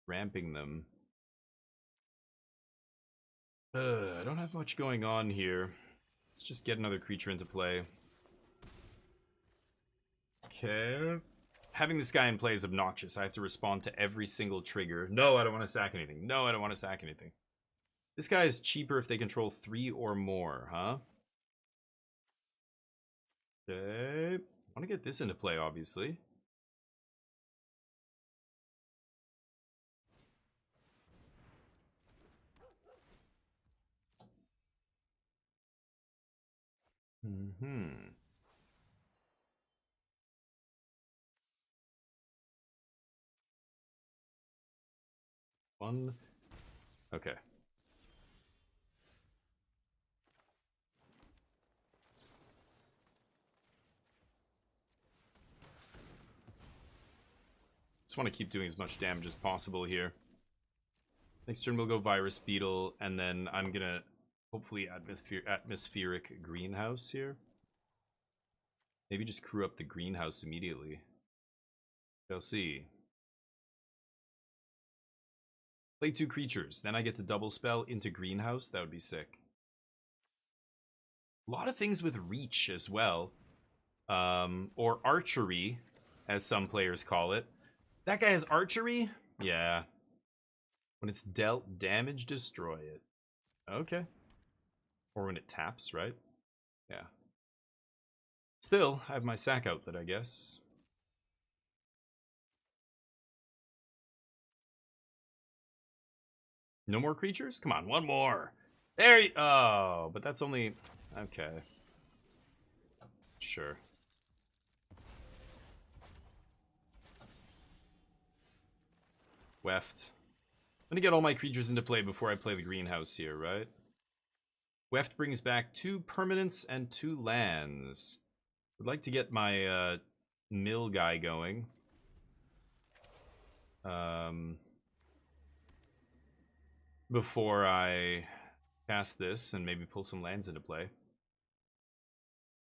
Ramping them. I don't have much going on here. Let's just get another creature into play. Okay. Having this guy in play is obnoxious. I have to respond to every single trigger. No, I don't want to sack anything. No, I don't want to sack anything. This guy is cheaper if they control 3 or more, huh? Okay. I want to get this into play, obviously. Mm-hmm. One. Okay. Just want to keep doing as much damage as possible here. Next turn we'll go Virus Beetle, and then I'm gonna hopefully atmospheric greenhouse here. Maybe just crew up the greenhouse immediately. We'll see. Play 2 creatures, then I get to double spell into greenhouse. That would be sick. A lot of things with reach as well. Or archery, as some players call it. That guy has archery? Yeah. When it's dealt damage, destroy it. Okay. Or when it taps, right? Yeah. Still, I have my sack outlet, I guess. No more creatures? Come on, one more. There you... Oh, but that's only... Okay. Sure. Weft. I'm gonna get all my creatures into play before I play the greenhouse here, right? Weft brings back 2 permanents and 2 lands. Would like to get my mill guy going. Before I cast this and maybe pull some lands into play.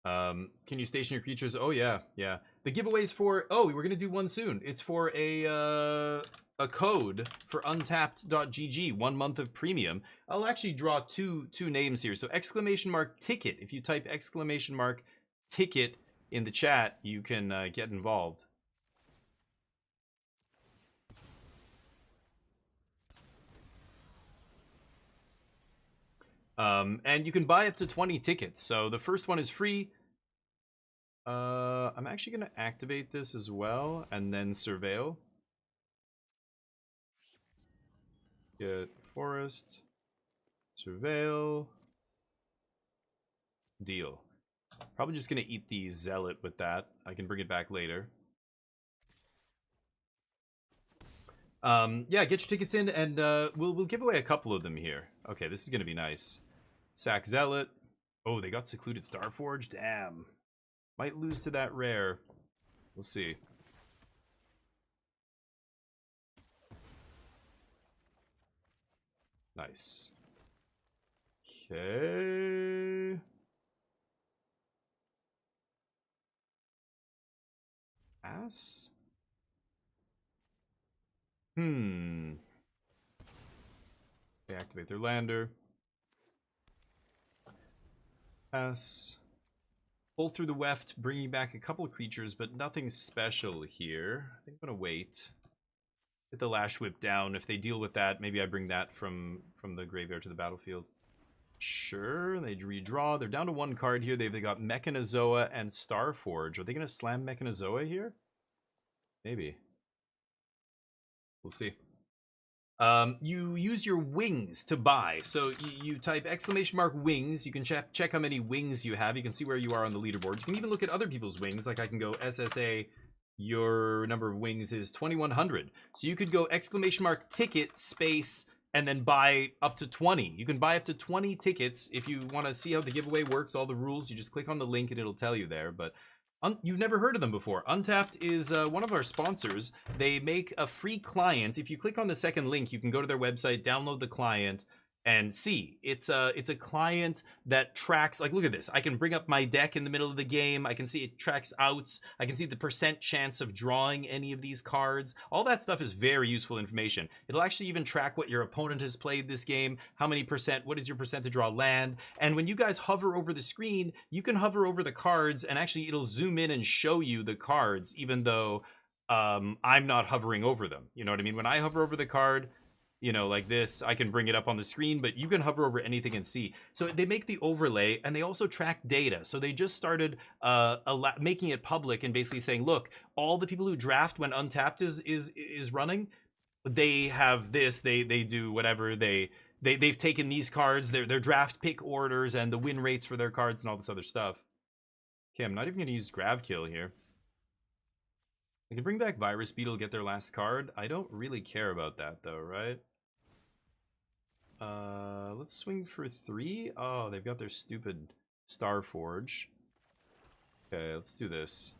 Can you station your creatures? Oh yeah, yeah. The giveaways for we're gonna do one soon. It's for a code for untapped.gg, 1 month of premium. I'll actually draw two names here. So !ticket. If you type !ticket in the chat, you can get involved. And you can buy up to 20 tickets. So the first one is free. I'm actually going to activate this as well and then surveil. Get forest. Surveil. Deal. Probably just going to eat the zealot with that. I can bring it back later. Yeah, get your tickets in and we'll give away a couple of them here. Okay, this is going to be nice. Sack Zealot. Oh, they got Secluded Starforge? Damn. Might lose to that rare. We'll see. Nice. Okay. Ass? They activate their lander. Pass. Pull through the weft, bringing back a couple of creatures, but nothing special here. I think I'm gonna wait. Get the Lash Whip down. If they deal with that, maybe I bring that from the graveyard to the battlefield. Sure, they redraw. They're down to 1 card here. They got Mechanozoa and Starforge. Are they going to slam Mechanozoa here? Maybe. We'll see. You use your wings to buy. So you type !wings. You can check how many wings you have. You can see where you are on the leaderboard. You can even look at other people's wings. Like I can go SSA. Your number of wings is 2100. So you could go !ticket space and then buy up to 20. You can buy up to 20 tickets if you want to see how the giveaway works, all the rules. You just click on the link and it'll tell you there. But you've never heard of them before. Untapped is one of our sponsors. They make a free client. If you click on the second link, you can go to their website, download the client, and see. It's a client that tracks, like, look at this. I can bring up my deck in the middle of the game. I can see it tracks outs. I can see the % chance of drawing any of these cards. All that stuff is very useful information. It'll actually even track what your opponent has played this game, how many %, what is your % to draw land. And when you guys hover over the screen, you can hover over the cards and actually it'll zoom in and show you the cards, even though I'm not hovering over them. You know what I mean? When I hover over the card, you know, like this, I can bring it up on the screen, but you can hover over anything and see. So they make the overlay and they also track data. So they just started making it public and basically saying, look, all the people who draft when Untapped is running, they have this, they do whatever, they've taken these cards, their draft pick orders and the win rates for their cards and all this other stuff. Okay, I'm not even going to use Grab Kill here. I can bring back Virus Beetle, get their last card. I don't really care about that though, right? Let's swing for 3. Oh, they've got their stupid Starforge. Okay, let's do this.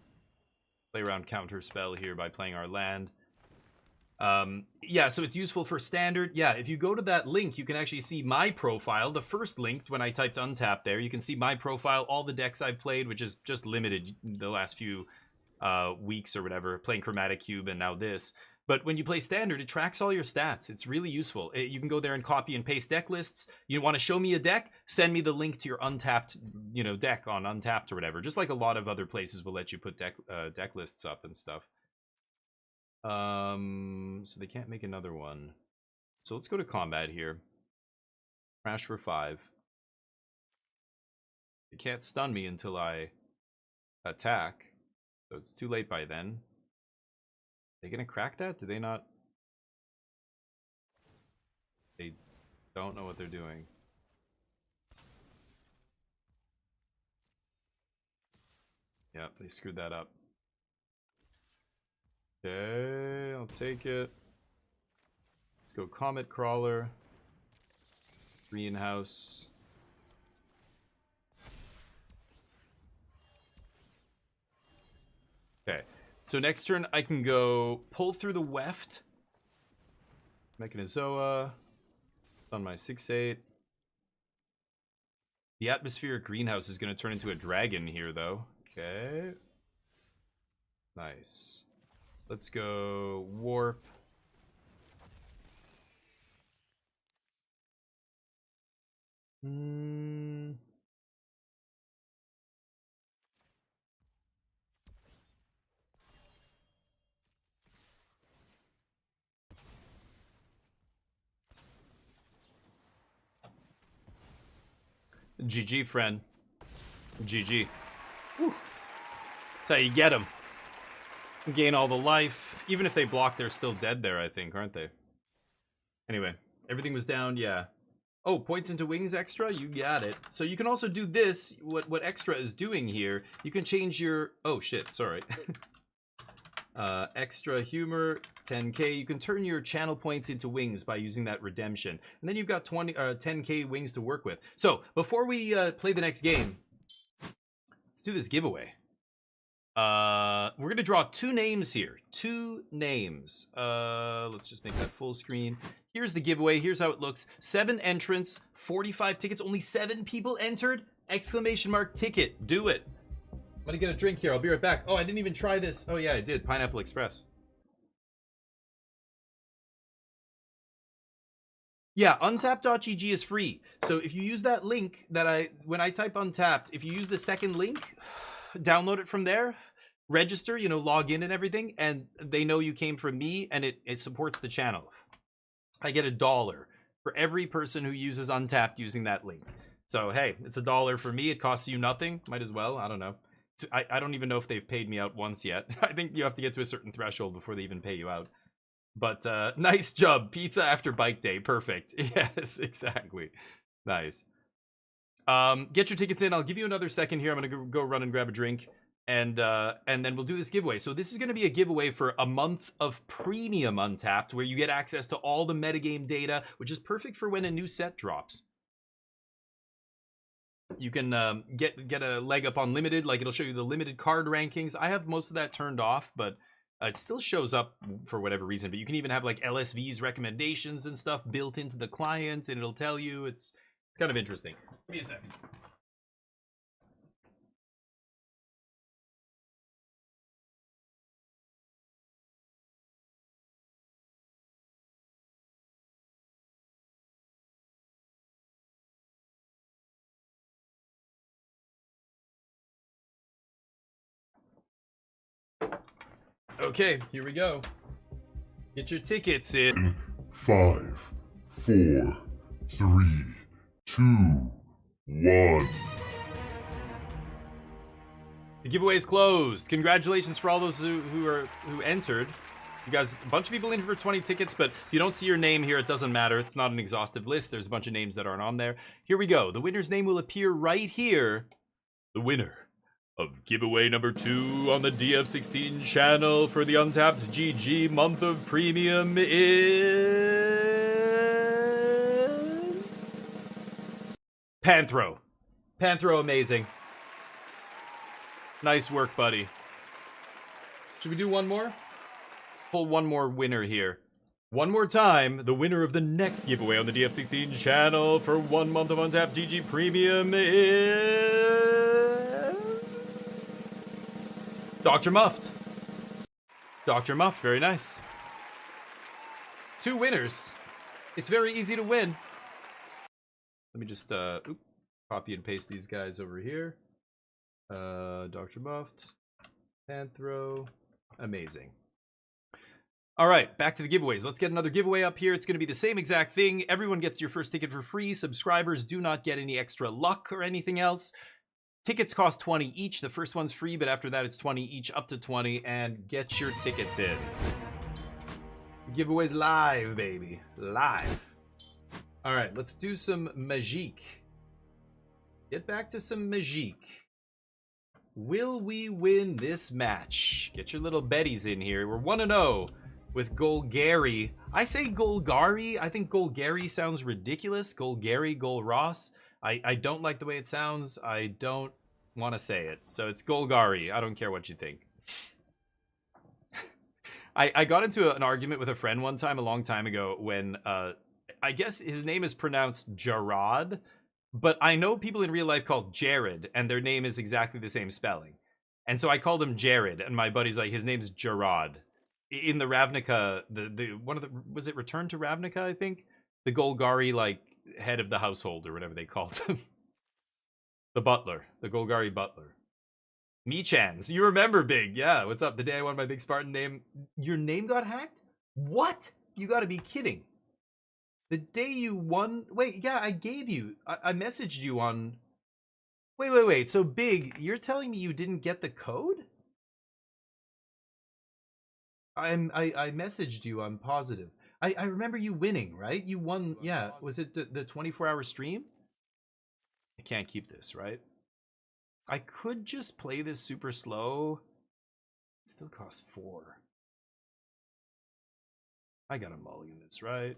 Play around counter spell here by playing our land. Yeah, so it's useful for standard. Yeah, if you go to that link, you can actually see my profile. The first link, when I typed Untap there, you can see my profile, all the decks I've played, which is just limited the last few weeks or whatever, playing Chromatic Cube and now this. But when you play standard, it tracks all your stats. It's really useful. You can go there and copy and paste deck lists. You want to show me a deck? Send me the link to your Untapped, you know, deck on Untapped or whatever. Just like a lot of other places will let you put deck lists up and stuff. So they can't make another one. So let's go to combat here. Crash for 5. They can't stun me until I attack. So it's too late by then. Are they gonna crack that? Do they not? They don't know what they're doing. Yeah, they screwed that up. Okay, I'll take it. Let's go Comet Crawler. Greenhouse. Okay, so next turn I can go pull through the weft. Mechanozoa. On my 6/8. The atmospheric greenhouse is going to turn into a dragon here, though. Okay. Nice. Let's go warp. GG, friend. GG. Whew. That's how you get them. Gain all the life. Even if they block, they're still dead there, I think, aren't they? Anyway, everything was down, yeah. Oh, points into wings extra? You got it. So you can also do this, what extra is doing here. You can change your... Oh, shit, sorry. Extra humor, 10k. You can turn your channel points into wings by using that redemption. And then you've got 10k wings to work with. So, before we play the next game, let's do this giveaway. We're going to draw 2 names here. 2 names. Let's just make that full screen. Here's the giveaway. Here's how it looks. 7 entrants, 45 tickets. Only 7 people entered. ! Ticket. Do it. I'm gonna get a drink here. I'll be right back. Oh, I didn't even try this. Oh yeah, I did. Pineapple Express. Yeah, untapped.gg is free. So if you use that link that when I type Untapped, if you use the second link, download it from there, register, you know, log in and everything, and they know you came from me, and it supports the channel. I get $1 for every person who uses Untapped using that link. So hey, it's $1 for me. It costs you nothing. Might as well. I don't know. I don't even know if they've paid me out once yet. I think you have to get to a certain threshold before they even pay you out. But nice job. Pizza after bike day. Perfect. Yes, exactly. Nice. Get your tickets in. I'll give you another second here. I'm gonna go run and grab a drink, and then we'll do this giveaway. So this is gonna be a giveaway for a month of premium Untapped, where you get access to all the metagame data, which is perfect for when a new set drops. You can get a leg up on limited, like it'll show you the limited card rankings. I have most of that turned off, but it still shows up for whatever reason. But you can even have like LSV's recommendations and stuff built into the client, and it'll tell you. It's kind of interesting. Give me a second. Okay, here we go. Get your tickets in. 5, 4, 3, 2, 1. The giveaway is closed. Congratulations for all those who entered. You guys, a bunch of people in for 20 tickets, but if you don't see your name here, it doesn't matter. It's not an exhaustive list. There's a bunch of names that aren't on there. Here we go. The winner's name will appear right here. The winner of giveaway number 2 on the DF16 channel for the Untapped GG month of premium is Panthro. Panthro, amazing. Nice work, buddy. Should we do one more? Pull one more winner here. One more time, the winner of the next giveaway on the DF16 channel for 1 month of Untapped GG Premium is Dr. Muffed. Dr. Muffed, very nice. 2 winners. It's very easy to win. Let me just copy and paste these guys over here. Dr. Muffed, Panthro, amazing. All right, back to the giveaways. Let's get another giveaway up here. It's going to be the same exact thing. Everyone gets your first ticket for free. Subscribers do not get any extra luck or anything else. Tickets cost 20 each. The first one's free, but after that it's 20 each, up to 20, and get your tickets in. The giveaway's live, baby. Live. All right, let's do some Magique. Get back to some Magique. Will we win this match? Get your little betties in here. We're 1-0 with Golgari. I say Golgari. I think Golgari sounds ridiculous. Golgari, Golross. I don't like the way it sounds. I don't want to say it. So it's Golgari. I don't care what you think. I got into an argument with a friend one time, a long time ago, when I guess his name is pronounced Jarrod, but I know people in real life called Jared, and their name is exactly the same spelling. And so I called him Jared, and my buddy's like, his name's Jarrod. In the Ravnica, was it Return to Ravnica, I think? The Golgari, like, head of the household or whatever they called him. The butler, the Golgari butler. Meechans, you remember, Big? Yeah, what's up? The day I won my Big Spartan name. Your name got hacked? What? You gotta be kidding. The day you won. Wait, yeah, I gave you. I messaged you on. Wait. So, Big, you're telling me you didn't get the code? I messaged you. I'm positive. I remember you winning, right? You won. Yeah. Was it the 24-hour stream? I can't keep this, right? I could just play this super slow. It still costs 4. I gotta mulligan this, right?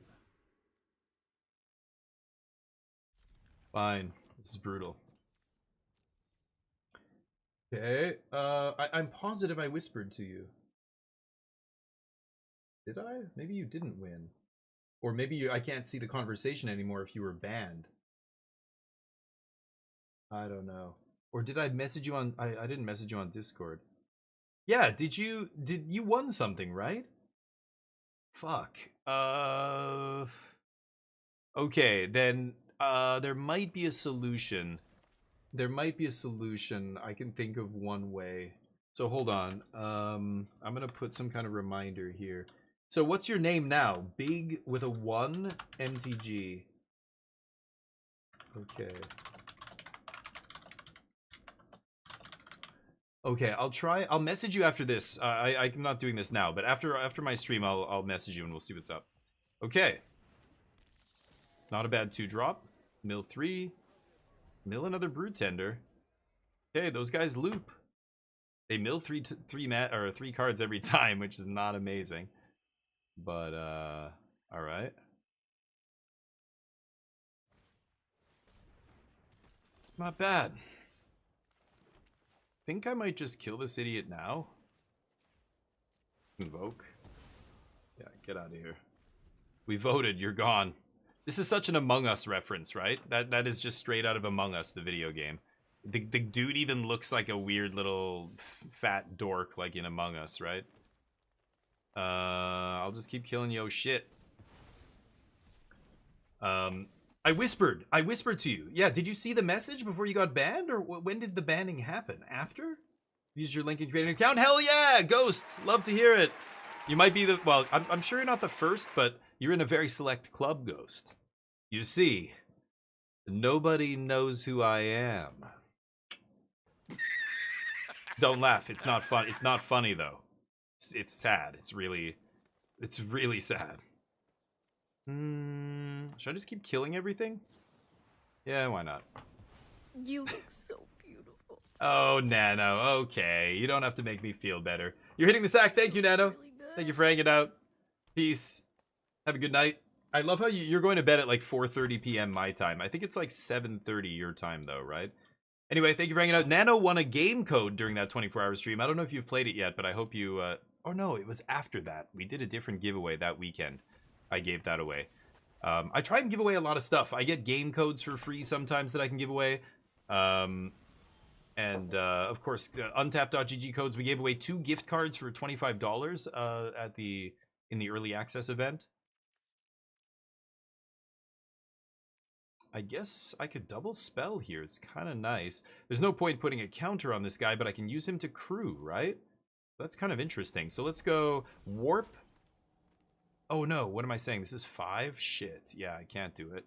Fine. This is brutal. Okay. I'm positive I whispered to you. Did I? Maybe you didn't win. Or maybe I can't see the conversation anymore if you were banned. I don't know. Or did I message you on... I didn't message you on Discord. Yeah, did you won something, right? Fuck. Okay, then there might be a solution. There might be a solution. I can think of one way. So hold on. I'm gonna put some kind of reminder here. So what's your name now? Big with a 1 MTG. Okay. Okay, I'll message you after this. I'm not doing this now, but after my stream, I'll message you and we'll see what's up. Okay. Not a bad 2-drop. Mill 3. Mill another Brood Tender. Okay, those guys loop. They mill three cards every time, which is not amazing. But all right. Not bad. Think I might just kill this idiot now. Invoke. Yeah, get out of here. We voted, you're gone. This is such an Among Us reference, right? That is just straight out of Among Us, the video game. The dude even looks like a weird little fat dork like in Among Us, right? I'll just keep killing yo shit. I whispered to you. Yeah, did you see the message before you got banned? Or when did the banning happen? After? Use your link and create an account? Hell yeah! Ghost! Love to hear it. You might be the... Well, I'm sure you're not the first, but you're in a very select club, Ghost. You see, nobody knows who I am. Don't laugh. It's not fun. It's not funny, though. It's sad. It's really sad. Should I just keep killing everything? Yeah, why not? You look so beautiful. Oh, Nano. Okay, you don't have to make me feel better. You're hitting the sack. Thank you, Nano. Really good. Thank you for hanging out. Peace. Have a good night. I love how you're going to bed at like 4:30 p.m. my time. I think it's like 7:30 your time, though, right? Anyway, thank you for hanging out. Nano won a game code during that 24-hour stream. I don't know if you've played it yet, but I hope you... Oh, no, it was after that. We did a different giveaway that weekend. I gave that away. I try and give away a lot of stuff. I get game codes for free sometimes that I can give away. Of course, untapped.gg codes. We gave away 2 gift cards for $25 in the early access event. I guess I could double spell here. It's kind of nice. There's no point putting a counter on this guy, but I can use him to crew, right? That's kind of interesting. So let's go warp. Oh no, what am I saying? This is 5? Shit. Yeah, I can't do it.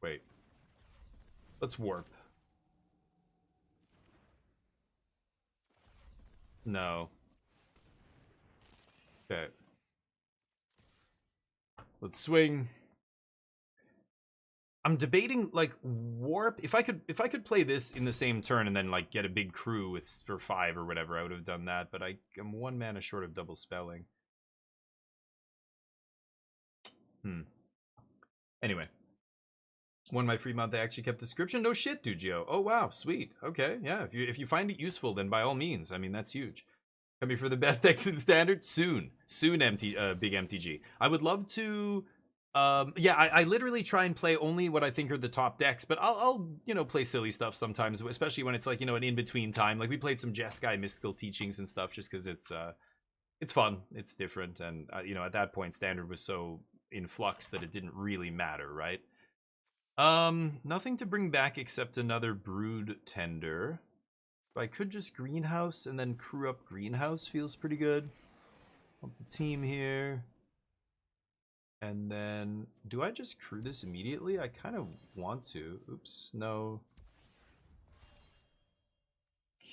Wait. Let's warp. No. Okay. Let's swing. I'm debating like warp. If I could play this in the same turn and then like get a big crew for 5 or whatever, I would have done that. But I'm 1 mana short of double spelling. Anyway. Won my free month. I actually kept the description. No shit, Dugio. Oh wow, sweet. Okay, yeah. If you find it useful, then by all means. I mean, that's huge. Coming for the best decks in standard soon. Big MTG. I would love to. Yeah, I literally try and play only what I think are the top decks, but I'll play silly stuff sometimes, especially when it's like an in between time. Like we played some Jeskai Mystical Teachings and stuff, just because it's fun, it's different, and at that point standard was so in flux that it didn't really matter, right? Nothing to bring back except another Brood Tender. I could just Greenhouse and then crew up Greenhouse. Feels pretty good. Pump the team here. And then, do I just crew this immediately? I kind of want to. Oops, no.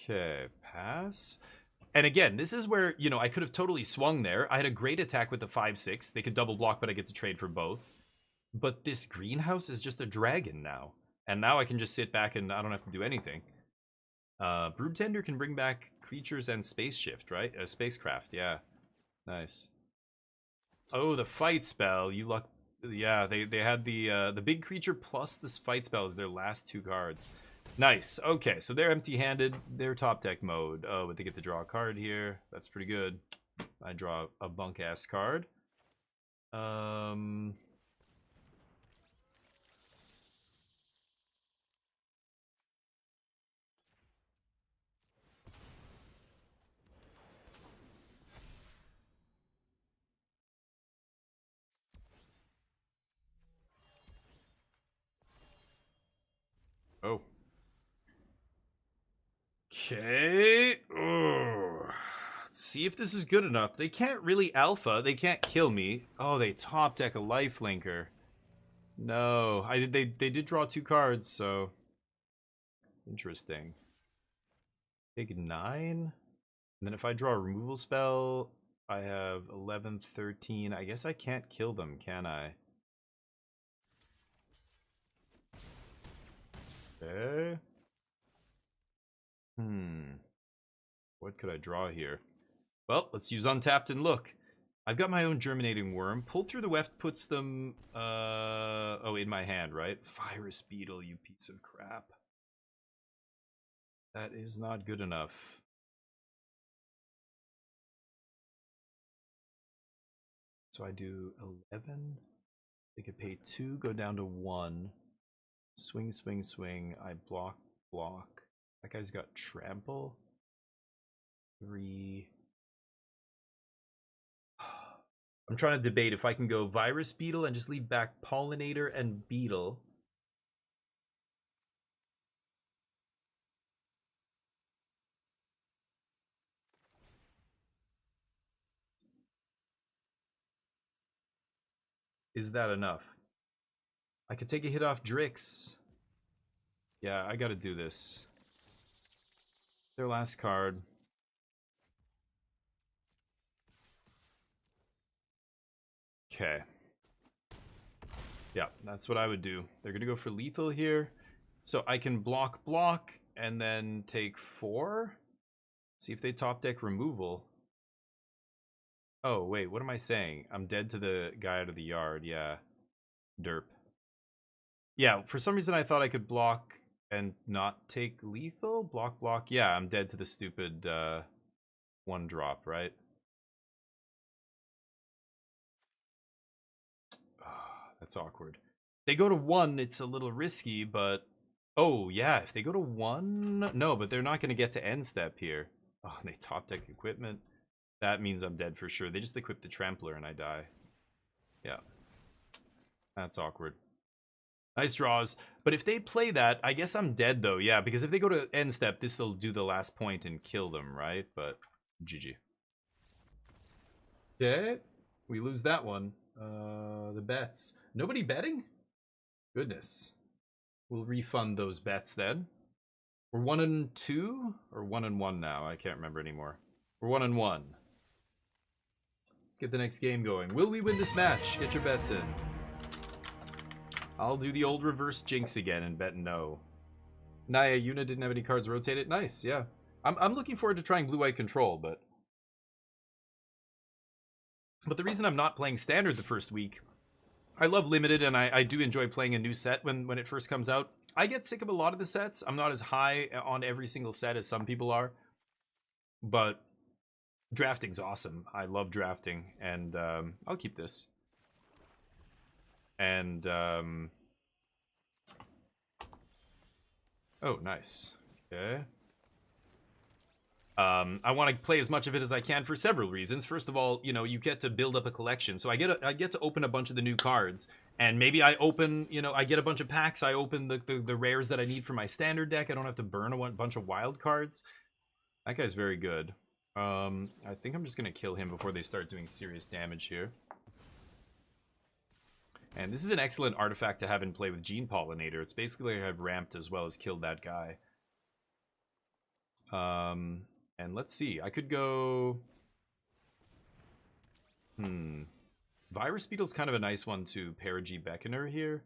Okay, pass. And again, this is where, I could have totally swung there. I had a great attack with the 5/6. They could double block, but I get to trade for both. But this Greenhouse is just a dragon now. And now I can just sit back and I don't have to do anything. Brood Tender can bring back creatures and space shift, right? Spacecraft, yeah. Nice. Oh, the fight spell. You luck. Yeah, they had the big creature plus this fight spell as their last 2 cards. Nice. Okay, so they're empty-handed. They're top deck mode. Oh, but they get to draw a card here. That's pretty good. I draw a bunk-ass card. Okay. Let's see if this is good enough. They can't really alpha. They can't kill me. Oh, they top deck a lifelinker. No, they did draw 2 cards, so interesting. Take 9, and then if I draw a removal spell, I have 11, 13. I guess I can't kill them, can I? Okay. What could I draw here? Well, let's use Untapped and look. I've got my own Germinating Worm. Pull through the weft puts them, in my hand, right? Virus Beetle, you piece of crap. That is not good enough. So I do 11. They could pay 2, go down to 1. Swing, swing, swing. I block, block. That guy's got Trample. 3. I'm trying to debate if I can go Virus Beetle and just leave back Pollinator and Beetle. Is that enough? I could take a hit off Drix. Yeah, I gotta do this. Their last card. Okay. Yeah, that's what I would do. They're gonna go for lethal here. So I can block, block, and then take 4. See if they top deck removal. Oh, wait, what am I saying? I'm dead to the guy out of the yard, yeah. Derp. Yeah, for some reason I thought I could block and not take lethal. Block, block. Yeah, I'm dead to the stupid 1 drop, right? That's awkward. They go to 1, it's a little risky, but... Oh, yeah, if they go to 1... No, but they're not going to get to end step here. Oh, and they top deck equipment. That means I'm dead for sure. They just equip the Trampler and I die. Yeah. That's awkward. Nice draws. But if they play that, I guess I'm dead though. Yeah, because if they go to end step, this will do the last point and kill them, right? But GG. Okay. We lose that one. The bets. Nobody betting? Goodness. We'll refund those bets then. We're 1-2 or 1-1 now. I can't remember anymore. We're 1-1. Let's get the next game going. Will we win this match? Get your bets in. I'll do the old reverse jinx again and bet no. Naya, Yuna didn't have any cards rotated. Nice, yeah. I'm looking forward to trying blue-white control, but the reason I'm not playing standard the first week, I love limited and I do enjoy playing a new set when it first comes out. I get sick of a lot of the sets. I'm not as high on every single set as some people are, but drafting's awesome. I love drafting, and I'll keep this. And oh, nice. Okay. I want to play as much of it as I can for several reasons. First of all, you know, you get to build up a collection. So I get to open a bunch of the new cards, and maybe I open, you know, I get a bunch of packs. I open the rares that I need for my standard deck. I don't have to burn a bunch of wild cards. That guy's very good. I think I'm just gonna kill him before they start doing serious damage here. And this is an excellent artifact to have in play with Gene Pollinator. It's basically like I've ramped as well as killed that guy. And let's see. I could go... Virus Beetle's kind of a nice one to Perigi Beckoner here.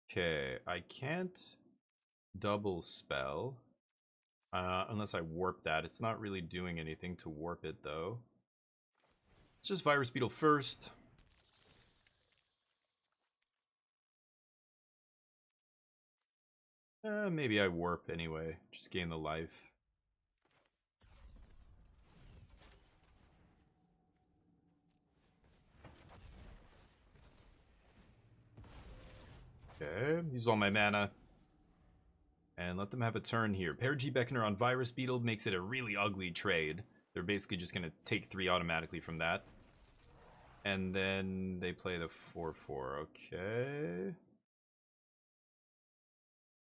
Okay, I can't double spell. Unless I warp that. It's not really doing anything to warp it, though. It's just Virus Beetle first. Maybe I warp anyway. Just gain the life. Okay, use all my mana. And let them have a turn here. Perigi Beckoner on Virus Beetle makes it a really ugly trade. They're basically just going to take 3 automatically from that. And then they play the 4/4. Okay.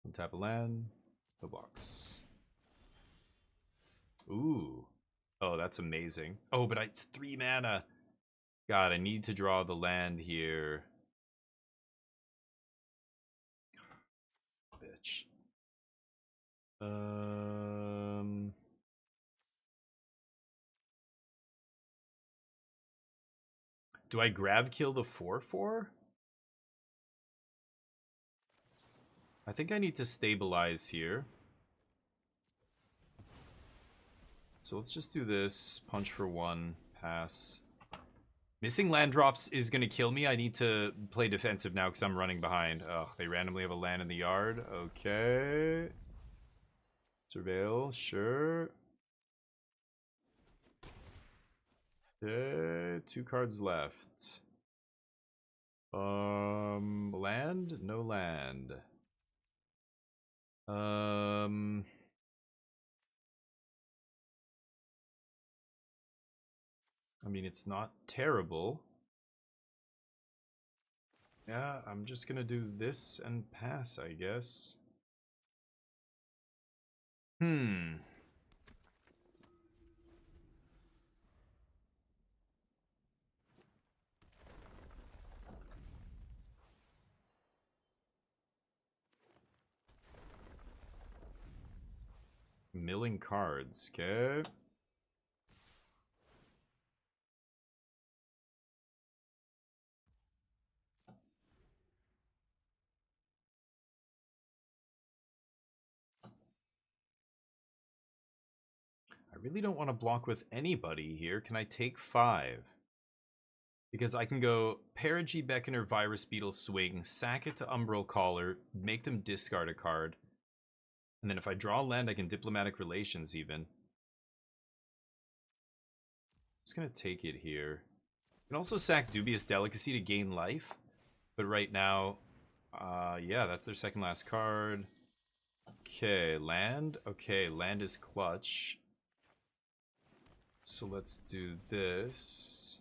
Untap a land. No blocks. Ooh. Oh, that's amazing. Oh, but it's 3 mana. God, I need to draw the land here. Bitch. Do I grab kill the 4/4? I think I need to stabilize here. So let's just do this. Punch for 1. Pass. Missing land drops is going to kill me. I need to play defensive now because I'm running behind. Ugh, they randomly have a land in the yard. Okay. Surveil, sure. Okay, 2 cards left. Land? No land. I mean, it's not terrible. Yeah, I'm just gonna do this and pass, I guess. Milling cards, okay. I really don't want to block with anybody here. Can I take 5? Because I can go Perigee, Beckoner, Virus Beetle, Swing, sack it to Umbral Caller, make them discard a card. And then if I draw land, I can Diplomatic Relations even. I'm just going to take it here. I can also sack Dubious Delicacy to gain life. But right now, yeah, that's their second last card. Okay, land. Okay, land is clutch. So let's do this.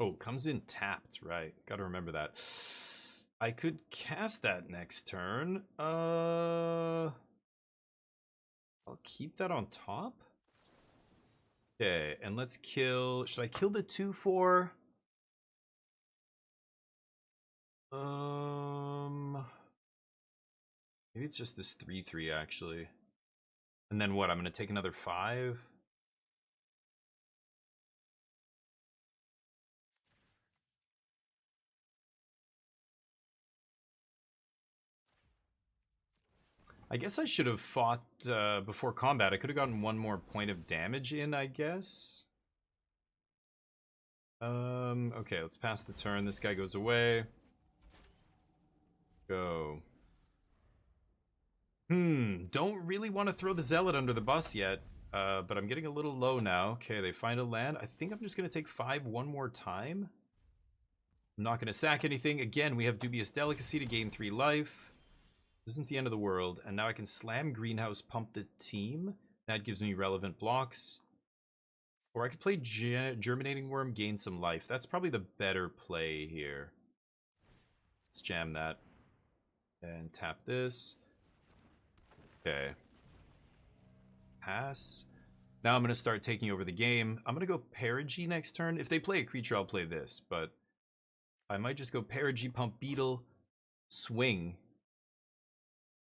Oh, comes in tapped, right. Gotta remember that. I could cast that next turn. I'll keep that on top. Okay, and let's kill... Should I kill the 2/4? Maybe it's just this 3/3 actually. And then what? I'm gonna take another 5? I guess I should have fought before combat. I could have gotten 1 more point of damage in, I guess. Okay, let's pass the turn. This guy goes away. Go. Don't really want to throw the Zealot under the bus yet. But I'm getting a little low now. Okay, they find a land. I think I'm just going to take 5 one more time. I'm not going to sack anything. Again, we have Dubious Delicacy to gain 3 life. Isn't the end of the world. And now I can slam Greenhouse, pump the team. That gives me relevant blocks. Or I could play Germinating Worm, gain some life. That's probably the better play here. Let's jam that. And tap this. Okay. Pass. Now I'm going to start taking over the game. I'm going to go Perigee next turn. If they play a creature, I'll play this. But I might just go Perigee, pump Beetle, swing.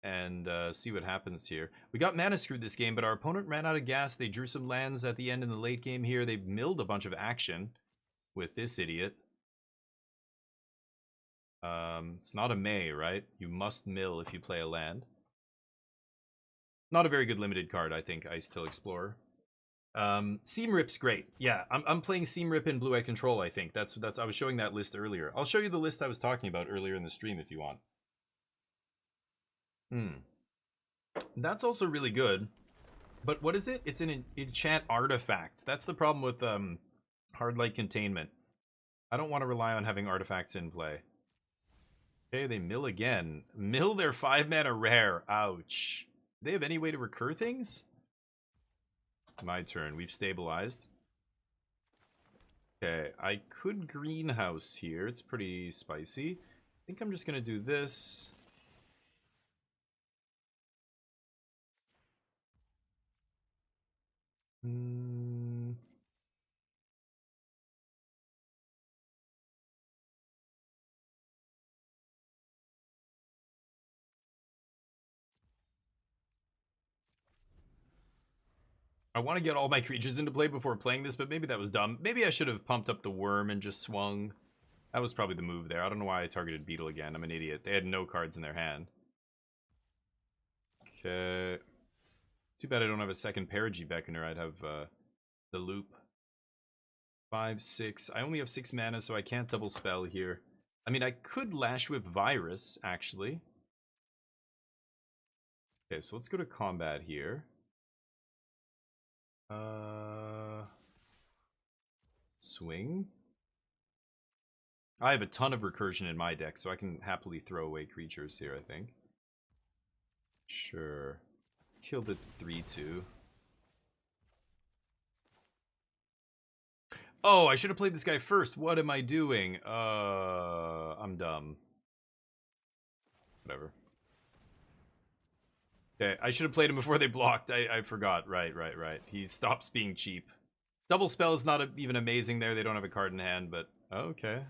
And see what happens here. We got mana screwed this game, but our opponent ran out of gas. They drew some lands at the end in the late game here. They milled a bunch of action with this idiot. It's not a May, right? You must mill if you play a land. Not a very good limited card, I think, Ice Till Explorer. Seam Rip's great. Yeah, I'm playing Seam Rip in Blue Eye Control, I think. That's I was showing that list earlier. I'll show you the list I was talking about earlier in the stream if you want. That's also really good. But what is it? It's an enchant artifact. That's the problem with Hard Light Containment. I don't want to rely on having artifacts in play. Okay, they mill again. Mill their 5-mana rare. Ouch. Do they have any way to recur things? My turn. We've stabilized. Okay, I could greenhouse here. It's pretty spicy. I think I'm just going to do this. I want to get all my creatures into play before playing this, but maybe that was dumb. Maybe I should have pumped up the worm and just swung. That was probably the move there. I don't know why I targeted Beetle again. I'm an idiot. They had no cards in their hand. Okay. Too bad I don't have a second Perigee Beckoner. I'd have the loop. 5, 6. I only have 6 mana, so I can't double spell here. I mean, I could Lash Whip Virus, actually. Okay, so let's go to combat here. Swing. I have a ton of recursion in my deck, so I can happily throw away creatures here, I think. Sure. Killed it 3-2. Oh, I should have played this guy first. What am I doing? I'm dumb. Whatever. Okay, I should have played him before they blocked. I forgot. Right. He stops being cheap. Double spell is not even amazing there. They don't have a card in hand, but okay.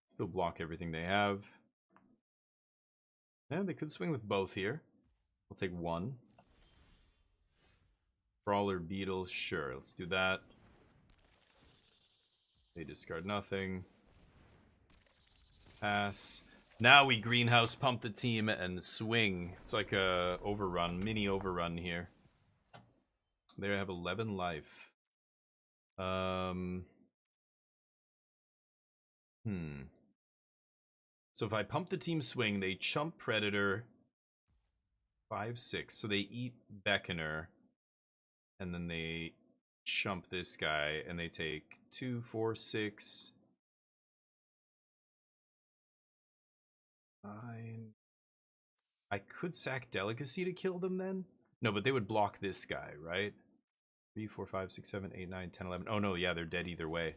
Still block everything they have. Yeah, they could swing with both here. I'll take one. Brawler, Beetle, sure, let's do that. They discard nothing. Pass. Now we greenhouse pump the team and swing. It's like a overrun, mini overrun here. They have 11 life. So if I pump the team swing, they chump Predator 5, 6. So they eat Beckoner. And then they chump this guy and they take 2, 4, 6. 9. I could sack Delicacy to kill them then? No, but they would block this guy, right? 3, 4, 5, 6, 7, 8, 9, 10, 11. Oh no, yeah, they're dead either way.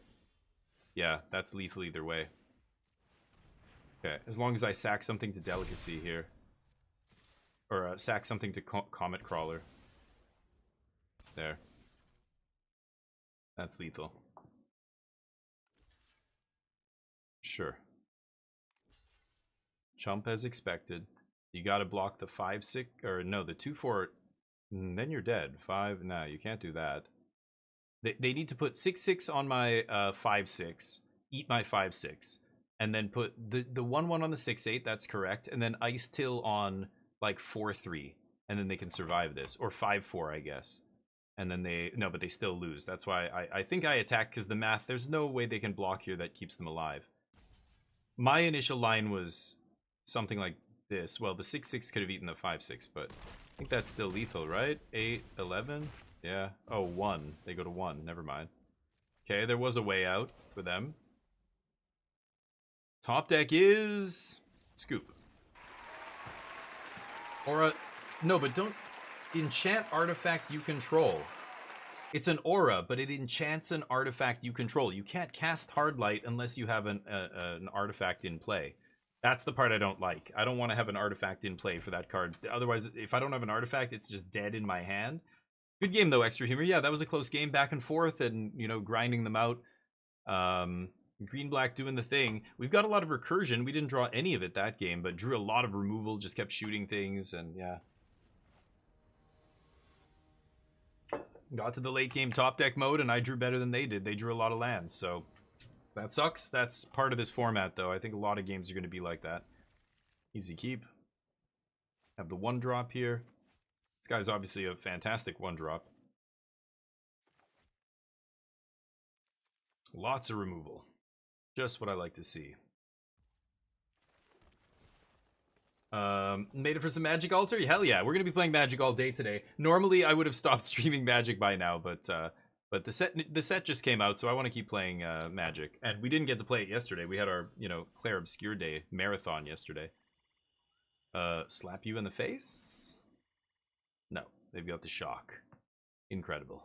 Yeah, that's lethal either way. Okay, as long as I sack something to Delicacy here. Or sack something to Comet Crawler. There. That's lethal. Sure. Chump as expected. You gotta block the 5, 6, or no, the 2, 4. Then you're dead. 5, no, you can't do that. They need to put 6, 6 on my 5, 6. Eat my 5, 6. And then put the 1, 1 on the 6, 8, that's correct. And then Ice Till on like 4, 3. And then they can survive this. Or 5, 4, I guess. And then no, but they still lose. That's why I think I attack, because the math, there's no way they can block here that keeps them alive. My initial line was something like this. Well, the 6, 6 could have eaten the 5, 6, but I think that's still lethal, right? 8, 11? Yeah. Oh, 1. They go to 1. Never mind. Okay, there was a way out for them. Top deck is Scoop. Or no, but don't enchant artifact you control. It's an aura, but it enchants an artifact you control. You can't cast Hardlight unless you have an artifact in play. That's the part I don't like. I don't want to have an artifact in play for that card. Otherwise, if I don't have an artifact, it's just dead in my hand. Good game, though, Extra Humor. Yeah, that was a close game, back and forth, and, you know, grinding them out. Green-black doing the thing. We've got a lot of recursion. We didn't draw any of it that game, but drew a lot of removal, just kept shooting things, and yeah. Got to the late game top deck mode, and I drew better than they did. They drew a lot of lands, so that sucks. That's part of this format, though. I think a lot of games are going to be like that. Easy keep. Have the 1-drop here. This guy's obviously a fantastic 1-drop. Lots of removal. Just what I like to see. Made it for some Magic Altar? Hell yeah, we're gonna be playing Magic all day today. Normally I would have stopped streaming Magic by now, but But the set just came out, so I want to keep playing Magic. And we didn't get to play it yesterday. We had our, Claire Obscure Day marathon yesterday. Slap you in the face? No, they've got the shock. Incredible.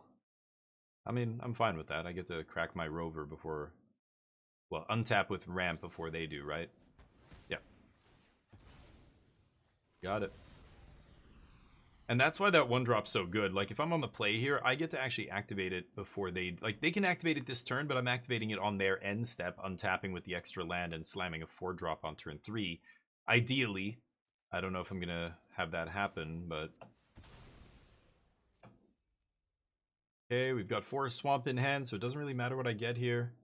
I mean, I'm fine with that. I get to crack my rover before... Well, untap with ramp before they do, right? Yeah. Got it. And that's why that one drop's so good. Like, if I'm on the play here, I get to actually activate it before they... Like, they can activate it this turn, but I'm activating it on their end step, untapping with the extra land and slamming a 4-drop on turn 3. Ideally. I don't know if I'm going to have that happen, but... Okay, we've got Forest Swamp in hand, so it doesn't really matter what I get here.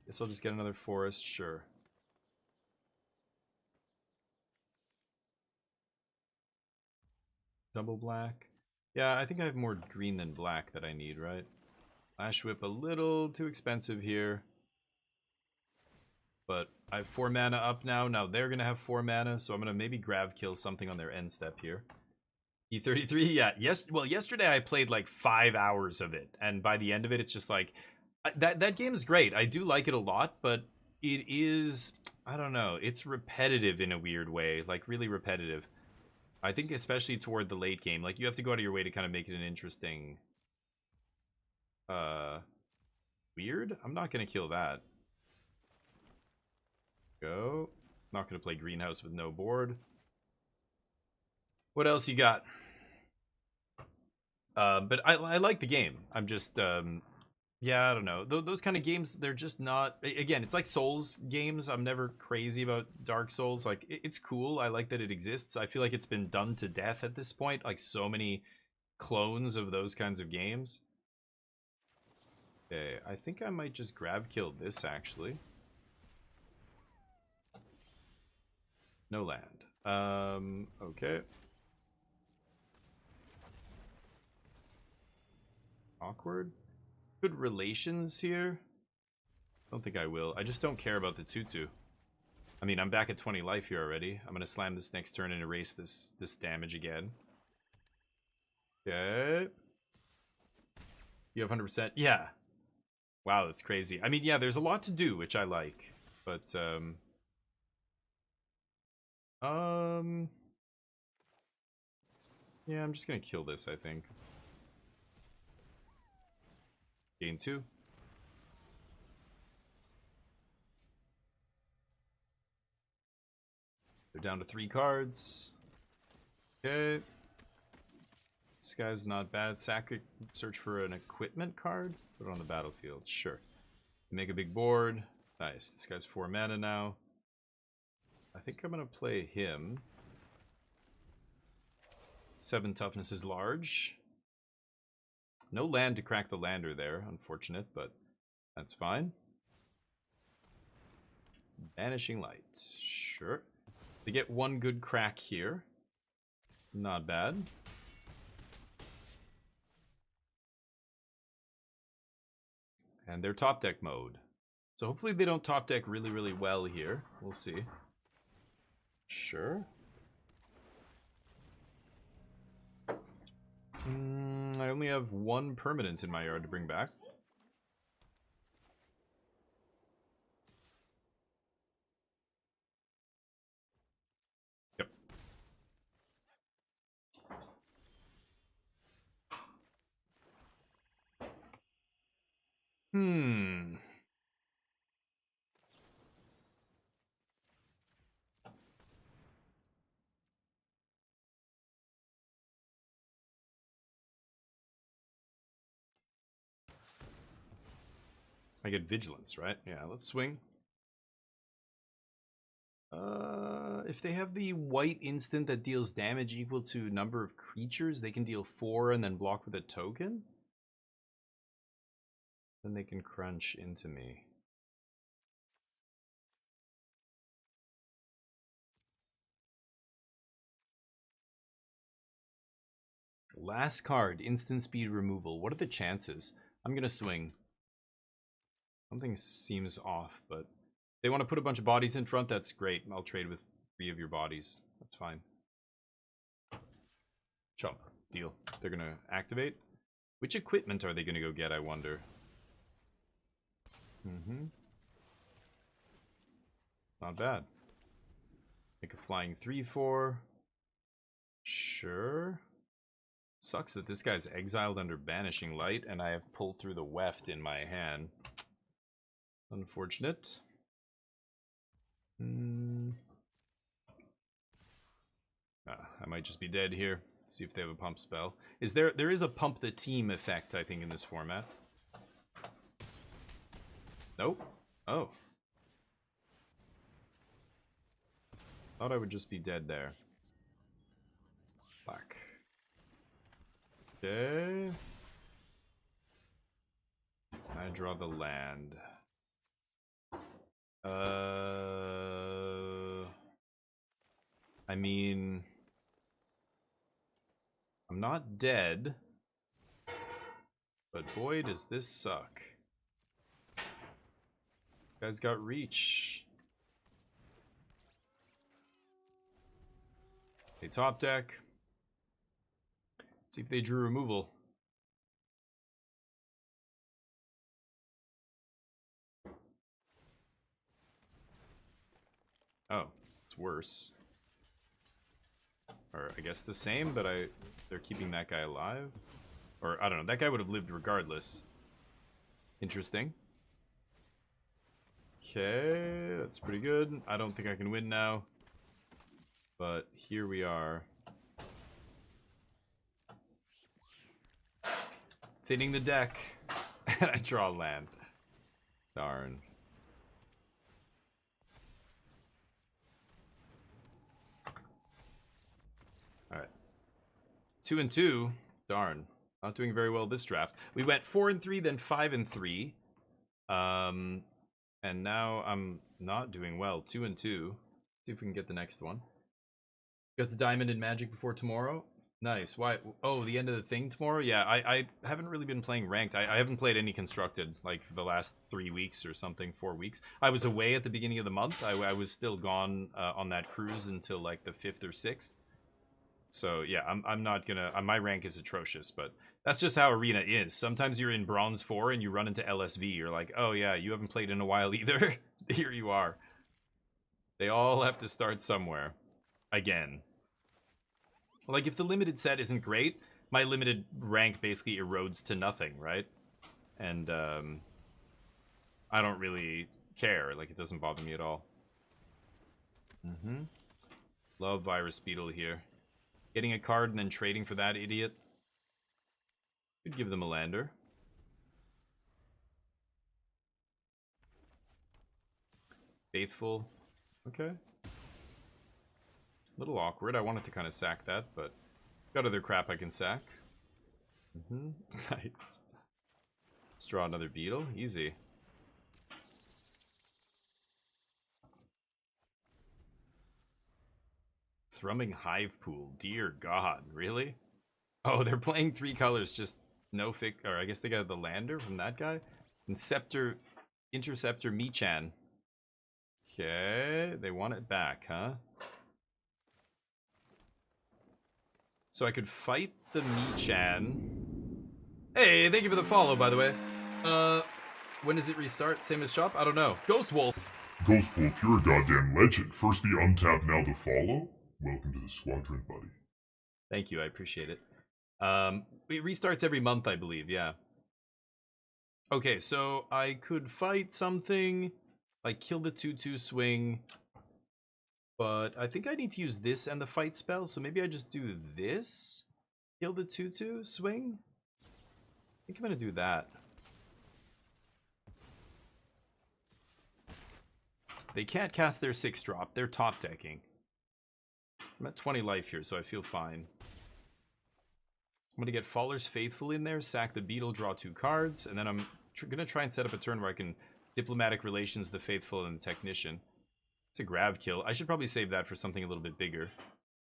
Guess I'll just get another forest, sure. Double black. Yeah, I think I have more green than black that I need, right? Lash Whip a little too expensive here. But I have 4 mana up now. Now they're going to have 4 mana, so I'm going to maybe Grav kill something on their end step here. E33, yeah. Well, yesterday I played like 5 hours of it, and by the end of it, it's just like... That game is great. I do like it a lot, but it is... I don't know. It's repetitive in a weird way. Like, really repetitive. I think especially toward the late game, like, you have to go out of your way to kind of make it an interesting... Weird? I'm not going to kill that. Go. Not going to play Greenhouse with no board. What else you got? But I like the game. I'm just... yeah, I don't know. Those kind of games, they're just not... Again, it's like Souls games. I'm never crazy about Dark Souls. Like, it's cool. I like that it exists. I feel like it's been done to death at this point. Like, so many clones of those kinds of games. Okay, I think I might just grab kill this, actually. No land. Okay. Awkward. Good relations here. Don't think I will. I just don't care about the tutu. I mean, I'm back at 20 life here already. I'm gonna slam this next turn and erase this damage again. Okay. You have 100%. Yeah. Wow, that's crazy. I mean, yeah, there's a lot to do, which I like. But, yeah, I'm just gonna kill this, I think. Gain 2. They're down to 3 cards. Okay. This guy's not bad. Sack it, search for an equipment card. Put it on the battlefield. Sure. Make a big board. Nice. This guy's 4 mana now. I think I'm going to play him. 7 toughness is large. No land to crack the lander there. Unfortunate, but that's fine. Vanishing Light. Sure. They get 1 good crack here. Not bad. And they're top deck mode. So hopefully they don't top deck really, really well here. We'll see. Sure. I only have 1 permanent in my yard to bring back. Yep. I get vigilance, right? Yeah, let's swing. If they have the white instant that deals damage equal to number of creatures, they can deal 4 and then block with a token. Then they can crunch into me. Last card, instant speed removal. What are the chances? I'm gonna swing. Something seems off, but they want to put a bunch of bodies in front. That's great. I'll trade with 3 of your bodies. That's fine. Chop. Deal. They're gonna activate. Which equipment are they going to go get, I wonder? Not bad. Make a flying 3/4. Sure. Sucks that this guy's exiled under Banishing Light, and I have Pull Through the Weft in my hand. Unfortunate. I might just be dead here. See if they have a pump spell. There is a pump the team effect, I think, in this format. Nope. Oh. Thought I would just be dead there. Black. Okay. I draw the land. I mean, I'm not dead, but boy, does this suck. Guy's got reach. They top deck. See if they drew removal. Oh, it's worse. Or I guess the same, but they're keeping that guy alive. Or I don't know, that guy would have lived regardless. Interesting. Okay, that's pretty good. I don't think I can win now. But here we are. Thinning the deck. And I draw land. Darn. Alright. 2 and 2. Darn. Not doing very well this draft. We went 4 and 3, then 5 and 3. And now I'm not doing well. 2 and 2. See if we can get the next one. Got the diamond in Magic before tomorrow. Nice. Why? Oh, the end of the thing tomorrow? Yeah, I haven't really been playing ranked. I haven't played any constructed, like, for the last 3 weeks or something, 4 weeks. I was away at the beginning of the month. I was still gone on that cruise until, like, the 5th or 6th. So, yeah, I'm not gonna... my rank is atrocious, but that's just how Arena is. Sometimes you're in Bronze 4 and you run into LSV. You're like, oh, yeah, you haven't played in a while either. Here you are. They all have to start somewhere. Again. Like, if the limited set isn't great, my limited rank basically erodes to nothing, right? And, I don't really care. Like, it doesn't bother me at all. Love Virus Beetle here. Getting a card and then trading for that idiot. Could give them a lander. Faithful. Okay. A little awkward. I wanted to kind of sack that, but got other crap I can sack. Nice. Let's draw another beetle. Easy. Thrumming Hive Pool. Dear God, really? Oh, they're playing 3 colors, just no or I guess they got the lander from that guy. Interceptor Michan. Okay, they want it back, huh? So I could fight the Michan. Hey, thank you for the follow, by the way. When does it restart? Same as shop? I don't know. Ghost Wolf. Ghost Wolf, you're a goddamn legend. First the untap, now the follow. Welcome to the squadron, buddy. Thank you, I appreciate it. It restarts every month, I believe, yeah. Okay, so I could fight something, like kill the 2/2 swing, but I think I need to use this and the fight spell, so maybe I just do this? Kill the 2/2 swing? I think I'm gonna do that. They can't cast their 6-drop, they're top decking. I'm at 20 life here, so I feel fine. I'm gonna get Faller's Faithful in there, sack the Beetle, draw 2 cards, and then I'm gonna try and set up a turn where I can Diplomatic Relations, the Faithful, and the Technician. It's a grab kill. I should probably save that for something a little bit bigger.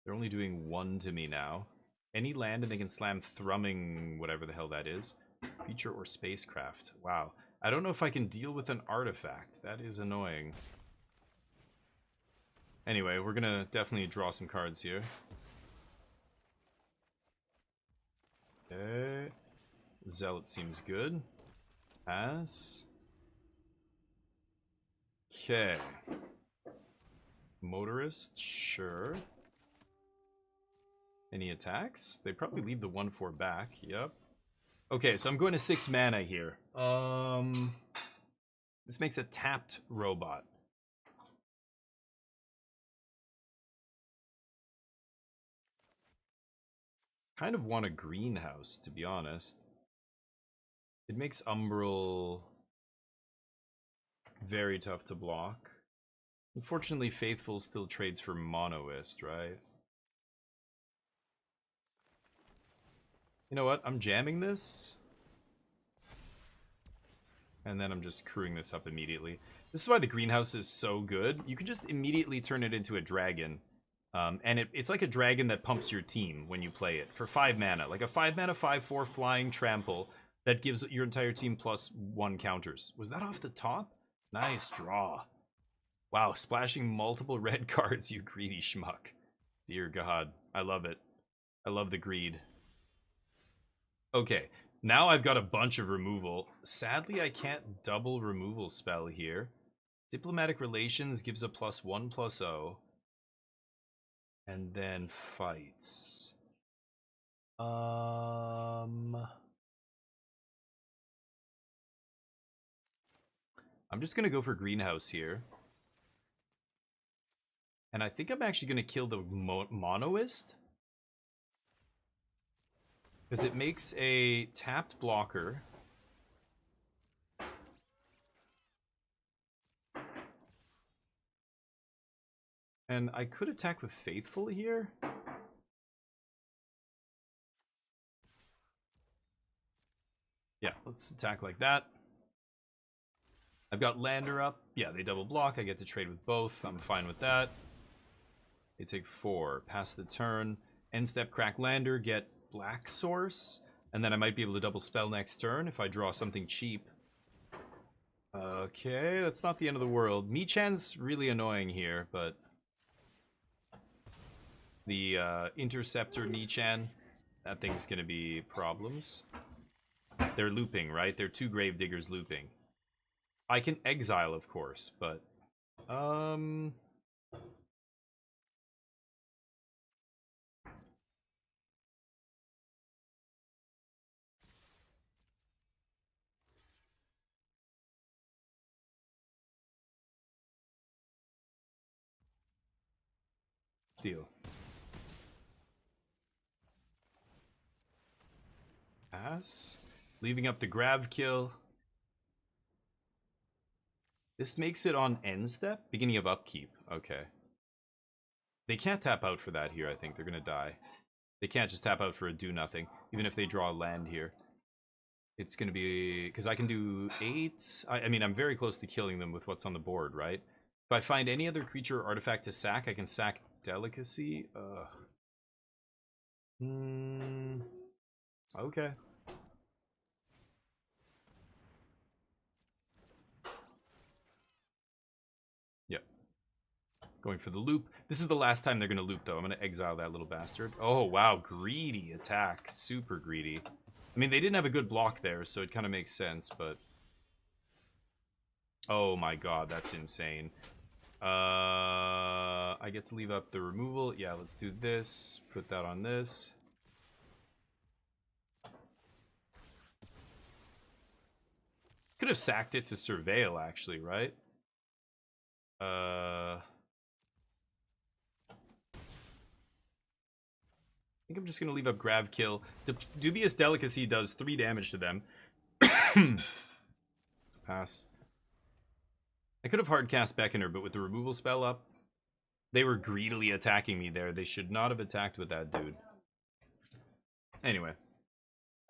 They're only doing 1 to me now. Any land and they can slam Thrumming, whatever the hell that is. Feature or Spacecraft. Wow. I don't know if I can deal with an artifact. That is annoying. Anyway, we're gonna definitely draw some cards here. Okay. Zealot seems good. Pass. Okay. Motorist, sure. Any attacks? They probably leave the 1/4 back. Yep. Okay, so I'm going to 6 mana here. This makes a tapped robot. Kind of want a greenhouse, to be honest. It makes Umbral very tough to block. Unfortunately, Faithful still trades for Monoist, right? You know what? I'm jamming this. And then I'm just crewing this up immediately. This is why the greenhouse is so good. You can just immediately turn it into a dragon. And it's like a dragon that pumps your team when you play it for 5 mana. Like a 5 mana 5/4 flying trample that gives your entire team +1 counters. Was that off the top? Nice draw. Wow, splashing multiple red cards, you greedy schmuck. Dear God, I love it. I love the greed. Okay, now I've got a bunch of removal. Sadly, I can't double removal spell here. Diplomatic Relations gives a +1/+0. And then fights. I'm just gonna go for greenhouse here. And I think I'm actually gonna kill the Monoist. Because it makes a tapped blocker. And I could attack with Faithful here. Yeah, let's attack like that. I've got Lander up. Yeah, they double block. I get to trade with both. I'm fine with that. They take 4. Pass the turn. End step, crack Lander, get Black Source. And then I might be able to double spell next turn if I draw something cheap. Okay, that's not the end of the world. Michan's really annoying here, but... The Interceptor Michan, that thing's gonna be problems. They're looping, right? They're 2 Gravediggers looping. I can exile, of course, but... Deal. Pass. Leaving up the grab kill. This makes it on end step? Beginning of upkeep. Okay. They can't tap out for that here, I think. They're gonna die. They can't just tap out for a do-nothing, even if they draw a land here. It's gonna be... Because I can do 8... I mean, I'm very close to killing them with what's on the board, right? If I find any other creature or artifact to sack, I can sack Delicacy. Okay. Yep. Going for the loop. This is the last time they're going to loop, though. I'm going to exile that little bastard. Oh, wow. Greedy attack. Super greedy. I mean, they didn't have a good block there, so it kind of makes sense, but... Oh my god, that's insane. I get to leave up the removal. Yeah, let's do this. Put that on this. Could have sacked it to Surveil, actually, right? I think I'm just going to leave up Grab Kill. Dubious Delicacy does 3 damage to them. Pass. I could have hardcast Beckoner, but with the removal spell up, they were greedily attacking me there. They should not have attacked with that dude. Anyway.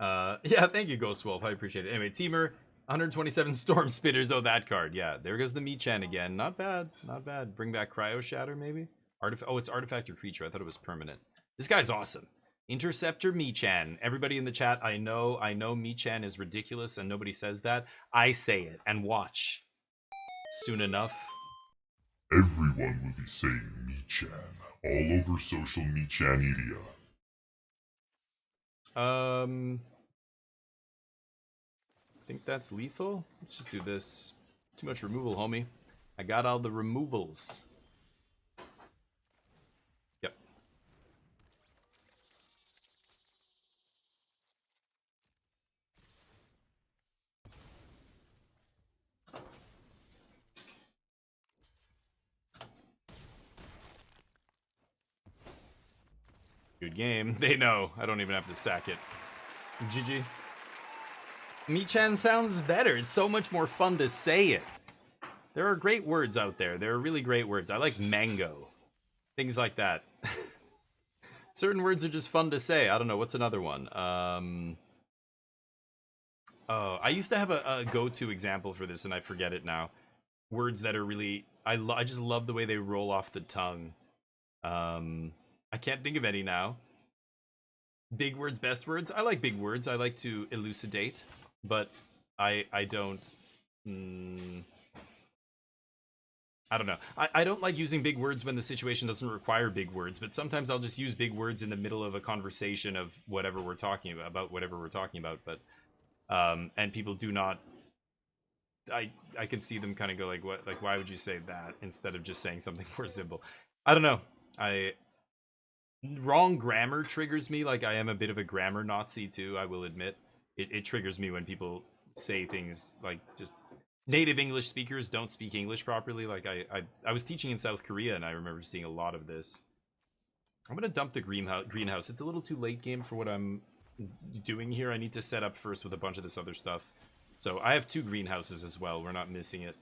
Yeah, thank you, Ghost Wolf. I appreciate it. Anyway, Teamer, 127 Storm Spitters. Oh, that card. Yeah, there goes the Michan again. Not bad. Not bad. Bring back Cryo Shatter, maybe? Oh, it's Artifact or Creature. I thought it was permanent. This guy's awesome. Interceptor Michan. Everybody in the chat, I know Michan is ridiculous and nobody says that. I say it. And watch. Soon enough. Everyone will be saying Michan all over social Michanedia. think that's lethal. Let's just do this. Too much removal, homie. I got all the removals. Yep. Good game. They know. I don't even have to sack it. GG. Michan sounds better. It's so much more fun to say it. There are great words out there. There are really great words. I like mango. Things like that. Certain words are just fun to say. I don't know. What's another one? Oh, I used to have a go-to example for this, and I forget it now. Words that are really... I just love the way they roll off the tongue. I can't think of any now. Big words, best words. I like big words. I like to elucidate, but I don't... I don't know. I don't like using big words when the situation doesn't require big words, but sometimes I'll just use big words in the middle of a conversation of whatever we're talking about whatever we're talking about, but and people do not... I can see them kind of go like, what, like, why would you say that instead of just saying something more simple? I don't know. Wrong grammar triggers me. Like, I am a bit of a grammar Nazi too, I will admit. It triggers me when people say things like, just native English speakers don't speak English properly. Like, I was teaching in South Korea, and I remember seeing a lot of this. I'm gonna dump the greenhouse. It's a little too late game for what I'm doing here. I need to set up first with a bunch of this other stuff. So I have 2 greenhouses as well. We're not missing it.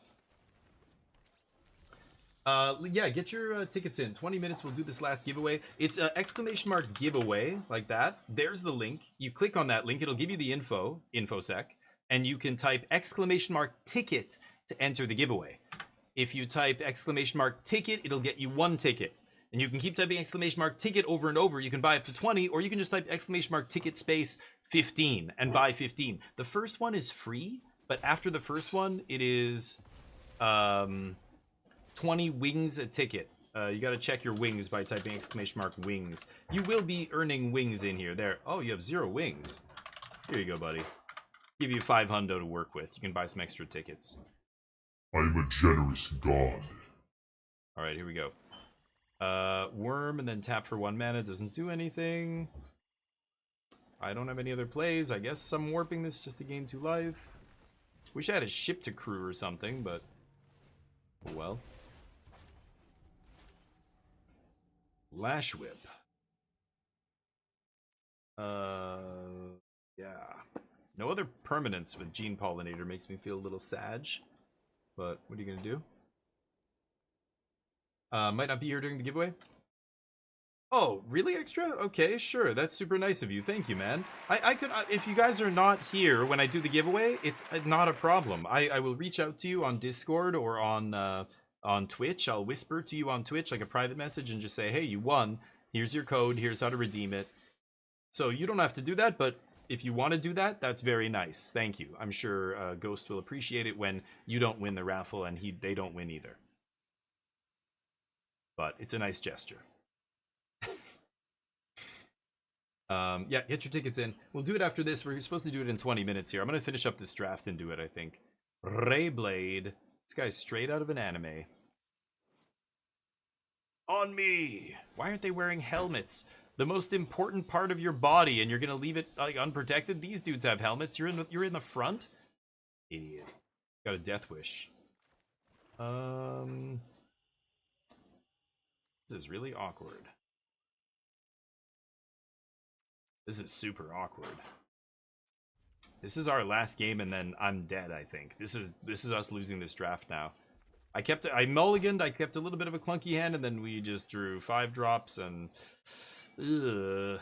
Yeah, get your tickets in. 20 minutes, we'll do this last giveaway. It's exclamation mark giveaway, like that. There's the link. You click on that link, it'll give you the infosec, and you can type exclamation mark ticket to enter the giveaway. If you type exclamation mark ticket, it'll get you 1 ticket. And you can keep typing exclamation mark ticket over and over. You can buy up to 20, or you can just type exclamation mark ticket space 15 and buy 15. The first one is free, but after the first one, it is 20 wings a ticket. You gotta check your wings by typing exclamation mark wings. You will be earning wings in here. There. Oh, you have 0 wings. Here you go, buddy. Give you 5 hundo to work with. You can buy some extra tickets. I'm a generous god. Alright, here we go. Worm and then tap for 1 mana doesn't do anything. I don't have any other plays. I guess I'm warping this just to gain 2 life. Wish I had a ship to crew or something, but... oh well. Lash Whip. Yeah. No other permanence with Gene Pollinator makes me feel a little sad. But what are you gonna do? Might not be here during the giveaway. Oh, really, Extra? Okay, sure. That's super nice of you. Thank you, man. I could, if you guys are not here when I do the giveaway, it's not a problem. I will reach out to you on Discord or on Twitch. I'll whisper to you on Twitch like a private message and just say, hey, you won. Here's your code. Here's how to redeem it. So you don't have to do that, but if you want to do that, that's very nice. Thank you. I'm sure Ghost will appreciate it when you don't win the raffle and they don't win either. But it's a nice gesture. Yeah, get your tickets in. We'll do it after this. We're supposed to do it in 20 minutes here. I'm going to finish up this draft and do it, I think. Rayblade. This guy's straight out of an anime. On me! Why aren't they wearing helmets? The most important part of your body, and you're going to leave it like unprotected? These dudes have helmets. You're in the front? Idiot. Got a death wish. This is really awkward. This is super awkward. This is our last game, and then I'm dead, I think. This is us losing this draft now. I mulliganed, I kept a little bit of a clunky hand, and then we just drew 5 drops, and... ugh.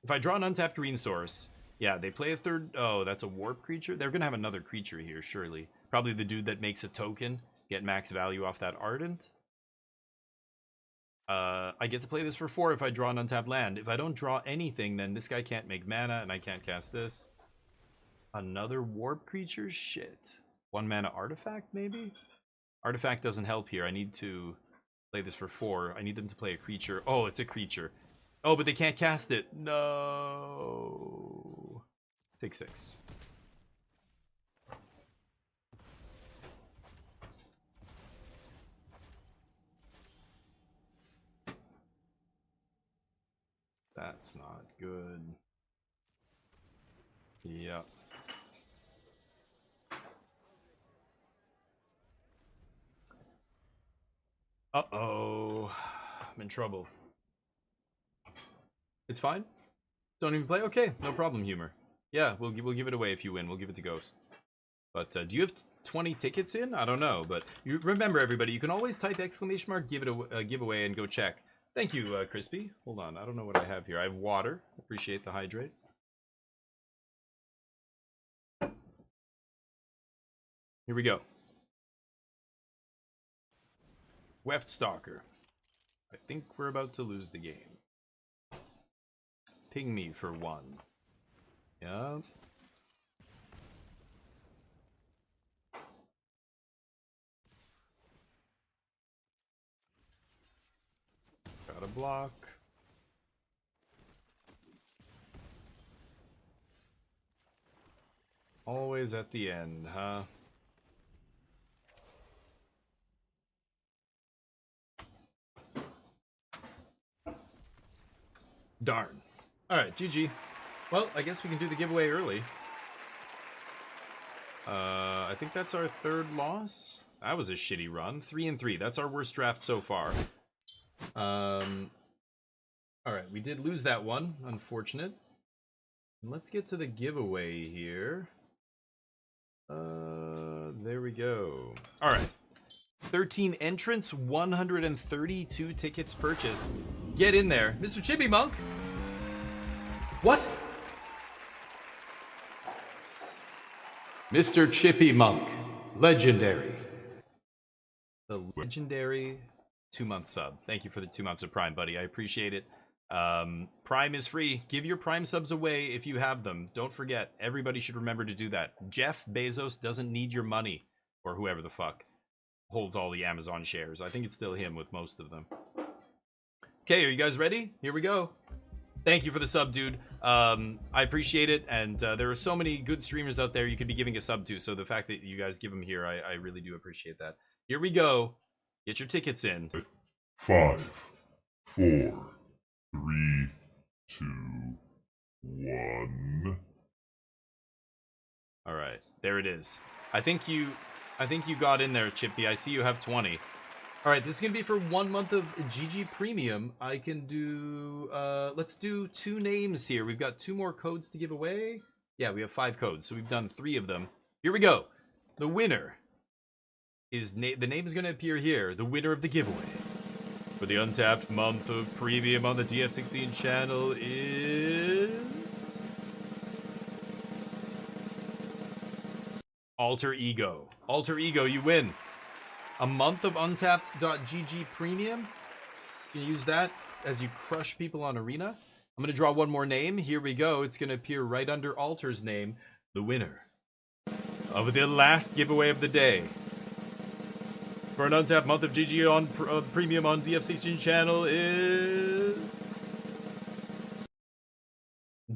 If I draw an untapped green source... yeah, they play a third... oh, that's a warp creature? They're gonna have another creature here, surely. Probably the dude that makes a token. Get max value off that Ardent. I get to play this for 4 if I draw an untapped land. If I don't draw anything, then this guy can't make mana, and I can't cast this. Another warp creature? Shit. 1 mana artifact, maybe? Artifact doesn't help here. I need to play this for 4. I need them to play a creature. Oh, it's a creature. Oh, but they can't cast it. No. Take 6. That's not good. Yep. Uh-oh. I'm in trouble. It's fine. Don't even play? Okay, no problem, Humor. Yeah, we'll give it away if you win. We'll give it to Ghost. But do you have 20 tickets in? I don't know. But you remember, everybody, you can always type exclamation mark giveaway and go check. Thank you, Crispy. Hold on, I don't know what I have here. I have water. Appreciate the hydrate. Here we go. Weft Stalker. I think we're about to lose the game. Ping me for 1. Yeah. Got a block. Always at the end, huh? Darn. Alright, GG. Well, I guess we can do the giveaway early. I think that's our 3rd loss. That was a shitty run. 3-3. That's our worst draft so far. Alright, we did lose that one. Unfortunate. Let's get to the giveaway here. There we go. Alright. 13 entrants, 132 tickets purchased. Get in there. Mr. Chibi Monk! What? Mr. Chippy Monk. Legendary. The legendary 2-month sub. Thank you for the 2 months of Prime, buddy. I appreciate it. Prime is free. Give your Prime subs away if you have them. Don't forget. Everybody should remember to do that. Jeff Bezos doesn't need your money. Or whoever the fuck holds all the Amazon shares. I think it's still him with most of them. Okay, are you guys ready? Here we go. Thank you for the sub, dude. I appreciate it, and there are so many good streamers out there you could be giving a sub to, so the fact that you guys give them here, I really do appreciate that. Here we go. Get your tickets in. 5, 4, 3, 2, 1. All right, there it is. I think you got in there, Chippy. I see you have 20. All right, this is gonna be for 1 month of GG Premium. I can do, let's do 2 names here. We've got 2 more codes to give away. Yeah, we have 5 codes, so we've done 3 of them. Here we go. The winner is, the name is gonna appear here. The winner of the giveaway for the untapped month of Premium on the DF16 channel is Alter Ego. Alter Ego, you win. A month of untapped.gg Premium. You can use that as you crush people on Arena. I'm going to draw 1 more name. Here we go. It's going to appear right under Alter's name. The winner of the last giveaway of the day for an untapped month of GG on Premium on DF16 channel is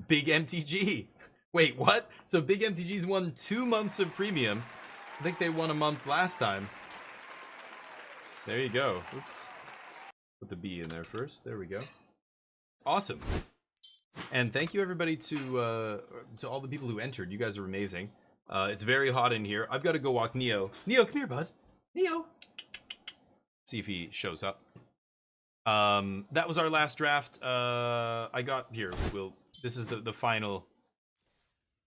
Big MTG. Wait, what? So Big MTG's won 2 months of Premium. I think they won a month last time. There you go. Oops. Put the B in there first. There we go. Awesome. And thank you everybody to all the people who entered. You guys are amazing. It's very hot in here. I've got to go walk Neo. Neo, come here, bud. Neo. See if he shows up. That was our last draft. I got here. This is the final.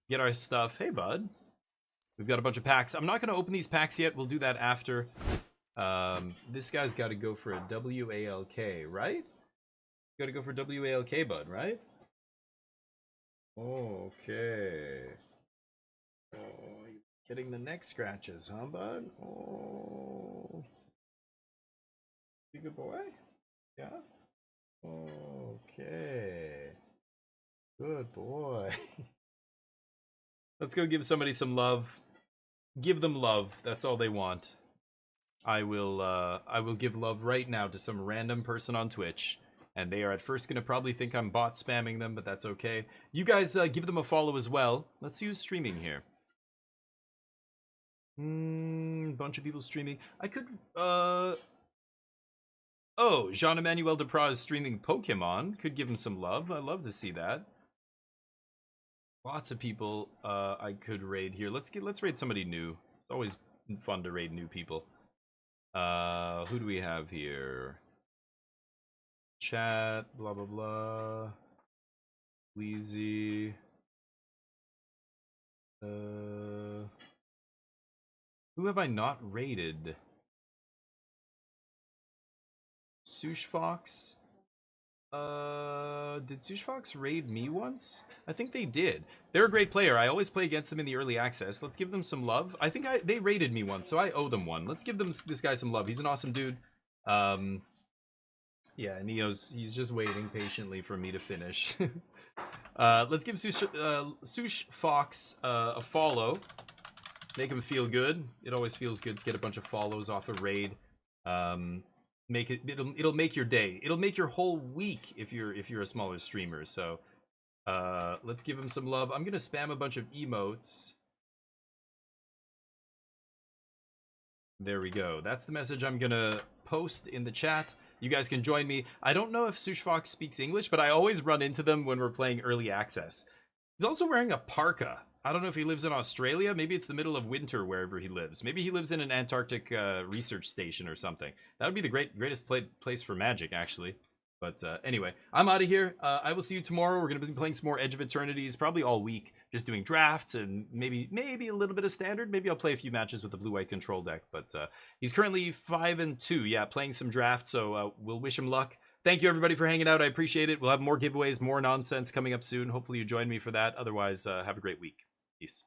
Get our stuff. Hey, bud. We've got a bunch of packs. I'm not going to open these packs yet. We'll do that after. This guy's got to go for a WALK, right? Got to go for WALK, bud, right? Okay. Oh, you're getting the neck scratches, huh, bud? Oh. You good boy? Yeah? Okay. Good boy. Let's go give somebody some love. Give them love. That's all they want. I will give love right now to some random person on Twitch, and they are at first gonna probably think I'm bot spamming them, but that's okay. You guys give them a follow as well. Let's see who's streaming here. Bunch of people streaming. I could Oh, Jean-Emmanuel Depraz is streaming Pokemon. Could give him some love. I'd love to see that. Lots of people I could raid here. Let's raid somebody new. It's always fun to raid new people. Who do we have here? Chat, blah blah blah. Wheezy. Who have I not raided? Sush Fox. Did Sush Fox raid me once? I think they did. They're a great player. I always play against them in the early access. Let's give them some love. I think they raided me once, so I owe them one. Let's give this guy some love. He's an awesome dude. Yeah, he's just waiting patiently for me to finish. Let's give Sush Fox a follow. Make him feel good. It always feels good to get a bunch of follows off a raid. It'll make your day. It'll make your whole week if you're a smaller streamer. So let's give him some love. I'm gonna spam a bunch of emotes. There we go. That's the message I'm gonna post in the chat. You guys can join me. I don't know if Sush Fox speaks English, but I always run into them when we're playing early access. He's also wearing a parka. I don't know if he lives in Australia. Maybe it's the middle of winter wherever he lives. Maybe he lives in an Antarctic research station or something. That would be the greatest place for magic, actually. But anyway, I'm out of here. I will see you tomorrow. We're going to be playing some more Edge of Eternities, probably all week. Just doing drafts and maybe a little bit of standard. Maybe I'll play a few matches with the blue-white control deck. But he's currently 5-2. Yeah, playing some drafts, so we'll wish him luck. Thank you, everybody, for hanging out. I appreciate it. We'll have more giveaways, more nonsense coming up soon. Hopefully you join me for that. Otherwise, have a great week. Peace.